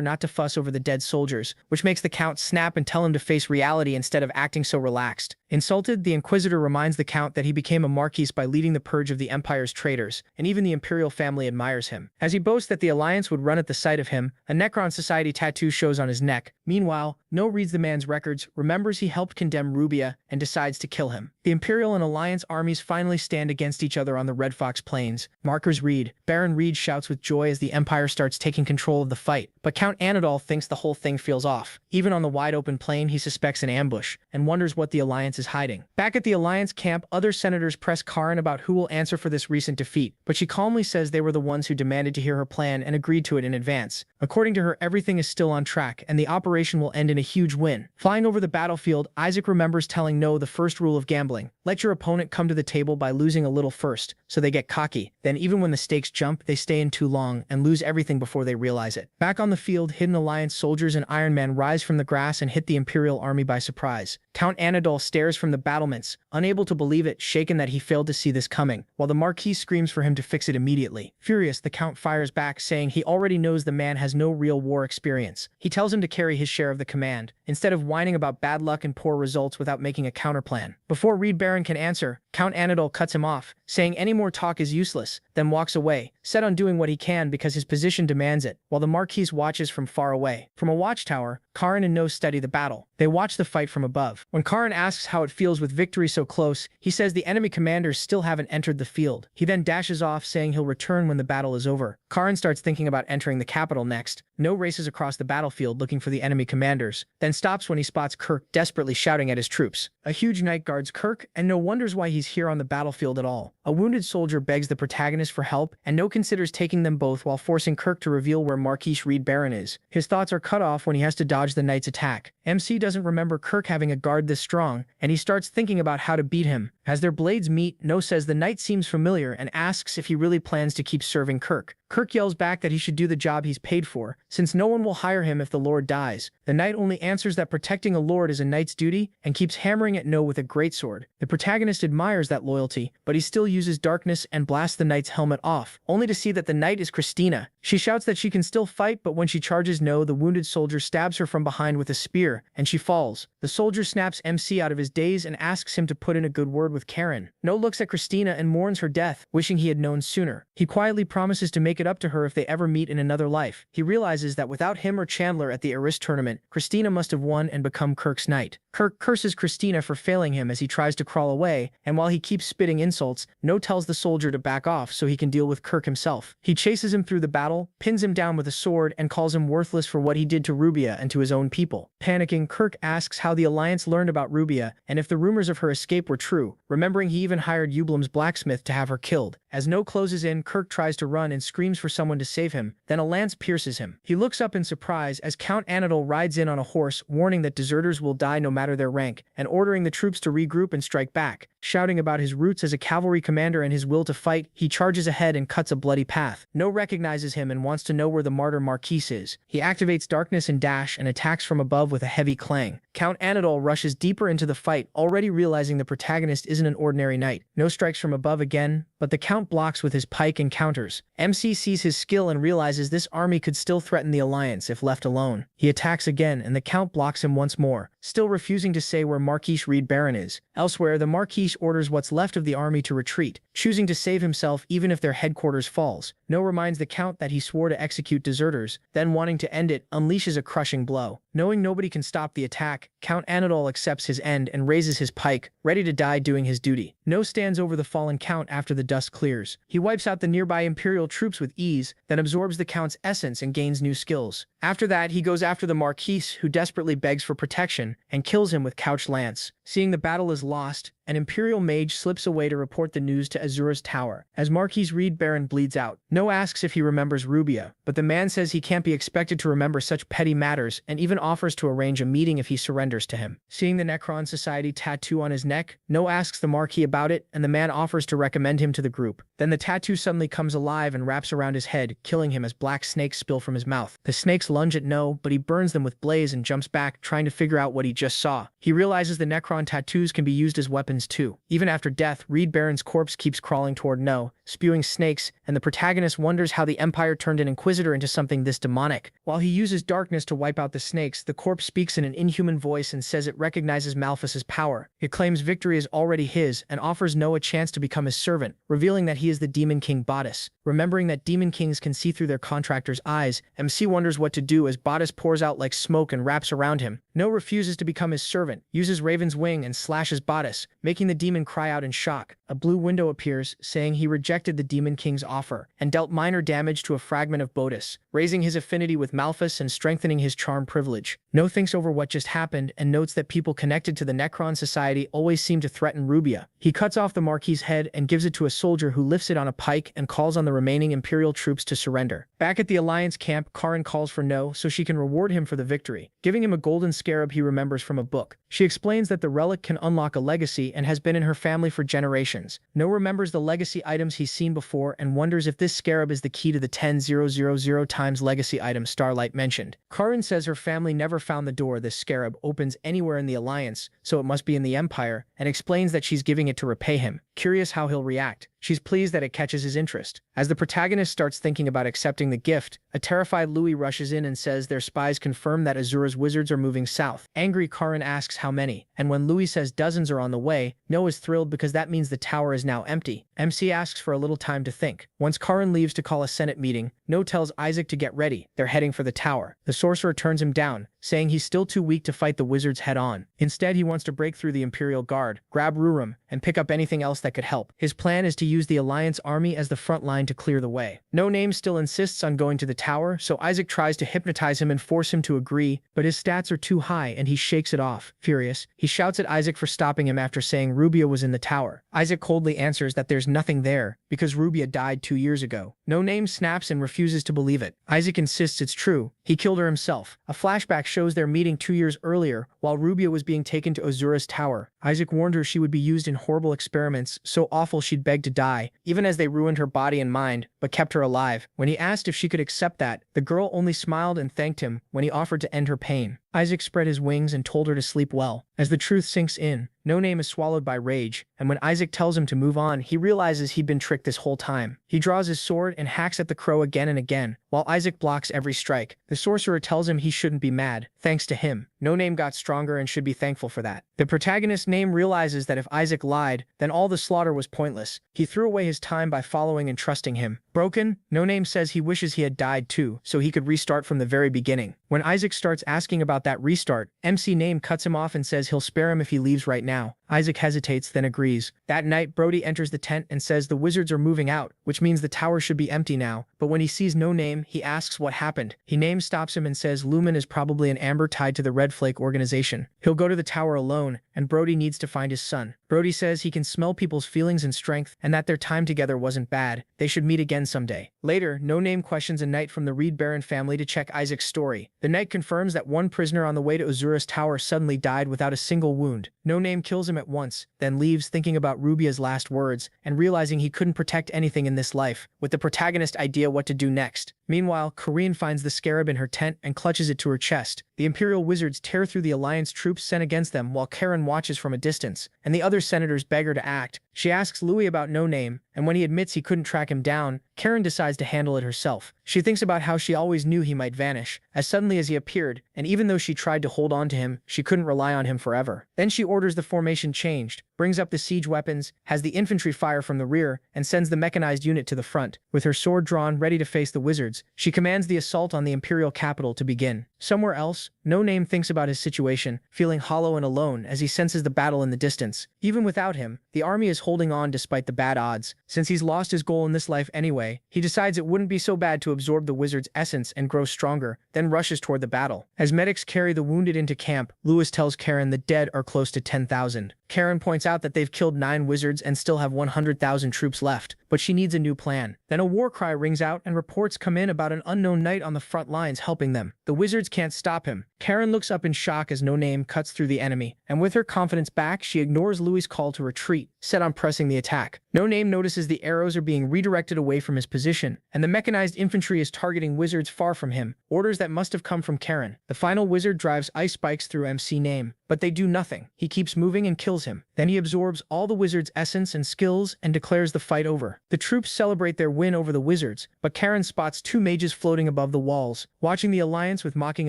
not to fuss over the dead soldiers, which makes the Count snap and tell him to face reality instead of acting so relaxed. Insulted, the Inquisitor reminds the Count that he became a Marquise by leading the purge of the Empire's traitors, and even the Imperial family admires him. As he boasts that the Alliance would run at the sight of him, a Necron Society tattoo shows on his neck. Meanwhile, No reads the man's records, remembers he helped condemn Rubia, and decides to kill him. The Imperial and Alliance armies finally stand against each other on the Red Fox Plains. Markers Reed. Baron Reed shouts with joy as the Empire starts taking control of the fight, but Count Anadol thinks the whole thing feels off. Even on the wide open plain, he suspects an ambush, and wonders what the Alliance is hiding. Back at the Alliance camp, other senators press Karen about who will answer for this recent defeat, but she calmly says they were the ones who demanded to hear her plan and agreed to it in advance. According to her, everything is still on track, and the operation will end in a huge win. Flying over the battlefield, Isaac remembers telling No the first rule of gambling. Let your opponent come to the table by losing a little first, so they get cocky. Then even when the stakes jump, they stay in too long and lose everything before they realize it. Back on the field, hidden Alliance soldiers and Iron Man rise from the grass and hit the Imperial army by surprise. Count Anadol stares from the battlements, unable to believe it, shaken that he failed to see this coming, while the Marquis screams for him to fix it immediately. Furious, the Count fires back, saying he already knows the man has no real war experience. He tells him to carry his share of the command, instead of whining about bad luck and poor results without making a counterplan. Before Reed Baron can answer, Count Anadol cuts him off, saying any more talk is useless, then walks away, set on doing what he can because his position demands it, while the Marquis watches from far away. From a watchtower, Karen and No study the battle. They watch the fight from above. When Karen asks how it feels with victory so close, he says the enemy commanders still haven't entered the field. He then dashes off, saying he'll return when the battle is over. Karen starts thinking about entering the capital next. No races across the battlefield looking for the enemy commanders, then stops when he spots Kirk desperately shouting at his troops. A huge knight guards Kirk, and No wonders why he's here on the battlefield at all. A wounded soldier begs the protagonist for help, and No considers taking them both while forcing Kirk to reveal where Marquise Reed Baron is. His thoughts are cut off when he has to dodge the knight's attack. MC doesn't remember Kirk having a guard this strong, and he starts thinking about how to beat him. As their blades meet, No says the knight seems familiar and asks if he really plans to keep serving Kirk. Kirk yells back that he should do the job he's paid for, since no one will hire him if the lord dies. The knight only answers that protecting a lord is a knight's duty and keeps hammering at No with a greatsword. The protagonist admires that loyalty, but he still uses darkness and blasts the knight's helmet off, only to see that the knight is Christina. She shouts that she can still fight, but when she charges No, the wounded soldier stabs her from behind with a spear, and she falls. The soldier snaps MC out of his daze and asks him to put in a good word with Karen. No looks at Christina and mourns her death, wishing he had known sooner. He quietly promises to make it up to her if they ever meet in another life. He realizes that without him or Chandler at the Arist tournament, Christina must have won and become Kirk's knight. Kirk curses Christina for failing him as he tries to crawl away, and while he keeps spitting insults, No tells the soldier to back off so he can deal with Kirk himself. He chases him through the battle, pins him down with a sword, and calls him worthless for what he did to Rubia and to his own people. Panicking, Kirk asks how the Alliance learned about Rubia and if the rumors of her escape were true, remembering he even hired Ublam's blacksmith to have her killed. As No closes in, Kirk tries to run and screams for someone to save him, then a lance pierces him. He looks up in surprise as Count Anadol rides in on a horse, warning that deserters will die no matter their rank, and ordering the troops to regroup and strike back. Shouting about his roots as a cavalry commander and his will to fight, he charges ahead and cuts a bloody path. No recognizes him and wants to know where the martyr Marquise is. He activates darkness and dash and attacks from above with a heavy clang. Count Anadol rushes deeper into the fight, already realizing the protagonist isn't an ordinary knight. No strikes from above again, but the Count blocks with his pike and counters. MC sees his skill and realizes this army could still threaten the Alliance if left alone. He attacks again and the Count blocks him once more, still refusing to say where Marquise Reborn is. Elsewhere, the Marquise orders what's left of the army to retreat, choosing to save himself even if their headquarters falls. No reminds the Count that he swore to execute deserters, then wanting to end it, unleashes a crushing blow. Knowing nobody can stop the attack, Count Anadol accepts his end and raises his pike, ready to die doing his duty. No stands over the fallen Count after the dust clears. He wipes out the nearby Imperial troops with ease, then absorbs the Count's essence and gains new skills. After that, he goes after the Marquise, who desperately begs for protection, and kills him with couch lance. Seeing the battle is lost, an Imperial mage slips away to report the news to Azura's tower. As Marquise Reborn bleeds out, No asks if he remembers Rubia, but the man says he can't be expected to remember such petty matters and even offers to arrange a meeting if he surrenders to him. Seeing the Necron Society tattoo on his neck, No asks the Marquis about it, and the man offers to recommend him to the group. Then the tattoo suddenly comes alive and wraps around his head, killing him as black snakes spill from his mouth. The snakes lunge at No, but he burns them with blaze and jumps back, trying to figure out what he just saw. He realizes the Necron tattoos can be used as weapons too. Even after death, Reborn's corpse keeps crawling toward No, spewing snakes, and the protagonist wonders how the Empire turned an Inquisitor into something this demonic. While he uses darkness to wipe out the snakes, the corpse speaks in an inhuman voice and says it recognizes Malphas's power. It claims victory is already his and offers No a chance to become his servant, revealing that he is the Demon King Bottas. Remembering that Demon Kings can see through their contractors' eyes, MC wonders what to do as Bottas pours out like smoke and wraps around him. No refuses to become his servant, uses Raven's wing and slashes Bottas, making the demon cry out in shock. A blue window appears, saying he rejected the Demon King's offer, and dealt minor damage to a fragment of Bottas, raising his affinity with Malphas and strengthening his charm privilege. No thinks over what just happened and notes that people connected to the Necron Society always seem to threaten Rubia. He cuts off the Marquis's head and gives it to a soldier who lifts it on a pike and calls on the remaining Imperial troops to surrender. Back at the Alliance camp, Karen calls for No so she can reward him for the victory, giving him a golden scarab he remembers from a book. She explains that the relic can unlock a legacy and has been in her family for generations. No remembers the legacy items he's seen before and wonders if this scarab is the key to the 10,000 times legacy item Starlight mentioned. Karen says her family never found the door this scarab opens anywhere in the Alliance, so it must be in the Empire, and explains that she's giving it to repay him. Curious how he'll react, she's pleased that it catches his interest. As the protagonist starts thinking about accepting the gift, a terrified Louis rushes in and says their spies confirm that Azura's wizards are moving south. Angry, Karen asks how many, and when Louis says dozens are on the way, No is thrilled because that means the tower is now empty. MC asks for a little time to think. Once Karen leaves to call a Senate meeting, No tells Isaac to get ready. They're heading for the tower. The sorcerer turns him down, saying he's still too weak to fight the wizards head-on. Instead, he wants to break through the Imperial Guard, grab Rurum, and pick up anything else that could help. His plan is to use the Alliance army as the front line to clear the way. No Name still insists on going to the tower, so Isaac tries to hypnotize him and force him to agree, but his stats are too high and he shakes it off. Furious, he shouts at Isaac for stopping him after saying Rubia was in the tower. Isaac coldly answers that there's nothing there, because Rubia died 2 years ago. No Name snaps and refuses refuses to believe it. Isaac insists it's true. He killed her himself. A flashback shows their meeting 2 years earlier, while Rubia was being taken to Azura's tower. Isaac warned her she would be used in horrible experiments, so awful she'd beg to die, even as they ruined her body and mind, but kept her alive. When he asked if she could accept that, the girl only smiled and thanked him when he offered to end her pain. Isaac spread his wings and told her to sleep well. As the truth sinks in, No Name is swallowed by rage, and when Isaac tells him to move on, he realizes he'd been tricked this whole time. He draws his sword and hacks at the crow again and again, while Isaac blocks every strike. The sorcerer tells him he shouldn't be mad. Thanks to him, No Name got stronger and should be thankful for that. The protagonist Name realizes that if Isaac lied, then all the slaughter was pointless. He threw away his time by following and trusting him. Broken, No Name says he wishes he had died too, so he could restart from the very beginning. When Isaac starts asking about that restart, MC Name cuts him off and says he'll spare him if he leaves right now. Isaac hesitates, then agrees. That night, Brody enters the tent and says the wizards are moving out, which means the tower should be empty now. But when he sees No Name, he asks what happened. Name stops him and says Lumen is probably an amber tied to the Red Flake organization. He'll go to the tower alone, and Brody needs to find his son. Brody says he can smell people's feelings and strength, and that their time together wasn't bad. They should meet again someday. Later, No Name questions a knight from the Reed Baron family to check Isaac's story. The knight confirms that one prisoner on the way to Azura's tower suddenly died without a single wound. No Name kills him at once, then leaves thinking about Rubia's last words, and realizing he couldn't protect anything in this life, with the protagonist idea what to do next. Meanwhile, Corinne finds the scarab in her tent and clutches it to her chest. The Imperial wizards tear through the Alliance troops sent against them while Karen watches from a distance, and the other senators beg her to act. She asks Louis about No Name, and when he admits he couldn't track him down, Karen decides to handle it herself. She thinks about how she always knew he might vanish, as suddenly as he appeared, and even though she tried to hold on to him, she couldn't rely on him forever. Then she orders the formation changed, brings up the siege weapons, has the infantry fire from the rear, and sends the mechanized unit to the front. With her sword drawn, ready to face the wizards, she commands the assault on the Imperial capital to begin. Somewhere else, No Name thinks about his situation, feeling hollow and alone as he senses the battle in the distance. Even without him, the army is holding on despite the bad odds. Since he's lost his goal in this life anyway, he decides it wouldn't be so bad to absorb the wizard's essence and grow stronger, then rushes toward the battle. As medics carry the wounded into camp, Louis tells Karen the dead are close to 10,000. Karen points out that they've killed 9 wizards and still have 100,000 troops left, but she needs a new plan. Then a war cry rings out and reports come in about an unknown knight on the front lines helping them. The wizards can't stop him. Karen looks up in shock as No Name cuts through the enemy, and with her confidence back, she ignores Louis' call to retreat, set on pressing the attack. No Name notices the arrows are being redirected away from his position, and the mechanized infantry is targeting wizards far from him, orders that must have come from Karen. The final wizard drives ice spikes through MC Name, but they do nothing. He keeps moving and kills him. Then he absorbs all the wizard's essence and skills and declares the fight over. The troops celebrate their win over the wizards, but Karen spots 2 mages floating above the walls. Watching the alliance with mocking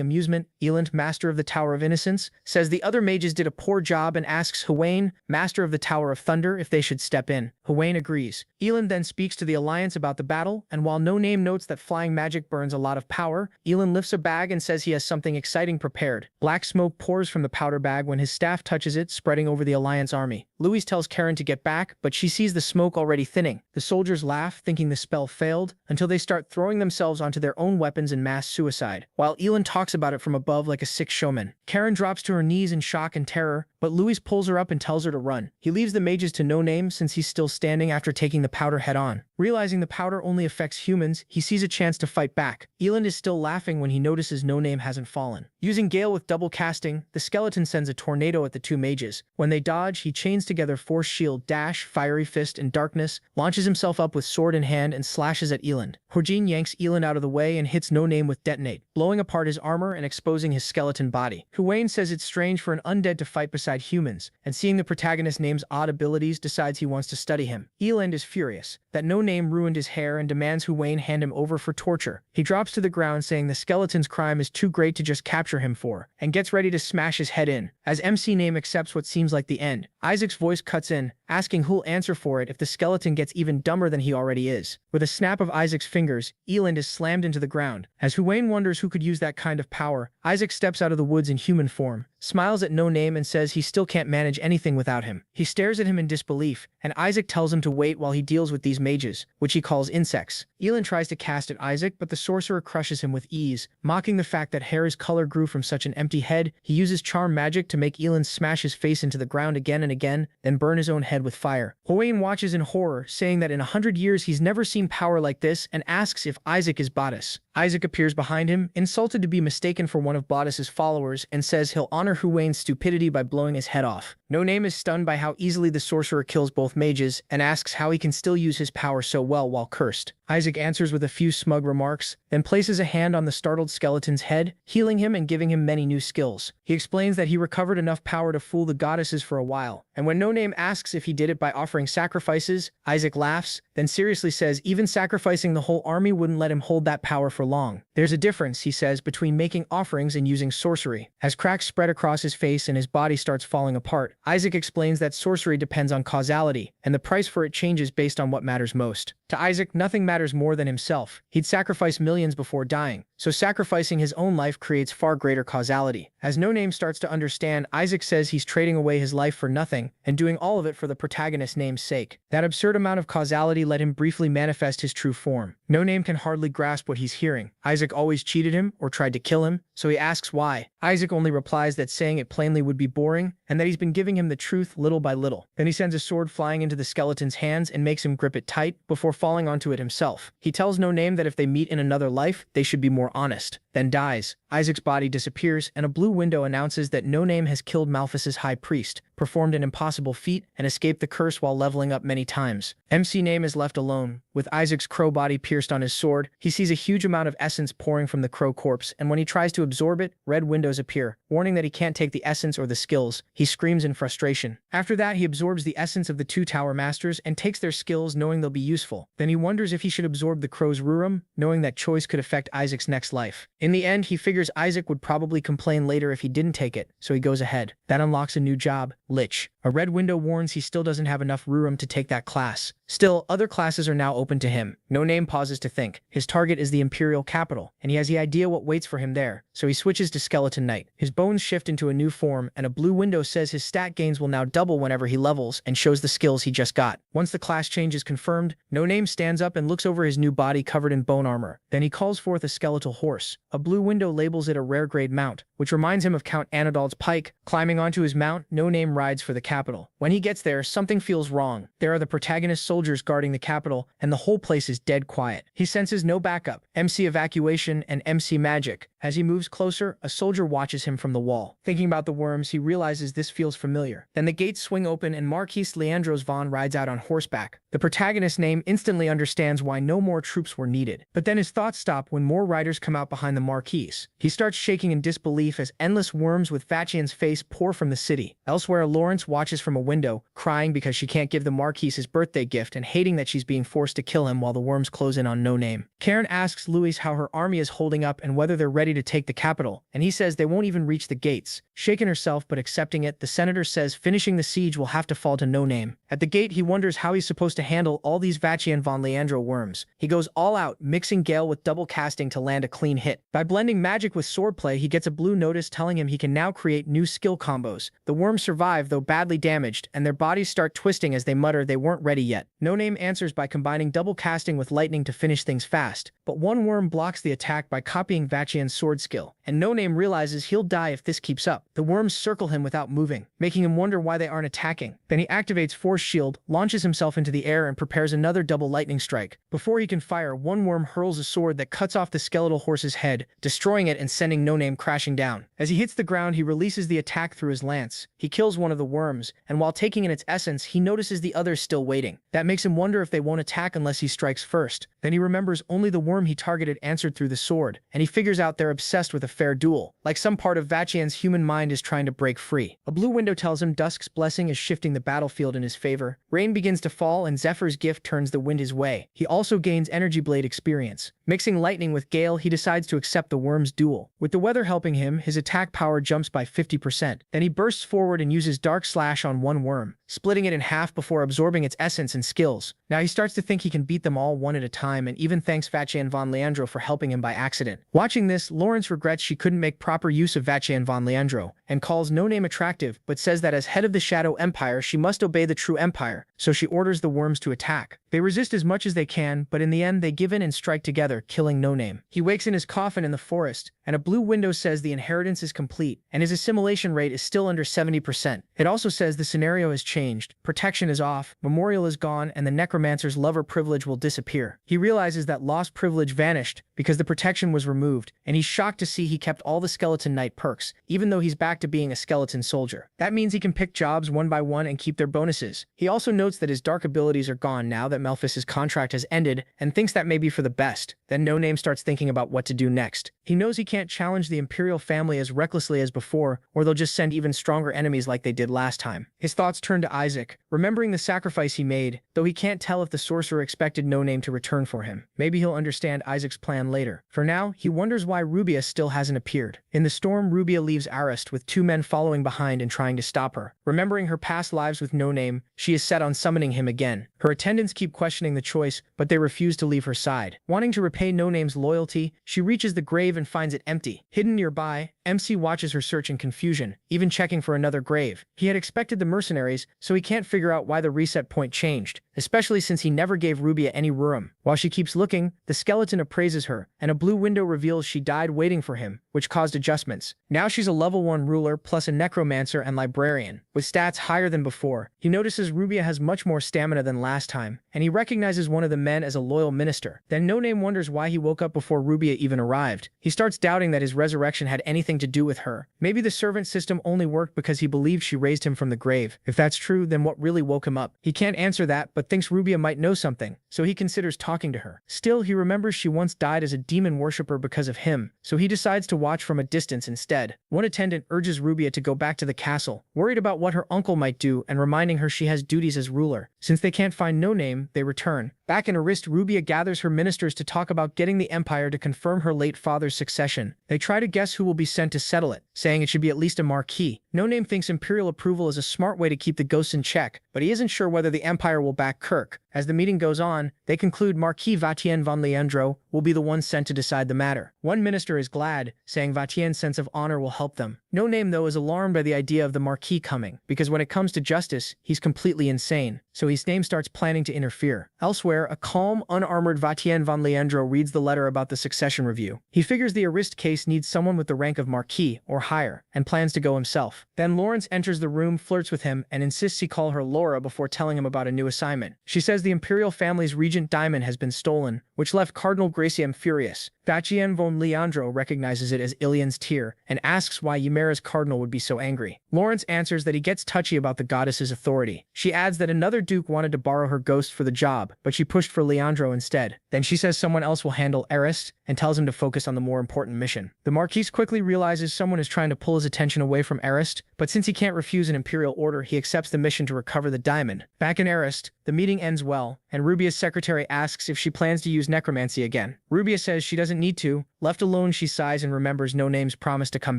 amusement, Eland, master of the Tower of Innocence, says the other mages did a poor job and asks Huwain, master of the Tower of Thunder, if they should step in. Huwain agrees. Eland then speaks to the alliance about the battle, and while No Name notes that flying magic burns a lot of power, Eland lifts a bag and says he has something exciting prepared. Black smoke pours from the powder bag when his staff touches it, spreading over the alliance army. Louis tells Karen to get back, but she sees the smoke already thinning. The soldiers laugh, thinking the spell failed, until they start throwing themselves onto their own weapons in mass suicide, while Eland talks about it from above like a sick showman. Karen drops to her knees in shock and terror, but Louis pulls her up and tells her to run. He leaves the mages to No Name since he's still standing after taking the powder head-on. Realizing the powder only affects humans, he sees a chance to fight back. Eland is still laughing when he notices No Name hasn't fallen. Using Gale with double casting, the skeleton sends a tornado at the 2 mages. When they dodge, he chains together Force Shield, Dash, Fiery Fist, and Darkness, launches himself up with sword in hand and slashes at Eland. Horjin yanks Eland out of the way and hits No Name with Detonate, blowing apart his armor and exposing his skeleton body. Huwain says it's strange for an undead to fight beside humans, and seeing the protagonist Name's odd abilities, decides he wants to study him. Eland is furious that No Name ruined his hair and demands Huwain hand him over for torture. He drops to the ground saying the skeleton's crime is too great to just capture him for, and gets ready to smash his head in. As MC Name accepts what seems like the end, Isaac's voice cuts in, asking who'll answer for it if the skeleton gets even dumber than he already is. With a snap of Isaac's fingers, Eland is slammed into the ground. As Huwain wonders who could use that kind of power, Isaac steps out of the woods in human form, smiles at No Name and says he still can't manage anything without him. He stares at him in disbelief, and Isaac tells him to wait while he deals with these mages, which he calls insects. Eland tries to cast at Isaac, but the sorcerer crushes him with ease. Mocking the fact that hair's color grew from such an empty head, he uses charm magic to make Eland smash his face into the ground again and again, then burn his own head head with fire. Hwayne watches in horror, saying that in 100 years he's never seen power like this, and asks if Isaac is Bodice. Isaac appears behind him, insulted to be mistaken for one of Bodice's followers, and says he'll honor Hwayne's stupidity by blowing his head off. No Name is stunned by how easily the sorcerer kills both mages, and asks how he can still use his power so well while cursed. Isaac answers with a few smug remarks, then places a hand on the startled skeleton's head, healing him and giving him many new skills. He explains that he recovered enough power to fool the goddesses for a while, and when No Name asks if he did it by offering sacrifices, Isaac laughs, then seriously says even sacrificing the whole army wouldn't let him hold that power for long. There's a difference, he says, between making offerings and using sorcery. As cracks spread across his face and his body starts falling apart, Isaac explains that sorcery depends on causality, and the price for it changes based on what matters most. To Isaac, nothing matters more than himself. He'd sacrifice millions before dying, so sacrificing his own life creates far greater causality. As No Name starts to understand, Isaac says he's trading away his life for nothing, and doing all of it for the protagonist's name's sake. That absurd amount of causality let him briefly manifest his true form. No Name can hardly grasp what he's hearing. Isaac always cheated him, or tried to kill him, so he asks why. Isaac only replies that saying it plainly would be boring, and that he's been giving him the truth little by little. Then he sends a sword flying into the skeleton's hands and makes him grip it tight, before falling onto it himself. He tells No Name that if they meet in another life, they should be more honest, then dies. Isaac's body disappears, and a blue window announces that No Name has killed Malphas's high priest, performed an impossible feat, and escaped the curse while leveling up many times. MC Name is left alone. With Isaac's crow body pierced on his sword, he sees a huge amount of essence pouring from the crow corpse, and when he tries to absorb it, red windows appear, warning that he can't take the essence or the skills. He screams in frustration. After that, he absorbs the essence of the two Tower Masters and takes their skills, knowing they'll be useful. Then he wonders if he should absorb the crow's Rurum, knowing that choice could affect Isaac's next life. In the end, he figures Isaac would probably complain later if he didn't take it, so he goes ahead. That unlocks a new job, Lich. A red window warns he still doesn't have enough Rurum to take that class. Still, other classes are now open to him. No Name pauses to think. His target is the Imperial capital, and he has the idea what waits for him there, so he switches to Skeleton Knight. His bones shift into a new form, and a blue window says his stat gains will now double whenever he levels, and shows the skills he just got. Once the class change is confirmed, No Name stands up and looks over his new body covered in bone armor. Then he calls forth a skeletal horse. A blue window labels it a rare grade mount, which reminds him of Count Anadol's pike. Climbing onto his mount, No Name rides for the capital. When he gets there, something feels wrong. There are the protagonist soldiers guarding the capital, and the whole place is dead quiet. He senses no backup, MC evacuation, and MC magic. As he moves closer, a soldier watches him from the wall. Thinking about the worms, he realizes this feels familiar. Then the gates swing open and Marquise Leandros Vaughn rides out on horseback. The protagonist's name instantly understands why no more troops were needed. But then his thoughts stop when more riders come out behind the Marquise. He starts shaking in disbelief as endless worms with Vachian's face pour from the city. Elsewhere, Lawrence watches from a window, crying because she can't give the Marquise his birthday gift and hating that she's being forced to kill him while the worms close in on No Name. Karen asks Louise how her army is holding up and whether they're ready to take the capital, and he says they won't even reach the gates. Shaken herself but accepting it, the senator says finishing the siege will have to fall to No Name. At the gate, he wonders how he's supposed to handle all these Vachian von Leandro worms. He goes all out, mixing Gale with double casting to land a clean hit. By blending magic with swordplay, he gets a blue notice telling him he can now create new skill combos. The worms survive, though badly damaged, and their bodies start twisting as they mutter they weren't ready yet. No Name answers by combining double casting with lightning to finish things fast, but one worm blocks the attack by copying Vachian's sword skill, and No Name realizes he'll die if this keeps up. The worms circle him without moving, making him wonder why they aren't attacking. Then he activates Force Shield, launches himself into the air, and prepares another double lightning strike. Before he can fire, one worm hurls a sword that cuts off the skeletal horse's head, destroying it and sending No Name crashing down. As he hits the ground, he releases the attack through his lance. He kills one of the worms, and while taking in its essence, he notices the others still waiting. That makes him wonder if they won't attack unless he strikes first. Then he remembers only the worm he targeted answered through the sword, and he figures out they're obsessed with a fair duel. Like some part of Vachian's human mind is trying to break free. A blue window tells him Dusk's blessing is shifting the battlefield in his favor. Rain begins to fall, and Zephyr's gift turns the wind his way. He also gains Energy Blade experience. Mixing lightning with Gale, he decides to accept the worm's duel. With the weather helping him, his attack power jumps by 50%. Then he bursts forward and uses Dark Slash on one worm, splitting it in half before absorbing its essence and skills. Now he starts to think he can beat them all one at a time, and even thanks Vachian von Leandro for helping him by accident. Watching this, Lawrence regrets she couldn't make proper use of Vachian von Leandro, and calls No Name attractive, but says that as head of the Shadow Empire she must obey the true Empire, so she orders the worms to attack. They resist as much as they can, but in the end they give in and strike together, killing No Name. He wakes in his coffin in the forest, and a blue window says the inheritance is complete, and his assimilation rate is still under 70%. It also says the scenario has changed, protection is off, memorial is gone, and the necromancer's lover privilege will disappear. He realizes that lost privilege vanished because the protection was removed, and he's shocked to see he kept all the skeleton knight perks, even though he's back to being a skeleton soldier. That means he can pick jobs one by one and keep their bonuses. He also notes that his dark abilities are gone now that Malphus's contract has ended, and thinks that may be for the best. Then No Name starts thinking about what to do next. He knows he can't challenge the Imperial family as recklessly as before, or they'll just send even stronger enemies like they did last time. His thoughts turn to Isaac, remembering the sacrifice he made, though he can't tell if the sorcerer expected No Name to return for him. Maybe he'll understand Isaac's plan later. For now, he wonders why Rubia still hasn't appeared. In the storm, Rubia leaves Arist with 2 men following behind and trying to stop her. Remembering her past lives with No Name, she is set on summoning him again. Her attendants keep questioning the choice, but they refuse to leave her side. Wanting to repay No Name's loyalty, she reaches the grave and finds it empty. Hidden nearby, MC watches her search in confusion, even checking for another grave. He had expected the mercenaries, so he can't figure out why the reset point changed, especially since he never gave Rubia any room. While she keeps looking, the skeleton appraises her, and a blue window reveals she died waiting for him, which caused adjustments. Now she's a level 1 ruler plus a necromancer and librarian, with stats higher than before. He notices Rubia has much more stamina than last time, and he recognizes one of the men as a loyal minister. Then No Name wonders why he woke up before Rubia even arrived. He starts doubting that his resurrection had anything to do with her. Maybe the servant system only worked because he believed she raised him from the grave. If that's true, then what really woke him up? He can't answer that, but thinks Rubia might know something, so he considers talking to her. Still, he remembers she once died as a demon worshipper because of him, so he decides to watch from a distance instead. One attendant urges Rubia to go back to the castle, worried about what her uncle might do and reminding her she has duties as ruler. Since they can't find No Name, they return. Back in Arist, Rubia gathers her ministers to talk about getting the Empire to confirm her late father's succession. They try to guess who will be sent to settle it, saying it should be at least a marquis. No Name thinks Imperial approval is a smart way to keep the ghosts in check, but he isn't sure whether the Empire will back Kirk. As the meeting goes on, they conclude Marquis Vatien von Leandro will be the one sent to decide the matter. One minister is glad, saying Vatien's sense of honor will help them. No Name, though, is alarmed by the idea of the Marquis coming, because when it comes to justice, he's completely insane, so his name starts planning to interfere. Elsewhere, a calm, unarmored Vatien von Leandro reads the letter about the succession review. He figures the Arist case needs someone with the rank of Marquis, or higher, and plans to go himself. Then Lawrence enters the room, flirts with him, and insists he call her Laura before telling him about a new assignment. She says the Imperial family's regent diamond has been stolen, which left Cardinal Graciem furious. Vatien von Leandro recognizes it as Ilian's tear, and asks why Ymera's cardinal would be so angry. Lawrence answers that he gets touchy about the goddess's authority. She adds that another duke wanted to borrow her ghost for the job, but she pushed for Leandro instead. Then she says someone else will handle Arist, and tells him to focus on the more important mission. The Marquis quickly realizes someone is trying to pull his attention away from Arist, but since he can't refuse an Imperial order, he accepts the mission to recover the diamond. Back in Arist, the meeting ends well, and Rubia's secretary asks if she plans to use necromancy again. Rubia says she doesn't need to. Left alone, she sighs and remembers No Name's promise to come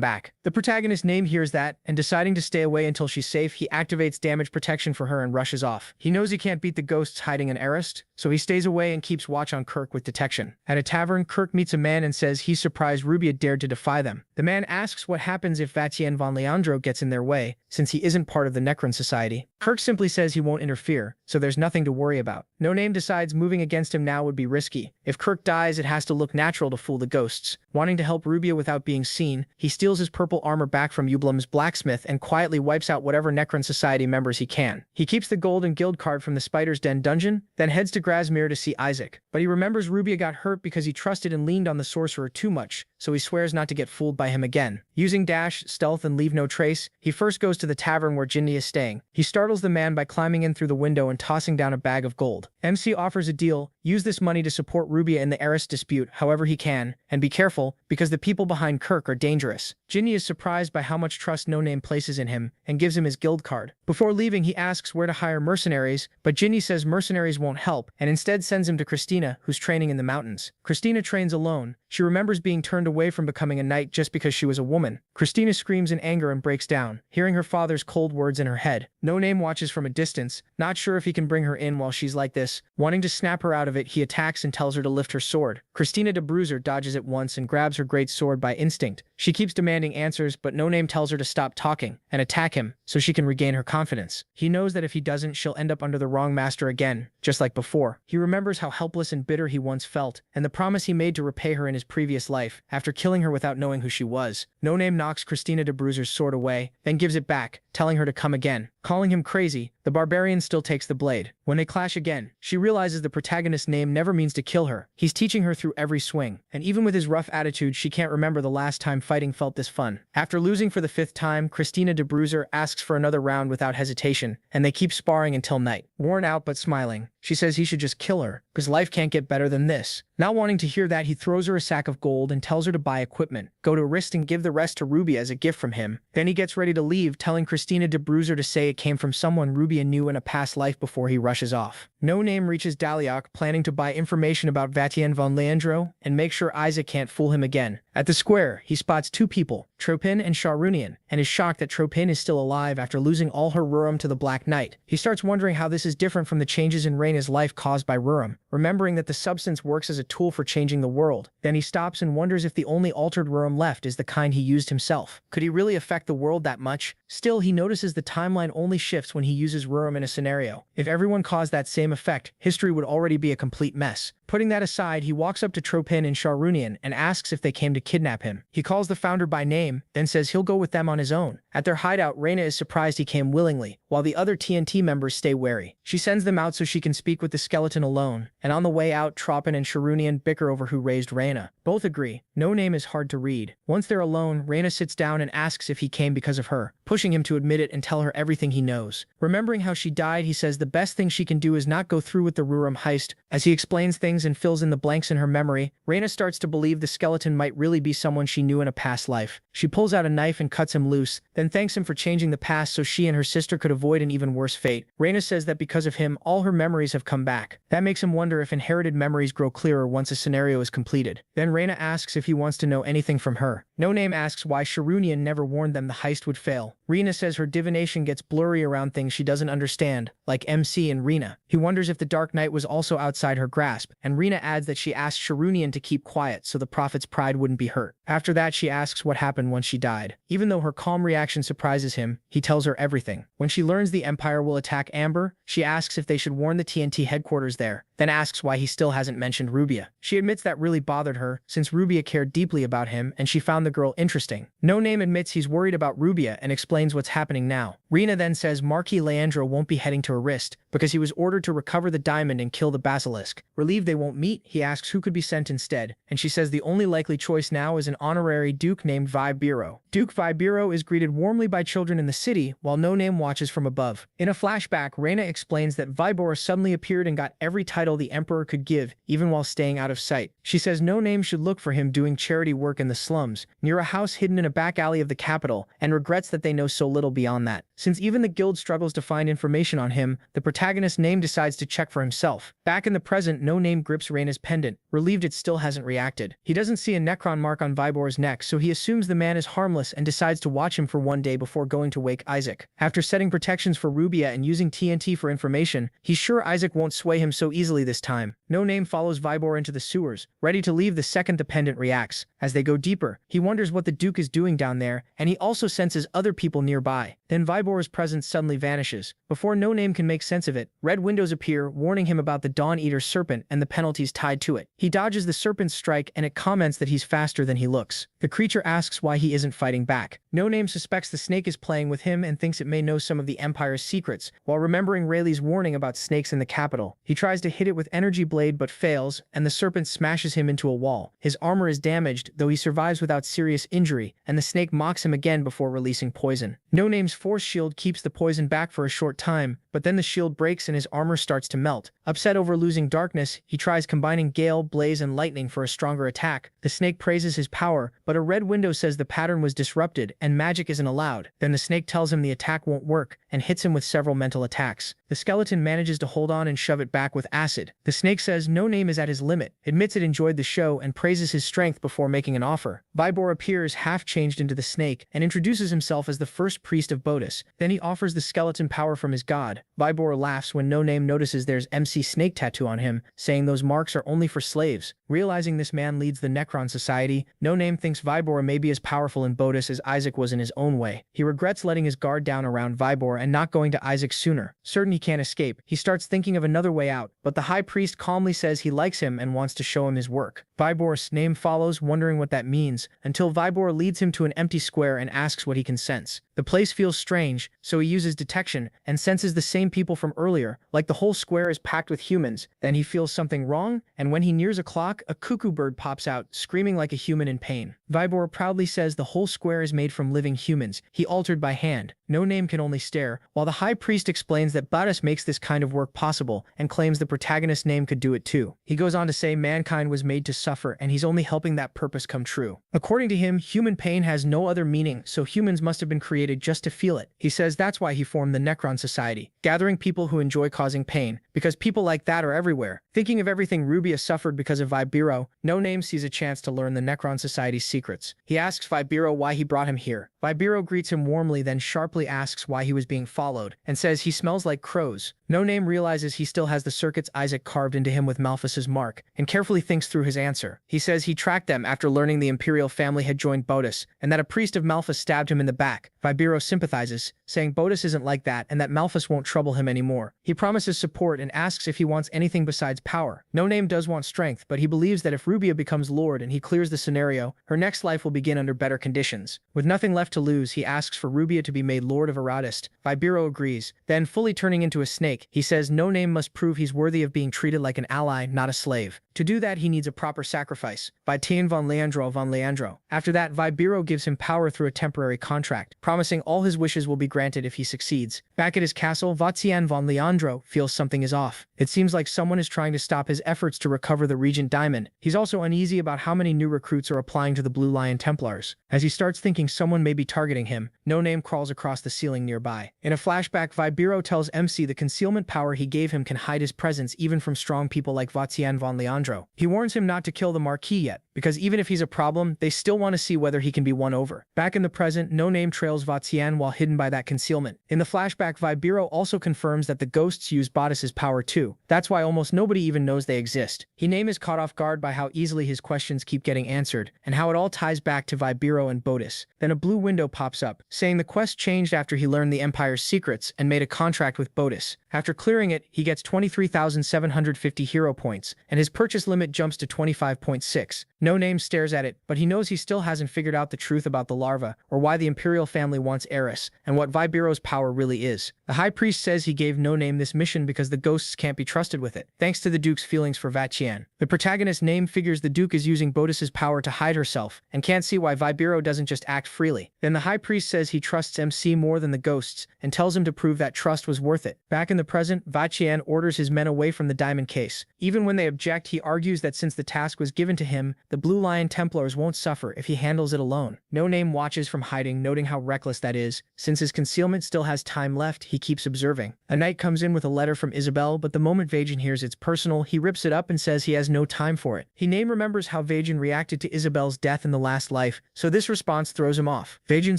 back. The protagonist Name hears that, and deciding to stay away until she's safe, he activates damage protection for her and rushes off. He knows he can't beat the ghosts hiding in Arist, so he stays away and keeps watch on Kirk with detection. At a tavern, Kirk meets a man and says he's surprised Rubia dared to defy them. The man asks what happens if Vatien von Leandro gets in their way, since he isn't part of the Necron Society. Kirk simply says he won't interfere, so there's nothing to worry about. No Name decides moving against him now would be risky. If Kirk dies, it has to look natural to fool the ghosts. Wanting to help Rubia without being seen, he steals his purple armor back from Ublam's blacksmith and quietly wipes out whatever Necron Society members he can. He keeps the gold and guild card from the Spider's Den dungeon, then heads to Grasmere to see Isaac. But he remembers Rubia got hurt because he trusted and leaned on the sorcerer too much, so he swears not to get fooled by him again. Using dash, stealth, and leave no trace, he first goes to the tavern where Jinny is staying. He startles the man by climbing in through the window and tossing down a bag of gold. MC offers a deal: use this money to support Rubia in the Arist dispute however he can, and be careful, because the people behind Kirk are dangerous. Jinny is surprised by how much trust No Name places in him, and gives him his guild card. Before leaving, he asks where to hire mercenaries, but Jinny says mercenaries won't help, and instead sends him to Christina, who's training in the mountains. Christina trains alone. She remembers being turned away from becoming a knight just because she was a woman. Christina screams in anger and breaks down, hearing her father's cold words in her head. No Name watches from a distance, not sure if he can bring her in while she's like this. Wanting to snap her out of it, he attacks and tells her to lift her sword. Christina de Bruiser dodges it once and grabs her great sword by instinct. She keeps demanding answers, but No Name tells her to stop talking and attack him, so she can regain her confidence. He knows that if he doesn't, she'll end up under the wrong master again, just like before. He remembers how helpless and bitter he once felt, and the promise he made to repay her in his previous life, after killing her without knowing who she was. No Name knocks Christina de Bruiser's sword away, then gives it back, telling her to come again. Calling him crazy, the barbarian still takes the blade. When they clash again, she realizes the protagonist's name never means to kill her. He's teaching her through every swing, and even with his rough attitude, she can't remember the last time fighting felt this fun. After losing for the 5th time, Christina de Bruiser asks for another round without hesitation, and they keep sparring until night. Worn out but smiling, she says he should just kill her, because life can't get better than this. Not wanting to hear that, he throws her a sack of gold and tells her to buy equipment, go to Wrist and give the rest to Rubia as a gift from him. Then he gets ready to leave, telling Christina de Bruiser to say it came from someone Rubia knew in a past life before he rushes off. No Name reaches Daliok, planning to buy information about Vatien von Leandro and make sure Isaac can't fool him again. At the square, he spots 2 people, Tropin and Sharunian, and is shocked that Tropin is still alive after losing all her Rurum to the Black Knight. He starts wondering how this is different from the changes in Reyna's life caused by Rurum, remembering that the substance works as a tool for changing the world. Then he stops and wonders if the only altered Rurum left is the kind he used himself. Could he really affect the world that much? Still, he notices the timeline only shifts when he uses Rurum in a scenario. If everyone caused that same effect, history would already be a complete mess. Putting that aside, he walks up to Tropin and Sharunian and asks if they came to kidnap him. He calls the founder by name, then says he'll go with them on his own. At their hideout, Reyna is surprised he came willingly, while the other TNT members stay wary. She sends them out so she can speak with the skeleton alone, and on the way out, Tropin and Sharunian bicker over who raised Reyna. Both agree. No Name is hard to read. Once they're alone, Reyna sits down and asks if he came because of her, pushing him to admit it and tell her everything he knows. Remembering how she died, he says the best thing she can do is not go through with the Rurum heist. As he explains things and fills in the blanks in her memory, Reyna starts to believe the skeleton might really be someone she knew in a past life. She pulls out a knife and cuts him loose, then thanks him for changing the past so she and her sister could avoid an even worse fate. Reyna says that because of him, all her memories have come back. That makes him wonder if inherited memories grow clearer once a scenario is completed. Then Reyna asks if he wants to know anything from her. No Name asks why Sharunian never warned them the heist would fail. Rena says her divination gets blurry around things she doesn't understand, like MC and Rena. He wonders if the Dark Knight was also outside her grasp, and Rena adds that she asked Sharunian to keep quiet so the Prophet's pride wouldn't be hurt. After that, she asks what happened once she died. Even though her calm reaction surprises him, he tells her everything. When she learns the Empire will attack Amber, she asks if they should warn the TNT headquarters there, then asks why he still hasn't mentioned Rubia. She admits that really bothered her, since Rubia cared deeply about him and she found the girl interesting. No Name admits he's worried about Rubia and explains what's happening now. Rena then says Marquis Leandro won't be heading to Arist because he was ordered to recover the diamond and kill the basilisk. Relieved they won't meet, he asks who could be sent instead, and she says the only likely choice now is an honorary duke named Vibiro. Duke Vibiro is greeted warmly by children in the city, while No Name watches from above. In a flashback, Rena explains that Vibora suddenly appeared and got every title the Emperor could give, even while staying out of sight. She says No Name should look for him doing charity work in the slums, near a house hidden in a back alley of the capital, and regrets that they know so little beyond that. Since even the guild struggles to find information on him, the protagonist Name decides to check for himself. Back in the present, No Name grips Rena's pendant, relieved it still hasn't reacted. He doesn't see a Necron mark on Vibor's neck, so he assumes the man is harmless and decides to watch him for one day before going to wake Isaac. After setting protections for Rubia and using TNT for information, he's sure Isaac won't sway him so easily this time. No Name follows Vibor into the sewers, ready to leave the second the pendant reacts. As they go deeper, he wonders what the Duke is doing down there, and he also senses other people nearby. Then Vibor's presence suddenly vanishes. Before No Name can make sense of it, red windows appear, warning him about the Dawn Eater serpent and the penalties tied to it. He dodges the serpent's strike, and it comments that he's faster than he looks. The creature asks why he isn't fighting back. No Name suspects the snake is playing with him and thinks it may know some of the Empire's secrets, while remembering Rayleigh's warning about snakes in the capital. He tries to hit it with energy blade but fails, and the serpent smashes him into a wall. His armor is damaged, though he survives without serious injury, and the snake mocks him again before releasing poison. No Name's force shield keeps the poison back for a short time, but then the shield breaks and his armor starts to melt. Upset over losing darkness, he tries combining gale, blaze, and lightning for a stronger attack. The snake praises his power, but a red window says the pattern was disrupted and magic isn't allowed. Then the snake tells him the attack won't work, and hits him with several mental attacks. The skeleton manages to hold on and shove it back with acid. The snake says No Name is at his limit, admits it enjoyed the show, and praises his strength before making an offer. Vibor appears half changed into the snake and introduces himself as the first priest of Bodis. Then he offers the skeleton power from his god. Vibor laughs when No Name notices there's MC Snake tattoo on him, saying those marks are only for slaves. Realizing this man leads the Necron Society, No Name thinks Vibor may be as powerful in Bodis as Isaac was in his own way. He regrets letting his guard down around Vibor and not going to Isaac sooner. Certain he can't escape, he starts thinking of another way out, but the high priest calmly says he likes him and wants to show him his work. Vibor's name follows, wondering what that means, until Vibor leads him to an empty square and asks what he can sense. The place feels strange, so he uses detection and senses the same people from earlier, like the whole square is packed with humans. Then he feels something wrong, and when he nears a clock, a cuckoo bird pops out, screaming like a human in pain. Vibor proudly says the whole square is made from living humans, he altered by hand. No Name can only stare, while the high priest explains that Bodis makes this kind of work possible and claims the protagonist's name could do it too. He goes on to say mankind was made to suffer and he's only helping that purpose come true. According to him, human pain has no other meaning, so humans must have been created just to feel it. He says that's why he formed the Necron Society, gathering people who enjoy causing pain, because people like that are everywhere. Thinking of everything Rubia suffered because of Vibiro, No Name sees a chance to learn the Necron Society's secrets. He asks Vibiro why he brought him here. Vibiro greets him warmly, then sharply asks why he was being followed, and says he smells like crows. No Name realizes he still has the circuits Isaac carved into him with Malphas's mark, and carefully thinks through his answer. He says he tracked them after learning the Imperial family had joined Bodis, and that a priest of Malphas stabbed him in the back. Vibiro sympathizes, saying Bodis isn't like that and that Malphas won't trouble him anymore. He promises support and asks if he wants anything besides power. No Name does want strength, but he believes that if Rubia becomes Lord and he clears the scenario, her next life will begin under better conditions. With nothing left to lose, he asks for Rubia to be made Lord of Aradist. Vibiro agrees. Then, fully turning into a snake, he says No Name must prove he's worthy of being treated like an ally, not a slave. To do that, he needs a proper sacrifice. Vitian von Leandro. After that, Vibiro gives him power through a temporary contract, promising all his wishes will be granted if he succeeds. Back at his castle, Vitian von Leandro feels something is off. It seems like someone is trying to stop his efforts to recover the Regent Diamond. He's also uneasy about how many new recruits are applying to the Blue Lion Templars. As he starts thinking someone may be targeting him, No Name crawls across the ceiling nearby. In a flashback, Vibiro tells MC the concealment power he gave him can hide his presence even from strong people like Vitian von Leandro. He warns him not to kill the Marquis yet, because even if he's a problem, they still want to see whether he can be won over. Back in the present, No Name trails Vatian while hidden by that concealment. In the flashback, Vibiro also confirms that the ghosts use Bodis's power too. That's why almost nobody even knows they exist. Name is caught off guard by how easily his questions keep getting answered, and how it all ties back to Vibiro and Bodis. Then a blue window pops up, saying the quest changed after he learned the Empire's secrets and made a contract with Bodis. After clearing it, he gets 23,750 hero points, and his purchase limit jumps to 25.6. No Name stares at it, but he knows he still hasn't figured out the truth about the larva, or why the Imperial family wants Eris, and what Vibiro's power really is. The High Priest says he gave No Name this mission because the ghosts can't be trusted with it, thanks to the Duke's feelings for Vatian. The protagonist Name figures the Duke is using Bodis's power to hide herself, and can't see why Vibiro doesn't just act freely. Then the High Priest says he trusts MC more than the ghosts, and tells him to prove that trust was worth it. Back in the present, Vatian orders his men away from the diamond case. Even when they object, he argues that since the task was given to him, the Blue Lion Templars won't suffer if he handles it alone. No Name watches from hiding, noting how reckless that is. Since his concealment still has time left, he keeps observing. A knight comes in with a letter from Isabel, but the moment Vajin hears it's personal, he rips it up and says he has no time for it. Name remembers how Vajin reacted to Isabel's death in the last life, so this response throws him off. Vajin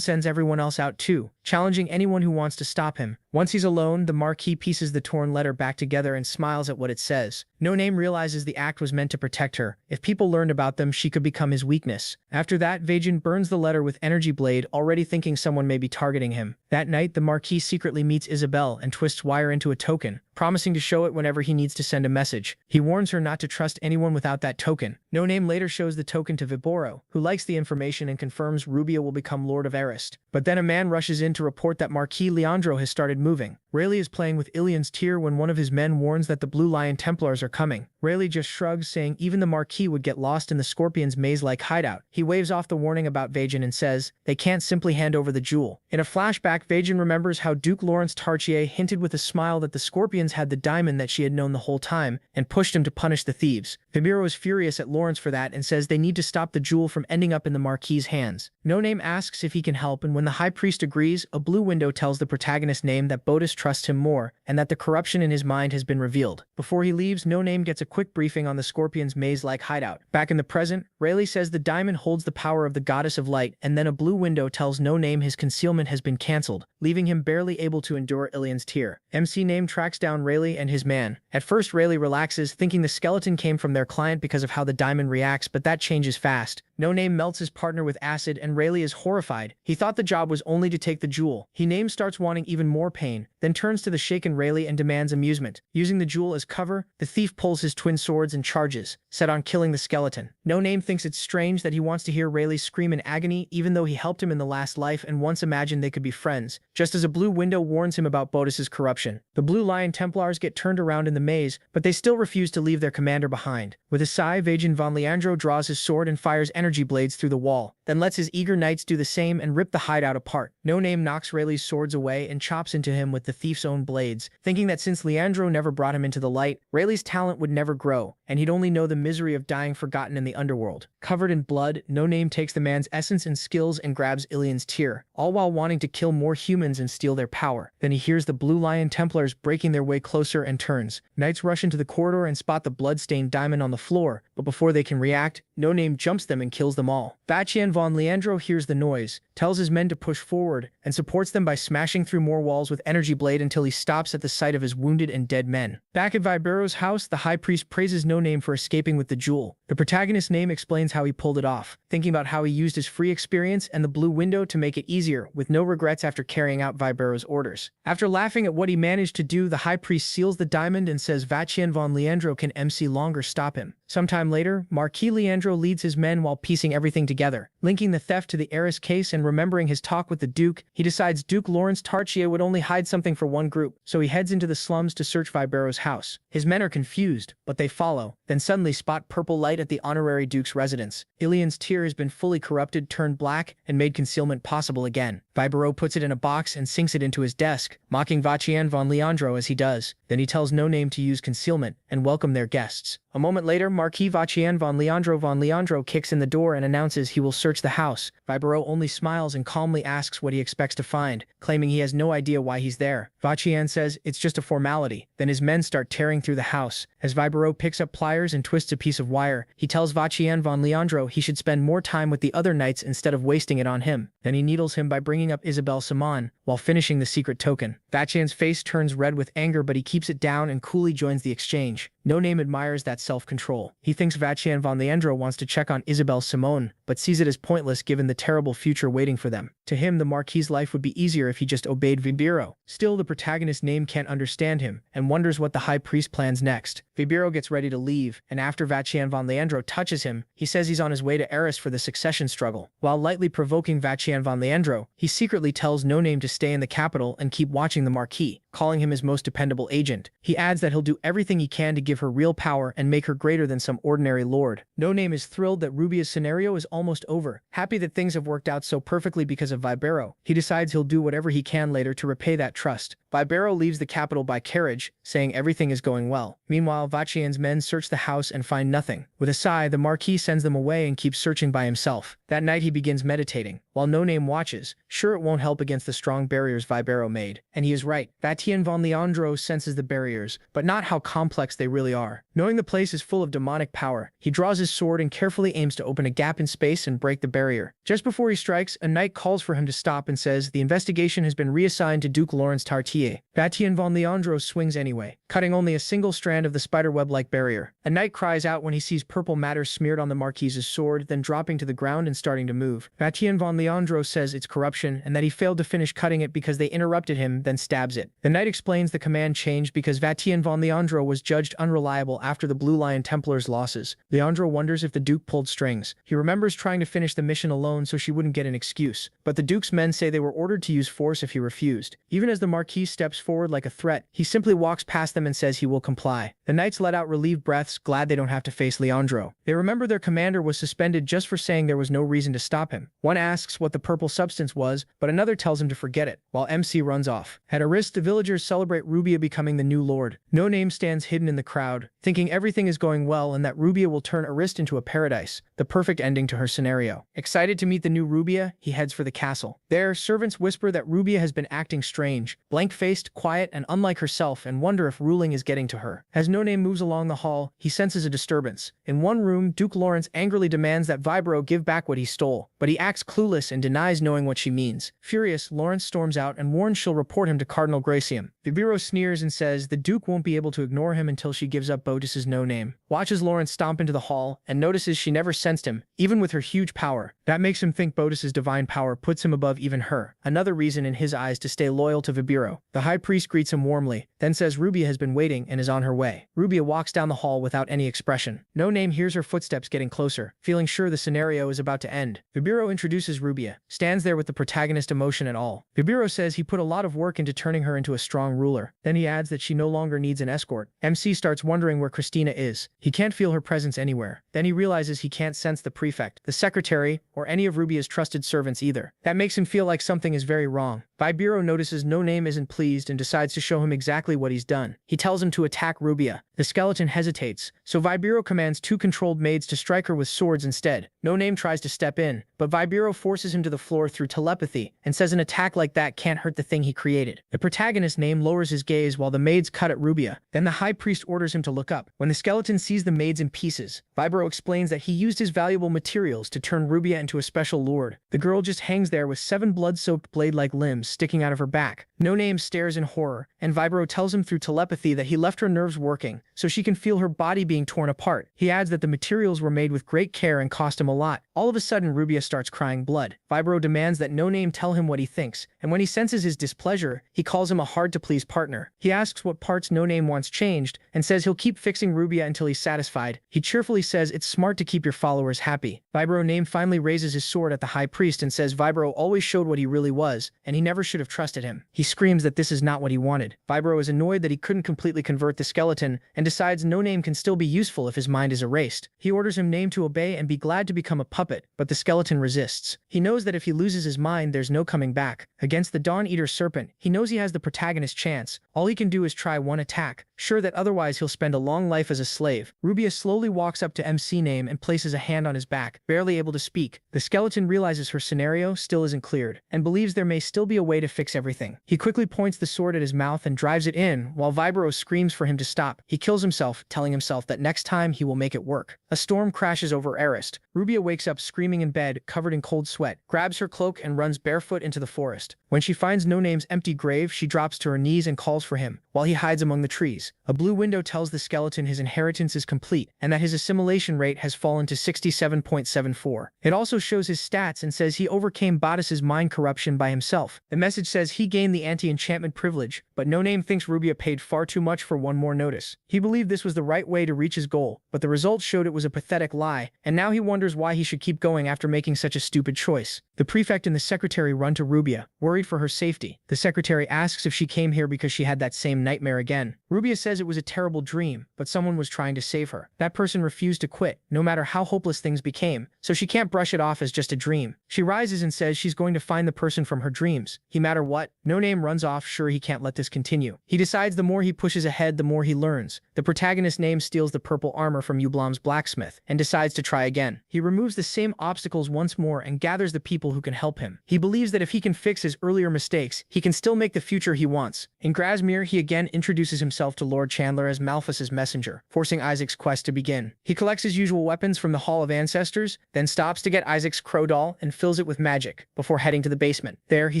sends everyone else out too, challenging anyone who wants to stop him. Once he's alone, the Marquis pieces the torn letter back together and smiles at what it says. No Name realizes the act was meant to protect her. If people learned about them, she could become his weakness. After that, Vajin burns the letter with Energy Blade, already thinking someone may be targeting him. That night, the Marquis secretly meets Isabel and twists wire into a token, promising to show it whenever he needs to send a message. He warns her not to trust anyone without that token. No Name later shows the token to Viboro, who likes the information and confirms Rubia will become Lord of Arist. But then a man rushes in to report that Marquis Leandro has started moving. Rayleigh is playing with Ilian's tear when one of his men warns that the Blue Lion Templars are coming. Rayleigh just shrugs, saying even the Marquis would get lost in the Scorpion's maze-like hideout. He waves off the warning about Vajin and says they can't simply hand over the jewel. In a flashback, Vajin remembers how Duke Lawrence Tartier hinted with a smile that the Scorpions had the diamond that she had known the whole time and pushed him to punish the thieves. Vibiro is furious at Lawrence for that and says they need to stop the jewel from ending up in the Marquis's hands. No Name asks if he can help, and when the High Priest agrees, a blue window tells the protagonist Name that Bodis trusts him more and that the corruption in his mind has been revealed. Before he leaves, No Name gets a quick briefing on the Scorpion's maze-like hideout. Back in the present, Rayleigh says the diamond holds the power of the goddess of light, and then a blue window tells No Name his concealment has been cancelled, leaving him barely able to endure Ilian's tear. MC Name tracks down Rayleigh and his man. At first, Rayleigh relaxes, thinking the skeleton came from their client because of how the diamond reacts, but that changes fast. No Name melts his partner with acid, and Rayleigh is horrified. He thought the job was only to take the jewel. Name starts wanting even more pain, then turns to the shaken Rayleigh and demands amusement. Using the jewel as cover, the thief pulls his twin swords and charges, set on killing the skeleton. No Name thinks it's strange that he wants to hear Rayleigh scream in agony, even though he helped him in the last life and once imagined they could be friends, just as a blue window warns him about Bodis's corruption. The Blue Lion Templars get turned around in the maze, but they still refuse to leave their commander behind. With a sigh, Vajin von Leandro draws his sword and fires energy blades through the wall, then lets his eager knights do the same and rip the hideout apart. No Name knocks Rayleigh's swords away and chops into him with the thief's own blades, thinking that since Leandro never brought him into the light, Rayleigh's talent would never grow, and he'd only know the misery of dying forgotten in the underworld. Covered in blood, No Name takes the man's essence and skills and grabs Ilian's tear, all while wanting to kill more humans and steal their power. Then he hears the Blue Lion Templars breaking their way closer and turns. Knights rush into the corridor and spot the blood-stained diamond on the floor, but before they can react, No Name jumps them and kills them all. Vatian von Leandro hears the noise, tells his men to push forward, and supports them by smashing through more walls with energy blade until he stops at the sight of his wounded and dead men. Back at Vibero's house, the High Priest praises No Name for escaping with the jewel. The protagonist's Name explains how he pulled it off, thinking about how he used his free experience and the blue window to make it easier, with no regrets after carrying out Vibero's orders. After laughing at what he managed to do, the High Priest seals the diamond and says Vatian von Leandro can MC longer stop him. Sometime later, Marquis Leandro leads his men while piecing everything together. Linking the theft to the heiress case and remembering his talk with the Duke, he decides Duke Lawrence Tartier would only hide something for one group, so he heads into the slums to search Vibero's house. His men are confused, but they follow, then suddenly spot purple light at the honorary Duke's residence. Ilian's tear has been fully corrupted, turned black, and made concealment possible again. Vibero puts it in a box and sinks it into his desk, mocking Vatian von Leandro as he does. Then he tells No Name to use concealment and welcome their guests. A moment later, Marquis Vatian von Leandro kicks in the door and announces he will search the house. Vibero only smiles and calmly asks what he expects to find, claiming he has no idea why he's there. Vatian says it's just a formality. Then his men start tearing through the house. As Vibero picks up pliers and twists a piece of wire, he tells Vatian von Leandro he should spend more time with the other knights instead of wasting it on him. Then he needles him by bringing up Isabel Simon, while finishing the secret token. Vatian's face turns red with anger, but he keeps it down and coolly joins the exchange. No Name admires that self-control. He thinks Vatian von Leandro wants to check on Isabel Simone, but sees it as pointless given the terrible future waiting for them. To him, the Marquis's life would be easier if he just obeyed Vibiro. Still, the protagonist's Name can't understand him, and wonders what the High Priest plans next. Vibiro gets ready to leave, and after Vatian von Leandro touches him, he says he's on his way to Eris for the succession struggle. While lightly provoking Vatian von Leandro, he secretly tells No Name to stay in the capital and keep watching the Marquis, calling him his most dependable agent. He adds that he'll do everything he can to give her real power and make her greater than some ordinary lord. No Name is thrilled that Rubia's scenario is almost over. Happy that things have worked out so perfectly because of Vibero, he decides he'll do whatever he can later to repay that trust. Vibero leaves the capital by carriage, saying everything is going well. Meanwhile, Vatian's men search the house and find nothing. With a sigh, the Marquis sends them away and keeps searching by himself. That night he begins meditating, while No Name watches, sure it won't help against the strong barriers Vibero made. And he is right. Vatian von Leandro senses the barriers, but not how complex they really are. Knowing the place is full of demonic power, he draws his sword and carefully aims to open a gap in space and break the barrier. Just before he strikes, a knight calls for him to stop and says the investigation has been reassigned to Duke Lawrence Tartier. Vatian von Leandro swings anyway, cutting only a single strand of the spiderweb-like barrier. A knight cries out when he sees purple matter smeared on the Marquis's sword, then dropping to the ground and starting to move. Vatian von Leandro says it's corruption and that he failed to finish cutting it because they interrupted him, then stabs it. The knight explains the command changed because Vatian von Leandro was judged unreliable after the Blue Lion Templar's losses. Leandro wonders if the Duke pulled strings. He remembers trying to finish the mission alone so she wouldn't get an excuse, but the Duke's men say they were ordered to use force if he refused. Even as the Marquis steps forward like a threat, he simply walks past them and says he will comply. The knights let out relieved breaths, glad they don't have to face Leandro. They remember their commander was suspended just for saying there was no reason to stop him. One asks what the purple substance was, but another tells him to forget it, while MC runs off. At Arist, the villagers celebrate Rubia becoming the new lord. No Name stands hidden in the crowd, thinking everything is going well and that Rubia will turn Arist into a paradise, the perfect ending to her scenario. Excited to meet the new Rubia, he heads for the castle. There, servants whisper that Rubia has been acting strange, blank-faced, quiet, and unlike herself, and wonder if ruling is getting to her. As No Name moves along the hall, he senses a disturbance. In one room, Duke Lawrence angrily demands that Vibro give back what he stole, but he acts clueless and denies knowing what she means. Furious, Lawrence storms out and warns she'll report him to Cardinal Gracium. Vibiro sneers and says the Duke won't be able to ignore him until she gives up Botis's No Name. Watches Lawrence stomp into the hall and notices she never sensed him, even with her huge power. That makes him think Botis's divine power puts him above even her. Another reason in his eyes to stay loyal to Vibiro. The high priest greets him warmly, then says Rubia has been waiting and is on her way. Rubia walks down the hall without any expression. No Name hears her footsteps getting closer, feeling sure the scenario is about to end. Vibiro introduces Rubia, stands there with the protagonist emotion at all. Vibiro says he put a lot of work into turning her into a strong ruler. Then he adds that she no longer needs an escort. MC starts wondering where Christina is. He can't feel her presence anywhere. Then he realizes he can't sense the prefect, the secretary, or any of Rubia's trusted servants either. That makes him feel like something is very wrong. Vibiro notices No Name isn't pleased and decides to show him exactly what he's done. He tells him to attack Rubia. The skeleton hesitates, so Vibiro commands two controlled maids to strike her with swords instead. No Name tries to step in, but Vibiro forces him to the floor through telepathy and says an attack like that can't hurt the thing he created. The protagonist Name lowers his gaze while the maids cut at Rubia. Then the high priest orders him to look up. When the skeleton sees the maids in pieces, Vibiro explains that he used his valuable materials to turn Rubia into a special lord. The girl just hangs there with 7 blood-soaked blade-like limbs sticking out of her back. No Name stares in horror, and Vibiro tells him through telepathy that he left her nerves working, so she can feel her body being torn apart. He adds that the materials were made with great care and cost him a lot. All of a sudden, Rubia starts crying blood. Vibiro demands that No Name tell him what he thinks, and when he senses his displeasure, he calls him a hard-to-please partner. He asks what parts No Name wants changed, and says he'll keep fixing Rubia until he's satisfied. He cheerfully says it's smart to keep your followers happy. Vibiro Name finally raises his sword at the high priest and says Vibiro always showed what he really was, and he never should have trusted him. He screams that this is not what he wanted. Vibiro is annoyed that he couldn't completely convert the skeleton, and decides No Name can still be useful if his mind is erased. He orders him Name to obey and be glad to become a puppet, but the skeleton resists. He knows that if he loses his mind, there's no coming back. Against the Dawn-Eater serpent, he knows he has the protagonist's chance. All he can do is try one attack, sure that otherwise he'll spend a long life as a slave. Rubia slowly walks up to MC Name and places a hand on his back, barely able to speak. The skeleton realizes her scenario still isn't cleared, and believes there may still be a way to fix everything. He quickly points the sword at his mouth and drives it in, while Vibiro screams for him to stop. He kills himself, telling himself that next time he will make it work. A storm crashes over Arist. Rubia wakes up screaming in bed, covered in cold sweat, grabs her cloak and runs barefoot into the forest. When she finds No Name's empty grave, she drops to her knees and calls for him, while he hides among the trees. A blue window tells the skeleton his inheritance is complete, and that his assimilation rate has fallen to 67.74. It also shows his stats and says he overcame Botis's mind corruption by himself. The message says he gained the anti-enchantment privilege, but No Name thinks Rubia paid far too much for one more notice. He believed this was the right way to reach his goal, but the results showed it was a pathetic lie, and now he wonders why he should keep going after making such a stupid choice. The prefect and the secretary run to Rubia, worried for her safety. The secretary asks if she came here because she had that same nightmare again. Rubia says it was a terrible dream, but someone was trying to save her. That person refused to quit, no matter how hopeless things became, so she can't brush it off as just a dream. She rises and says she's going to find the person from her dreams. He matter what? No Name runs off, sure he can't let this continue. He decides the more he pushes ahead, the more he learns. The protagonist Name steals the purple armor from Ublam's blacksmith, and decides to try again. He removes the same obstacles once more and gathers the people who can help him. He believes that if he can fix his earlier mistakes, he can still make the future he wants. In Grasmere, he again introduces himself to Lord Chandler as Malphas's messenger, forcing Isaac's quest to begin. He collects his usual weapons from the Hall of Ancestors, then stops to get Isaac's crow doll and fills it with magic, before heading to the basement. There, he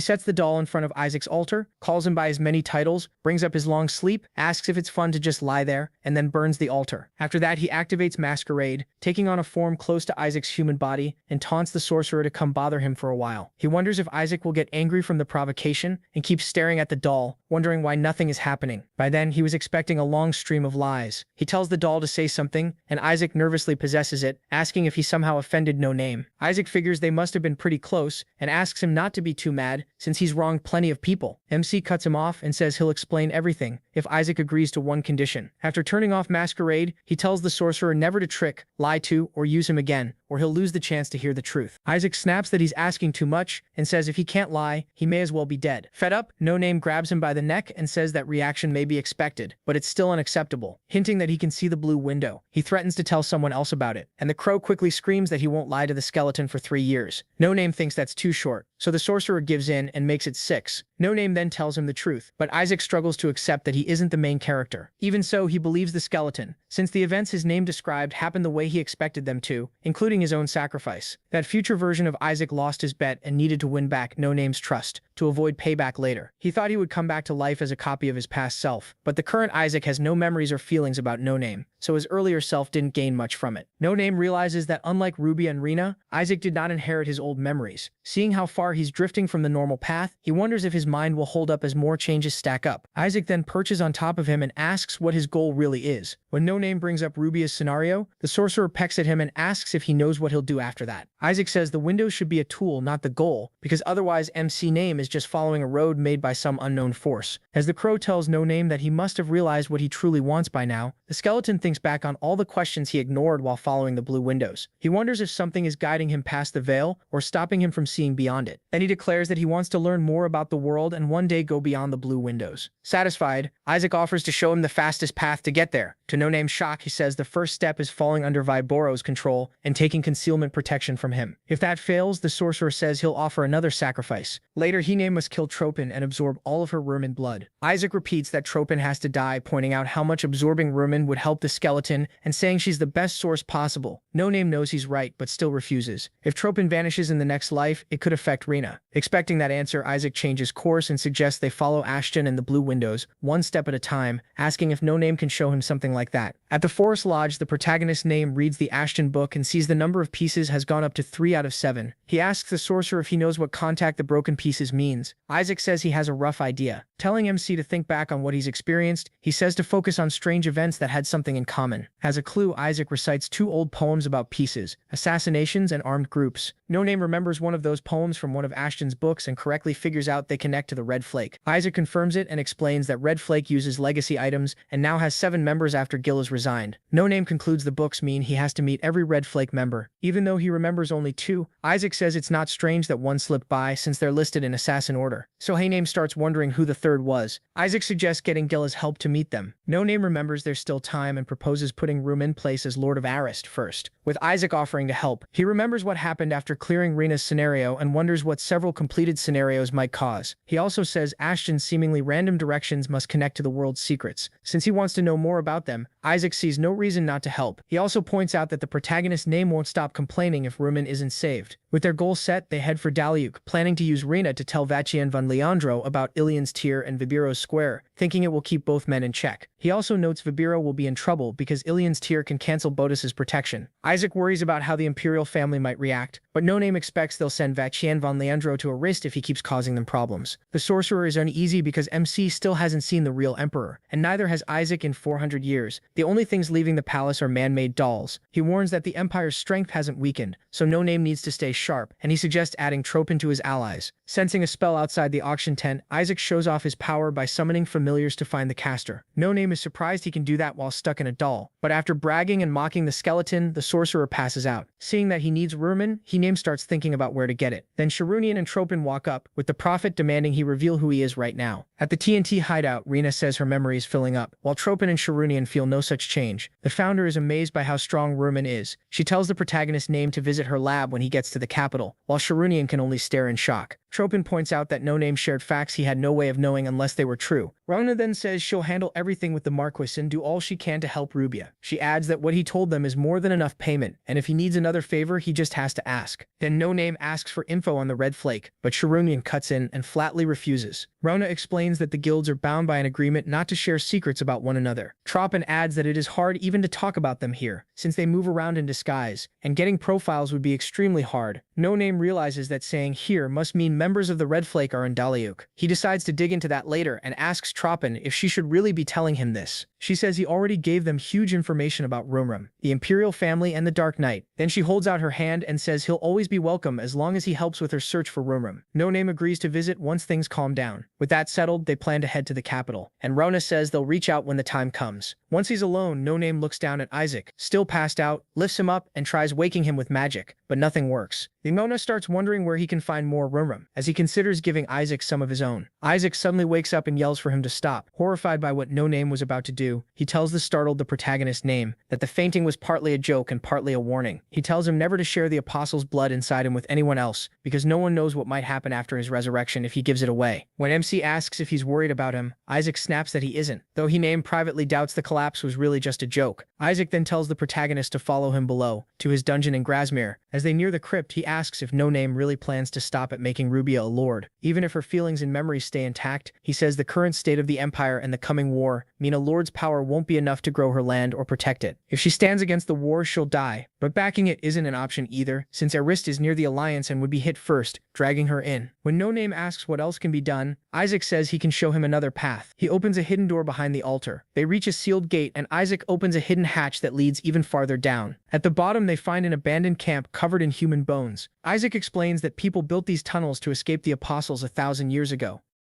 sets the doll in front of Isaac's altar, calls him by his many titles, brings up his long sleep, asks if it's fun to just lie there, and then burns the altar. After that, he activates Masquerade, taking on a form close to Isaac's human body, and taunts the the sorcerer to come bother him for a while. He wonders if Isaac will get angry from the provocation and keeps staring at the doll, wondering why nothing is happening. By then, he was expecting a long stream of lies. He tells the doll to say something, and Isaac nervously possesses it, asking if he somehow offended No Name. Isaac figures they must have been pretty close and asks him not to be too mad since he's wronged plenty of people. MC cuts him off and says he'll explain everything if Isaac agrees to one condition. After turning off Masquerade, he tells the sorcerer never to trick, lie to, or use him again, or he'll lose the chance to hear the truth. Isaac snaps that he's asking too much and says if he can't lie, he may as well be dead. Fed up, No Name grabs him by the neck and says that reaction may be expected, but it's still unacceptable, hinting that he can see the blue window. He threatens to tell someone else about it, and the crow quickly screams that he won't lie to the skeleton for 3 years. No Name thinks that's too short, so the sorcerer gives in and makes it 6. No Name then tells him the truth, but Isaac struggles to accept that he isn't the main character. Even so, he believes the skeleton, since the events his name described happened the way he expected them to, including his own sacrifice. That future version of Isaac lost his bet and needed to win back No Name's trust, to avoid payback later. He thought he would come back to life as a copy of his past self, but the current Isaac has no memories or feelings about No Name, so his earlier self didn't gain much from it. No Name realizes that unlike Rubia and Rena, Isaac did not inherit his old memories. Seeing how far he's drifting from the normal path, he wonders if his mind will hold up as more changes stack up. Isaac then perches on top of him and asks what his goal really is. When No Name brings up Rubia's scenario, the sorcerer pecks at him and asks if he knows what he'll do after that. Isaac says the window should be a tool, not the goal, because otherwise MC Name is just following a road made by some unknown force. As the crow tells No Name that he must have realized what he truly wants by now, the skeleton thinks back on all the questions he ignored while following the blue windows. He wonders if something is guiding him past the veil or stopping him from seeing beyond it. Then he declares that he wants to learn more about the world and one day go beyond the blue windows. Satisfied, Isaac offers to show him the fastest path to get there. To No Name's shock, he says the first step is falling under Viboro's control and taking concealment protection from him. If that fails, the sorcerer says he'll offer another sacrifice. Later, He-Name must kill Tropin and absorb all of her Rumen blood. Isaac repeats that Tropin has to die, pointing out how much absorbing Rumen would help the skeleton and saying she's the best source possible. No Name knows he's right, but still refuses. If Tropin vanishes in the next life, it could affect Rena. Expecting that answer, Isaac changes course and suggests they follow Ashton and the blue windows, one step at a time, asking if No Name can show him something like that. At the Forest Lodge, the protagonist's Name reads the Ashton book and sees the number of pieces has gone up to 3 out of 7. He asks the sorcerer if he knows what contact the broken pieces means. Isaac says he has a rough idea. Telling MC to think back on what he's experienced, he says to focus on strange events that had something in common. As a clue, Isaac recites 2 old poems about pieces, assassinations, and armed groups. No Name remembers one of those poems from one of Ashton's books and correctly figures out they connect to the Red Flake. Isaac confirms it and explains that Red Flake uses legacy items and now has 7 members after Gil has resigned. No Name concludes the books mean he has to meet every Red Flake member. Even though he remembers only 2, Isaac says it's not strange that one slipped by since they're listed in assassin order. So He-Name starts wondering who the third was. Isaac suggests getting Gila's help to meet them. No Name remembers there's still time and proposes putting Room in place as Lord of Arist first, with Isaac offering to help. He remembers what happened after clearing Rena's scenario and wonders what several completed scenarios might cause. He also says Ashton's seemingly random directions must connect to the world's secrets. Since he wants to know more about them, Isaac sees no reason not to help. He also points out that the protagonist's Name won't stop complaining if Rumen isn't saved. With their goal set, they head for Daliuk, planning to use Rena to tell Vachien van Leandro about Ilian's Tier and Vibiro's Square, thinking it will keep both men in check. He also notes Vibiro will be in trouble because Ilian's Tier can cancel Bodis's protection. Isaac worries about how the Imperial family might react, but No Name expects they'll send Vachien van Leandro to Arist if he keeps causing them problems. The sorcerer is uneasy because MC still hasn't seen the real Emperor, and neither has Isaac in 400 years. The only things leaving the palace are man-made dolls. He warns that the Empire's strength hasn't weakened, so No Name needs to stay sharp, and he suggests adding Tropin to his allies. Sensing a spell outside the auction tent, Isaac shows off his power by summoning familiars to find the caster. No Name is surprised he can do that while stuck in a doll, but after bragging and mocking the skeleton, the sorcerer passes out. Seeing that he needs Rumen, He-Name starts thinking about where to get it. Then Sharunian and Tropin walk up, with the prophet demanding he reveal who he is right now. At the TNT hideout, Rena says her memory is filling up, while Tropin and Sharunian feel no such change. The founder is amazed by how strong Rumen is. She tells the protagonist's Name to visit her lab when he gets to the capital, while Sharunian can only stare in shock. Tropin points out that No Name shared facts he had no way of knowing unless they were true. Rona then says she'll handle everything with the Marquis and do all she can to help Rubia. She adds that what he told them is more than enough payment, and if he needs another favor, he just has to ask. Then No Name asks for info on the Red Flake, but Sharunian cuts in and flatly refuses. Rona explains that the guilds are bound by an agreement not to share secrets about one another. Tropin adds that it is hard even to talk about them here, since they move around in disguise, and getting profiles would be extremely hard. No Name realizes that saying here must mean members of the Red Flake are in Daliuk. He decides to dig into that later and asks Troppin if she should really be telling him this. She says he already gave them huge information about Rumrum, the Imperial family, and the Dark Knight. Then she holds out her hand and says he'll always be welcome as long as he helps with her search for Rumrum. No Name agrees to visit once things calm down. With that settled, they plan to head to the capital, and Rona says they'll reach out when the time comes. Once he's alone, No Name looks down at Isaac, still passed out, lifts him up, and tries waking him with magic, but nothing works. Nimona starts wondering where he can find more Rumrum, as he considers giving Isaac some of his own. Isaac suddenly wakes up and yells for him to stop. Horrified by what No Name was about to do, he tells the startled protagonist Name that the fainting was partly a joke and partly a warning. He tells him never to share the apostle's blood inside him with anyone else, because no one knows what might happen after his resurrection if he gives it away. When MC asks if he's worried about him, Isaac snaps that he isn't, though he Name privately doubts the collapse was really just a joke. Isaac then tells the protagonist to follow him below, to his dungeon in Grasmere. As they near the crypt, he asks if No Name really plans to stop at making Rubia a lord. Even if her feelings and memories stay intact, he says the current state of the Empire and the coming war mean a lord's power won't be enough to grow her land or protect it. If she stands against the war, she'll die, but backing it isn't an option either, since Arist is near the Alliance and would be hit first, dragging her in. When No Name asks what else can be done, Isaac says he can show him another path. He opens a hidden door behind the altar. They reach a sealed gate, and Isaac opens a hidden hatch that leads even farther down. At the bottom, they find an abandoned camp covered in human bones. Isaac explains that people built these tunnels to escape the apostles 1,000 years ago.